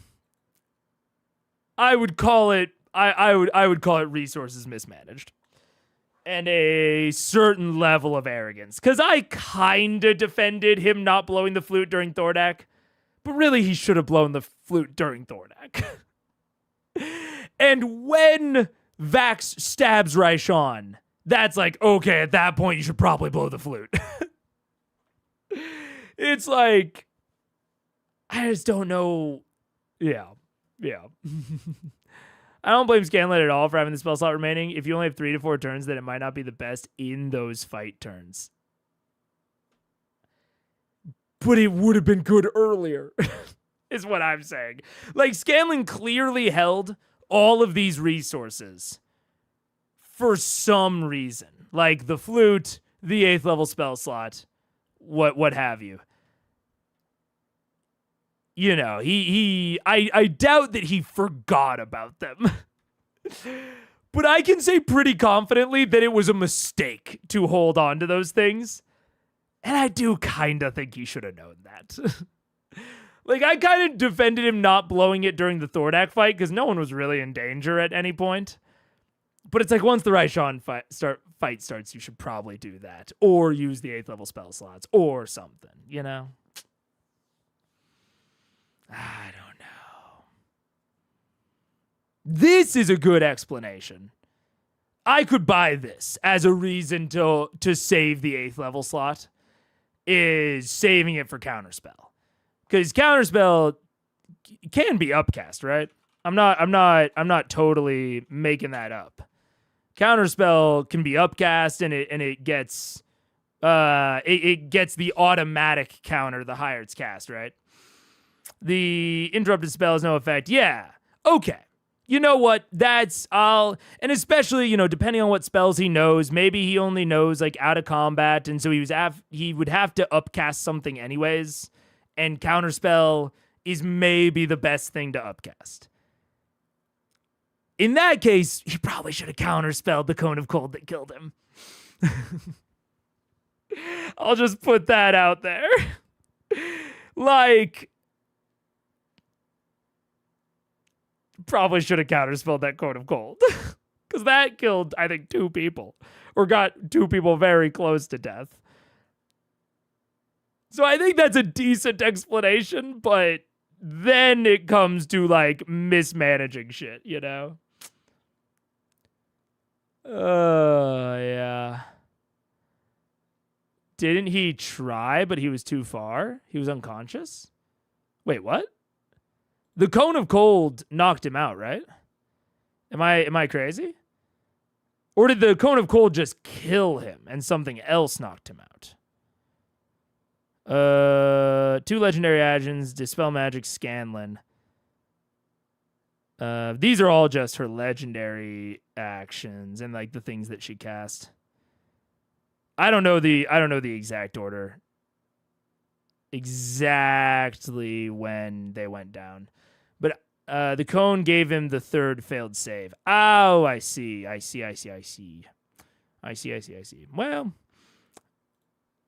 would call it resources mismanaged and a certain level of arrogance, because I kind of defended him not blowing the flute during Thordak, but really he should have blown the flute during Thordak. And when Vax stabs Raishan, that's like, okay, at that point you should probably blow the flute. It's like, I just don't know. Yeah. I don't blame Scanlan at all for having the spell slot remaining. If you only have 3 to 4 turns, then it might not be the best in those fight turns. But it would have been good earlier, is what I'm saying. Like, Scanlan clearly held all of these resources for some reason. Like the flute, the 8th level spell slot, what have you. I doubt that he forgot about them. But I can say pretty confidently that it was a mistake to hold on to those things. And I do kind of think he should have known that. Like, I kind of defended him not blowing it during the Thordak fight because no one was really in danger at any point. But it's like, once the Raishan fight starts, you should probably do that. Or use the 8th level spell slots or something, I don't know. This is a good explanation. I could buy this as a reason to save the 8th level slot, is saving it for Counterspell. Because Counterspell can be upcast, right? I'm not totally making that up. Counterspell can be upcast, and it gets the automatic counter the higher it's cast, right? The interrupted spell has no effect. Yeah. Okay. You know what? And especially, depending on what spells he knows, maybe he only knows like out of combat, and so he would have to upcast something anyways, and Counterspell is maybe the best thing to upcast. In that case, he probably should have counterspelled the Cone of Cold that killed him. I'll just put that out there. Like, probably should have counterspelled that Cone of Cold. Because that killed, I think, 2 people. Or got 2 people very close to death. So I think that's a decent explanation, but then it comes to, like, mismanaging shit, you know? Yeah. Didn't he try, but he was too far? He was unconscious? Wait, what? The Cone of Cold knocked him out, right? Am I crazy? Or did the Cone of Cold just kill him and something else knocked him out? 2 legendary actions, Dispel Magic, Scanlan. These are all just her legendary actions and like the things that she cast. I don't know the exact order. Exactly when they went down. But the cone gave him the 3rd failed save. Oh, I see. Well,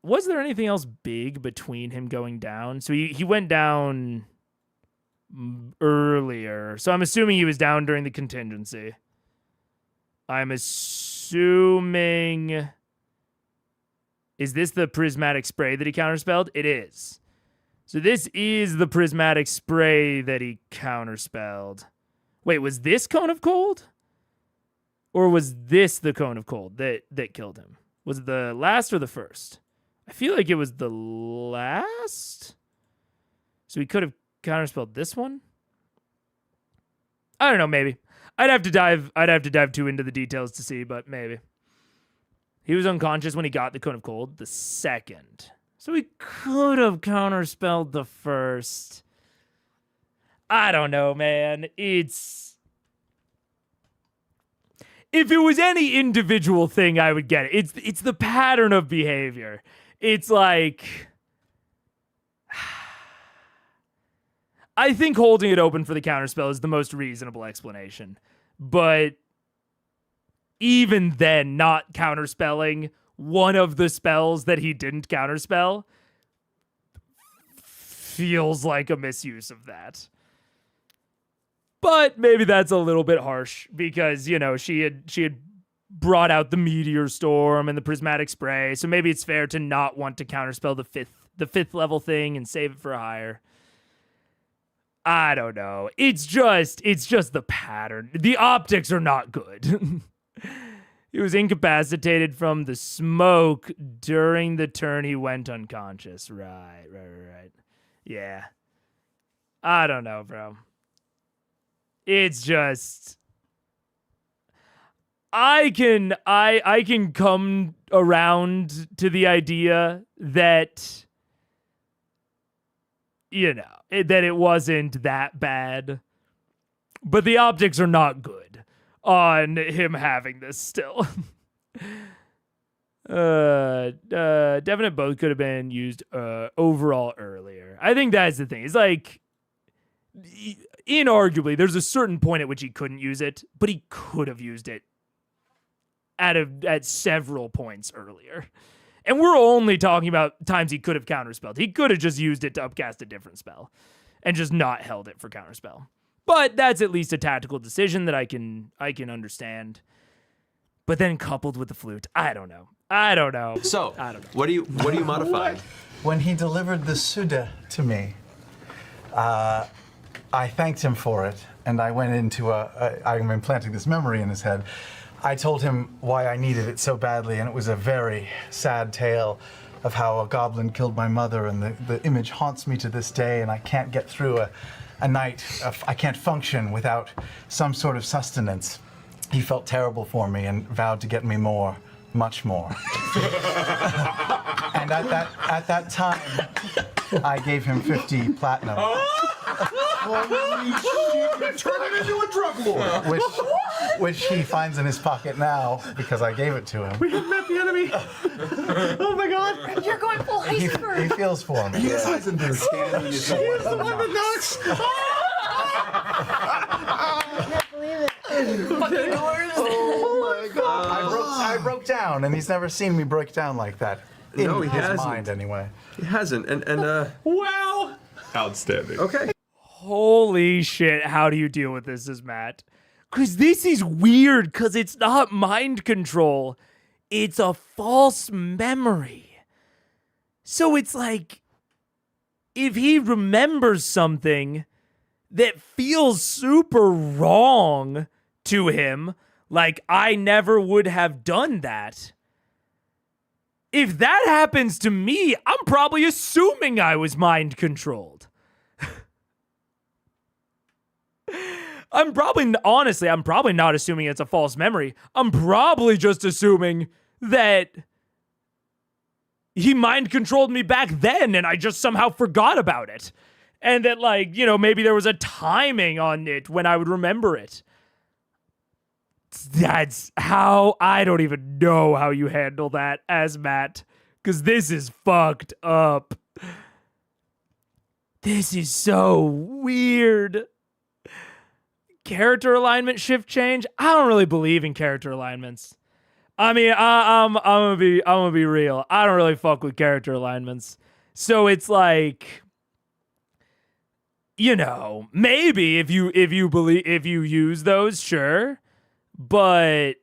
was there anything else big between him going down? So he went down earlier. So I'm assuming he was down during the contingency. I'm assuming... Is this the prismatic spray that he counterspelled? It is. So this is the prismatic spray that he counterspelled. Wait, was this Cone of Cold? Or was this the Cone of Cold that killed him? Was it the last or the first? I feel like it was the last. So he could have counterspelled this one? I don't know, maybe. I'd have to dive too into the details to see, but maybe. He was unconscious when he got the Cone of Cold, the 2nd. So he could have counterspelled the 1st. I don't know, man. If it was any individual thing, I would get it. It's the pattern of behavior. It's like... I think holding it open for the counterspell is the most reasonable explanation. But... even then, not counterspelling one of the spells that he didn't counterspell feels like a misuse of that. But maybe that's a little bit harsh because, you know, she had brought out the Meteor Storm and the Prismatic Spray, so maybe it's fair to not want to counterspell the fifth level thing and save it for a higher. I don't know. It's just the pattern. The optics are not good. He was incapacitated from the smoke during the turn he went unconscious. Right. Yeah. I don't know, bro. It's just... I can come around to the idea that, you know, that it wasn't that bad. But the optics are not good on him having this still. Definite both could have been used overall earlier. I think that's the thing. It's like, inarguably, there's a certain point at which he couldn't use it, but he could have used it at several points earlier. And we're only talking about times he could have counterspelled. He could have just used it to upcast a different spell and just not held it for counterspell. But that's at least a tactical decision that I can understand. But then coupled with the flute, I don't know. So, what do you modify? When he delivered the Suda to me, I thanked him for it, and I went into I'm implanting this memory in his head. I told him why I needed it so badly, and it was a very sad tale of how a goblin killed my mother, and the image haunts me to this day, and I can't get through a night. I can't function without some sort of sustenance. He felt terrible for me and vowed to get me more, much more. And at that time, I gave him 50 platinum. Holy shit! Turn it into a drug lord! Which he finds in his pocket now because I gave it to him. We have met the enemy! Oh my god! You're going full Heisenberg! He feels for me. He is Heisenberg. Scanlan is the He's the one that knocks! I can't believe it. Fucking doors! Oh my god! I broke down, and he's never seen me break down like that. No, he his hasn't. mind, anyway. He hasn't, and Wow! Outstanding. okay. Holy shit, how do you deal with this as Matt? Because this is weird, because it's not mind control. It's a false memory. So it's like, if he remembers something that feels super wrong to him, like, I never would have done that. If that happens to me, I'm probably assuming I was mind controlled. I'm probably not assuming it's a false memory. I'm probably just assuming that he mind controlled me back then and I just somehow forgot about it. And that, like, you know, maybe there was a timing on it when I would remember it. That's how, I don't even know how you handle that as Matt, because this is fucked up. This is so weird. Character alignment shift change? I don't really believe in character alignments. I mean, I'm gonna be real. I don't really fuck with character alignments. So it's like, you know, maybe if you use those, sure. But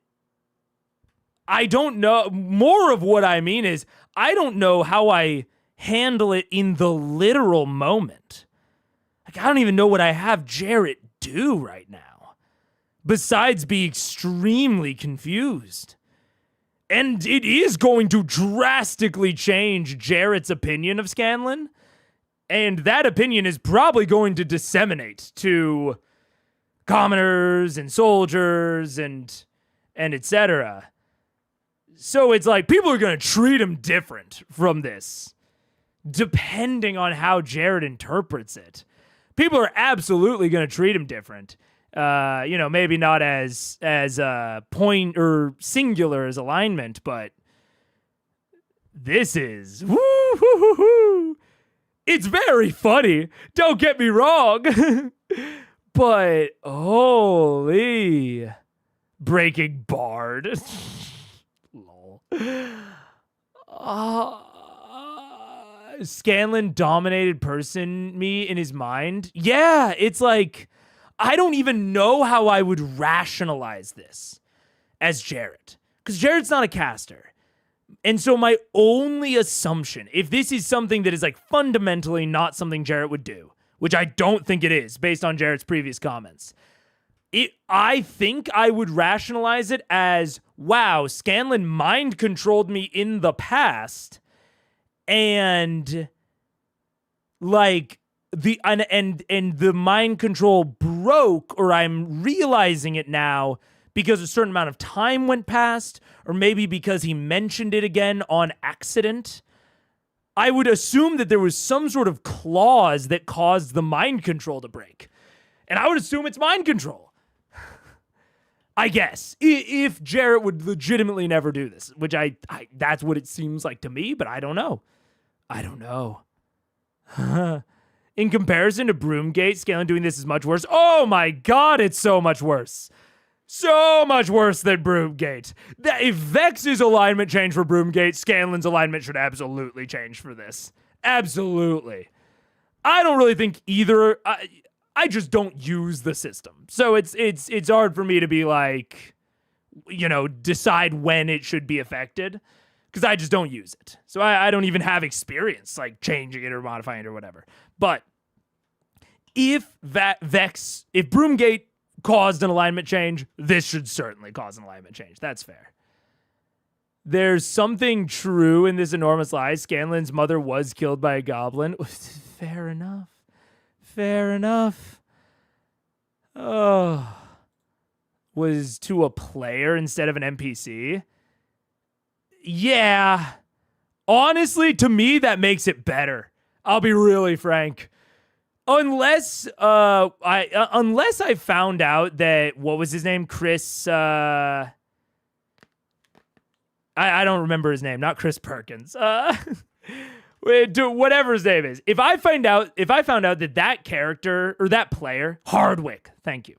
I don't know. More of what I mean is, I don't know how I handle it in the literal moment. Like, I don't even know what I have Jarrett do right now, besides be extremely confused. And it is going to drastically change Jarrett's opinion of Scanlan. And that opinion is probably going to disseminate to commoners and soldiers and etc. So it's like, people are going to treat him different from this, depending on how Jarrett interprets it. People are absolutely going to treat him different. You know, maybe not as point or singular as alignment, but this is woo. It's very funny. Don't get me wrong. But holy, Breaking Bard. Lol. Scanlan dominated me in his mind. Yeah, it's like, I don't even know how I would rationalize this as Jarrett, because Jarrett's not a caster. And so my only assumption, if this is something that is like fundamentally not something Jarrett would do, which I don't think it is based on Jarrett's previous comments, I think I would rationalize it as, wow, Scanlan mind controlled me in the past, and like the mind control broke, or I'm realizing it now because a certain amount of time went past, or maybe because he mentioned it again on accident. I would assume that there was some sort of clause that caused the mind control to break. And I would assume it's mind control. I guess. If Jarrett would legitimately never do this, which I that's what it seems like to me, but I don't know. In comparison to Broomgate, Scanlan doing this is much worse. Oh my god, it's so much worse. So much worse than Broomgate. If Vex's alignment changed for Broomgate, Scanlan's alignment should absolutely change for this. Absolutely. I don't really think either. I just don't use the system. So it's hard for me to be like, you know, decide when it should be affected, because I just don't use it. So I don't even have experience like changing it or modifying it or whatever. But if Broomgate caused an alignment change, this should certainly cause an alignment change. That's fair. There's something true in this enormous lie. Scanlan's mother was killed by a goblin. Fair enough. Oh. Was to a player instead of an NPC. Yeah. Honestly, to me, that makes it better. I'll be really frank. Unless I found out that, what was his name? Chris, I don't remember his name, not Chris Perkins. Whatever his name is. If I found out that character, or that player, Hardwick, thank you.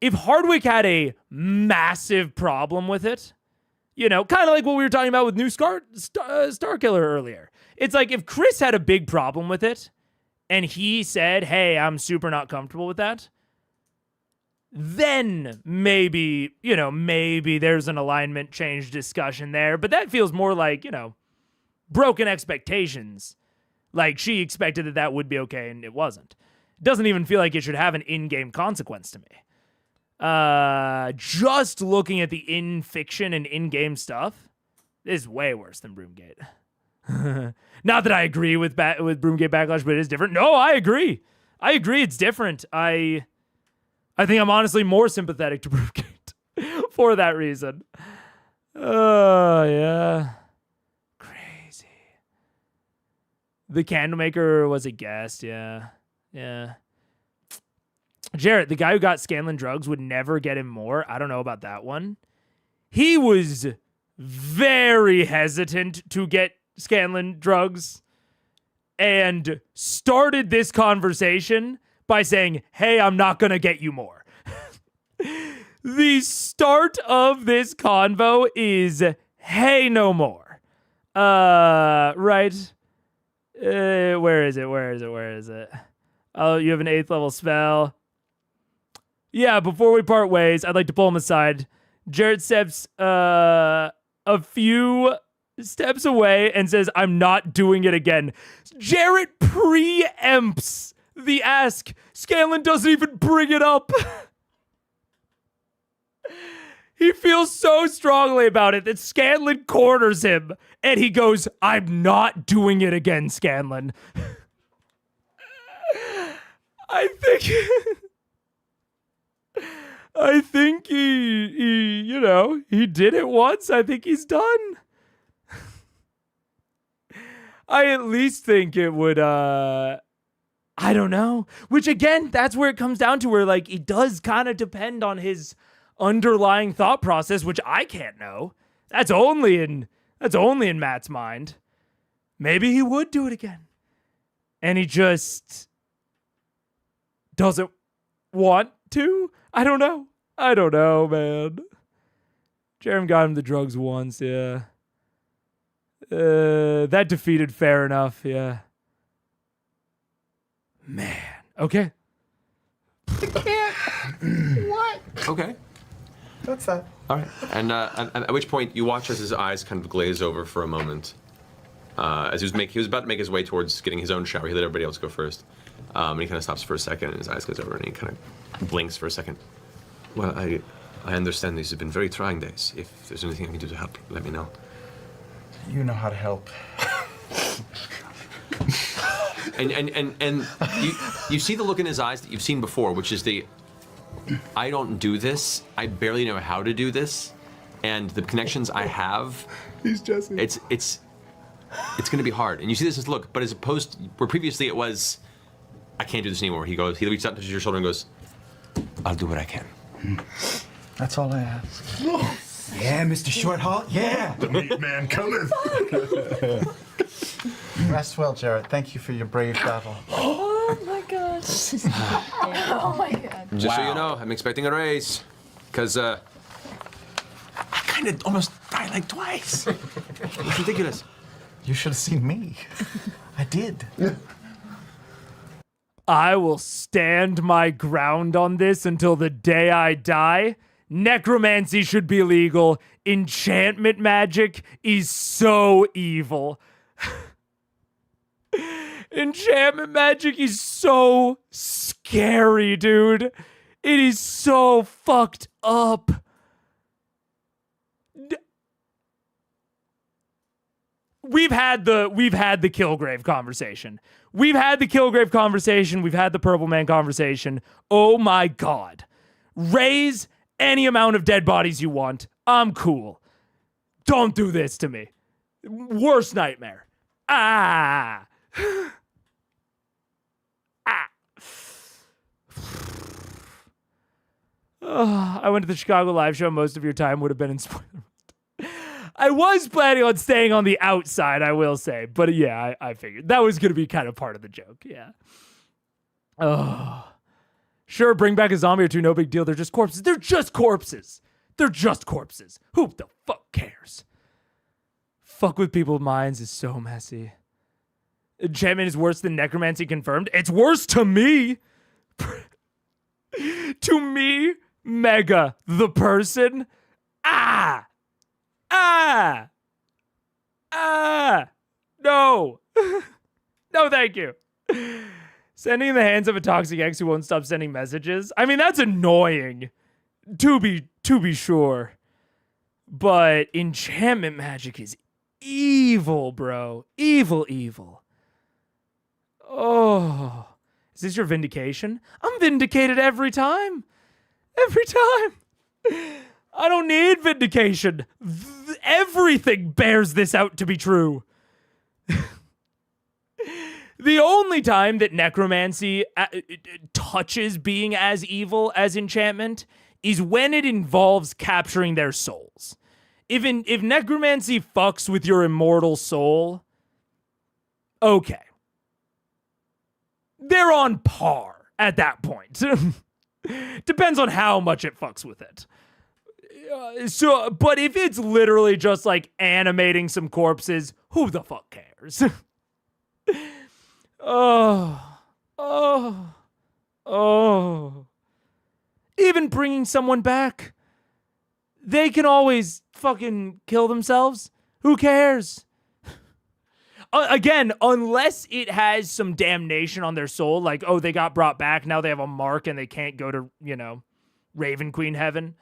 If Hardwick had a massive problem with it, you know, kind of like what we were talking about with new Starkiller earlier. It's like, if Chris had a big problem with it, and he said, hey, I'm super not comfortable with that, then maybe, maybe there's an alignment change discussion there. But that feels more like, broken expectations. Like she expected that would be okay and it wasn't. It doesn't even feel like it should have an in-game consequence to me. Just looking at the in-fiction and in-game stuff is way worse than Broomgate. Not that I agree with Broomgate Backlash, but it is different. No, I agree. It's different. I think I'm honestly more sympathetic to Broomgate for that reason. Oh, yeah. Crazy. The Candlemaker was a guest, yeah. Yeah. Jarrett, the guy who got Scanlan drugs would never get him more. I don't know about that one. He was very hesitant to get Scanlan drugs and started this conversation by saying, hey, I'm not going to get you more. The start of this convo is, hey, no more. Right. Where is it? Oh, you have an 8th level spell. Yeah, before we part ways, I'd like to pull him aside. Jarrett steps a few steps away and says, I'm not doing it again. Jarrett preempts the ask. Scanlan doesn't even bring it up. He feels so strongly about it that Scanlan corners him, and he goes, I'm not doing it again, Scanlan. I think he did it once. I think he's done. I at least think it would, I don't know. Which again, that's where it comes down to where like it does kind of depend on his underlying thought process, which I can't know. That's only in Matt's mind. Maybe he would do it again. And he just doesn't want to? I don't know, man. Jerem got him the drugs once, yeah. That defeated fair enough, yeah. Man, okay. What? Okay. That's that. All right. And at which point you watch as his eyes kind of glaze over for a moment. As he was about to make his way towards getting his own shower. He let everybody else go first. And he kind of stops for a second, and his eyes glaze over, and he kind of blinks for a second. Well, I understand these have been very trying days. If there's anything I can do to help, let me know. You know how to help. And you see the look in his eyes that you've seen before, which is I don't do this. I barely know how to do this, and the connections I have. He's Jesse. It's going to be hard. And you see this look, but as opposed to where previously it was, I can't do this anymore. He reaches out, touches your shoulder, and goes, I'll do what I can. That's all I ask. Yeah, Mr. Shorthalt, yeah. The meat man coming. Rest well, Jarrett. Thank you for your brave battle. Oh my god. Oh my god. Just so you know, I'm expecting a raise. Because, I kind of almost died like twice. It's ridiculous. You should have seen me. I did. I will stand my ground on this until the day I die. Necromancy should be legal. Enchantment magic is so evil. Enchantment magic is so scary, dude. It is so fucked up. We've had the Killgrave conversation. We've had the Killgrave conversation. We've had the Purple Man conversation. Oh my god. Raise any amount of dead bodies you want. I'm cool. Don't do this to me. Worst nightmare. Ah. Ah. Oh, I went to the Chicago live show. Most of your time would have been in spoiler mode. I was planning on staying on the outside, I will say. But yeah, I figured that was going to be kind of part of the joke. Yeah. Oh. Sure, bring back a zombie or two, no big deal. They're just corpses. They're just corpses. They're just corpses. Who the fuck cares? Fuck with people's minds is so messy. Enchantment is worse than necromancy confirmed. It's worse to me. To me, Mega the person. Ah. No. No, thank you. Sending in the hands of a toxic ex who won't stop sending messages. I mean, that's annoying. To be sure. But enchantment magic is evil, bro. Evil. Oh. Is this your vindication? I'm vindicated every time. Every time. I don't need vindication. Everything bears this out to be true. The only time that necromancy touches being as evil as enchantment is when it involves capturing their souls. If necromancy fucks with your immortal soul, okay. They're on par at that point. Depends on how much it fucks with it. But if it's literally just like animating some corpses, who the fuck cares? Oh. Even bringing someone back, they can always fucking kill themselves. Who cares? Again, unless it has some damnation on their soul, like, oh, they got brought back, now they have a mark and they can't go to, Raven Queen heaven.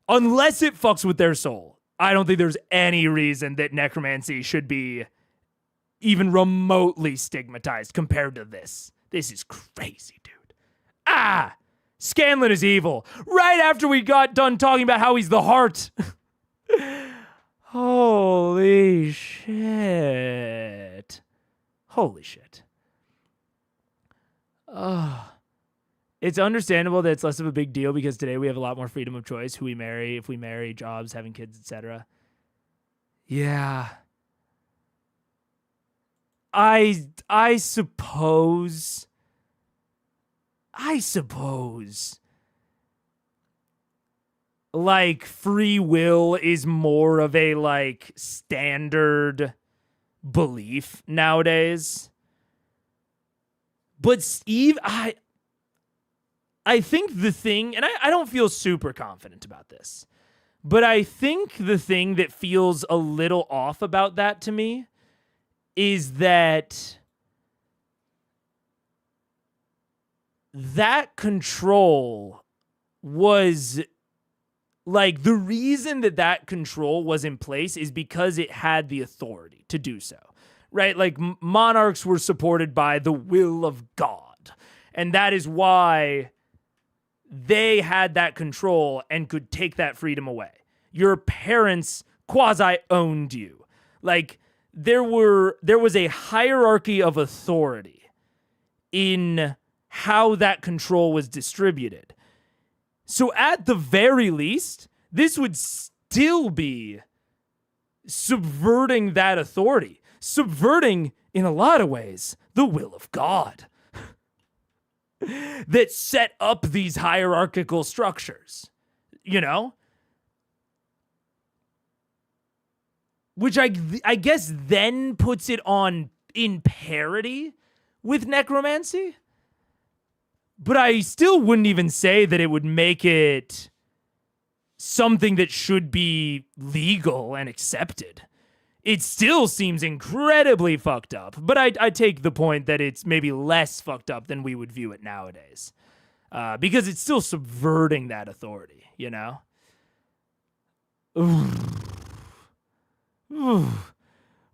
Unless it fucks with their soul, I don't think there's any reason that necromancy should be even remotely stigmatized compared to this. This is crazy, dude. Scanlan is evil. Right after we got done talking about how he's the heart. Holy shit. It's understandable that it's less of a big deal because today we have a lot more freedom of choice, who we marry, if we marry, jobs, having kids, etc. Yeah. I suppose like free will is more of a like standard belief nowadays. But Steve, I think the thing, and I don't feel super confident about this, but I think the thing that feels a little off about that to me is that control was like, the reason that control was in place is because it had the authority to do so, right? Like monarchs were supported by the will of God, and that is why they had that control and could take that freedom away. Your parents quasi-owned you. Like, there was a hierarchy of authority in how that control was distributed. So at the very least, this would still be subverting that authority. Subverting, in a lot of ways, the will of God. That set up these hierarchical structures. Which I guess then puts it in parity with necromancy. But I still wouldn't even say that it would make it something that should be legal and accepted. It still seems incredibly fucked up. But I take the point that it's maybe less fucked up than we would view it nowadays. Because it's still subverting that authority,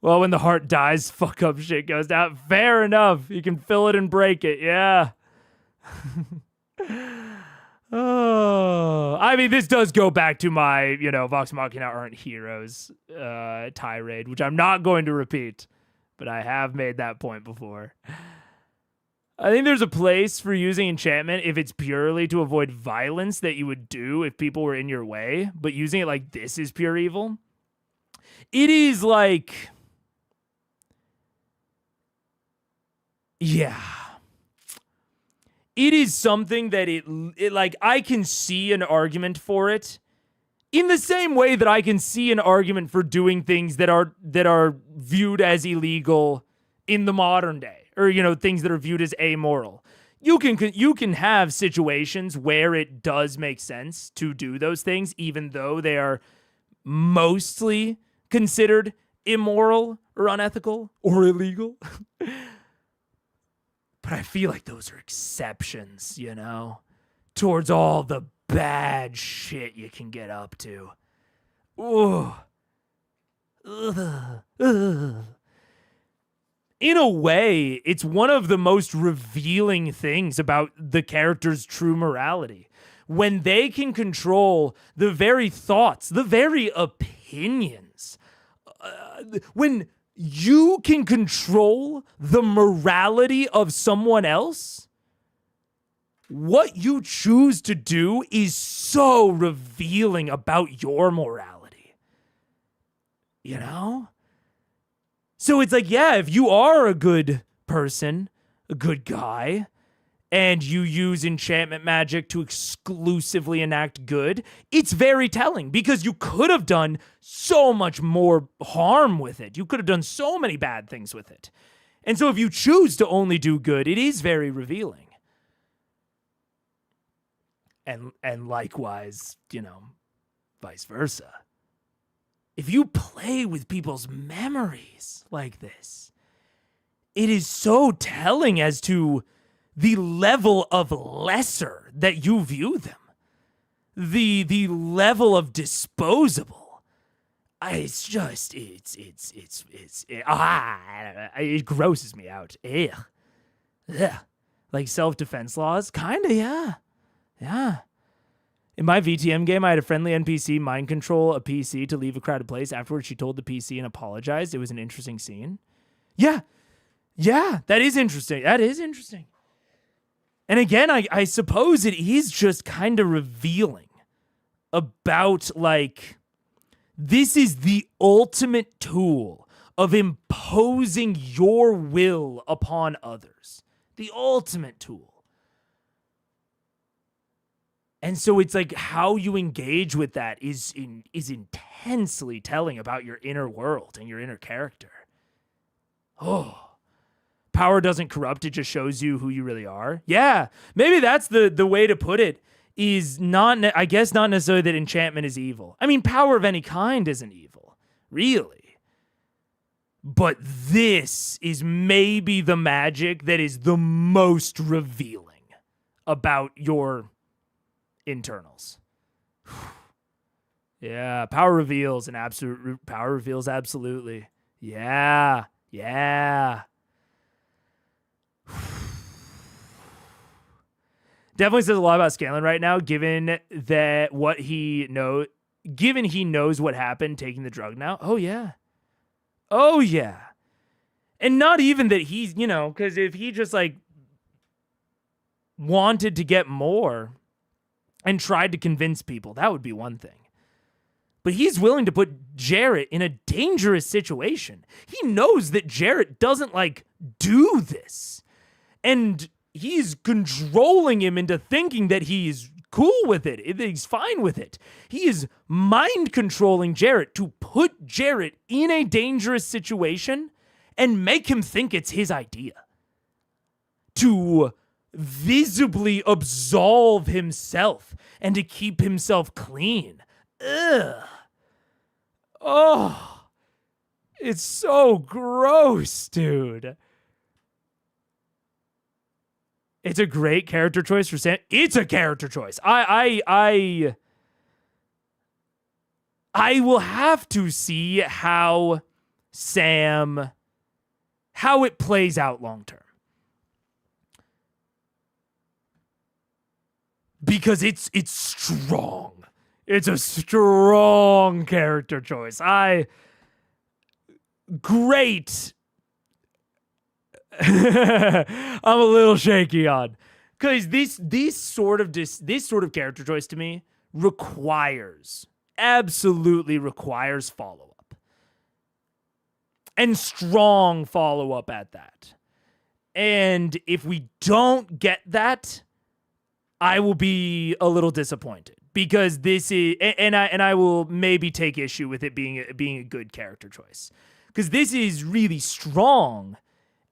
Well, when the heart dies, fuck up shit goes down. Fair enough. You can fill it and break it. Yeah. I mean, this does go back to my, Vox Machina aren't heroes tirade, which I'm not going to repeat, but I have made that point before. I think there's a place for using enchantment if it's purely to avoid violence that you would do if people were in your way, but using it like this is pure evil. It is like, yeah. It is something that it like, I can see an argument for it in the same way that I can see an argument for doing things that are viewed as illegal in the modern day, or, things that are viewed as amoral. You can have situations where it does make sense to do those things, even though they are mostly considered immoral or unethical or illegal. But I feel like those are exceptions, you know, towards all the bad shit you can get up to. Ooh. Ugh. Ugh. In a way, it's one of the most revealing things about the character's true morality. When they can control the very thoughts, the very opinions. When you can control the morality of someone else, what you choose to do is so revealing about your morality. You know? So it's like, yeah, if you are a good person, a good guy, and you use enchantment magic to exclusively enact good, it's very telling because you could have done so much more harm with it. You could have done so many bad things with it. And so if you choose to only do good, it is very revealing. And likewise, you know, vice versa. If you play with people's memories like this, it is so telling as to the level of lesser that you view them. The level of disposable. It grosses me out. Ugh. Like self-defense laws? Kinda, yeah. Yeah. In my VTM game, I had a friendly NPC mind control a PC to leave a crowded place. Afterwards, she told the PC and apologized. It was an interesting scene. Yeah. Yeah, that is interesting. That is interesting. And again, I suppose it is just kind of revealing about, like, this is the ultimate tool of imposing your will upon others. The ultimate tool. And so it's like how you engage with that is intensely telling about your inner world and your inner character. Oh. Power doesn't corrupt, it just shows you who you really are. Yeah, maybe that's the way to put it, is not, I guess not necessarily that enchantment is evil. I mean, power of any kind isn't evil, really. But this is maybe the magic that is the most revealing about your internals. Yeah, power reveals absolutely. Yeah. Definitely says a lot about Scanlan right now, given he knows what happened taking the drug now. Oh yeah. And not even that he's, you know, because if he just like wanted to get more and tried to convince people, that would be one thing. But he's willing to put Jarrett in a dangerous situation. He knows that Jarrett doesn't, like, do this. And he's controlling him into thinking that he's cool with it, that he's fine with it. He is mind controlling Jarrett to put Jarrett in a dangerous situation and make him think it's his idea. To visibly absolve himself and to keep himself clean. Ugh. Oh, it's so gross, dude. It's a great character choice for Sam. It's a character choice. I will have to see how it plays out long term. Because it's strong. It's a strong character choice. Great. I'm a little shaky on, because this sort of character choice to me absolutely requires follow-up, and strong follow-up at that. And if we don't get that, I will be a little disappointed, because this is, and I will maybe take issue with it being a good character choice, because this is really strong,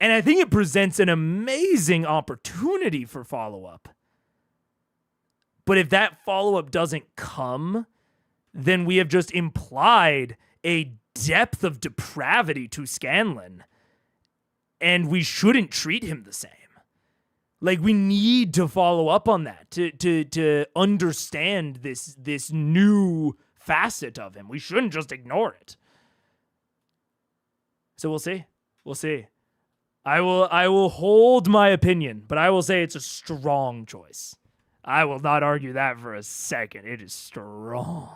And I think it presents an amazing opportunity for follow-up. But if that follow-up doesn't come, then we have just implied a depth of depravity to Scanlan. And we shouldn't treat him the same. Like, we need to follow up on that to understand this new facet of him. We shouldn't just ignore it. So we'll see. We'll see. I will hold my opinion, but I will say it's a strong choice. I will not argue that for a second. It is strong.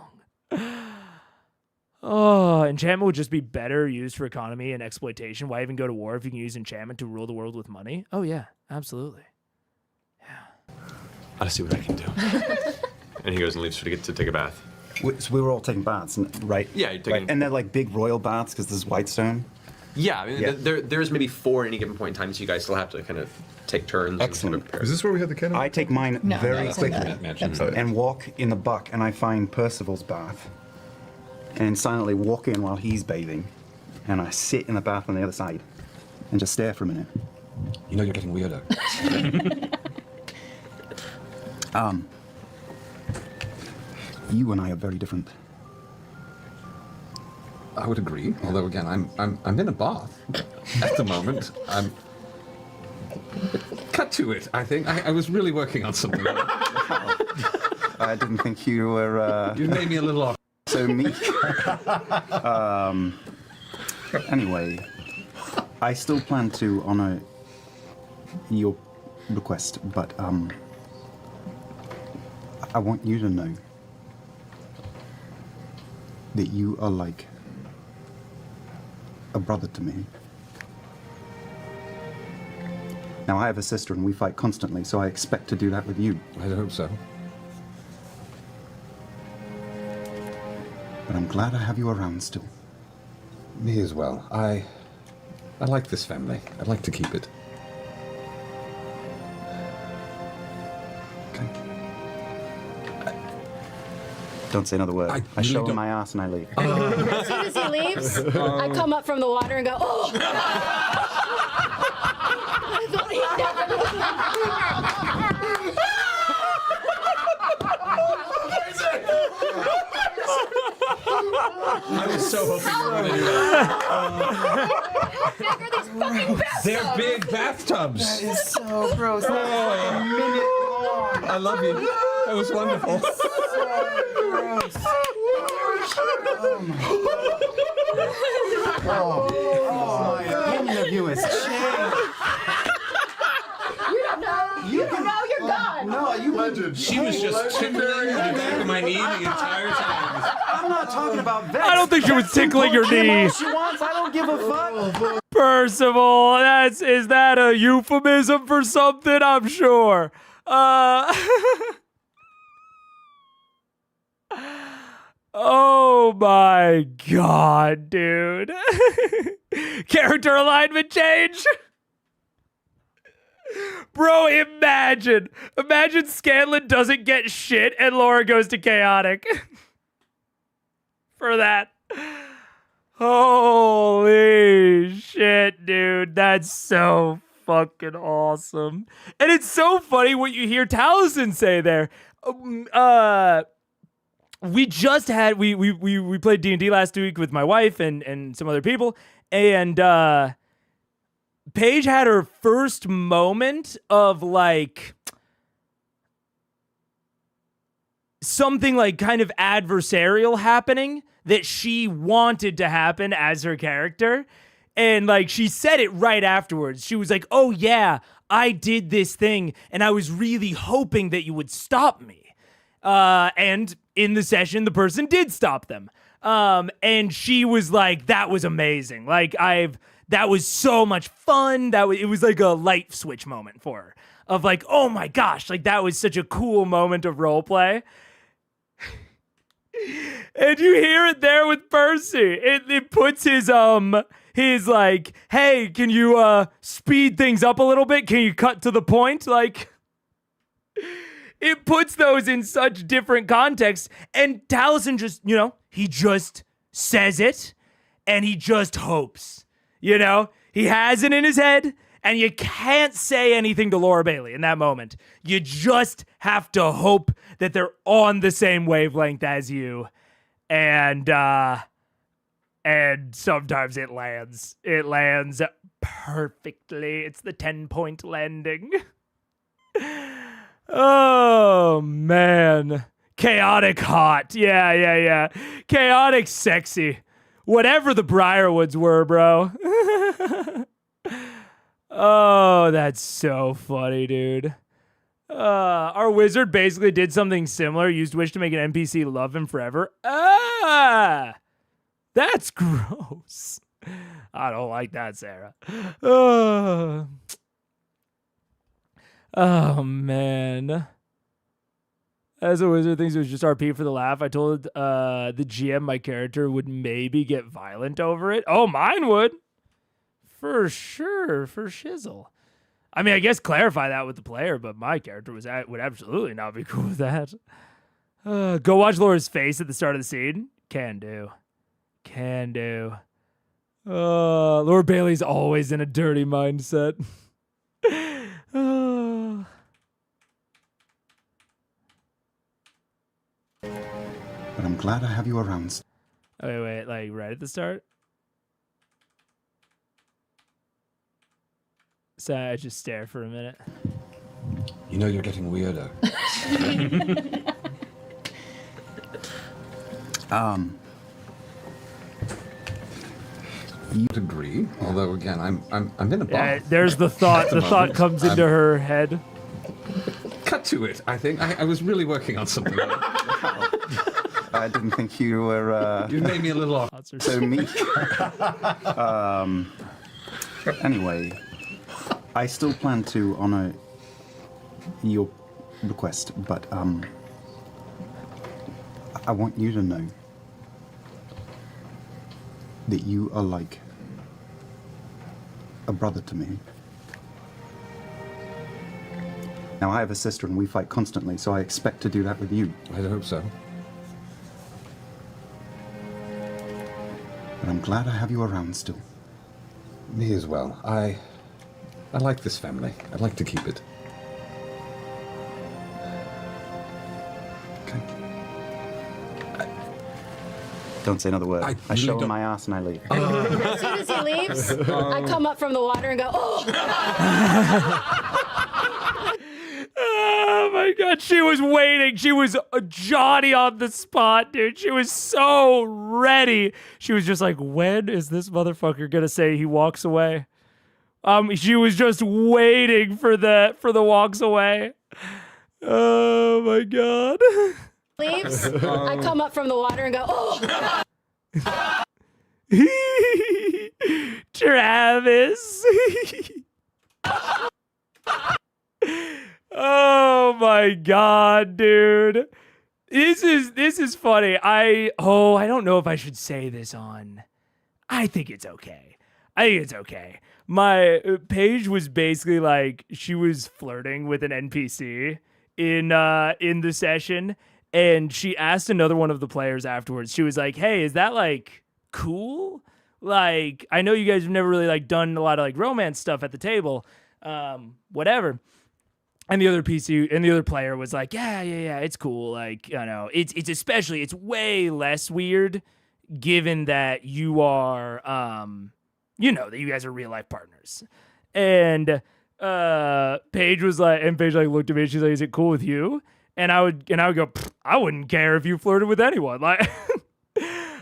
Oh, enchantment would just be better used for economy and exploitation. Why even go to war if you can use enchantment to rule the world with money? Oh, yeah, absolutely. Yeah. I'll see what I can do. And he goes and leaves to take a bath. So we were all taking baths, right? Yeah, you're taking. Right. And they're like big royal baths because this is Whitestone. Yeah, I mean, there's maybe 4 at any given point in time, so you guys still have to kind of take turns. Excellent. And prepare. Is this where we had the cannon? I take mine very quickly Mentioned. and walk in the buck, and I find Percival's bath and silently walk in while he's bathing, and I sit in the bath on the other side and just stare for a minute. You know you're getting weirder. You and I are very different. I would agree. Although again, I'm in a bath at the moment. Cut to it. I think I was really working on something. I didn't think you were. You made me a little off. So meek. Anyway, I still plan to honor your request, but I want you to know that you are like a brother to me. Now, I have a sister and we fight constantly, so I expect to do that with you. I hope so. But I'm glad I have you around still. Me as well. I like this family. I'd like to keep it. Okay. Don't say another word. I really show him don't- my ass and I leave. As soon as he leaves, I come up from the water and go, oh! I thought he I was so hoping you were going to do that. They're big bathtubs. It's so gross. I love you. That was wonderful. My opinion of you has changed. You don't know, you're gone. No, you Legend. She was just tickling the back of my knee the entire time. I'm not talking about Vex. I don't think she was tickling your knee. She wants. I don't give a fuck. Percival, is that a euphemism for something? I'm sure. Oh my god, dude. Character alignment change. Bro, imagine Scanlan doesn't get shit and Laura goes to chaotic. For that. Holy shit, dude. That's so fucking awesome. And it's so funny what you hear Taliesin say there. We just had we played D&D last week with my wife and some other people, and Paige had her first moment of like something like kind of adversarial happening that she wanted to happen as her character. And like she said it right afterwards. She was like, "Oh yeah, I did this thing and I was really hoping that you would stop me." And in the session, the person did stop them. And she was like, that was amazing. Like that was so much fun. It was like a light switch moment for her of like, oh my gosh, like that was such a cool moment of roleplay. And you hear it there with Percy. It puts his like, hey, can you speed things up a little bit? Can you cut to the point? Like, it puts those in such different contexts. And Taliesin just, he just says it and he just hopes, He has it in his head, and you can't say anything to Laura Bailey in that moment. You just have to hope that they're on the same wavelength as you. And sometimes it lands. It lands perfectly. It's the 10-point landing. Oh, man. Chaotic hot. Yeah. Chaotic sexy. Whatever the Briarwoods were, bro. Oh, that's so funny, dude. Our wizard basically did something similar. Used Wish to make an NPC love him forever. That's gross. I don't like that, Sarah. Oh, man. As a wizard thinks it was just RP for the laugh, I told the GM my character would maybe get violent over it. Oh, mine would. For sure. For shizzle. I mean, I guess clarify that with the player, but my character would absolutely not be cool with that. Go watch Laura's face at the start of the scene. Can do. Laura Bailey's always in a dirty mindset. But I'm glad I have you around. Wait, like right at the start? So I just stare for a minute. You know you're getting weirder. You'd agree, although again, I'm in a bar. Yeah, there's the thought. The thought comes into her head. Cut to it. I think I was really working on something. I didn't think you were. You made me a little off. So meek. Anyway, I still plan to honor your request, but I want you to know that you are like a brother to me. Now, I have a sister and we fight constantly, so I expect to do that with you. I hope so. But I'm glad I have you around still. Me as well. I like this family. I'd like to keep it. Okay. Don't say another word. I really show him don't- my ass and I leave. As soon as he leaves, I come up from the water and go, oh! Oh my god, she was waiting. She was Johnny on the spot, dude. She was so ready. She was just like, when is this motherfucker gonna say he walks away? She was just waiting for the walks away. Oh my god. Leaves, I come up from the water and go, oh! Travis. Oh my god, dude. This is funny. I don't know if I should say this on. I think it's okay. My Paige was basically like, she was flirting with an NPC in the session, and she asked another one of the players afterwards. She was like, "Hey, is that like cool? Like, I know you guys have never really like done a lot of like romance stuff at the table, whatever." And the other player was like, yeah, it's cool. Like, you know, it's especially, it's way less weird given that you are, that you guys are real life partners. And Paige looked at me and she's like, is it cool with you? And I would go, I wouldn't care if you flirted with anyone. Like,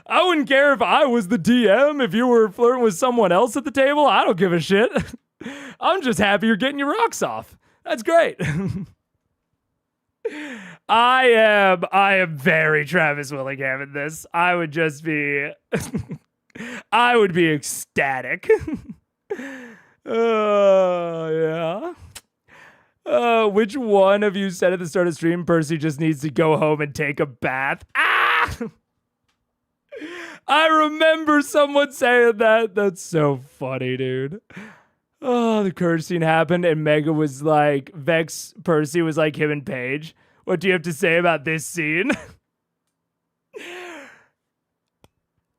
I wouldn't care if I was the DM, if you were flirting with someone else at the table. I don't give a shit. I'm just happy you're getting your rocks off. That's great. I am very Travis Willingham in this. I would just be I would be ecstatic. Yeah. Which one of you said at the start of stream Percy just needs to go home and take a bath? Ah! I remember someone saying that. That's so funny, dude. Oh, the courage scene happened, and Mega was like, Vex Percy was like him and Paige. What do you have to say about this scene?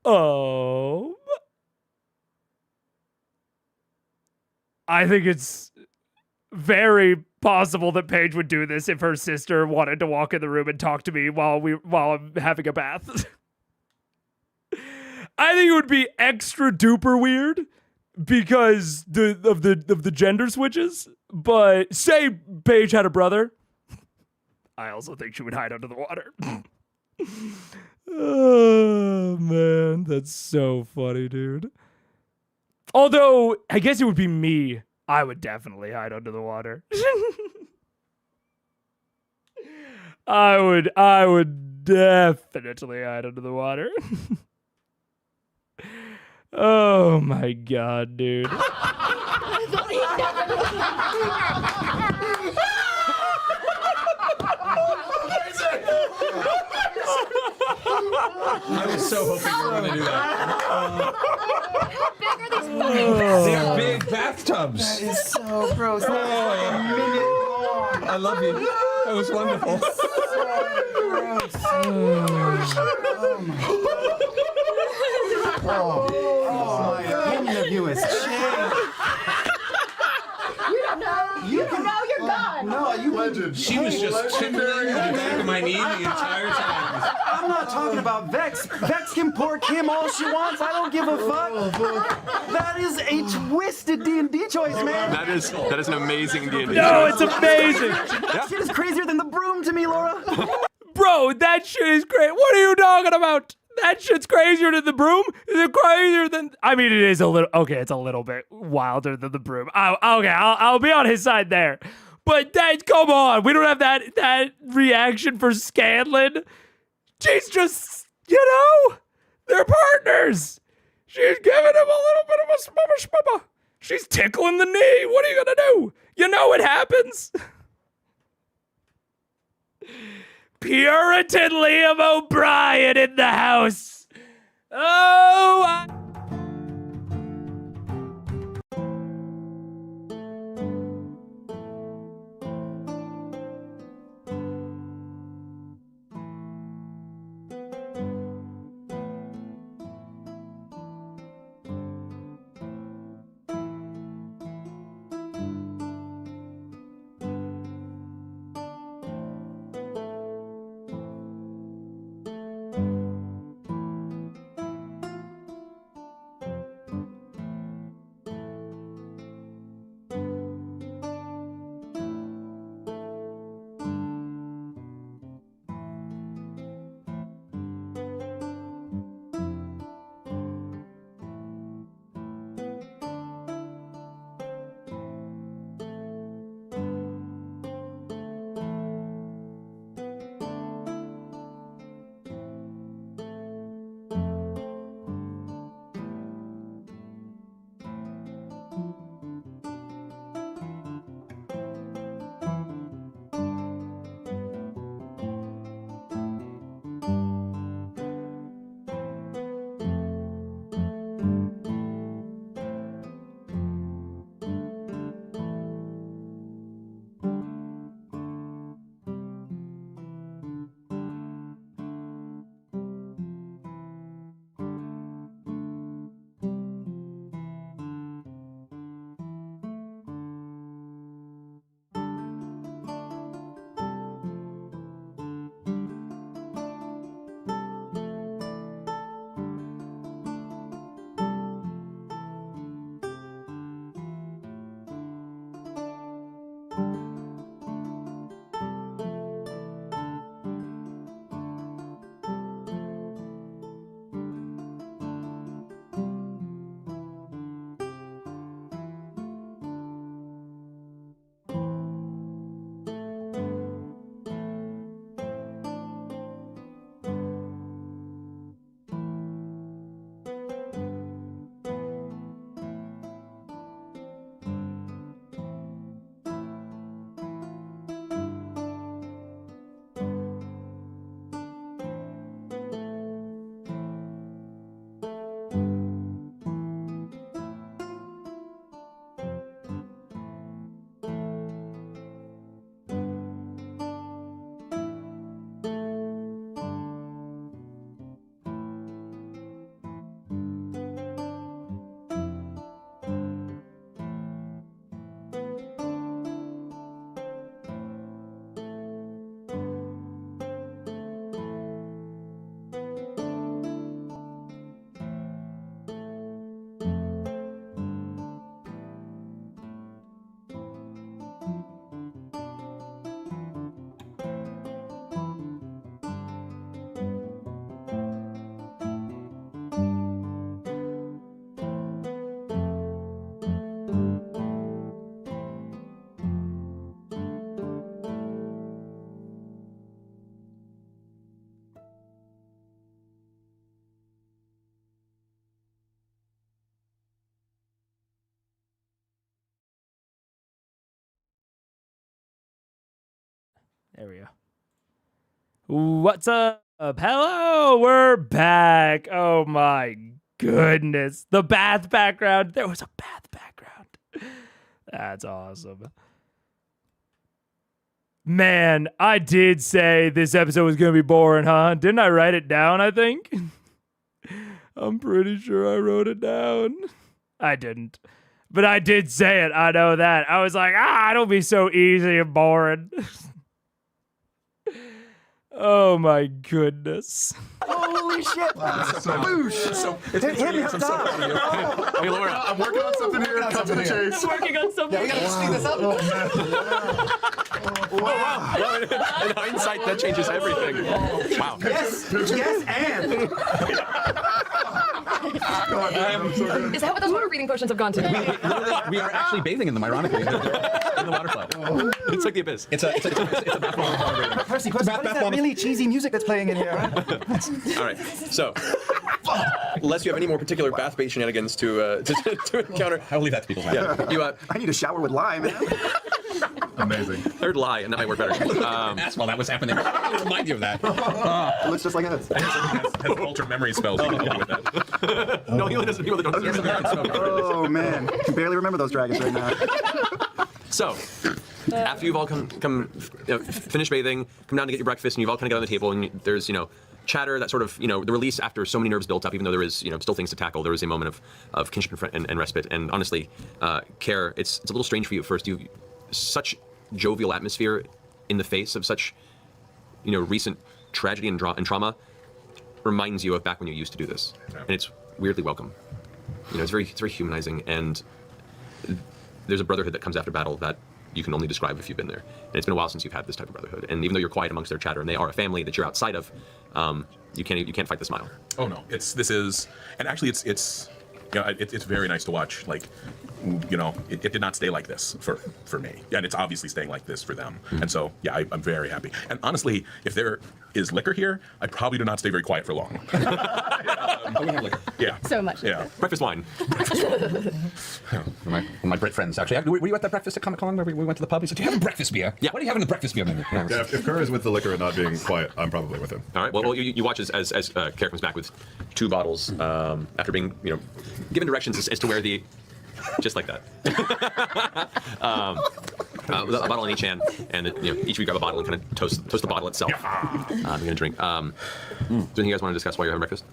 Oh. I think it's very possible that Paige would do this if her sister wanted to walk in the room and talk to me while I'm having a bath. I think it would be extra duper weird because of the gender switches. But say Paige had a brother, I also think she would hide under the water. Oh man, that's so funny, dude. Although I guess it would be me. I would definitely hide under the water. I would definitely hide under the water. Oh my god, dude. I was so hoping you were going to do that. How big are these fucking They're big bathtubs. That is so gross. I love you. That was wonderful. My opinion of you has changed. You don't know. You don't know. You're gone. No, you Legend. She was just chipping in the back of my knee the entire time. I'm not talking about Vex. Vex can pork him all she wants. I don't give a fuck. That is a twisted D&D choice, man. That is an amazing D&D. No, it's amazing. That shit is crazier than the broom to me, Laura. Bro, that shit is great. What are you talking about? That shit's crazier than the broom? Is it crazier than... I mean, it is a little... Okay, it's a little bit wilder than the broom. I'll be on his side there. But that... Come on. We don't have that reaction for Scanlan. She's just... You know? They're partners. She's giving him a little bit of a smubba. She's tickling the knee. What are you gonna do? You know it happens. Puritan Liam O'Brien in the house. Oh, There we go. What's up? Hello, we're back. Oh my goodness. The bath background. There was a bath background. That's awesome. Man, I did say this episode was going to be boring, huh? Didn't I write it down, I think? I'm pretty sure I wrote it down. I didn't. But I did say it. I know that. I was like, don't be so easy and boring. Oh my goodness. Holy shit! Hey, Laura, I'm working on something here. Cut to the chase. Working on something. Yeah, we gotta speed this up. well, in hindsight, that changes everything. Wow. Yes, and. Is that what those water breathing potions have gone to? We are actually bathing in them, ironically, in the water slide. It's like the abyss. It's a bath bomb. Percy, what is that really cheesy music that's playing in here? All right. So, unless you have any more particular bath-based shenanigans to encounter, I'll leave that to people's hands. yeah, I need a shower with lime. Amazing. third lie, and that might work better. That's while that was happening. I'll remind you of that. It looks just like us. Has altered memory spells. You can help me with that. No, he only does people that don't see it. Oh man, I can barely remember those dragons right now. So, after you've all finish bathing, come down to get your breakfast, and you've all kind of got on the table, and there's, chatter that sort of, the release after so many nerves built up, even though there is, still things to tackle, there is a moment of kinship and respite. And honestly, Care, it's a little strange for you at first. You such jovial atmosphere in the face of such, recent tragedy and trauma reminds you of back when you used to do this. Yeah. And it's weirdly welcome. It's very humanizing, and there's a brotherhood that comes after battle that you can only describe if you've been there. And it's been a while since you've had this type of brotherhood. And even though you're quiet amongst their chatter, and they are a family that you're outside of, you can't fight the smile. Oh no, it's very nice to watch. Like, it did not stay like this for me, and it's obviously staying like this for them. And so, yeah, I'm very happy. And honestly, if there is liquor here, I probably do not stay very quiet for long. We have liquor. Yeah. So much. Yeah. Breakfast wine. My Brit friends, actually. Were you at that breakfast at Comic Con where we went to the pub? He said, do you have a breakfast beer? Yeah. What do you have in the breakfast beer menu? Yeah, if Kerr is with the liquor and not being quiet, I'm probably with him. All right. Well, you watch as Care comes back with 2 bottles after being, given directions as to where the, just like that. A bottle in each hand, and each of you grab a bottle and kind of toast the bottle itself. We're gonna drink. Is there anything you guys want to discuss while you're having breakfast?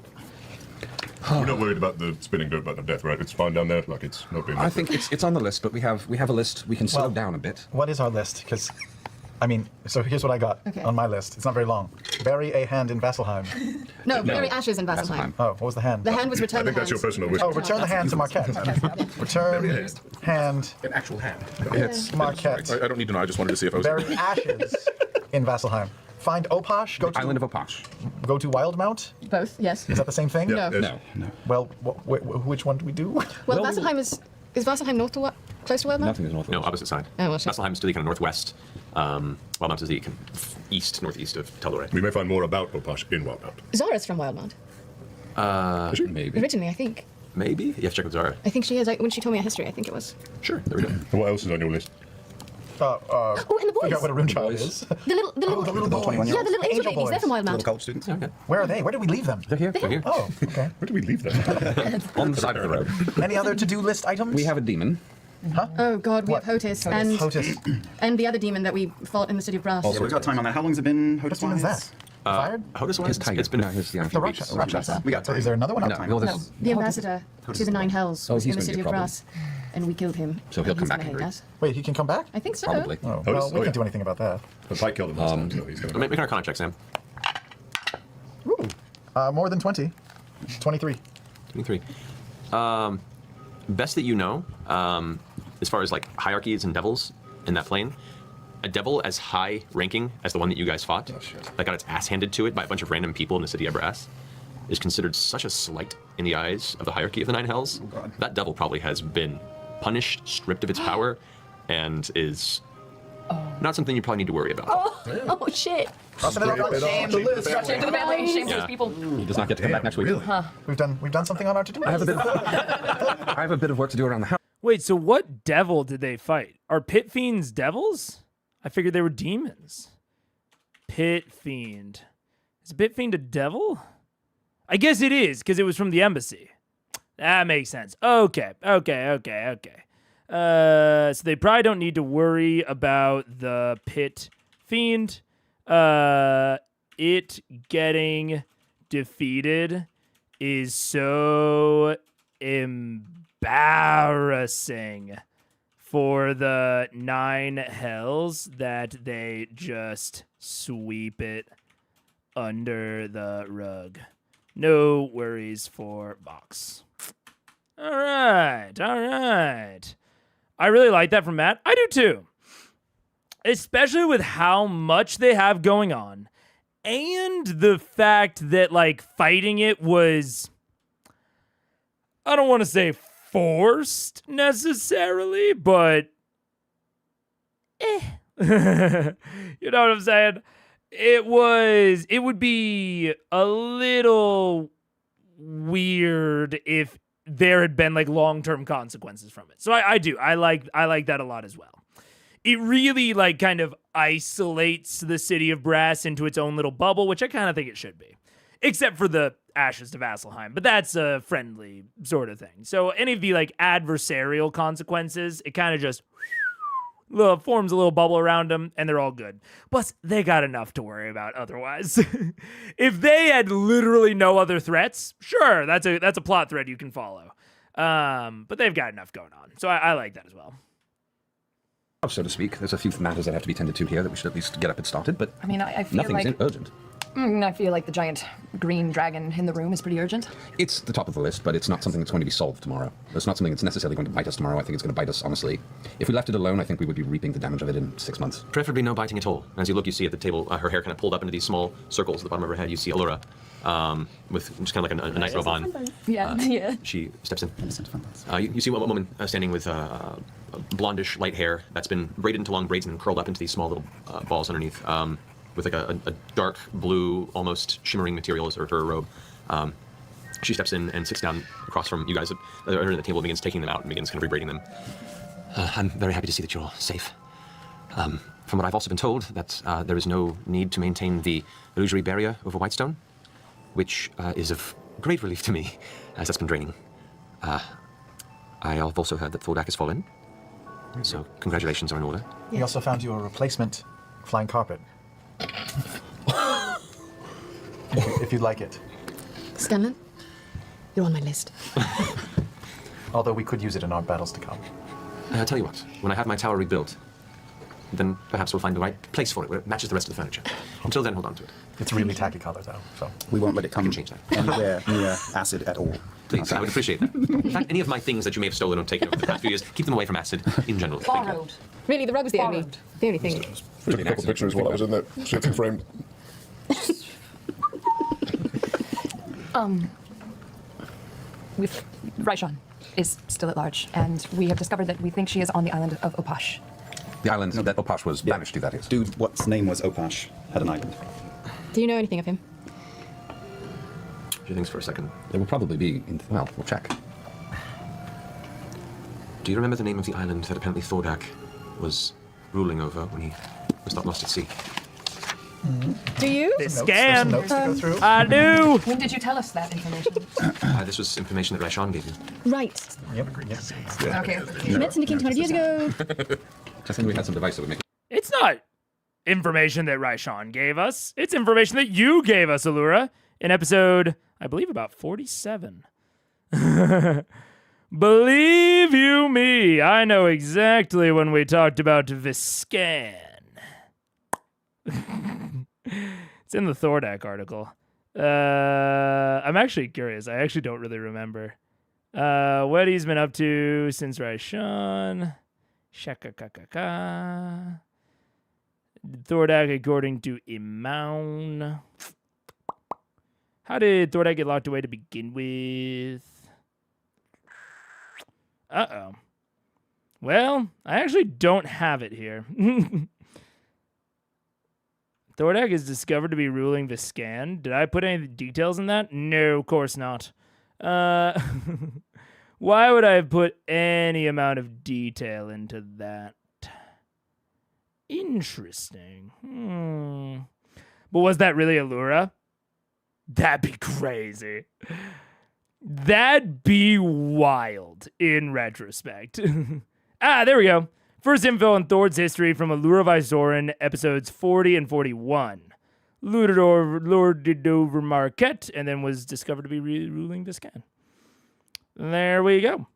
We're not worried about the spinning dirt button of death, right? It's fine down there. Like it's not being. I think it's on the list, but we have a list. We can slow down a bit. What is our list? Because, so here's what I got on my list. It's not very long. Bury a hand in Vasselheim. No, bury ashes in Vasselheim. Oh, what was the hand? The hand was I returned. think that's your personal wish. Oh, return the hand to Marquette. Return hand An actual hand. to Marquette. I don't need to know. I just wanted to see if I was. Bury ashes in Vasselheim. Find Opash. Island of Opash. Go to Wildmount. Both, yes. Is that the same thing? Yeah, No. yes. No. Well, which one do we do? Well, Vasselheim is Vasselheim north to what? Close to Wildmount? Nothing is north. No, opposite side. Oh, well, shit. Vasselheim is to the kind of northwest. Wildmount is the kind of northeast of Tel'Ore. We may find more about Opash in Wildmount. Zara's from Wildmount. Maybe. Originally, I think. Maybe? You have to check with Zara. I think she is. When she told me her history, I think it was. Sure, there we go. And what else is on your list? Oh, and the boys. Figure out what a rune child is. The little The little boys. yeah, the little angel Angel babies. They're from boys. Wildmount. College students. Okay. Where are they? Where did we leave them? They're here. They're here. Oh, okay. Where do we leave them? On the side of the road. Any other to-do list items? We have a demon. Oh God, we What? have Hotis and Hotis. the other demon that we fought in the city of Brass. Yeah, we've got time on that. How long's it been? What demon is that? Fired? Hodis one? His tiger. It's been no, his The Rakshasa. We got time. Is there another one? No, No, the ambassador to the Nine Hells Oh, was he's in the gonna be city a of problem. Brass, and we killed him. So he'll come He's back gonna hate angry. us. Wait, he can come back? I think so. Probably. Oh, Hotis? well, we Oh, yeah. can't do anything about that. But Pike killed him last time, so he's going to Make an Arcana check, Sam. More than 20. 23. 23. Best that you know, as far as like hierarchies and devils in that plane, a devil as high ranking as the one that you guys fought, that got its ass handed to it by a bunch of random people in the city of Brass, is considered such a slight in the eyes of the hierarchy of the Nine Hells. That devil probably has been punished, stripped of its power, and is not something you probably need to worry about. Oh shit. Crossing it off. Shame. Stretch into the family. Shame Yeah. those people. He does not get to come back next week. We've done something on our to-do list. I have a bit of work to do around the house. Wait, so what devil did they fight? Are pit fiends devils? I figured they were demons. Pit Fiend. Is Pit Fiend a devil? I guess it is, because it was from the embassy. That makes sense. Okay. So they probably don't need to worry about the Pit Fiend. It getting defeated is so embarrassing for the 9 hells that they just sweep it under the rug. No worries for Box. All right. I really like that from Matt. I do too. Especially with how much they have going on. And the fact that, like, fighting it was, I don't want to say forced necessarily, but you know what I'm saying? It would be a little weird if there had been like long-term consequences from it. So I do. I like that a lot as well. It really like kind of isolates the city of Brass into its own little bubble, which I kind of think it should be. Except for the Ashes to Vasselheim, but that's a friendly sort of thing. So any of the like adversarial consequences, it kind of just forms a little bubble around them, and they're all good. Plus, they got enough to worry about otherwise. If they had literally no other threats, sure, that's a plot thread you can follow. But they've got enough going on, so I like that as well. So to speak, there's a few matters that have to be tended to here that we should at least get up and started, but I mean, I feel nothing's like urgent. I feel like the giant green dragon in the room is pretty urgent. It's the top of the list, but it's not something that's going to be solved tomorrow. It's not something that's necessarily going to bite us tomorrow. I think it's going to bite us, honestly. If we left it alone, I think we would be reaping the damage of it in 6 months. Preferably no biting at all. As you look, you see at the table, her hair kind of pulled up into these small circles at the bottom of her head. You see Allura with just kind of like a night robe on. Yeah. She steps in. You see a woman standing with blondish light hair that's been braided into long braids and curled up into these small little balls underneath. With like a dark blue, almost shimmering material as her robe. She steps in and sits down across from you guys at the table and begins taking them out and begins kind of rebraiding them. I'm very happy to see that you're all safe. From what I've also been told, that there is no need to maintain the illusory barrier over Whitestone, which is of great relief to me, as that's been draining. I have also heard that Thordak has fallen, so congratulations are in order. We also found you a replacement flying carpet. if you'd like it. Scanlan, you're on my list. Although we could use it in our battles to come. I'll tell you what, when I have my tower rebuilt, then perhaps we'll find the right place for it where it matches the rest of the furniture. Until then, hold on to it. It's really tacky color, though, so. We won't let it come change that. anywhere near acid at all. Please, I would appreciate that. In fact, any of my things that you may have stolen or taken over the past few years, keep them away from acid in general. Thank you. Borrowed. Really, the rug was the only thing. Took a couple pictures while I was in there. Shit's framed. Raishan is still at large, and we have discovered that we think she is on the island of Opash. The island that Opash was banished to, that is. Dude, what's name was Opash, had an island. Do you know anything of him? She thinks for a second. It will probably be, well, we'll check. Do you remember the name of the island that apparently Thordak was ruling over when he was not lost at sea? Do you? VISCAN. Notes to go through. I do. When did you tell us that information? This was information that Raishan gave you. Right. Yep, agreed. Yep. Okay. We met Syndicate 200 years ago. I think we had some device that would make it. It's not information that Raishan gave us. It's information that you gave us, Allura, in episode, I believe, about 47. Believe you me, I know exactly when we talked about VISCAN. It's in the Thordak article. I'm actually curious. I actually don't really remember. What he's been up to since Raishan. Shaka-ka-ka-ka. Thordak according to Imaun. How did Thordak get locked away to begin with? Uh-oh. Well, I actually don't have it here. Thordak is discovered to be ruling VISCAN. Did I put any details in that? No, of course not. Why would I have put any amount of detail into that? Interesting. But was that really Allura? That'd be crazy. That'd be wild in retrospect. There we go. First info on Thord's history from Allura Vysoren, episodes 40 and 41. Lorded over Marquette, and then was discovered to be ruling VISCAN. There we go.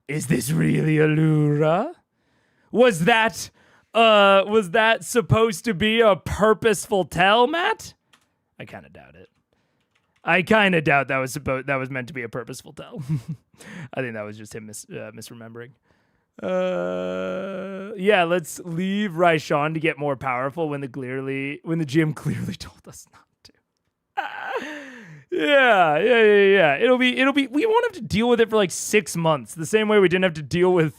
Is this really Allura? Was that supposed to be a purposeful tell, Matt? I kind of doubt it. I kind of doubt that was meant to be a purposeful tell. I think that was just him misremembering. Yeah, let's leave Raishan to get more powerful when the GM clearly told us not to. Yeah. It'll be we won't have to deal with it for like 6 months, the same way we didn't have to deal with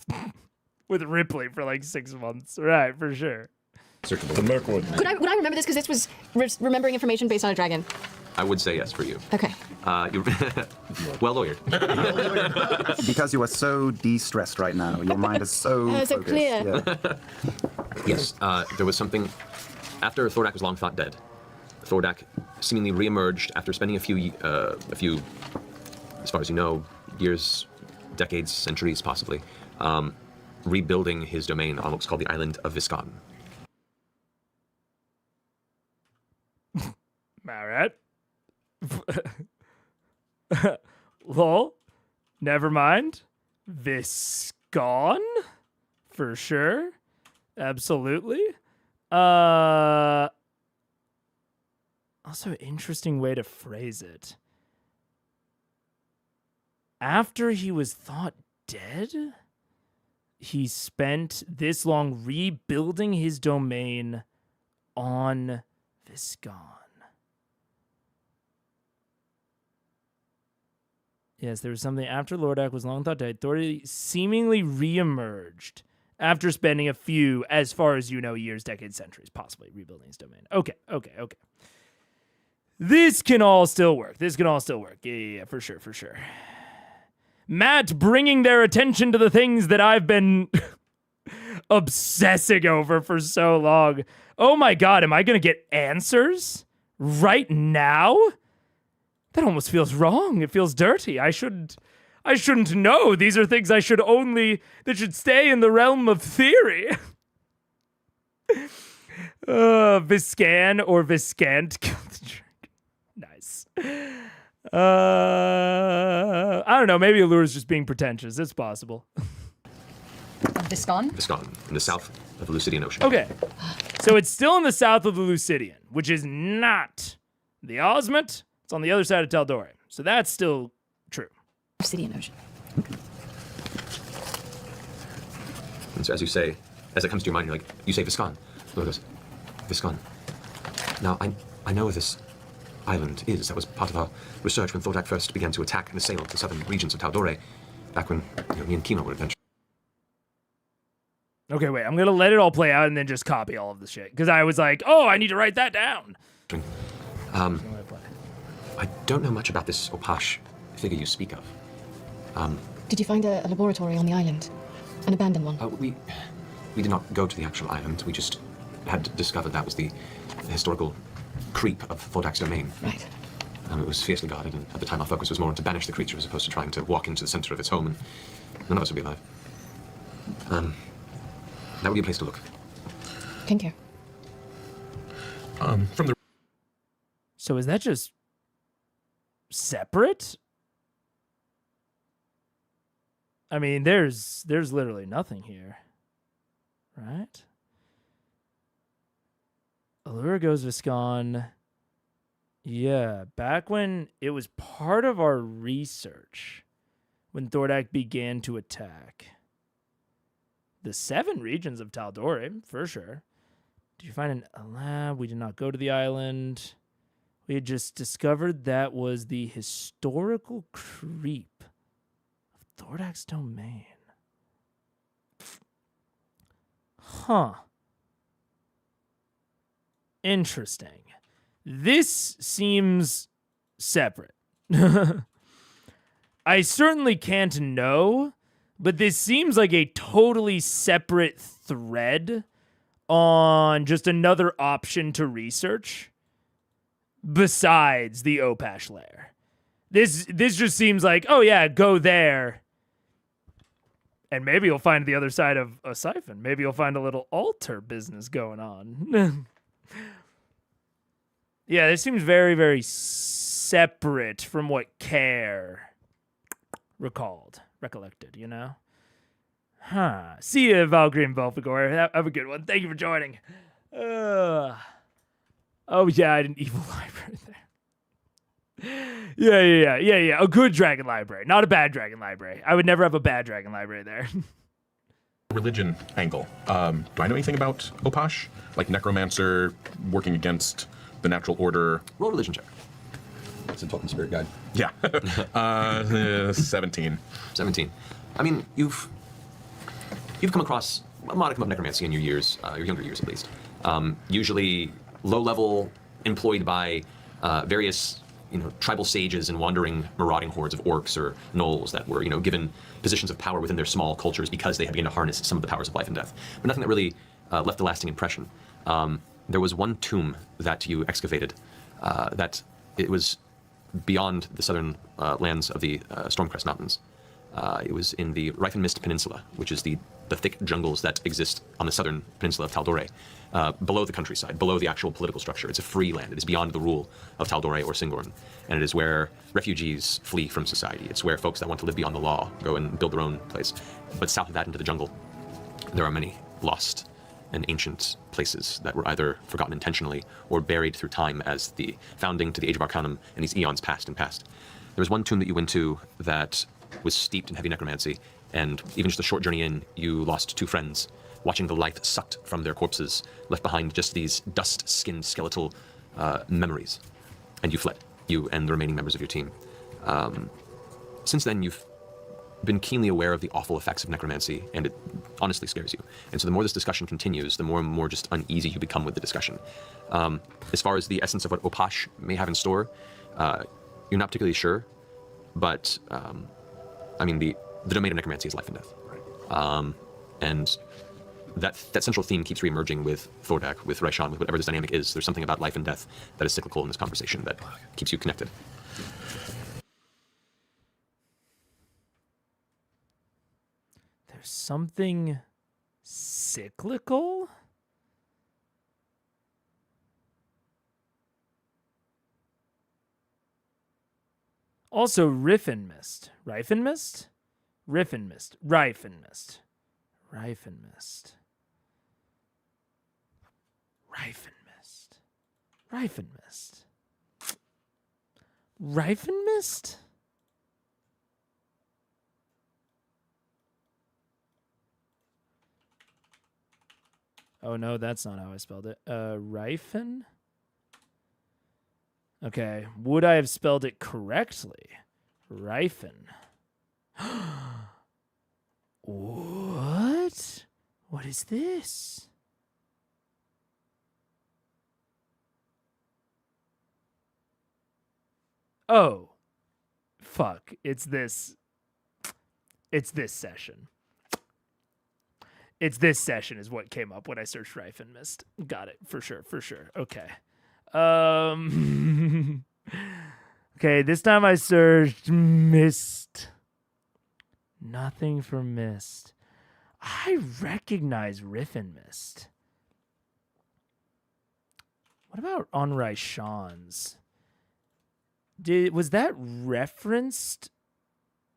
Ripley for like 6 months. Right, for sure. The Mirkwood. Would I remember this because this was remembering information based on a dragon? I would say yes for you. Okay. You're well lawyered. Because you are so de-stressed right now. Your mind is so So focused. clear. Yeah. Yes, there was something. After Thordak was long thought dead, Thordak seemingly reemerged after spending a few, as far as you know, years, decades, centuries possibly, rebuilding his domain on what's called the island of VISCAN. All right. Lol. Never mind. VISCAN? For sure. Absolutely. Also, interesting way to phrase it. After he was thought dead, he spent this long rebuilding his domain on VISCAN. Yes, there was something after Lordak was long thought dead. Thor seemingly reemerged after spending a few, as far as you know, years, decades, centuries, possibly rebuilding his domain. Okay. This can all still work. Yeah, for sure. Matt bringing their attention to the things that I've been obsessing over for so long. Oh my God, am I going to get answers right now? That almost feels wrong. It feels dirty. I shouldn't know. These are things that should stay in the realm of theory. VISCAN or VISCANT. Nice. I don't know. Maybe Allura's just being pretentious. It's possible. VISCAN? VISCAN, in the south of the Lucidian Ocean. Okay. So it's still in the south of the Lucidian, which is not the Osmond. It's on the other side of Tal'Dorei. So that's still true. Obsidian Ocean. And so as you say, as it comes to your mind, you're like, you say VISCAN. Lord goes, VISCAN. Now, I know where this island is. That was part of our research when Thordak first began to attack and assail the southern regions of Tal'Dorei, back when me and Kima were adventurers. Okay, wait. I'm going to let it all play out and then just copy all of the shit. Because I was like, oh, I need to write that down. I don't know much about this Opash figure you speak of. Did you find a laboratory on the island? An abandoned one? We did not go to the actual island. We just had discovered that was the historical creep of Thordak's domain. Right. It was fiercely guarded, and at the time our focus was more on to banish the creature as opposed to trying to walk into the center of its home, and none of us would be alive. That would be a place to look. Thank you. From the So is that just separate? I mean, there's literally nothing here, right? Allura goes VISCAN. Yeah, back when it was part of our research, when Thordak began to attack the 7 regions of Tal'Dorei, for sure. Did you find a lab? We did not go to the island. We had just discovered that was the historical creep of Thordak's domain. Huh. Interesting. This seems separate. I certainly can't know, but this seems like a totally separate thread on just another option to research besides the Opash lair. This just seems like, oh yeah, go there. And maybe you'll find the other side of a siphon. Maybe you'll find a little altar business going on. Yeah, this seems very, very separate from what Care recollected, you know? Huh. See you, Valkyrie and Belphegor. Have a good one. Thank you for joining. Oh, yeah, I had an evil library there. Yeah. A good dragon library, not a bad dragon library. I would never have a bad dragon library there. Religion angle. Do I know anything about Opash? Like necromancer working against the natural order? Roll a religion check. It's a token spirit guide. Yeah. 17. 17. I mean, you've come across a modicum of necromancy in your years, your younger years at least. Usually low level, employed by various tribal sages and wandering marauding hordes of orcs or gnolls that were given positions of power within their small cultures because they had begun to harness some of the powers of life and death. But nothing that really left a lasting impression. There was one tomb that you excavated that it was beyond the southern lands of the Stormcrest Mountains. It was in the Rife and Mist Peninsula, which is the thick jungles that exist on the southern peninsula of Tal'Dorei, below the countryside, below the actual political structure. It's a free land. It is beyond the rule of Tal'Dorei or Singorn, and it is where refugees flee from society. It's where folks that want to live beyond the law go and build their own place. But south of that into the jungle, there are many lost and ancient places that were either forgotten intentionally or buried through time as the founding to the Age of Arcanum and these eons passed and passed. There was one tomb that you went to that was steeped in heavy necromancy, and even just a short journey in, you lost 2 friends, watching the life sucked from their corpses, left behind just these dust-skinned skeletal memories. And you fled, you and the remaining members of your team. Since then, you've been keenly aware of the awful effects of necromancy, and it honestly scares you. And so the more this discussion continues, the more and more just uneasy you become with the discussion. As far as the essence of what Opash may have in store, you're not particularly sure, but I mean, the domain of necromancy is life and death. Right. And that central theme keeps reemerging with Thordak, with Raishan, with whatever this dynamic is. There's something about life and death that is cyclical in this conversation that keeps you connected. There's something cyclical? Also, Riffenmist. Riffenmist? Riffenmist. Riffenmist. Riffenmist. Riffenmist. Riffenmist. Riffenmist? Oh no, that's not how I spelled it. Rifen? Okay, would I have spelled it correctly? Rifen. What? What is this? Oh. Fuck. It's this. It's this session. It's this session is what came up when I searched Rife and Mist. Got it. For sure. Okay. Okay, this time I searched Mist. Nothing for Mist. I recognize Riff and Mist. What about on Raishan's? Was that referenced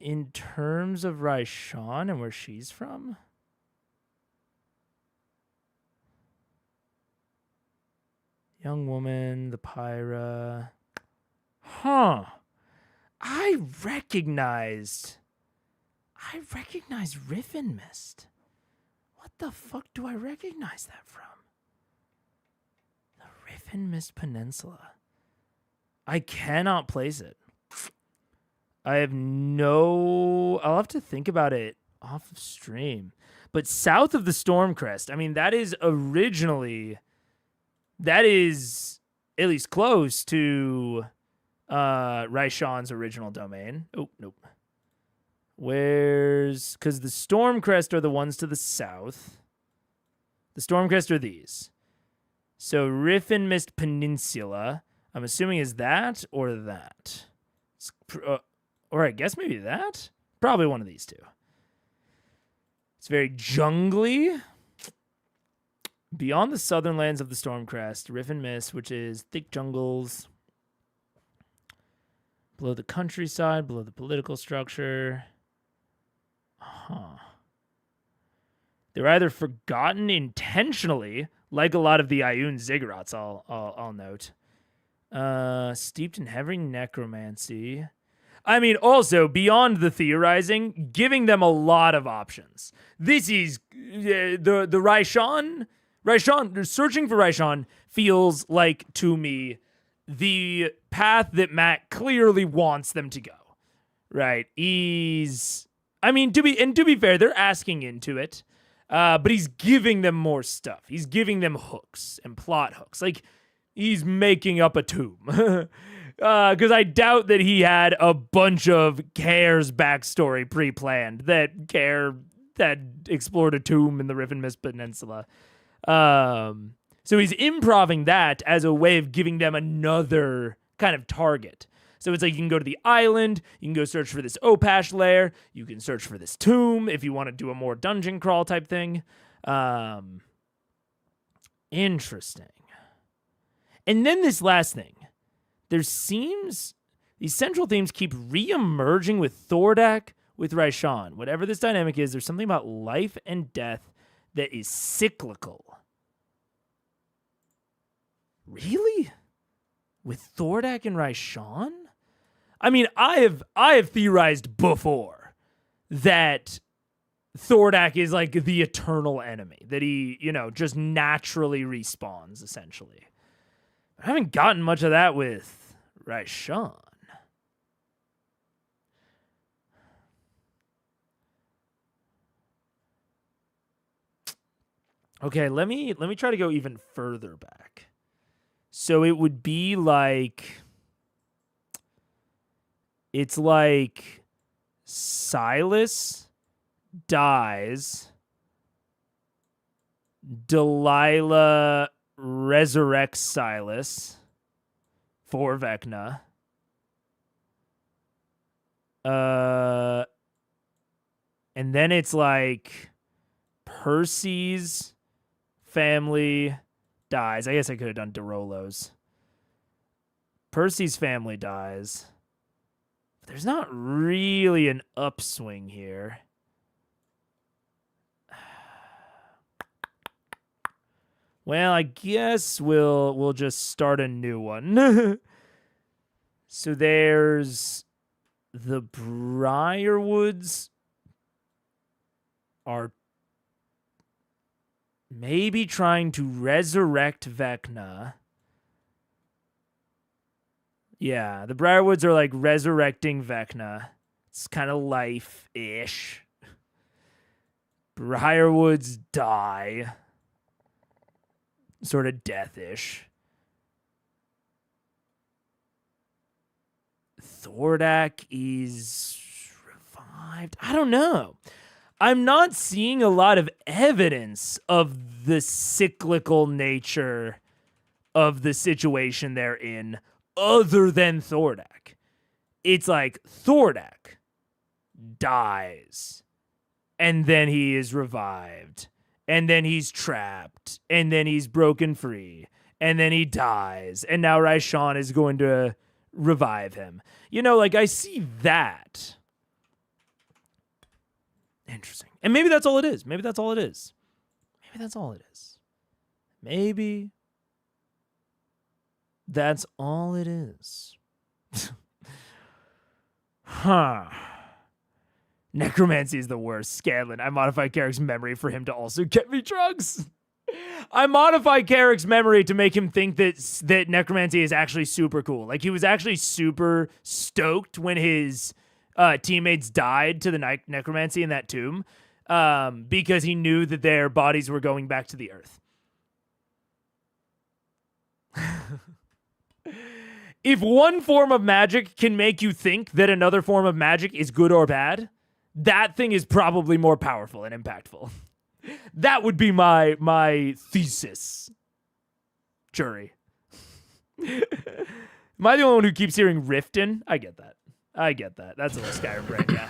in terms of Raishan and where she's from? Young woman, the Pyra. Huh. I recognized Riff and Mist. What the fuck do I recognize that from? The Riff and Mist Peninsula. I cannot place it. I have no... I'll have to think about it off of stream. But south of the Stormcrest, I mean, that is originally... That is at least close to Raishan's original domain. Oh, nope. Because the Stormcrest are the ones to the south. The Stormcrest are these. So Riffin Mist Peninsula, I'm assuming is that or that. Or I guess maybe that? Probably one of these two. It's very jungly. Beyond the southern lands of the Stormcrest, Riffin Mist, which is thick jungles. Below the countryside, below the political structure. They're either forgotten intentionally, like a lot of the Ioun ziggurats, I'll note. Steeped in heavy necromancy. I mean, also, beyond the theorizing, giving them a lot of options. This is the Raishan. Searching for Raishan feels like, to me, the path that Matt clearly wants them to go. Right? To be fair, they're asking into it. But he's giving them more stuff. He's giving them hooks and plot hooks. Like, he's making up a tomb. Because I doubt that he had a bunch of Care's backstory pre-planned. That Care had explored a tomb in the Riffin Mist Peninsula. So he's improving that as a way of giving them another kind of target. So it's like you can go to the island, you can go search for this Opash lair, you can search for this tomb if you want to do a more dungeon crawl type thing. Interesting. And then this last thing. These central themes keep re-emerging with Thordak, with Raishan. Whatever this dynamic is, there's something about life and death that is cyclical. Really? With Thordak and Raishan? I mean, I have theorized before that Thordak is like the eternal enemy, that he, just naturally respawns, essentially. I haven't gotten much of that with Raishan. Okay, let me try to go even further back. So it would be like, it's like Silas dies, Delilah resurrects Silas for Vecna. And then it's like Percy's family dies. I guess I could have done Derolo's. Percy's family dies. But there's not really an upswing here. Well, I guess we'll just start a new one. So there's the Briarwoods are maybe trying to resurrect Vecna. Yeah, the Briarwoods are like resurrecting Vecna. It's kind of life-ish. Briarwoods die. Sort of death-ish. Thordak is revived. I don't know. I'm not seeing a lot of evidence of the cyclical nature of the situation they're in other than Thordak. It's like Thordak dies, and then he is revived, and then he's trapped, and then he's broken free, and then he dies, and now Raishan is going to revive him. I see that. Interesting. And maybe that's all it is. Maybe that's all it is. Maybe that's all it is. Maybe that's all it is. Huh. Necromancy is the worst. Scanlan, I modify Carrick's memory for him to also get me drugs. I modify Carrick's memory to make him think that necromancy is actually super cool. Like, he was actually super stoked when his teammates died to the necromancy in that tomb, because he knew that their bodies were going back to the earth. If one form of magic can make you think that another form of magic is good or bad, that thing is probably more powerful and impactful. That would be my thesis. Jury. Am I the only one who keeps hearing Riften? I get that. That's a little Skyrim brain, yeah.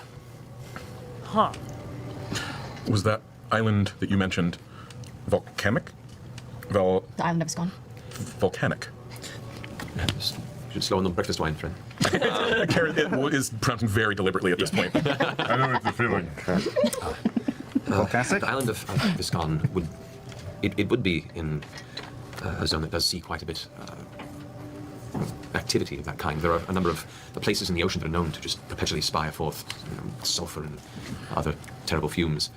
Huh. Was that island that you mentioned volcanic? The island of Viscon. Volcanic. Should slow on the breakfast wine, friend. Carrot is pronouncing very deliberately at this point. I know it's a feeling. Volcanic? The island of VISCAN would be in a zone that does see quite a bit activity of that kind. There are a number of places in the ocean that are known to just perpetually spire forth sulfur and other terrible fumes.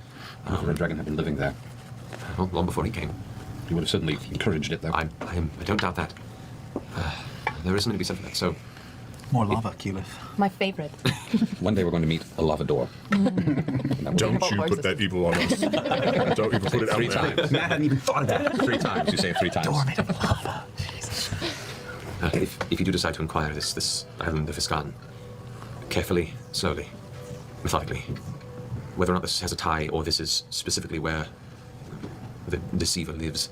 The Red Dragon had been living there. Well, long before he came. He would have certainly encouraged it, though. I don't doubt that. There is something to be said for that. So, More lava, Keyleth. My favorite. One day we're going to meet a lava door. Don't you put that evil on us. Don't even put it out 3 there. times. Man, I hadn't even thought of that. 3 times. You say it 3 times. Door made of lava. if you do decide to inquire this island of VISCAN, carefully, slowly, methodically, whether or not this has a tie or this is specifically where the deceiver lives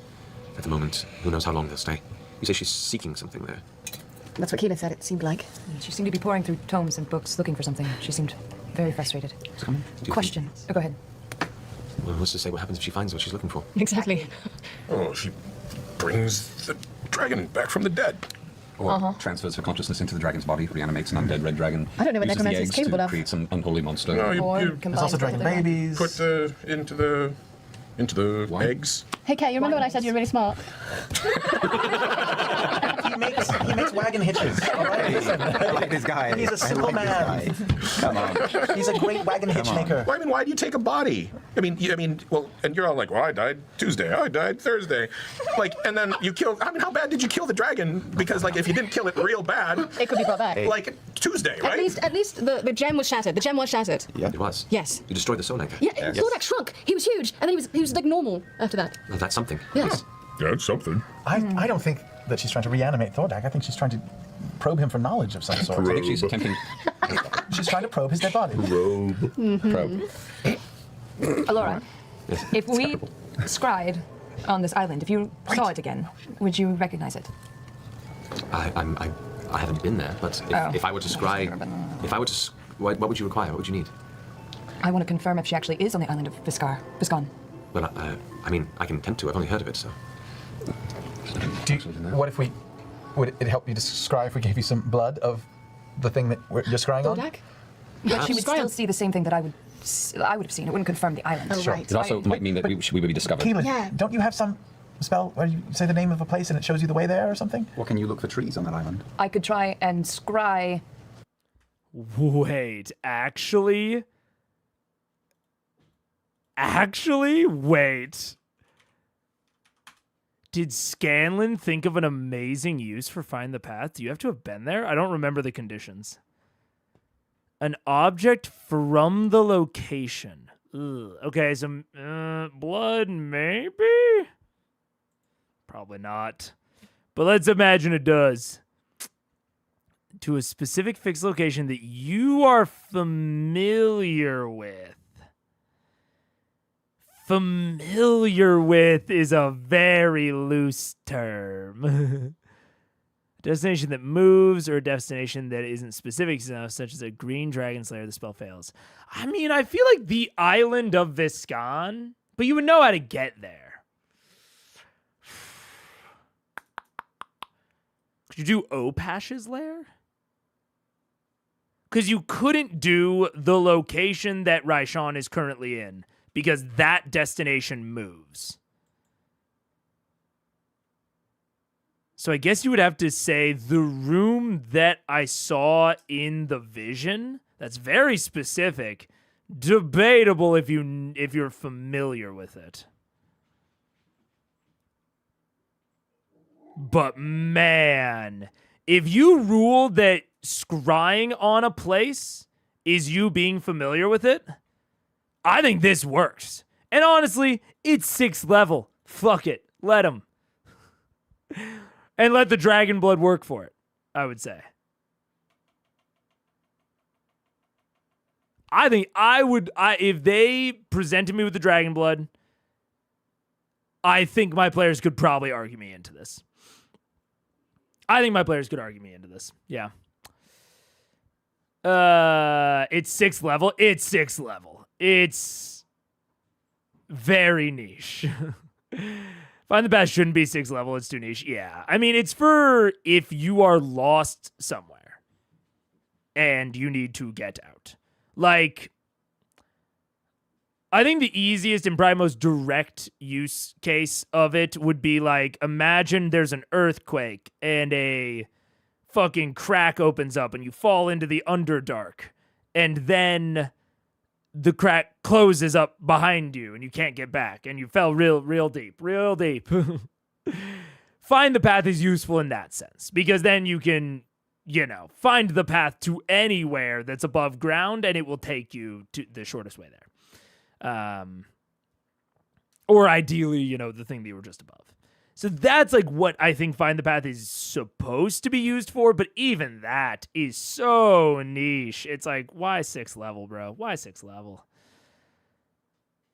at the moment, who knows how long they'll stay. You say she's seeking something there. That's what Keyleth said it seemed like. She seemed to be pouring through tomes and books looking for something. She seemed very frustrated. Question. Oh, go ahead. Well, what's to say what happens if she finds what she's looking for? Exactly. Oh, she brings the dragon back from the dead. Or transfers her consciousness into the dragon's body, reanimates an undead red dragon. I don't know what uses the necromancy is eggs capable to of. create some unholy monster. No, Or you combined There's also with dragon other- babies. put into the What? eggs. Hey, Kate, you remember when I said you're really smart? He makes wagon hitches. All right, listen. I like this guy. He's a simple I like man. this guy. Come on. He's a great wagon hitch maker. Well, I mean, why do you take a body? I mean, well, and you're all like, well, I died Tuesday, I died Thursday, like, and then you killed. I mean, how bad did you kill the dragon? Because like, if you didn't kill it real bad, It could be brought back. like Tuesday, right? At least the gem was shattered. The gem was shattered. Yeah. It was. Yes. You destroyed the soul anchor. Yeah, Warlock shrunk. He was huge, and then he was like normal after that. Well, that's something. Yeah. Yes. Yeah, it's something. I don't think that she's trying to reanimate Thordak. I think she's trying to probe him for knowledge of some sort. I think she's attempting She's trying to probe his dead body. probe. Alora, if we scried on this island, if you saw it again, would you recognize it? I haven't been there, but if I were to scry, what would you require? What would you need? I want to confirm if she actually is on the island of VISCAN. Well, I mean, I can attempt to. I've only heard of it, so. What if would it help you to scry if we gave you some blood of the thing that you're scrying on? Thordak? But she would Scry still on- see the same thing that I would have seen. It wouldn't confirm the island. Oh, right. It also might mean that we would be discovered. Keyleth, Yeah. don't you have some spell where you say the name of a place and it shows you the way there or something? What can you look for trees on that island? I could try and scry. Wait, actually, wait. Did Scanlan think of an amazing use for Find the Path? Do you have to have been there? I don't remember the conditions. An object from the location. Ugh. Okay, some blood, maybe? Probably not. But let's imagine it does. To a specific fixed location that you are familiar with. Familiar with is a very loose term. A destination that moves or a destination that isn't specific enough, such as a green dragon slayer, the spell fails. I mean, I feel like the island of VISCAN, but you would know how to get there. Could you do Opash's lair? Because you couldn't do the location that Raishan is currently in, because that destination moves. So I guess you would have to say the room that I saw in the vision. That's very specific. Debatable if you're familiar with it. But man, if you rule that scrying on a place is you being familiar with it, I think this works. And honestly, it's 6th level. Fuck it. Let him. And let the dragon blood work for it, I would say. I think if they presented me with the dragon blood I think my players could probably argue me into this. Yeah. It's 6th level. It's 6th level. It's very niche. Find the Path shouldn't be 6th level. It's too niche. Yeah. I mean, it's for if you are lost somewhere and you need to get out. Like, I think the easiest and probably most direct use case of it would be like, imagine there's an earthquake and a fucking crack opens up and you fall into the Underdark, and then the crack closes up behind you and you can't get back and you fell real deep. Find the Path is useful in that sense, because then you can, find the path to anywhere that's above ground and it will take you to the shortest way there. Or ideally, the thing that you were just above. So that's like what I think Find the Path is supposed to be used for, but even that is so niche. It's like, why 6th level, bro? Why 6th level?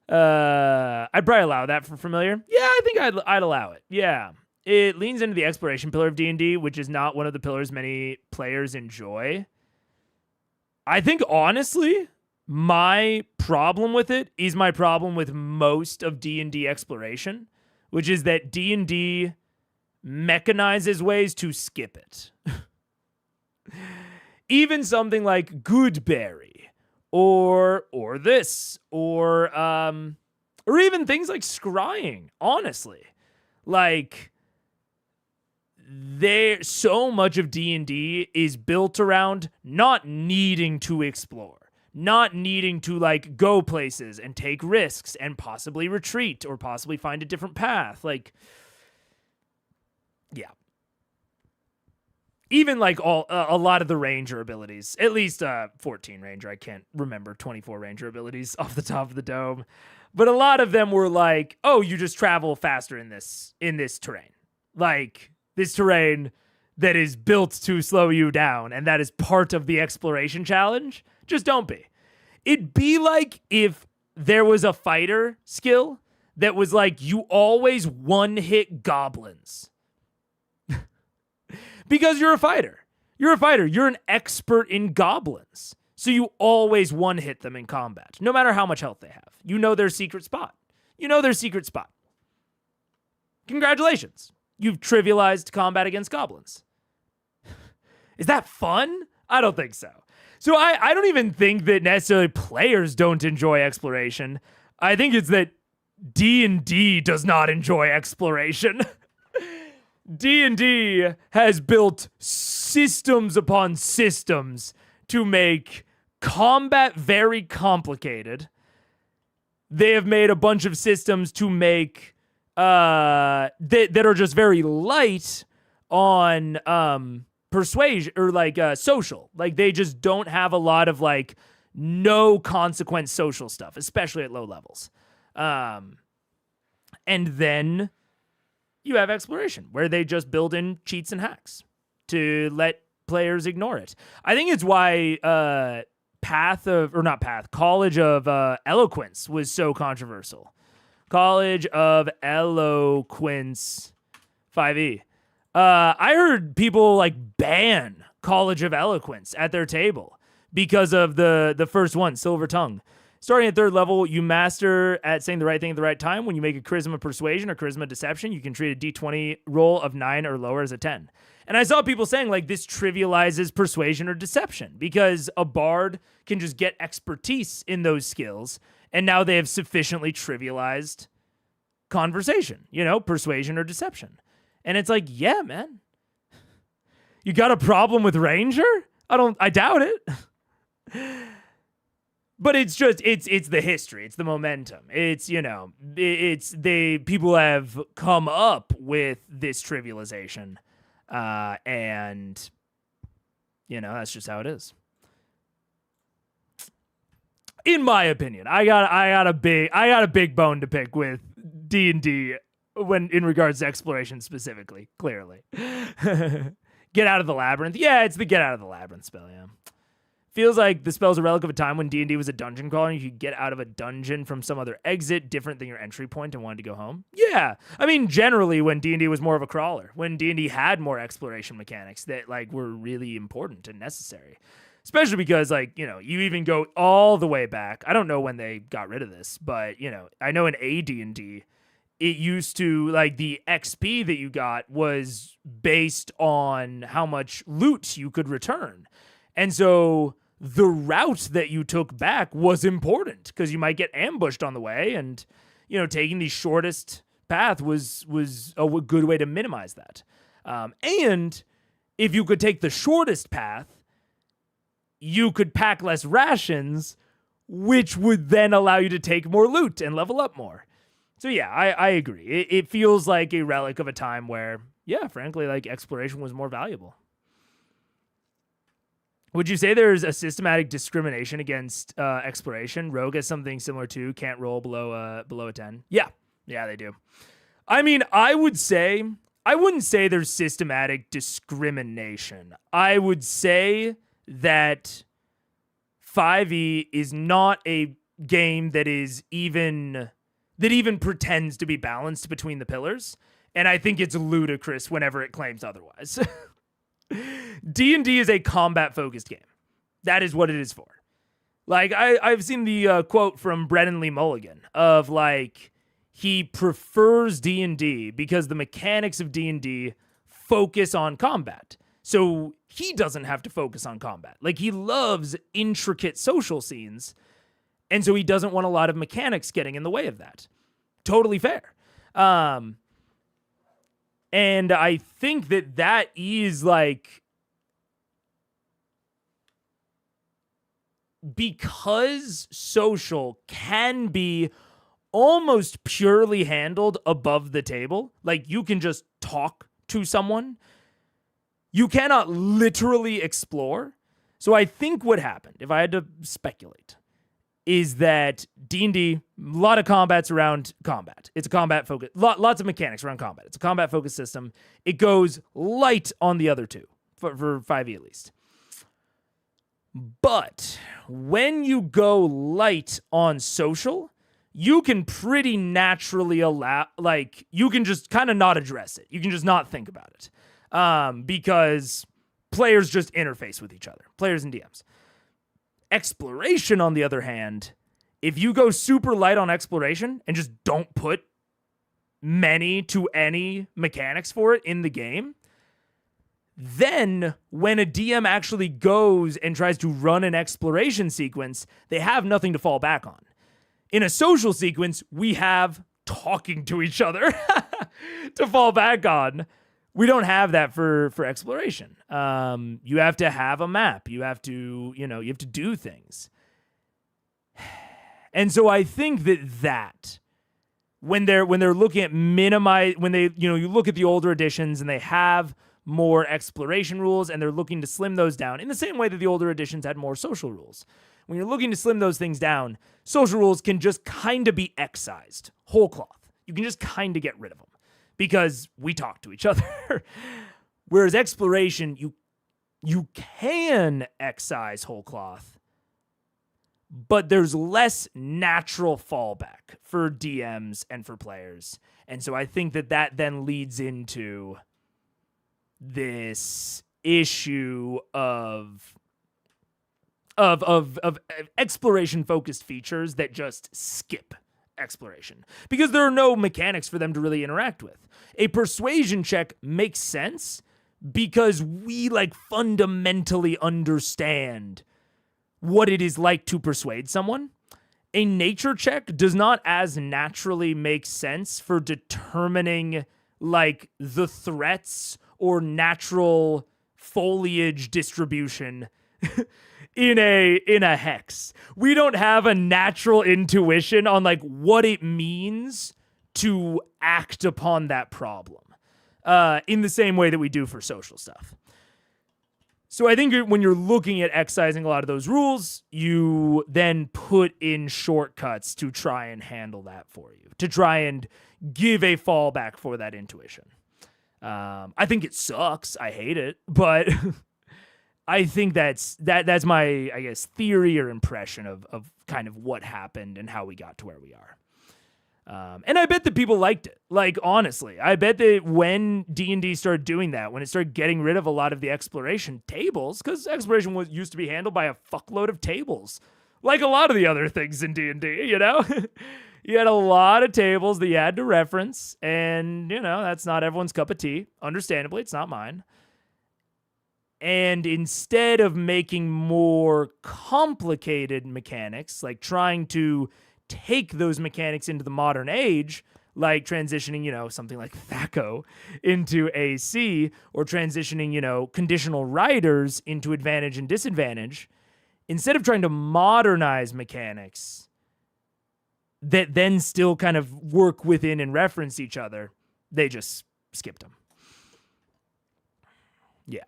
I'd probably allow that for familiar. Yeah, I think I'd allow it. Yeah. It leans into the exploration pillar of D&D, which is not one of the pillars many players enjoy. I think, honestly, my problem with it is my problem with most of D&D exploration, which is that D&D mechanizes ways to skip it. Even something like Goodberry or this or even things like scrying, honestly. Like, so much of D&D is built around not needing to explore. Not needing to like go places and take risks and possibly retreat or possibly find a different path. Like, yeah. Even like a lot of the ranger abilities, at least 14 ranger. I can't remember 24 ranger abilities off the top of the dome, but a lot of them were like, oh, you just travel faster in this terrain. Like this terrain that is built to slow you down, and that is part of the exploration challenge. Just don't be. It'd be like if there was a fighter skill that was like, you always one-hit goblins. Because you're a fighter. You're an expert in goblins. So you always one-hit them in combat, no matter how much health they have. You know their secret spot. Congratulations. You've trivialized combat against goblins. Is that fun? I don't think so. So I don't even think that necessarily players don't enjoy exploration. I think it's that D&D does not enjoy exploration. D&D has built systems upon systems to make combat very complicated. They have made a bunch of systems to make that are just very light on persuasion or like social. Like they just don't have a lot of like no consequence social stuff, especially at low levels. And then you have exploration, where they just build in cheats and hacks to let players ignore it. I think it's why College of Eloquence was so controversial. College of Eloquence 5e. I heard people like ban College of Eloquence at their table because of the first one, Silver Tongue. Starting at 3rd level, you master at saying the right thing at the right time. When you make a Charisma Persuasion or Charisma Deception, you can treat a D20 roll of 9 or lower as a 10. And I saw people saying, like, this trivializes Persuasion or Deception because a bard can just get expertise in those skills, and now they have sufficiently trivialized conversation, Persuasion or Deception. And it's like, yeah, man. You got a problem with Ranger? I doubt it. But it's just, it's the history. It's the momentum. It's, people have come up with this trivialization. And, that's just how it is. In my opinion, I got a big bone to pick with D&D when in regards to exploration specifically, clearly. Get out of the labyrinth. Yeah, it's the get out of the labyrinth spell, yeah. Feels like the spell's a relic of a time when D&D was a dungeon crawler and you could get out of a dungeon from some other exit different than your entry point and wanted to go home. Yeah. I mean, generally when D&D was more of a crawler, when D&D had more exploration mechanics that like were really important and necessary. Especially because like, you even go all the way back. I don't know when they got rid of this, but I know in AD&D it used to like the XP that you got was based on how much loot you could return. And so the route that you took back was important because you might get ambushed on the way, and taking the shortest path was a good way to minimize that. And if you could take the shortest path, you could pack less rations, which would then allow you to take more loot and level up more. So yeah, I agree. It feels like a relic of a time where, yeah, frankly, like exploration was more valuable. Would you say there's a systematic discrimination against exploration? Rogue has something similar to can't roll below a 10. Yeah, they do. I mean, I wouldn't say there's systematic discrimination. I would say that 5e is not a game that even pretends to be balanced between the pillars, and I think it's ludicrous whenever it claims otherwise. D&D is a combat-focused game. That is what it is for. Like, I've seen the quote from Brennan Lee Mulligan of, like, he prefers D&D because the mechanics of D&D focus on combat. So he doesn't have to focus on combat. Like, he loves intricate social scenes, and so he doesn't want a lot of mechanics getting in the way of that. Totally fair. And I think that is like, because social can be almost purely handled above the table, like you can just talk to someone, you cannot literally explore. So I think what happened, if I had to speculate, is that D&D, a lot of combats around combat. It's a combat focus, lots of mechanics around combat. It's a combat focused system. It goes light on the other two, for 5e at least. But when you go light on social, you can pretty naturally you can just kind of not address it. You can just not think about it. Because players just interface with each other, players and DMs. Exploration, on the other hand, if you go super light on exploration and just don't put many to any mechanics for it in the game, then when a DM actually goes and tries to run an exploration sequence, they have nothing to fall back on. In a social sequence, we have talking to each other to fall back on. We don't have that for exploration. You have to have a map. You have to, you have to do things. And so I think that when they're looking at you look at the older editions and they have more exploration rules and they're looking to slim those down in the same way that the older editions had more social rules. When you're looking to slim those things down, social rules can just kind of be excised, whole cloth. You can just kind of get rid of them, because we talk to each other. Whereas exploration, you can excise whole cloth, but there's less natural fallback for DMs and for players. And so I think that then leads into this issue of exploration focused features that just skip exploration, because there are no mechanics for them to really interact with. A persuasion check makes sense because we fundamentally understand what it is like to persuade someone. A nature check does not as naturally make sense for determining the threats or natural foliage distribution in a hex. We don't have a natural intuition on what it means to act upon that problem in the same way that we do for social stuff. So I think when you're looking at excising a lot of those rules, you then put in shortcuts to try and handle that for you, to try and give a fallback for that intuition. I think it sucks. I hate it, but I think that's my, I guess, theory or impression of kind of what happened and how we got to where we are. And I bet that people liked it. Like, honestly, I bet that when D&D started doing that, when it started getting rid of a lot of the exploration tables, because exploration used to be handled by a fuckload of tables, like a lot of the other things in D&D, you know? You had a lot of tables that you had to reference, and, you know, that's not everyone's cup of tea. Understandably, it's not mine. And instead of making more complicated mechanics, like trying to take those mechanics into the modern age, like transitioning, you know, something like THAC0 into AC, or transitioning, you know, conditional riders into advantage and disadvantage, instead of trying to modernize mechanics that then still kind of work within and reference each other, they just skipped them. Yeah.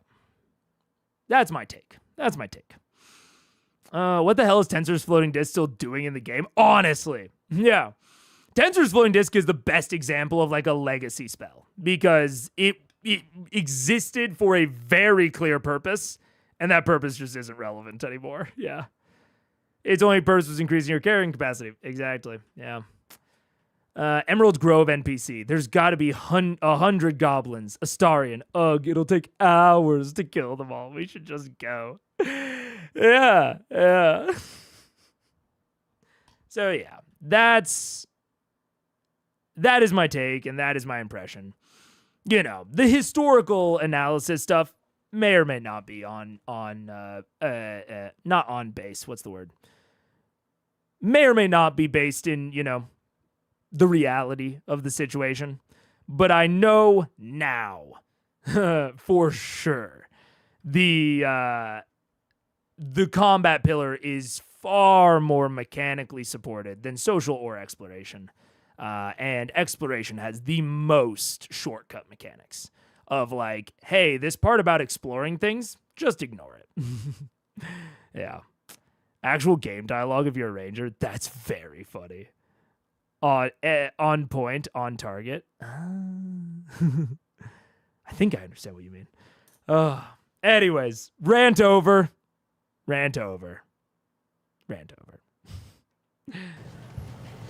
That's my take. What the hell is Tensor's Floating Disc still doing in the game? Honestly. Yeah. Tensor's Floating Disc is the best example of like a legacy spell because it existed for a very clear purpose, and that purpose just isn't relevant anymore. Yeah. Its only purpose was increasing your carrying capacity. Exactly. Yeah. Emerald Grove NPC. There's got to be 100 goblins. Astarion. Ugh, it'll take hours to kill them all. We should just go. Yeah. So yeah, that is my take, and that is my impression. You know, the historical analysis stuff may or may not be not on base. What's the word? May or may not be based in, you know, the reality of the situation. But I know now for sure the combat pillar is far more mechanically supported than social or exploration. And exploration has the most shortcut mechanics of like, hey, this part about exploring things, just ignore it. Yeah. Actual game dialogue if you're a ranger, that's very funny. On point, on target. I think I understand what you mean. Anyways, rant over.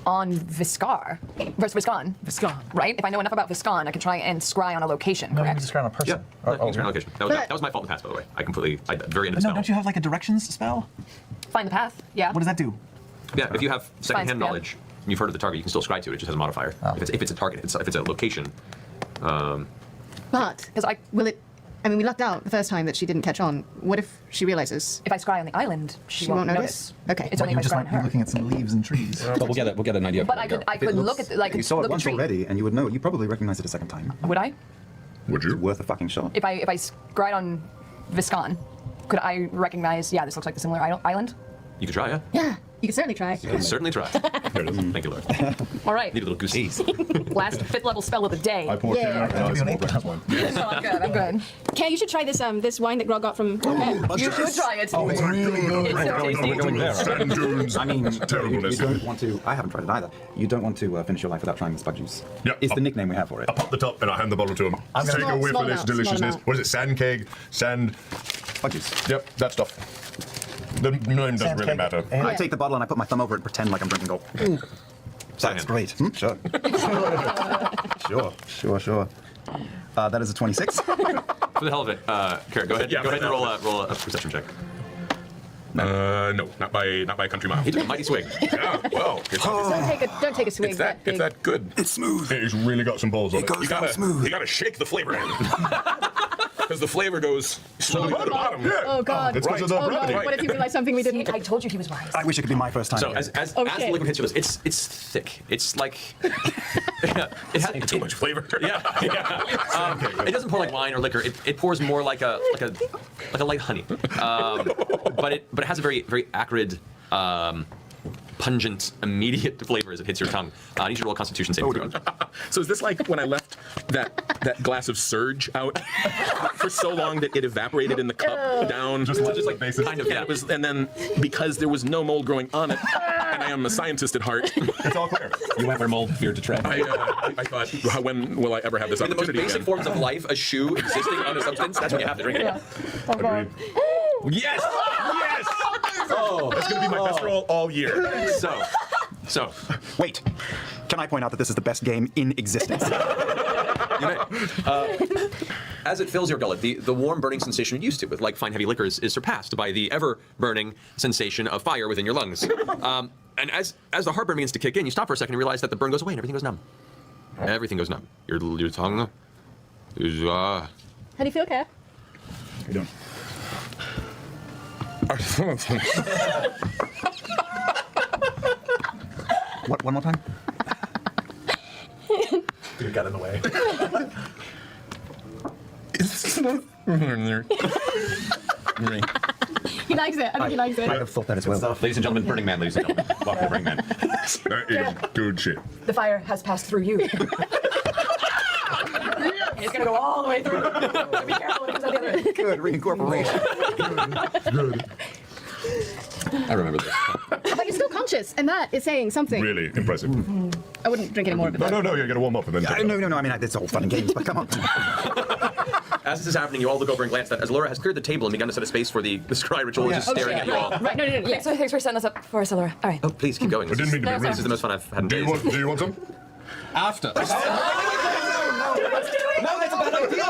On Viscar versus Viscan. Viscan. Right? If I know enough about Viscan, I can try and scry on a location, No, you correct? can just scry on a person. Yep. Location. That was my fault in the past, by the way. I very into the No, spell. don't you have like a directions spell? Find the path, yeah. What does that do? Yeah, if you have secondhand yeah. knowledge and you've heard of the target, you can still scry to it. It just has a modifier. Oh. If it's a target, if it's a location. But Because I mean, we lucked out the first time that she didn't catch on. What if she realizes? if I scry on the island, she won't notice. Okay. It's But only You if I just scry on might be her. looking at some leaves and trees. But we'll get an idea. But I could look at You saw it look at once tree. already, and you would know. You probably recognize it a second time. Would I? Would It's you? worth a fucking shot. If I scried on Viscan, could I recognize? Yeah, this looks like the similar island. You could try, yeah. Yeah, you can certainly try. You can certainly try. There it is. Thank you, Lord. All right. Need a little goosey. Last 5th level spell of the day. I poured Yeah. two out and I small glass one. Oh, I'm good. Kay, you should try this this wine that Grog got from. You should try it. Oh, it's really good. It's so tasty. We're going there. Sand dunes. I mean, It's terribleness. you don't want to. I haven't tried it either. You don't want to finish your life without trying the spud juice. Yep. It's the nickname we have for it. I pop the top and I hand the bottle to him. I'm gonna- Take a Small- whiff small of this amount, small deliciousness. amount. What is it? Sand keg? Sand. Spud juice. Yep, that stuff. The name doesn't Sand really keg. matter. And- I take the bottle and I put my thumb over it and pretend like I'm drinking gold. That's great. Sure. Sure. That is a 26. For the hell of it, Kara, go ahead. Yeah, go ahead and right roll a perception check. No, not by a country mile. He took a mighty swig. Yeah, well, Don't take a swig. it's that good. It's smooth. It's really got some balls on it. You gotta shake the flavor in. Because the flavor goes slowly to the bottom. Yeah. Oh God. It's because of the Oh brevity. God. What if you realize something we See, didn't? I told you he was right. I wish it could be my first time. So here. as Oh, the shit. liquid hits your lips, it's thick. It's like it has Too much flavor. Yeah. It doesn't pour like wine or liquor. It pours more like a light honey. But it has a very acrid, pungent, immediate flavor as it hits your tongue. I need you to roll a Constitution saving throw. So is this like when I left that glass of Surge out for so long that it evaporated in the cup down? Just like basic. Kind of, yeah. And then because there was no mold growing on it, and I am a scientist at heart, It's all clear. You went where mold feared to tread. I thought, when will I ever have this In the most opportunity basic again? forms of life, a shoe existing on a substance, that's when you have to drink it. Agreed. Yes! Yes! Oh, that's going to be my best roll all year. So, Wait, can I point out that this is the best game in existence? you may, as it fills your gullet, the warm burning sensation you're used to with like fine heavy liquors is surpassed by the ever burning sensation of fire within your lungs. And as the heartburn begins to kick in, you stop for a second and realize that the burn goes away and everything goes numb. Everything goes numb. Your tongue is How do you feel, Kat? How you doing? What? One more time? Dude got in the way. He likes it. I think he likes it. I have thought that as well. Ladies and gentlemen, Burning Man, ladies and gentlemen. Welcome to Burning Man. That is good shit. The fire has passed through you. It's gonna go all the way through. Be careful when it comes out the other end. Good reincorporation. Good. I remember this. But you're still conscious, and that is saying something. Really impressive. I wouldn't drink any more of it. No, you gotta warm up and then take it. No, I mean, it's all fun and games, but come on. As this is happening, you all look over and glance that as Allura has cleared the table and begun to set a space for the scry ritual, is just staring at you all. Right, no. Yeah, so thanks for setting us up for us, Allura. All right. Oh, please keep going. I didn't mean to be This is rude. the most fun I've had in Do days. you want some? After. No, that's a bad idea.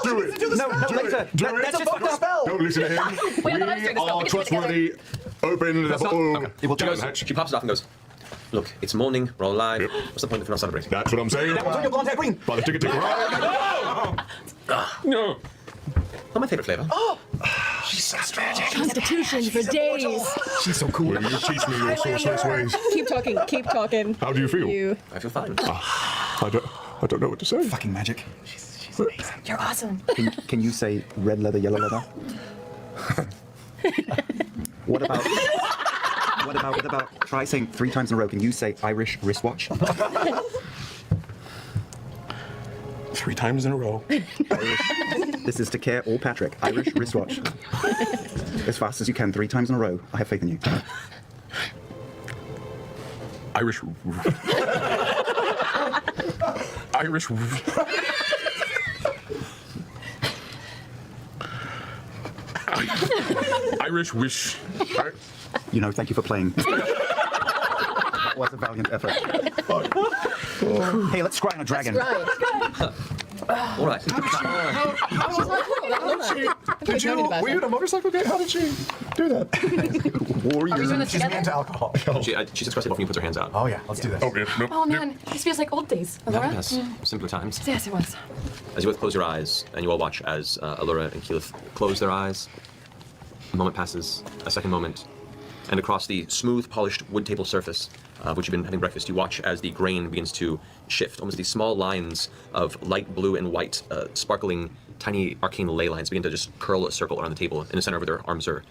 Do it. No, later. Do it. That's a fucked up spell. Don't listen to him. Wait, We no, let's do this. are Let's do it together. trustworthy. Open the bottle. It will Down she hatch. pops it off and goes, look, it's morning, we're all alive. Yep. What's the point if we're not celebrating? That's what I'm saying. Your blonde hair green. By the ticket. No. Not my favorite flavor. Constitution for days. She's so cool. Will you teach me your sorceress ways? Keep talking. Keep talking. How do you feel? I feel fine. I don't know what to say. Fucking magic. You're awesome. Can you say red leather, yellow leather? What about try saying 3 times in a row? Can you say Irish wristwatch? 3 times in a row. This is to Care or Patrick. Irish wristwatch. As fast as you can, 3 times in a row. I have faith in you. Irish. Irish. Irish wish. You know, thank you for playing. That was a valiant effort. Hey, let's scry on a dragon. Right. All right. Were you in a motorcycle game? How did she do that? Are we doing this She's together? into alcohol. She sits across the table and puts her hands out. Oh yeah, let's do this. Okay, no. Oh man, this feels like old days, Allura. Yes, simpler times. Yes, it was. As you both close your eyes, and you all watch as Allura and Keyleth close their eyes, a moment passes, a second moment, and across the smooth, polished wood table surface of which you've been having breakfast, you watch as the grain begins to shift. Almost these small lines of light blue and white, sparkling, tiny arcane ley lines begin to just curl a circle around the table. In the center where their arms are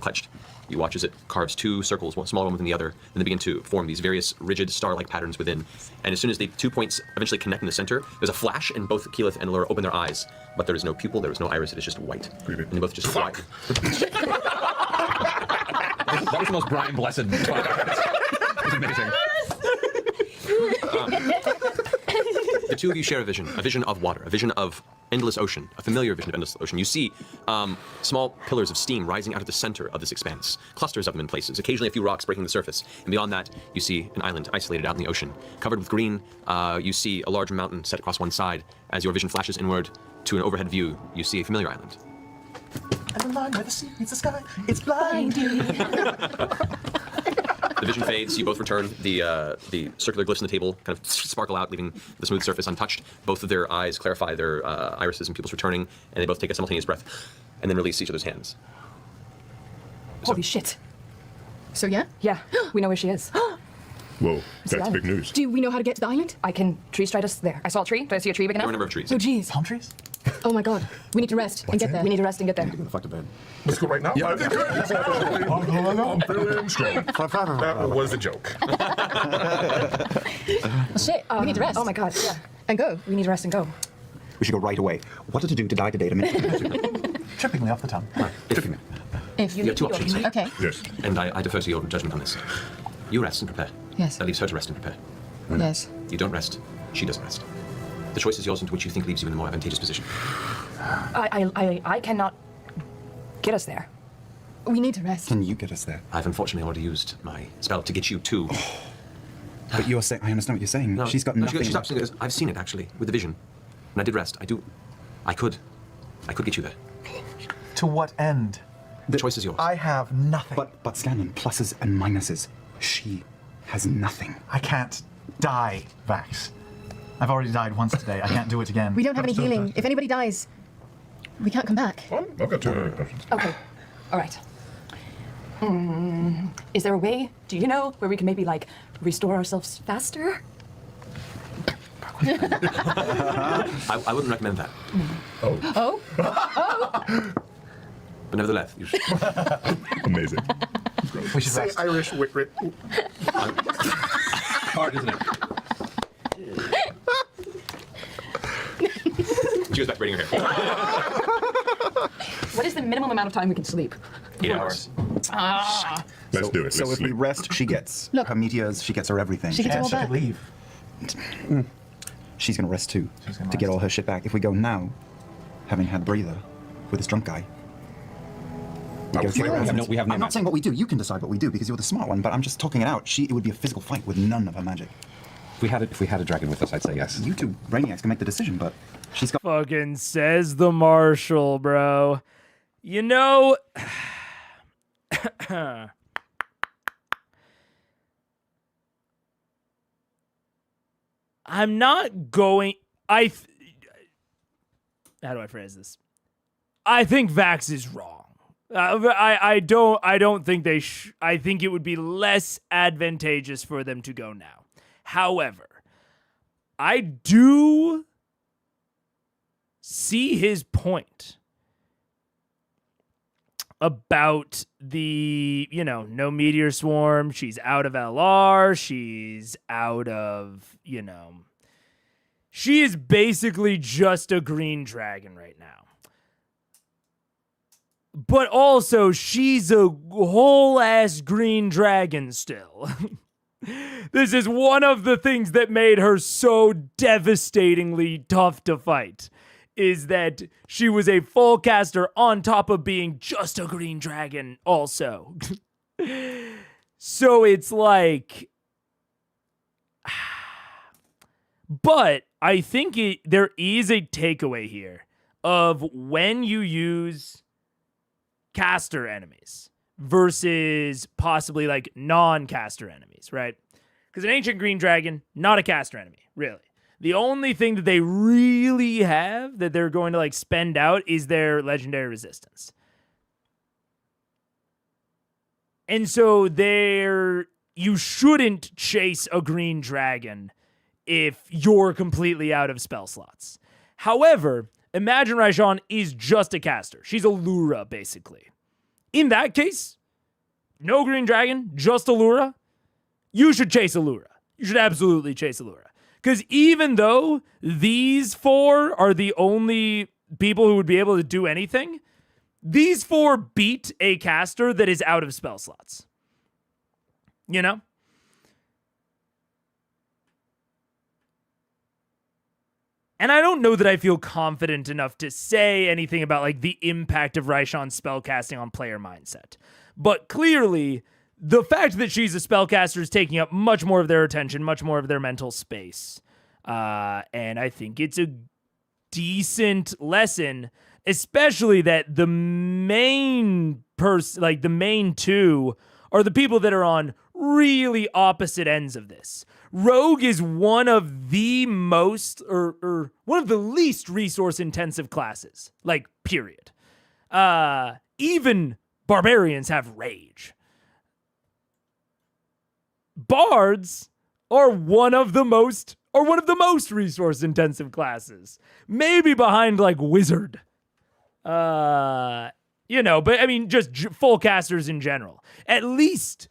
clutched, you watch as it carves 2 circles, one smaller one within the other, and they begin to form these various rigid star-like patterns within. And as soon as the 2 points eventually connect in the center, there's a flash, and both Keyleth and Allura open their eyes. But there is no pupil, there is no iris, it is just white. Creepy. And they both just fly. That was the most Brian Blessed. It was amazing. The two of you share a vision of water, a vision of endless ocean, a familiar vision of endless ocean. You see small pillars of steam rising out of the center of this expanse, clusters of them in places, occasionally a few rocks breaking the surface. And beyond that, you see an island isolated out in the ocean, covered with green. You see a large mountain set across one side. As your vision flashes inward to an overhead view, you see a familiar island. I'm in line where the sea meets the sky. It's blinding. The vision fades, you both return. The circular glyphs on the table kind of sparkle out, leaving the smooth surface untouched. Both of their eyes clarify, their irises and pupils returning, and they both take a simultaneous breath, and then release each other's hands. Holy shit. So yeah? Yeah, we know where she is. Whoa, that's island. big news. Do we know how to get to the island? I can tree stride us there. I saw a tree. Did I see a tree big enough? There are a number of trees. Oh, jeez. Palm trees? Oh my god. We need to rest and get there. We need to rest and get there. Fuck the bed. Let's go right now. I'm feeling strong. That was a joke. Shit. We need to rest. Oh my god, yeah. And go. We need to rest and go. We should go right away. What did to do to die today to me? Tripping me off the tongue. If You have 2 options. Okay. Yes. And I defer to your judgment on this. You rest and prepare. Yes. That leaves her to rest and prepare. Yes. You don't rest, she doesn't rest. The choice is yours into which you think leaves you in a more advantageous position. I cannot get us there. We need to rest. Can you get us there? I've unfortunately already used my spell to get you to. But you're saying, I understand what you're saying. No, she's got no, nothing. She's absolutely. I've seen it actually with the vision, and I did rest. I could get you there. To what end? The choice is yours. I have nothing. But Scanlan, pluses and minuses. She has nothing. I can't die, Vax. I've already died once today. I can't do it again. We don't have any healing. If anybody dies, we can't come back. Well, I've got 2 options. Okay. All right. Is there a way, do you know, where we can maybe, like, restore ourselves faster? I wouldn't recommend that. Oh? But nevertheless, you should. Amazing. We should rest. Irish Whitrit. Hard, isn't it? She goes back braiding her hair. What is the minimum amount of time we can sleep? 8 hours. Let's do it. So Let's if we sleep. rest, she gets Look. her meteors, she gets her everything. She gets And all she back. could leave. She's gonna rest too, She's gonna to get rest. all her shit back. If we go now, having had breather with this drunk guy, we go through We have it. no- we have no I'm not magic. saying what we do. You can decide what we do because you're the smart one. But I'm just talking it out. It would be a physical fight with none of her magic. If we had a dragon with us, I'd say yes. You two brainiacs can make the decision, but she's got. Fucking says the marshal, bro. You know, I'm not going. How do I phrase this? I think Vax is wrong. I don't think they. I think it would be less advantageous for them to go now. However, I do see his point about the, no meteor swarm. She's out of LR. She's out of, she is basically just a green dragon right now. But also, she's a whole ass green dragon still. This is one of the things that made her so devastatingly tough to fight, is that she was a full caster on top of being just a green dragon also. So it's like... But I think there is a takeaway here of when you use caster enemies versus possibly like non-caster enemies, right? Because an ancient green dragon, not a caster enemy, really. The only thing that they really have that they're going to like spend out is their legendary resistance. And so you shouldn't chase a green dragon if you're completely out of spell slots. However, imagine Raishan is just a caster. She's a Lura, basically. In that case, no green dragon, just a Lura. You should chase a Lura. You should absolutely chase a Lura. Because even though these 4 are the only people who would be able to do anything, these 4 beat a caster that is out of spell slots. You know? And I don't know that I feel confident enough to say anything about like the impact of Raishan's spellcasting on player mindset. But clearly, the fact that she's a spellcaster is taking up much more of their attention, much more of their mental space. And I think it's a decent lesson, especially that the main the main 2 are the people that are on really opposite ends of this. Rogue is one of the most, or one of the least resource-intensive classes, like, period. Even barbarians have rage. Bards are one of the most resource-intensive classes. Maybe behind, like, wizard. But, I mean, just full casters in general. At least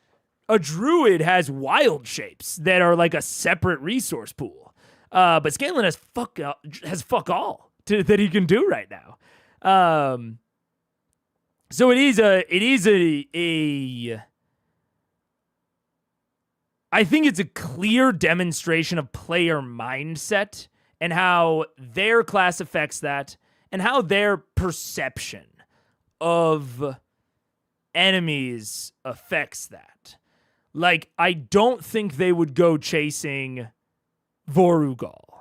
a druid has wild shapes that are like a separate resource pool. But Scanlan has fuck all that he can do right now. So it is a I think it's a clear demonstration of player mindset and how their class affects that and how their perception of enemies affects that. Like, I don't think they would go chasing Vorugal,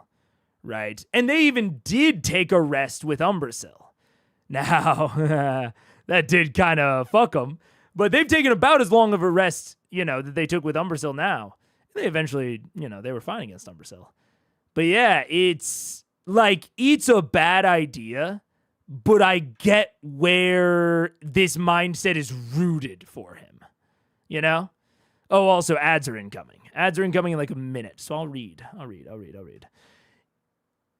right? And they even did take a rest with Umbrasyl. Now, that did kind of fuck them, but they've taken about as long of a rest, that they took with Umbrasyl now. They eventually, they were fine against Umbrasyl. But yeah, it's like, it's a bad idea, but I get where this mindset is rooted for him, Oh, also, ads are incoming. Ads are incoming in like a minute, so I'll read.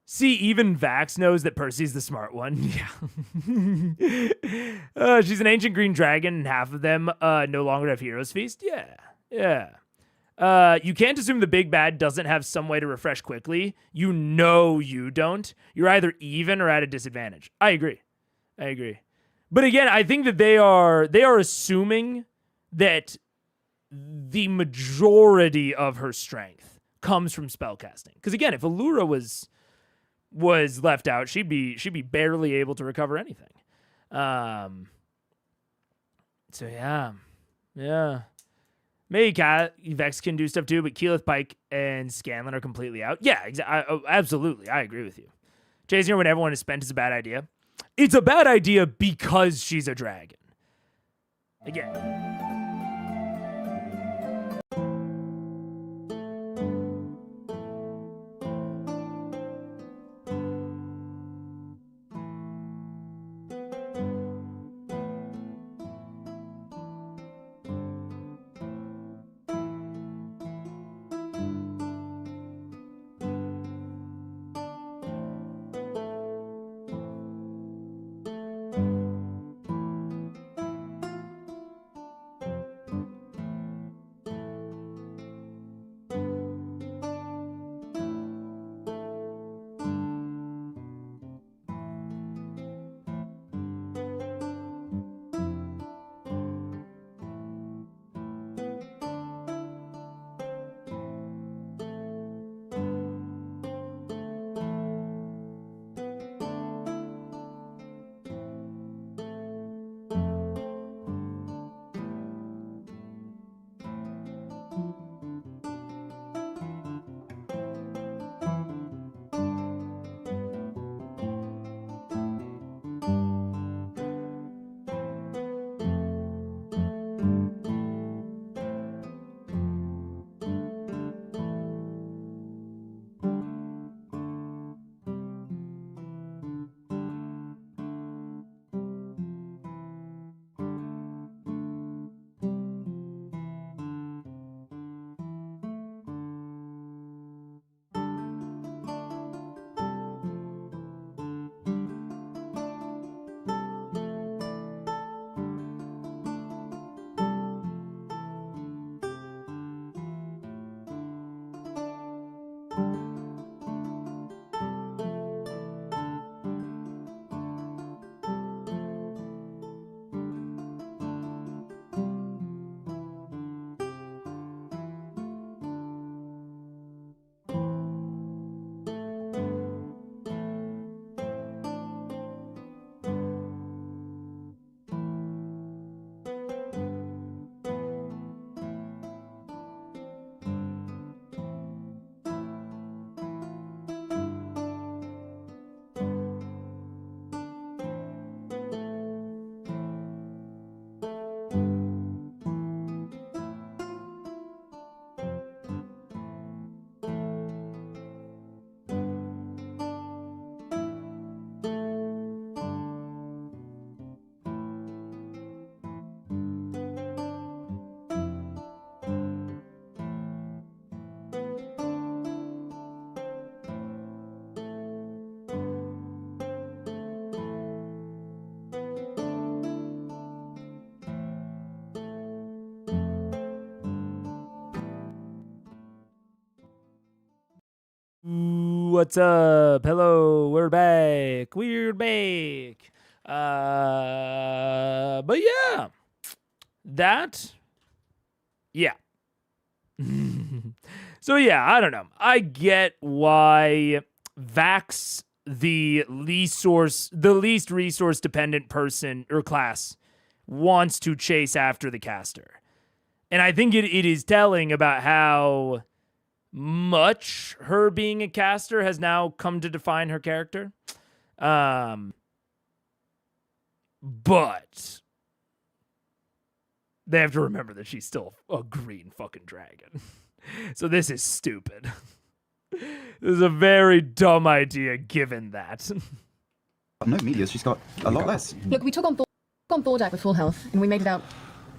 See, even Vax knows that Percy's the smart one. Yeah. She's an ancient green dragon, and half of them no longer have Heroes Feast. Yeah. You can't assume the big bad doesn't have some way to refresh quickly. You don't. You're either even or at a disadvantage. I agree. But again, I think that they are assuming that the majority of her strength comes from spellcasting. Because again, if Allura was left out, she'd be barely able to recover anything. So yeah. Maybe Vex can do stuff too, but Keyleth Pike and Scanlan are completely out. Yeah, absolutely. I agree with you. Chasing her when everyone is spent is a bad idea. It's a bad idea because she's a dragon. Again. What's up? Hello, we're back. We're back. But yeah. Yeah. So yeah, I don't know. I get why Vax the least resource dependent person or class wants to chase after the caster. And I think it is telling about how much her being a caster has now come to define her character. But they have to remember that she's still a green fucking dragon. So this is stupid. This is a very dumb idea given that. No meteors, she's got a lot less. Look, we took on Bordak with full health, and we made it out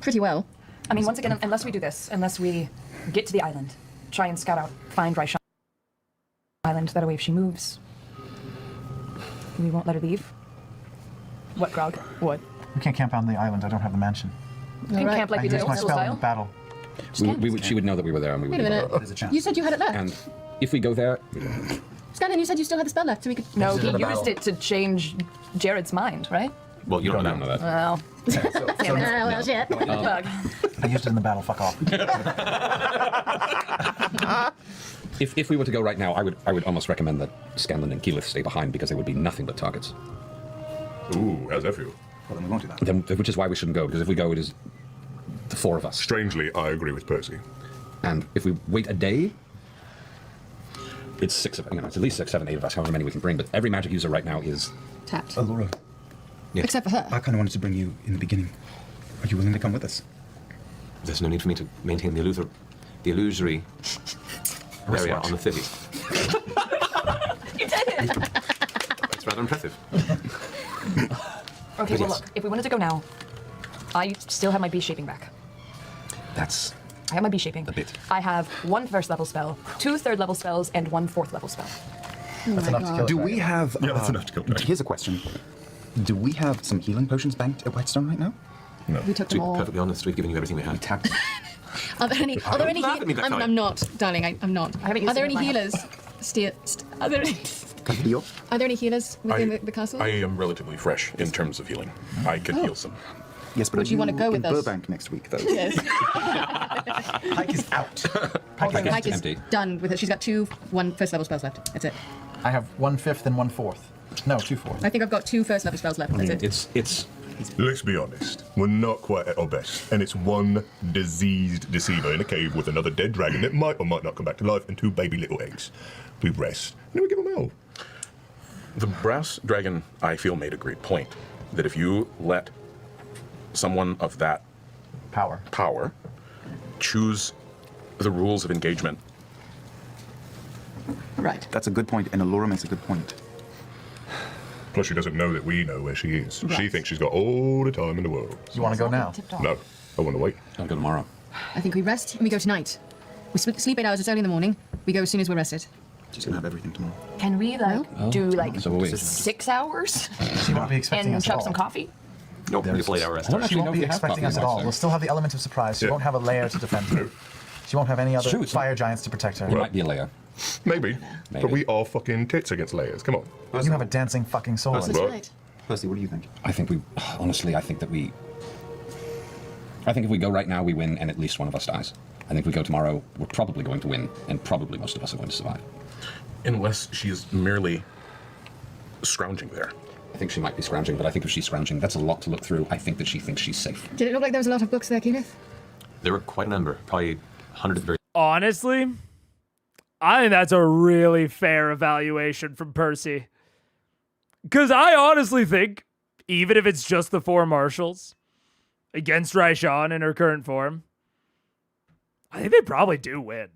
pretty well. I mean, once again, unless we do this, unless we get to the island, try and scout out, find Raishan Island, that way if she moves, we won't let her leave. What, Grog? What? We can't camp on the island. I don't have the mansion. And camp like I we did used my old school spell in style? the battle. She would know that we were there, and we would. Wait a minute. There's a chance. You said you had it left. And if we go there, Scanlan, you said you still had the spell left, so we could... No, he used it to change Jared's mind, right? Well, you don't I don't know know that. Well, damn it. well, shit. Bug. I used it in the battle. Fuck off. If we were to go right now, I would almost recommend that Scanlan and Keyleth stay behind because they would be nothing but targets. Ooh, how's that feel? Well, then we won't do that. Which is why we shouldn't go, because if we go, it is the four of us. Strangely, I agree with Percy. And if we wait a day, it's it's at least 6, 7, 8 of us, however many we can bring. But every magic user right now is Tapped. Laura, Yes. Except for her. I kind of wanted to bring you in the beginning. Are you willing to come with us? There's no need for me to maintain the illusory area on the city. You did it! It's rather impressive. Okay, well, look, if we wanted to go now, I still have my beast shaping back. that's I have my beast shaping. A bit. I have 1 first level spell, 2 third level spells, and 1 fourth level spell. That's enough to kill Do it, we right? have... Yeah, that's enough to kill. Here's a question. Do we have some healing potions banked at Whitestone right now? We took To them be all. perfectly honest, we've given you everything we had. Tapped. Are there any laugh at me, that's I'm not, darling, I'm not. haven't used Are there any any of my healers? Are there any... Can I heal? Are there any healers within the castle? I am relatively fresh in terms of healing. I could heal some. Yes, but Would you wanna go with in us? Burbank next week, though? Yes. Pike is out. Pike is empty. done with it. She's got 2 first level spells left. That's it. I have 1/5 and 1/4. No, 2/4. I think I've got 2 first level spells left. That's it. it's Let's be honest, we're not quite at our best, and it's one diseased deceiver in a cave with another dead dragon that might or might not come back to life and 2 baby little eggs. We rest, and then we give them hell. The brass dragon, I feel, made a great point that if you let someone of that Power. choose the rules of engagement, Right. That's a good point, and Allura makes a good point. Plus, she doesn't know that we know where she is. She Right. thinks she's got all the time in the world. You want to go now? Tipped off. No, I want to wait. I'll go tomorrow. I think we rest and we go tonight. We sleep 8 hours. It's early in the morning. We go as soon as we're rested. She's gonna have everything tomorrow. Can we, do, So we'll wait. 6 hours? She won't be expecting And us at chop all. some coffee? Nope, we full 8 hour rest. I don't She actually know won't if be we have expecting coffee us at all. in We'll still have the element of surprise. She Yeah. won't have a lair to defend her. She won't have any other true, it's fire giants to protect her. It might be a layer. Maybe. Maybe. But we are fucking tits against layers. Come on. You have a dancing fucking sword. That's Right. Right. Percy, what do you think? I think if we go right now, we win, and at least one of us dies. I think if we go tomorrow, we're probably going to win, and probably most of us are going to survive. unless she is merely scrounging there. I think she might be scrounging, but I think if she's scrounging, that's a lot to look through. I think that she thinks she's safe. Did it look like there was a lot of books there, Kenneth? There were quite a number, probably hundreds of very. Honestly, I think that's a really fair evaluation from Percy. Because I honestly think, even if it's just the 4 marshals against Raishan in her current form, I think they probably do win.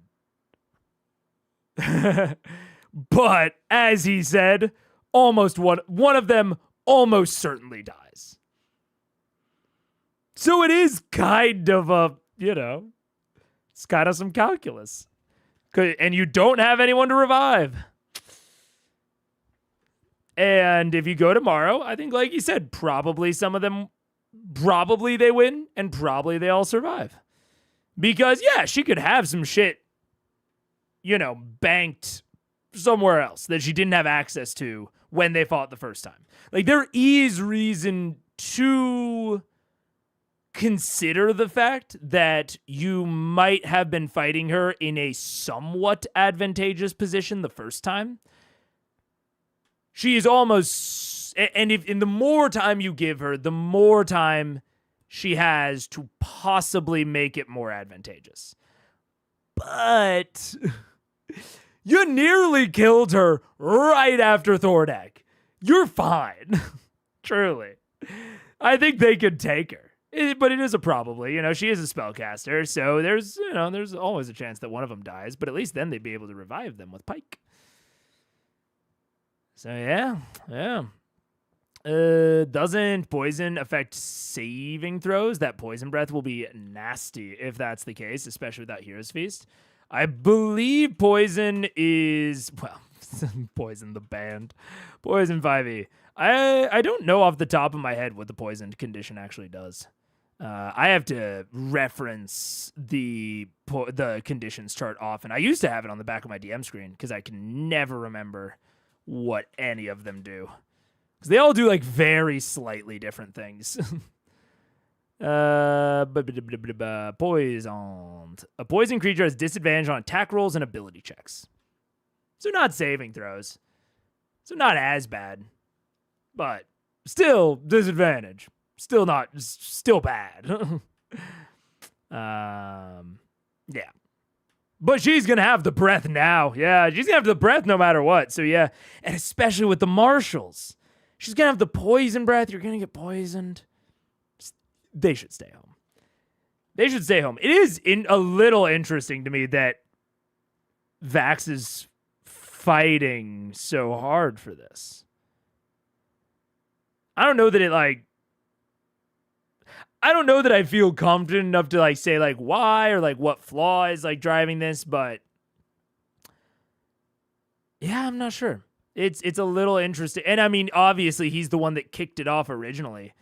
But, as he said, almost one of them almost certainly dies. So it is kind of a, it's kind of some calculus. And you don't have anyone to revive. And if you go tomorrow, I think, like you said, probably some of them, probably they win, and probably they all survive. Because, yeah, she could have some shit, banked somewhere else that she didn't have access to when they fought the first time. Like, there is reason to consider the fact that you might have been fighting her in a somewhat advantageous position the first time. she is almost, and the more time you give her, the more time she has to possibly make it more advantageous. But you nearly killed her right after Thordak. You're fine. Truly. I think they could take her. But it is a probably. You know, she is a spellcaster, so there's always a chance that one of them dies, but at least then they'd be able to revive them with Pike. So yeah. Doesn't poison affect saving throws? That poison breath will be nasty if that's the case, especially without Hero's Feast. I believe poison is, well, poison the band. Poison 5e. I don't know off the top of my head what the poisoned condition actually does. I have to reference the conditions chart often. I used to have it on the back of my DM screen because I can never remember what any of them do. Because they all do like very slightly different things. Poisoned. A poison creature has disadvantage on attack rolls and ability checks. So not saving throws. So not as bad. But still disadvantage. Still bad. Yeah. But she's going to have the breath now. Yeah, she's going to have the breath no matter what. So yeah, and especially with the marshals. She's going to have the poison breath. You're going to get poisoned. They should stay home. They should stay home. It is a little interesting to me that Vax is fighting so hard for this. I don't know that I don't know that I feel confident enough to say why or what flaw is driving this, but yeah, I'm not sure. It's a little interesting. And I mean, obviously he's the one that kicked it off originally.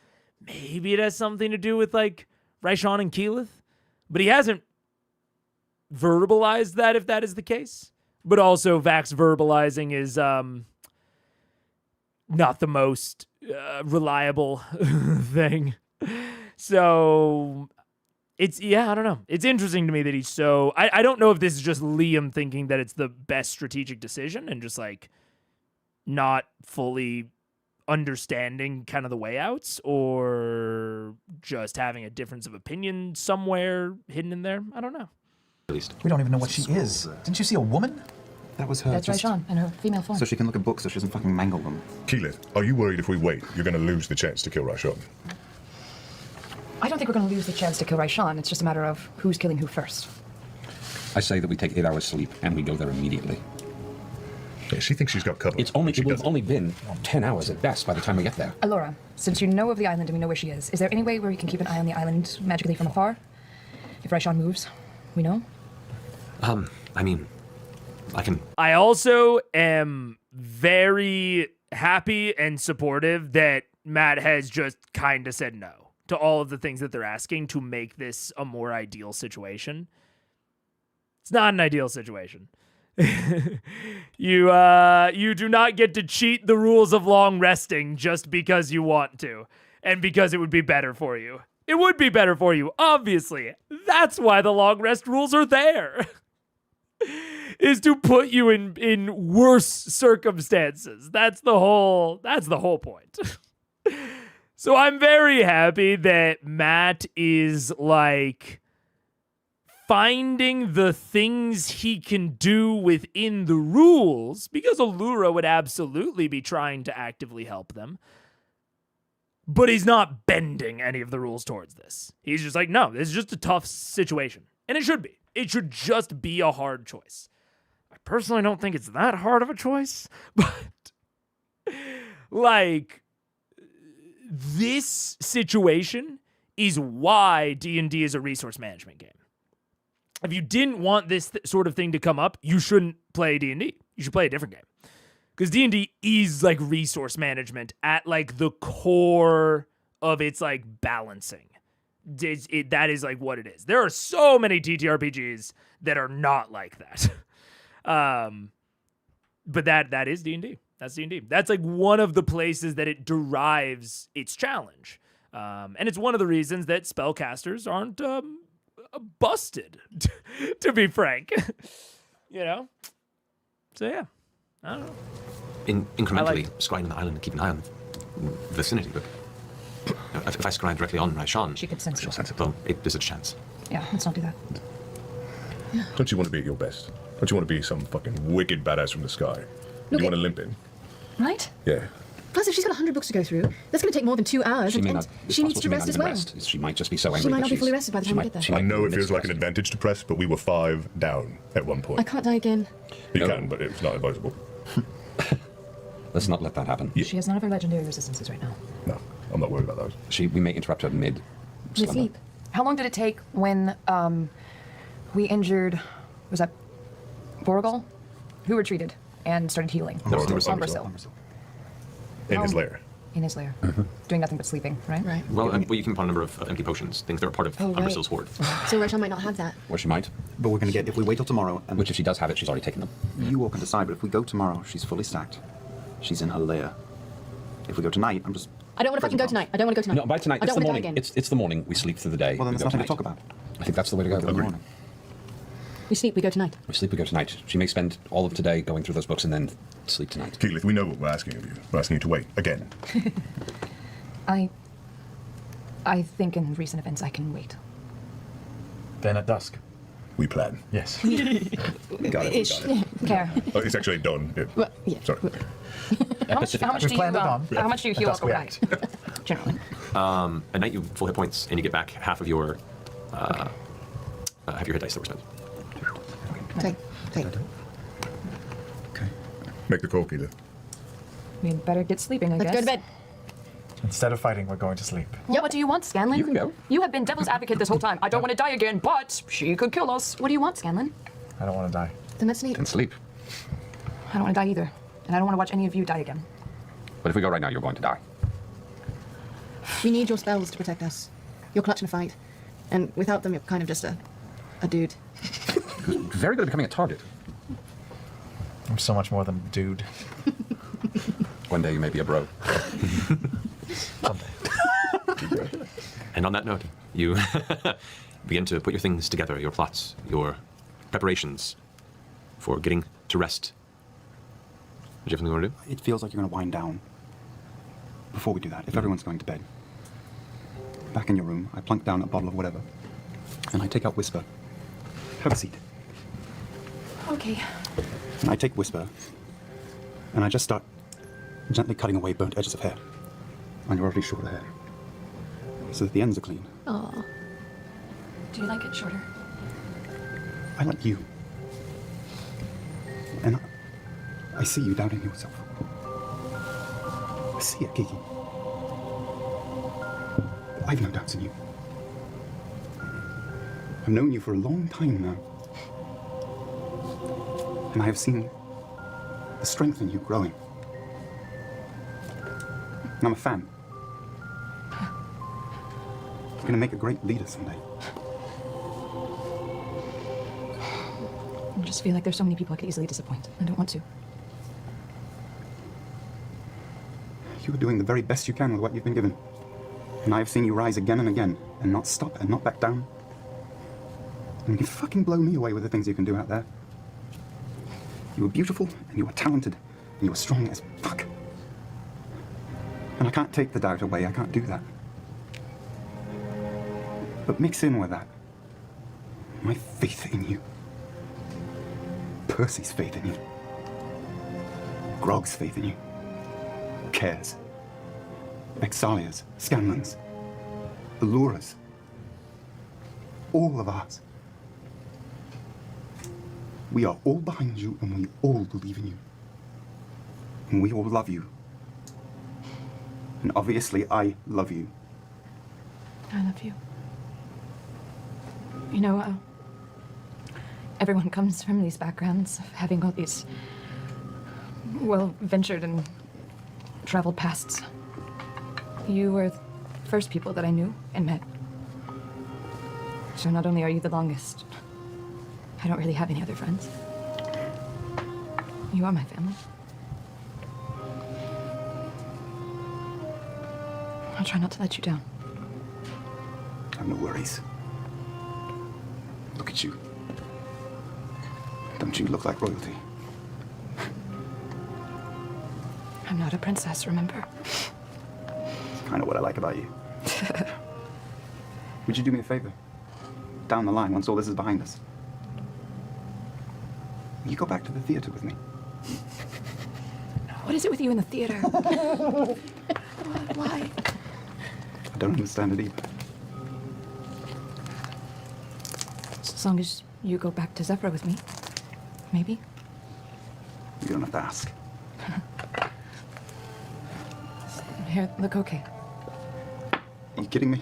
Maybe it has something to do with Raishan and Keyleth, but he hasn't verbalized that if that is the case. But also Vax verbalizing is not the most reliable thing. So it's, I don't know. It's interesting to me that he's so, I don't know if this is just Liam thinking that it's the best strategic decision and just not fully understanding kind of the way outs, or just having a difference of opinion somewhere hidden in there. I don't know. At least. We don't even know what she is. Didn't you see a woman? That was her. That's Raishan in her female form. So she can look at books so she doesn't fucking mangle them. Keyleth, are you worried if we wait, you're going to lose the chance to kill Raishan? I don't think we're going to lose the chance to kill Raishan. It's just a matter of who's killing who first. I say that we take 8 hours sleep and we go there immediately. Yeah, she thinks she's got cover. It will have only been 10 hours at best by the time we get there. Alora, since you know of the island and we know where she is there any way where we can keep an eye on the island magically from afar? If Raishan moves, we know? I mean, I can... I also am very happy and supportive that Matt has just kind of said no to all of the things that they're asking to make this a more ideal situation. It's not an ideal situation. You do not get to cheat the rules of long resting just because you want to, and because it would be better for you. It would be better for you, obviously. That's why the long rest rules are there. Is to put you in worse circumstances. That's the whole point. So I'm very happy that Matt is finding the things he can do within the rules, because Allura would absolutely be trying to actively help them. But he's not bending any of the rules towards this. He's just no, this is just a tough situation. And it should be. It should just be a hard choice. I personally don't think it's that hard of a choice, but this situation is why D&D is a resource management game. If you didn't want this sort of thing to come up, you shouldn't play D&D. You should play a different game. Because D&D is resource management at the core of its balancing. That is what it is. There are so many TTRPGs that are not like that. But that is D&D. That's D&D. That's one of the places that it derives its challenge. And it's one of the reasons that spellcasters aren't busted, to be frank. So yeah, I don't know. incrementally like- scrying on the island and keep an eye on the vicinity, but if I scry directly on Raishan, She could sense She'll it. sense it. well, there's a chance. Yeah, let's not do that. Don't you want to be at your best? Don't you want to be some fucking wicked badass from the sky? Look, You want to limp in? Right? Yeah. Plus, if she's got 100 books to go through, that's going to take more than 2 hours. She may and not. it's she needs possible to may rest not as even well. rest. She might just be so angry. She might that not be she's- fully rested by the she time we might- get there. she I might know it miss feels like an rest. advantage to press, but we were 5 down at one point. I can't die again. You No. can, but it's not advisable. Let's not let that happen. She has none of her legendary resistances right now. No, I'm not worried about those. We may interrupt her mid. With sleep. How long did it take when we injured, was that Borgal? Who retreated and started healing? Umbrasyl. In his lair. In his lair. Doing nothing but sleeping, right? Right. Well, you can put a number of empty potions, things that are part of Oh, right. Umbrasyl's hoard. So Raishan might not have that. Or she might. But we're going to get, if we wait till tomorrow, and Which, if she does have it, she's already taken them. you all can decide, but if we go tomorrow, she's fully stacked. She's in her lair. If we go tonight, I'm just... I don't want to fucking go tonight. I don't want to go tonight. No, by tonight, I it's don't the want to die morning. again. It's the morning. We sleep through the day. Well, then we there's go nothing to tonight. talk about. I think that's the way to go. In the morning. We sleep, we go tonight. We sleep, we go tonight. She may spend all of today going through those books and then sleep tonight. Keyleth, we know what we're asking of you. We're asking you to wait. Again. I think in recent events I can wait. Then at dusk. We plan. Yes. Got it. Ish. Care. Oh, it's actually done. Yeah. Well, yeah. Sorry. How much do you planned it on. how much do you heal dusk up we overnight? Generally. At night, you have full hit points, and you get back half of your hit dice that were spent. Take. Okay. Make the call, Keyleth. We better get sleeping, I Let's guess. go to bed. Instead of fighting, we're going to sleep. Yeah, what do you want, Scanlan? You can go. You have been devil's advocate this whole time. I don't want to die again, but she could kill us. What do you want, Scanlan? I don't want to die. Then let's sleep. And sleep. I don't want to die either. And I don't want to watch any of you die again. But if we go right now, you're going to die. We need your spells to protect us. You're clutching a fight. And without them, you're kind of just a dude. Very good at becoming a target. I'm so much more than a dude. One day you may be a bro. And on that note, you begin to put your things together, your plots, your preparations for getting to rest. Do you have something you want to do? It feels like you're going to wind down. Before we do that, if everyone's going to bed, back in your room, I plunk down a bottle of whatever, and I take out Whisper. Have a seat. Okay. And I take Whisper, and I just start gently cutting away burnt edges of hair on your already shorter hair, so that the ends are clean. Aww. Do you like it shorter? I like you. And I see you doubting yourself. I see it, Kiki. But I've no doubts in you. I've known you for a long time now. And I have seen the strength in you growing. And I'm a fan. You're going to make a great leader someday. I just feel like there's so many people I could easily disappoint. I don't want to. You are doing the very best you can with what you've been given. And I have seen you rise again and again, and not stop and not back down. And you fucking blow me away with the things you can do out there. You are beautiful, and you are talented, and you are strong as fuck. And I can't take the doubt away, I can't do that. But mix in with that my faith in you. Percy's faith in you. Grog's faith in you. Cares. Exalia's, Scanlan's, Allura's. All of ours. We are all behind you and we all believe in you. And we all love you. And obviously I love you. I love you. You know, everyone comes from these backgrounds of having all these well-ventured and traveled pasts. You were the first people that I knew and met. So not only are you the longest, I don't really have any other friends. You are my family. I'll try not to let you down. I have no worries. Look at you. Don't you look like royalty? I'm not a princess, remember? It's kind of what I like about you. Would you do me a favor? Down the line, once all this is behind us, will you go back to the theater with me? What is it with you in the theater? Why? I don't understand it either. As long as you go back to Zephyr with me. Maybe? You don't have to ask. Here, look okay. Are you kidding me?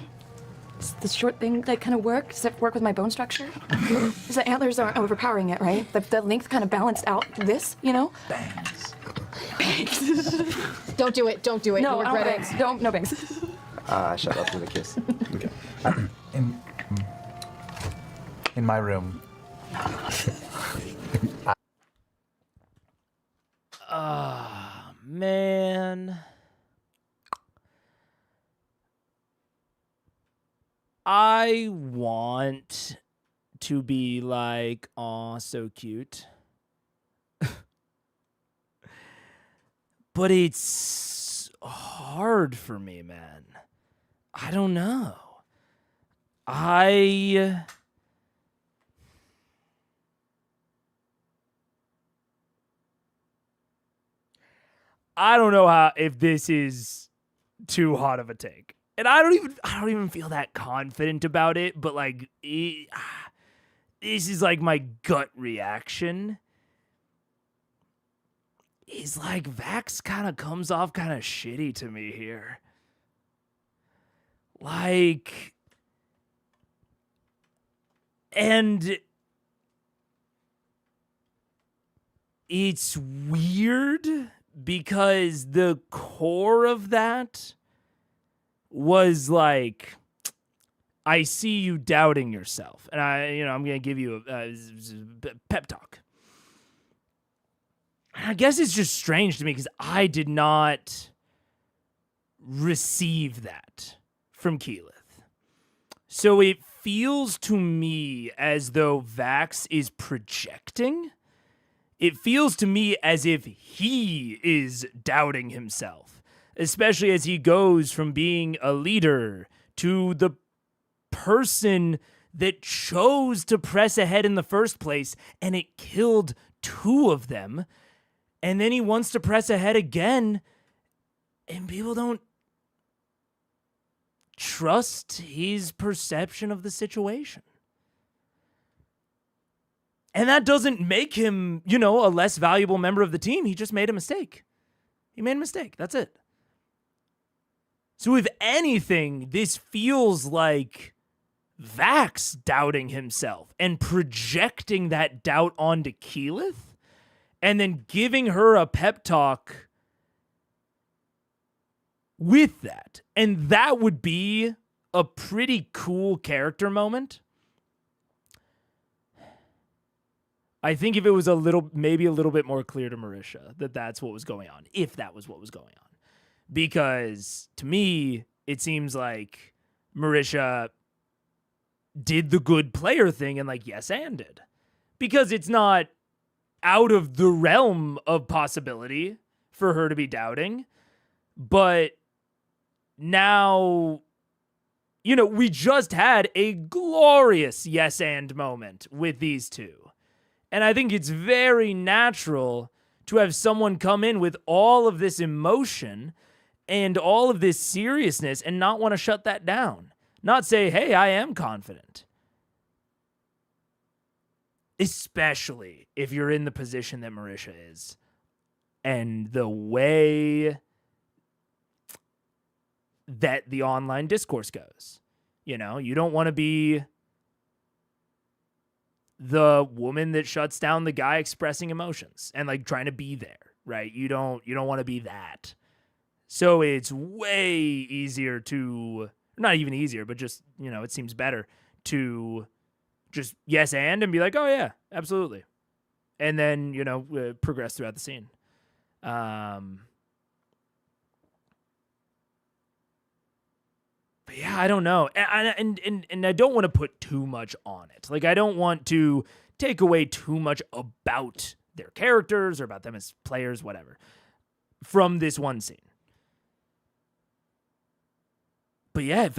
Does the short thing like kind of work? Does it work with my bone structure? Because the antlers aren't overpowering it, right? The length kind of balanced out this, you know? Bangs. Don't do it. Don't do it. No, You'll I don't regret bangs. it. Don't, no bangs. Shut up with a kiss. Okay. In my room. Man. I want to be like, aw, so cute. But it's hard for me, man. I don't know. I don't know if this is too hot of a take. And I don't even feel that confident about it, but like this is like my gut reaction. Is like Vax kind of comes off kind of shitty to me here. Like, and it's weird because the core of that was like, I see you doubting yourself, and I'm gonna give you a pep talk. I guess it's just strange to me because I did not receive that from Keyleth. So it feels to me as though Vax is projecting. It feels to me as if he is doubting himself, especially as he goes from being a leader to the person that chose to press ahead in the first place, and it killed 2 of them. And then he wants to press ahead again, and people don't trust his perception of the situation. And that doesn't make him, a less valuable member of the team. He just made a mistake. He made a mistake. That's it. So if anything, this feels like Vax doubting himself and projecting that doubt onto Keyleth, and then giving her a pep talk with that. And that would be a pretty cool character moment. I think if it was maybe a little bit more clear to Marisha that that's what was going on, if that was what was going on. Because to me, it seems like Marisha did the good player thing and like, yes, and did. Because it's not out of the realm of possibility for her to be doubting. But now, we just had a glorious yes and moment with these 2. And I think it's very natural to have someone come in with all of this emotion and all of this seriousness and not want to shut that down. Not say, hey, I am confident. Especially if you're in the position that Marisha is. And the way that the online discourse goes. You don't want to be the woman that shuts down the guy expressing emotions and like trying to be there, right? You don't want to be that. So it's way easier to, not even easier, but just, it seems better to just yes and be like, oh yeah, absolutely. And then, progress throughout the scene. But yeah, I don't know. And I don't want to put too much on it. Like, I don't want to take away too much about their characters or about them as players, whatever. from this one scene. But yeah, it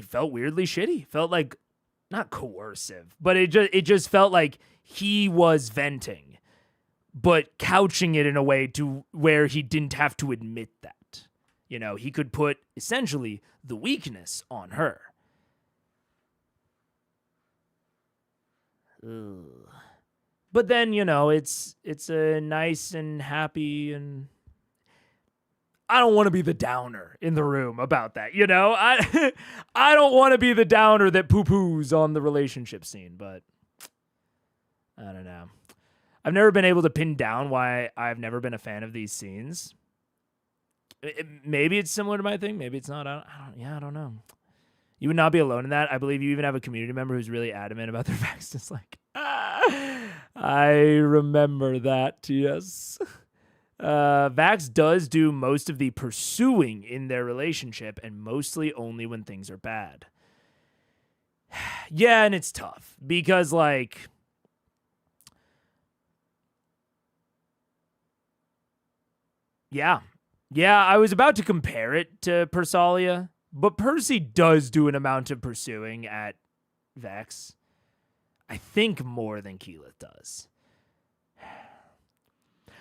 felt weirdly shitty. Felt like not coercive, but it just felt like he was venting, but couching it in a way to where he didn't have to admit that. You know, he could put essentially the weakness on her. Ugh. But then, you know, it's a nice and happy, and I don't want to be the downer in the room about that, you know? I don't want to be the downer that poo-poos on the relationship scene, but I don't know. I've never been able to pin down why I've never been a fan of these scenes. Maybe it's similar to my thing. Maybe it's not. I don't know. You would not be alone in that. I believe you even have a community member who's really adamant about their Vax dislike. I remember that, yes. Vax does do most of the pursuing in their relationship, and mostly only when things are bad. Yeah, and it's tough because, like, yeah, I was about to compare it to Persalia, but Percy does do an amount of pursuing at Vex. I think more than Keyleth does.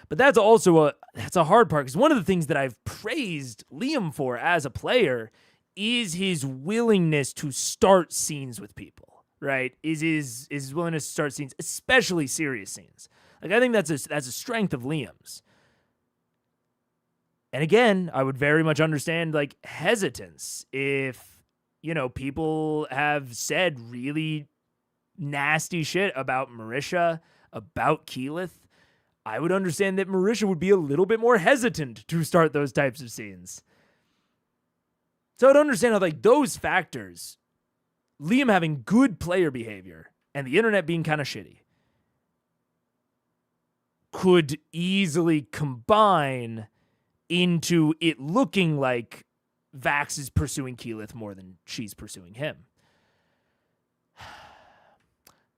But that's also a hard part, because one of the things that I've praised Liam for as a player is his willingness to start scenes with people, right? Is his willingness to start scenes, especially serious scenes. Like, I think that's a strength of Liam's. And again, I would very much understand, like, hesitance if, you know, people have said really nasty shit about Marisha, about Keyleth. I would understand that Marisha would be a little bit more hesitant to start those types of scenes. So I'd understand how, like, those factors, Liam having good player behavior and the internet being kind of shitty, could easily combine into it looking like Vax is pursuing Keyleth more than she's pursuing him.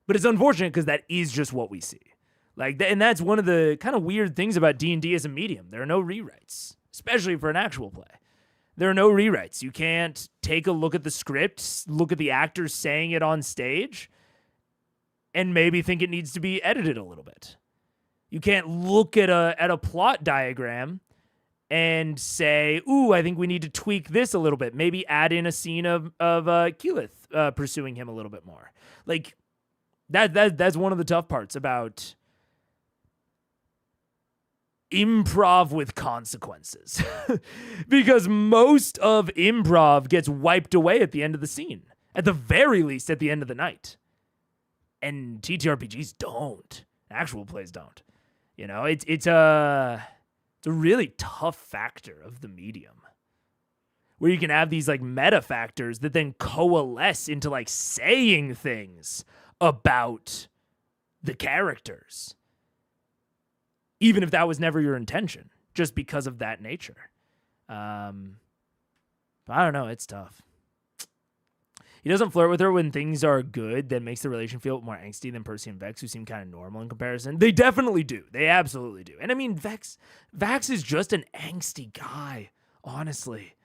But it's unfortunate because that is just what we see. Like, and that's one of the kind of weird things about D&D as a medium. There are no rewrites, especially for an actual play. There are no rewrites. You can't take a look at the script, look at the actors saying it on stage, and maybe think it needs to be edited a little bit. You can't look at a plot diagram and say, ooh, I think we need to tweak this a little bit. Maybe add in a scene of Keyleth pursuing him a little bit more. Like, that's one of the tough parts about improv with consequences. Because most of improv gets wiped away at the end of the scene. At the very least, at the end of the night. And TTRPGs don't. Actual plays don't. You know, it's a really tough factor of the medium, where you can have these, like, meta factors that then coalesce into, like, saying things about the characters, even if that was never your intention, just because of that nature. But I don't know. It's tough. He doesn't flirt with her when things are good. That makes the relation feel more angsty than Percy and Vex, who seem kind of normal in comparison. They definitely do. They absolutely do. And I mean, Vax is just an angsty guy, honestly.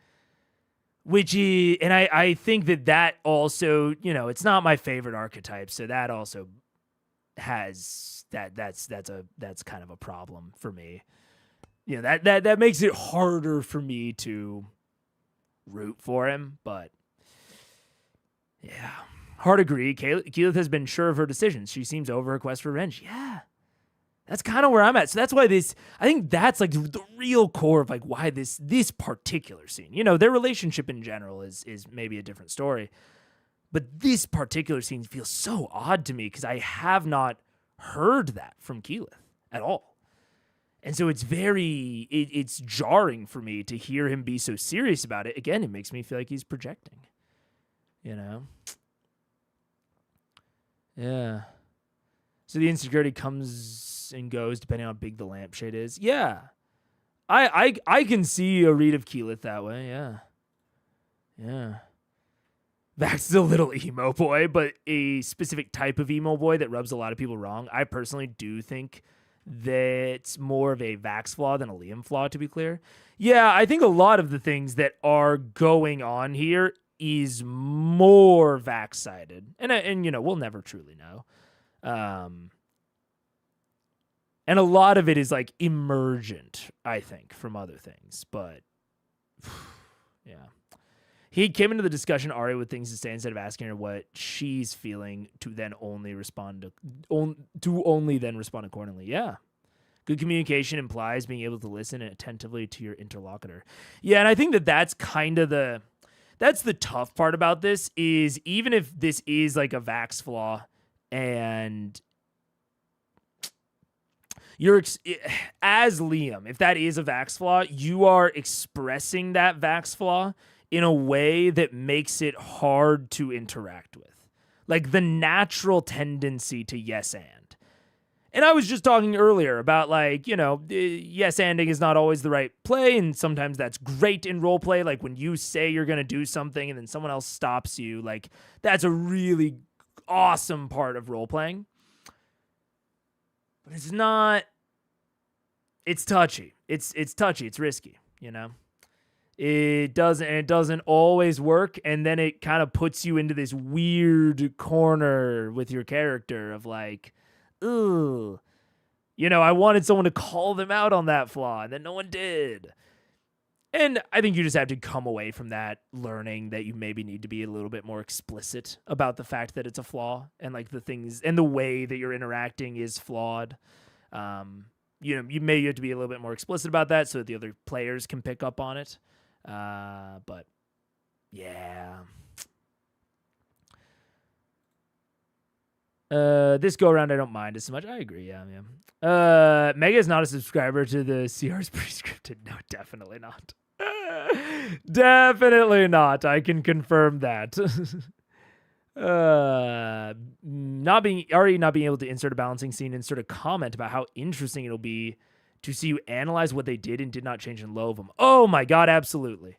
Which is, and I think that also, you know, it's not my favorite archetype, so that also has that's kind of a problem for me. You know, that makes it harder for me to root for him, but yeah, hard agree. Keyleth has been sure of her decisions. She seems over her quest for revenge. Yeah, that's kind of where I'm at. So that's why I think that's, like, the real core of, like, why this particular scene. You know, their relationship in general is maybe a different story, but this particular scene feels so odd to me because I have not heard that from Keyleth at all. And so it's it's jarring for me to hear him be so serious about it. Again, it makes me feel like he's projecting. You know? Yeah. So the insecurity comes and goes depending on how big the lampshade is. Yeah. I can see a read of Keyleth that way, yeah. Yeah. Vax is a little emo boy, but a specific type of emo boy that rubs a lot of people wrong. I personally do think that's more of a Vax flaw than a Liam flaw, to be clear. Yeah, I think a lot of the things that are going on here is more Vax-sided. And you know, we'll never truly know. And a lot of it is like emergent, I think, from other things. But yeah. He came into the discussion Ari with things to say instead of asking her what she's feeling to then only respond to only then respond accordingly. Yeah. Good communication implies being able to listen attentively to your interlocutor. Yeah, and I think that that's kind of that's the tough part about this is even if this is like a Vax flaw and you're as Liam, if that is a Vax flaw, you are expressing that Vax flaw in a way that makes it hard to interact with. Like the natural tendency to yes and. And I was just talking earlier about like, you know, yes anding is not always the right play, and sometimes that's great in role play. Like when you say you're going to do something and then someone else stops you, like that's a really awesome part of role playing. But it's not, it's touchy. It's touchy. It's risky, you know? It doesn't always work, and then it kind of puts you into this weird corner with your character of like, ooh, you know, I wanted someone to call them out on that flaw, and then no one did. And I think you just have to come away from that learning that you maybe need to be a little bit more explicit about the fact that it's a flaw and like the things and the way that you're interacting is flawed. You know, you may have to be a little bit more explicit about that so that the other players can pick up on it. But yeah. This go around I don't mind as much. I agree, yeah. Mega is not a subscriber to the CR's prescripted. No, definitely not. Definitely not. I can confirm that. Not being able to insert a balancing scene, insert a comment about how interesting it'll be to see you analyze what they did and did not change in Lovum. Oh my god, absolutely.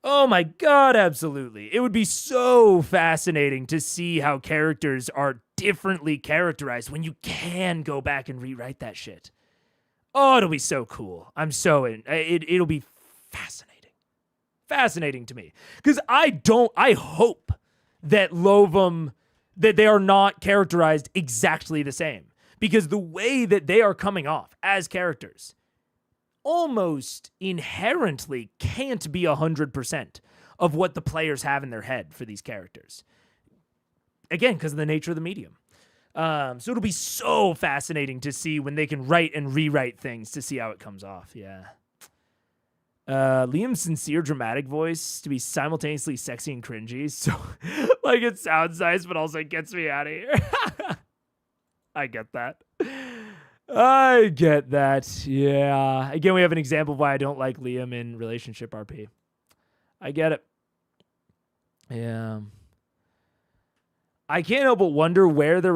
Oh my god, absolutely. It would be so fascinating to see how characters are differently characterized when you can go back and rewrite that shit. Oh, it'll be so cool. I'm so in. It'll be fascinating. Fascinating to me. Because I hope that Lovum, that they are not characterized exactly the same. Because the way that they are coming off as characters almost inherently can't be 100% of what the players have in their head for these characters. Again, because of the nature of the medium. So it'll be so fascinating to see when they can write and rewrite things to see how it comes off. Yeah. Liam's sincere dramatic voice to be simultaneously sexy and cringy. So like it sounds nice, but also it gets me out of here. I get that. Yeah. Again, we have an example of why I don't like Liam in relationship RP. I get it. Yeah. I can't help but wonder where their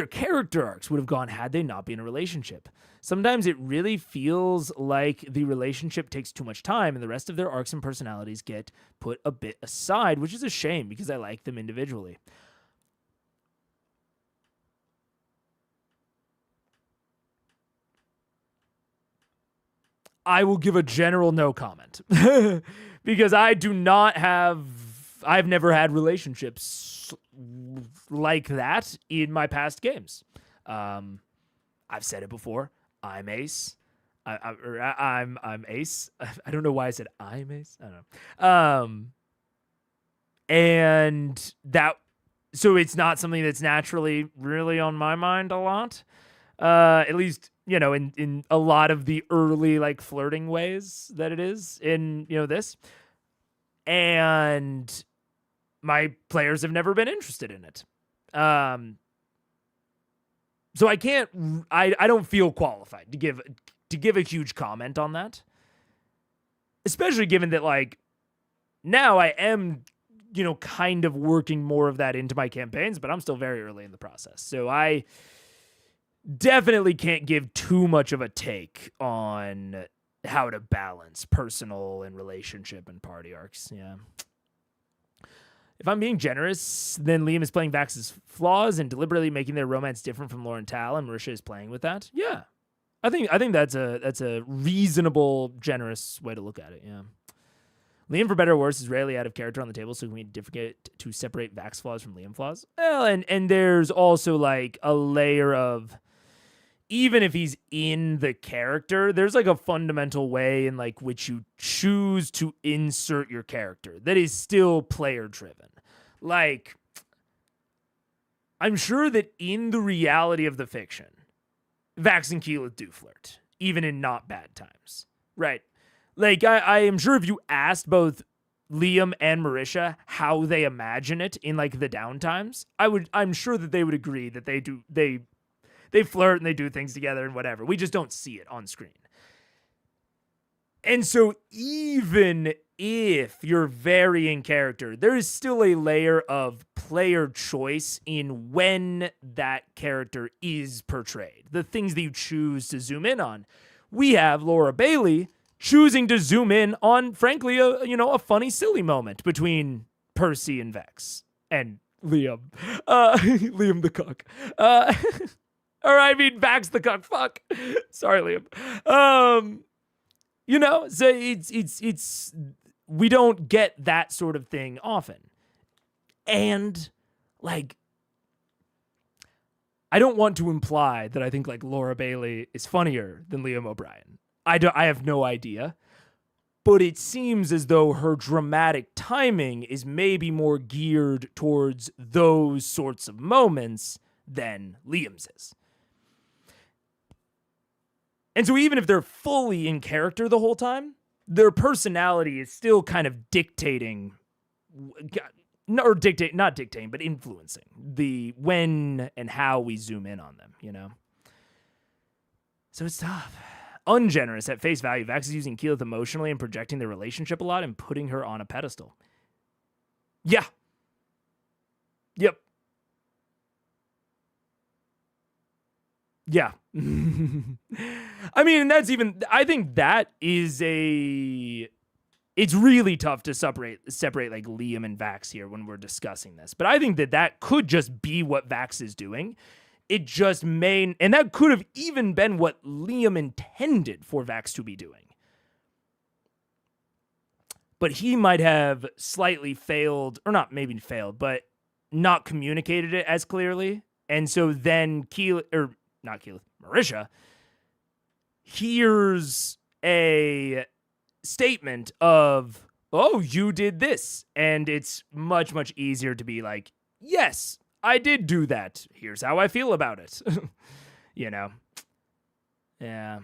character arcs would have gone had they not been in a relationship. Sometimes it really feels like the relationship takes too much time and the rest of their arcs and personalities get put a bit aside, which is a shame because I like them individually. I will give a general no comment because I've never had relationships like that in my past games. I've said it before. I'm Ace. I'm Ace. I don't know why I said I'm Ace. I don't know. And that, so it's not something that's naturally really on my mind a lot. At least, you know, in a lot of the early like flirting ways that it is in, you know, this. And my players have never been interested in it. So I don't feel qualified to give a huge comment on that. Especially given that like now I am, you know, kind of working more of that into my campaigns, but I'm still very early in the process. So I definitely can't give too much of a take on how to balance personal and relationship and party arcs. Yeah. If I'm being generous, then Liam is playing Vax's flaws and deliberately making their romance different from Lauren Tal, and Marisha is playing with that. Yeah. I think that's a reasonable, generous way to look at it, yeah. Liam, for better or worse, is rarely out of character on the table, so can we differentiate to separate Vax flaws from Liam flaws? Well, and there's also like a layer of, even if he's in the character, there's like a fundamental way in like which you choose to insert your character that is still player driven. Like, I'm sure that in the reality of the fiction, Vax and Keyleth do flirt, even in not bad times, right? Like, I am sure if you asked both Liam and Marisha how they imagine it in like the downtimes, I'm sure that they would agree that they flirt and they do things together and whatever. We just don't see it on screen. And so even if you're varying character, there is still a layer of player choice in when that character is portrayed. The things that you choose to zoom in on. We have Laura Bailey choosing to zoom in on, frankly, a funny, silly moment between Percy and Vex and Liam. Liam the cook. Or I mean, Vax the cuck. Fuck. Sorry, Liam. So it's we don't get that sort of thing often. And like, I don't want to imply that I think like Laura Bailey is funnier than Liam O'Brien. I have no idea. But it seems as though her dramatic timing is maybe more geared towards those sorts of moments than Liam's is. And so even if they're fully in character the whole time, their personality is still kind of dictating, not dictating, but influencing the when and how we zoom in on them, you know? So it's tough. Ungenerous at face value. Vax is using Keyleth emotionally and projecting their relationship a lot and putting her on a pedestal. Yeah. Yep. Yeah. I mean, I think that is it's really tough to separate like Liam and Vax here when we're discussing this. But I think that could just be what Vax is doing. It just and that could have even been what Liam intended for Vax to be doing. But he might have slightly failed, or not maybe failed, but not communicated it as clearly. And so then Marisha hears a statement of, oh, you did this. And it's much, much easier to be like, yes, I did do that. Here's how I feel about it. You know? Yeah.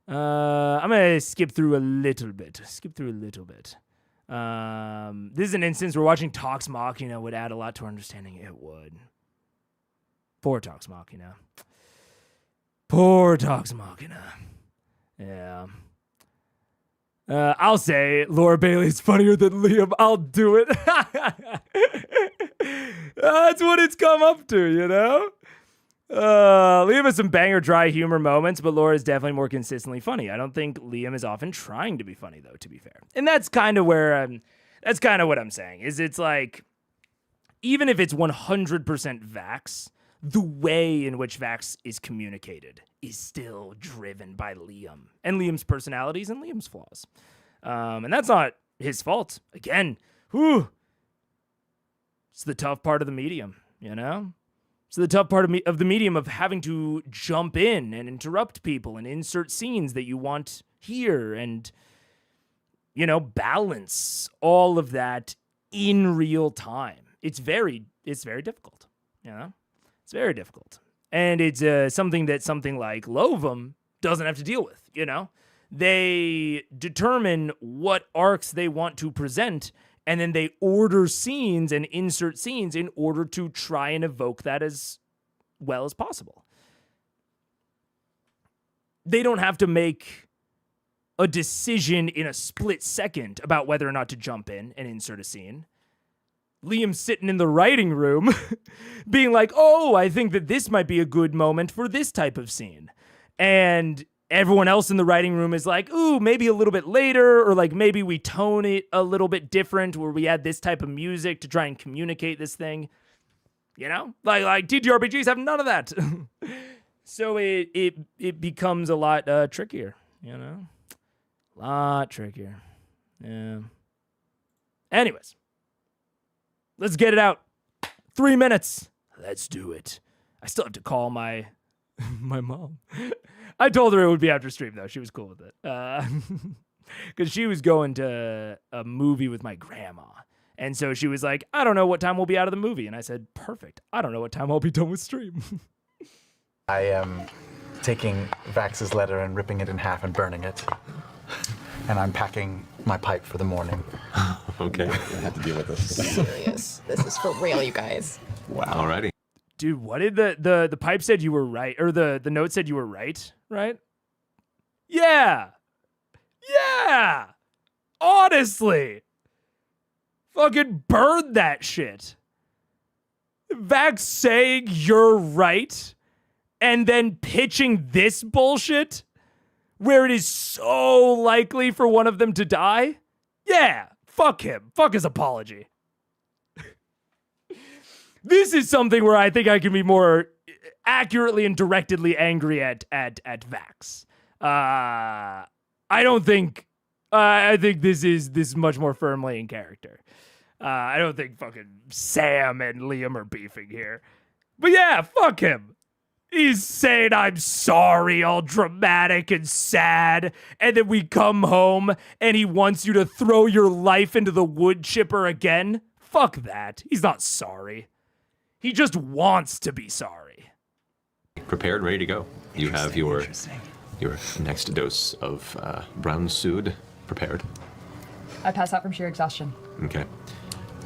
I'm going to skip through a little bit. This is an instance where watching Talks Machina would add a lot to our understanding. It would. Poor Talks Machina. Yeah. I'll say Laura Bailey's funnier than Liam. I'll do it. That's what it's come up to, you know? Liam has some banger dry humor moments, but Laura is definitely more consistently funny. I don't think Liam is often trying to be funny, though, to be fair. And that's kind of that's kind of what I'm saying, is it's like, even if it's 100% Vax, the way in which Vax is communicated is still driven by Liam and Liam's personalities and Liam's flaws. And that's not his fault. Again, it's the tough part of the medium, you know? It's the tough part of the medium of having to jump in and interrupt people and insert scenes that you want here and, you know, balance all of that in real time. It's very difficult, you know? It's very difficult. And it's something like Lovum doesn't have to deal with, you know? They determine what arcs they want to present, and then they order scenes and insert scenes in order to try and evoke that as well as possible. They don't have to make a decision in a split second about whether or not to jump in and insert a scene. Liam's sitting in the writing room being like, oh, I think that this might be a good moment for this type of scene. And everyone else in the writing room is like, ooh, maybe a little bit later, or like maybe we tone it a little bit different where we add this type of music to try and communicate this thing. You know? Like TTRPGs have none of that. So it becomes a lot trickier, you know? A lot trickier. Yeah. Anyways. Let's get it out. 3 minutes. Let's do it. I still have to call my mom. I told her it would be after stream, though. She was cool with it. Because she was going to a movie with my grandma. And so she was like, I don't know what time we'll be out of the movie. And I said, perfect. I don't know what time I'll be done with stream. I am taking Vax's letter and ripping it in half and burning it. And I'm packing my pipe for the morning. Okay. I had to deal with this. Serious. This is for real, you guys. Wow. Alrighty. Dude, what did the pipe said you were right, or the note said you were right? Yeah. Yeah. Honestly. Fucking burn that shit. Vax saying you're right and then pitching this bullshit where it is so likely for one of them to die? Yeah. Fuck him. Fuck his apology. This is something where I think I can be more accurately and directly angry at Vax. I think this is much more firmly in character. I don't think fucking Sam and Liam are beefing here. But yeah, fuck him. He's saying I'm sorry, all dramatic and sad, and then we come home and he wants you to throw your life into the wood chipper again? Fuck that. He's not sorry. He just wants to be sorry. Prepared, ready to go. You have your next dose of brown sood prepared. I pass out from sheer exhaustion. Okay.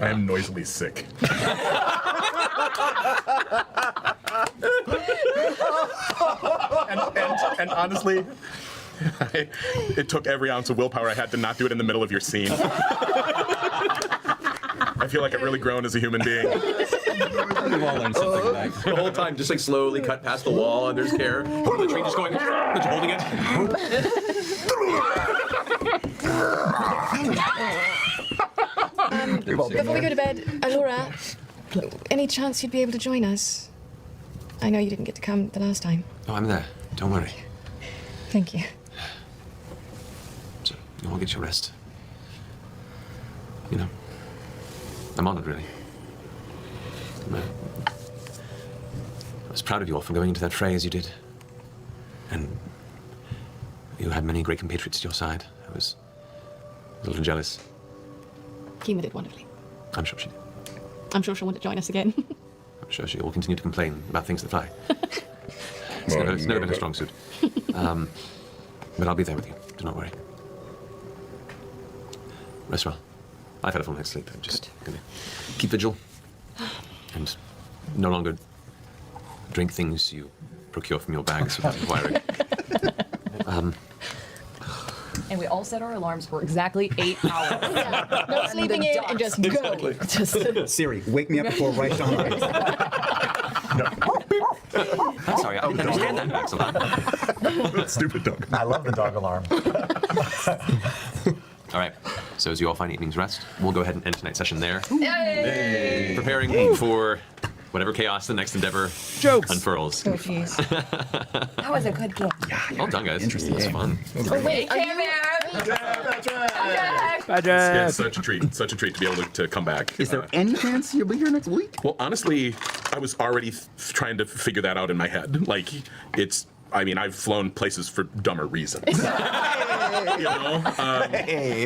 I am noisily sick. and honestly, it took every ounce of willpower I had to not do it in the middle of your scene. I feel like I've really grown as a human being. We've all learned something tonight. The whole time, just like slowly cut past the wall under his care. The tree just going, just holding it. Before we go to bed, Allura, any chance you'd be able to join us? I know you didn't get to come the last time. Oh, I'm there. Don't worry. Thank you. So, you'll all get your rest. You know, I'm honored, really. I was proud of you all for going into that fray as you did. And you had many great compatriots at your side. I was a little jealous. Kima did wonderfully. I'm sure she did. I'm sure she'll want to join us again. I'm sure she will continue to complain about things that fly. It's never been her strong suit. But I'll be there with you. Do not worry. Rest well. I've had a full night's sleep. I'm just going to keep vigil and no longer drink things you procure from your bags without inquiring. And we all set our alarms for exactly 8 hours. No sleeping in and just go. Siri, wake me up before right sunrise. I'm sorry, I didn't understand that, Maximum. Stupid dog. I love the dog alarm. All right, so as you all find evening's rest, we'll go ahead and end tonight's session there. Yay! Preparing for whatever chaos the next endeavor unfurls. Oh, jeez. That was a good game. Well done, guys. Interesting. It's fun. Oh, wait, Yeah, such a treat to be able to come back. Is there any chance you'll be here next week? Well, honestly, I was already trying to figure that out in my head. Like, I've flown places for dumber reasons. You know?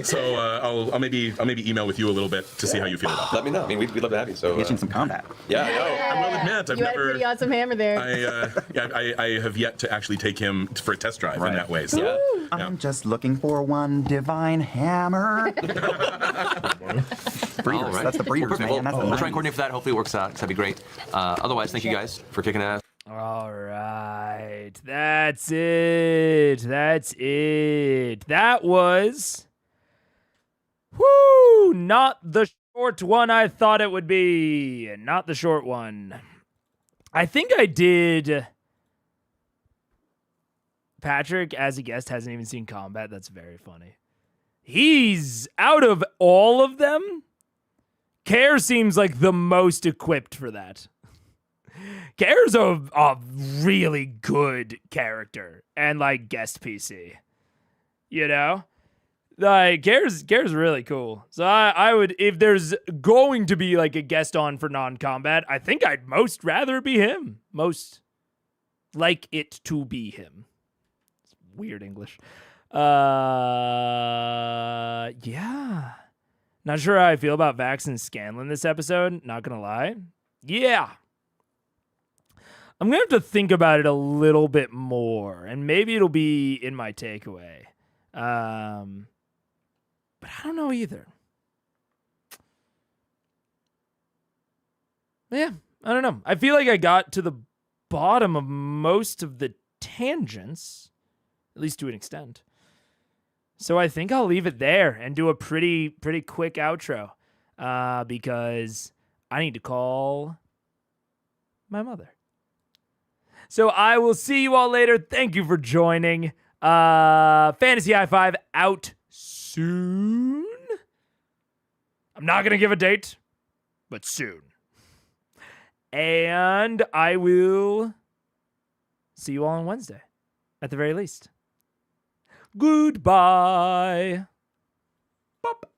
So I'll maybe email with you a little bit to see how you feel about that. Let me know. I mean, we'd love to have you. So Get you in some combat. yeah. I will admit, I've You had a never. pretty awesome hammer there. I have yet to actually take him for a test drive in that way. So. Yeah. I'm just looking for one divine hammer. Breeders, All right. that's the breeders, Well, perfect. man. That's the We'll try and 90s. coordinate for that. Hopefully it works out. That'd be great. Otherwise, thank you guys for kicking ass. All right. That's it. That was not the short one I thought it would be. Not the short one. I think I did Patrick, as a guest, hasn't even seen combat. That's very funny. He's out of all of them. Care seems like the most equipped for that. Care's a really good character and like guest PC. You know? Like Care's really cool. So I would, if there's going to be like a guest on for non-combat, I think I'd most rather be him. Most like it to be him. It's weird English. Yeah. Not sure how I feel about Vax and Scanlan this episode. Not gonna lie. Yeah. I'm gonna have to think about it a little bit more, and maybe it'll be in my takeaway. But I don't know either. Yeah, I don't know. I feel like I got to the bottom of most of the tangents, at least to an extent. So I think I'll leave it there and do a pretty quick outro because I need to call my mother. So I will see you all later. Thank you for joining. Fantasy High Five out soon. I'm not going to give a date, but soon. And I will see you all on Wednesday, at the very least. Goodbye. Bop.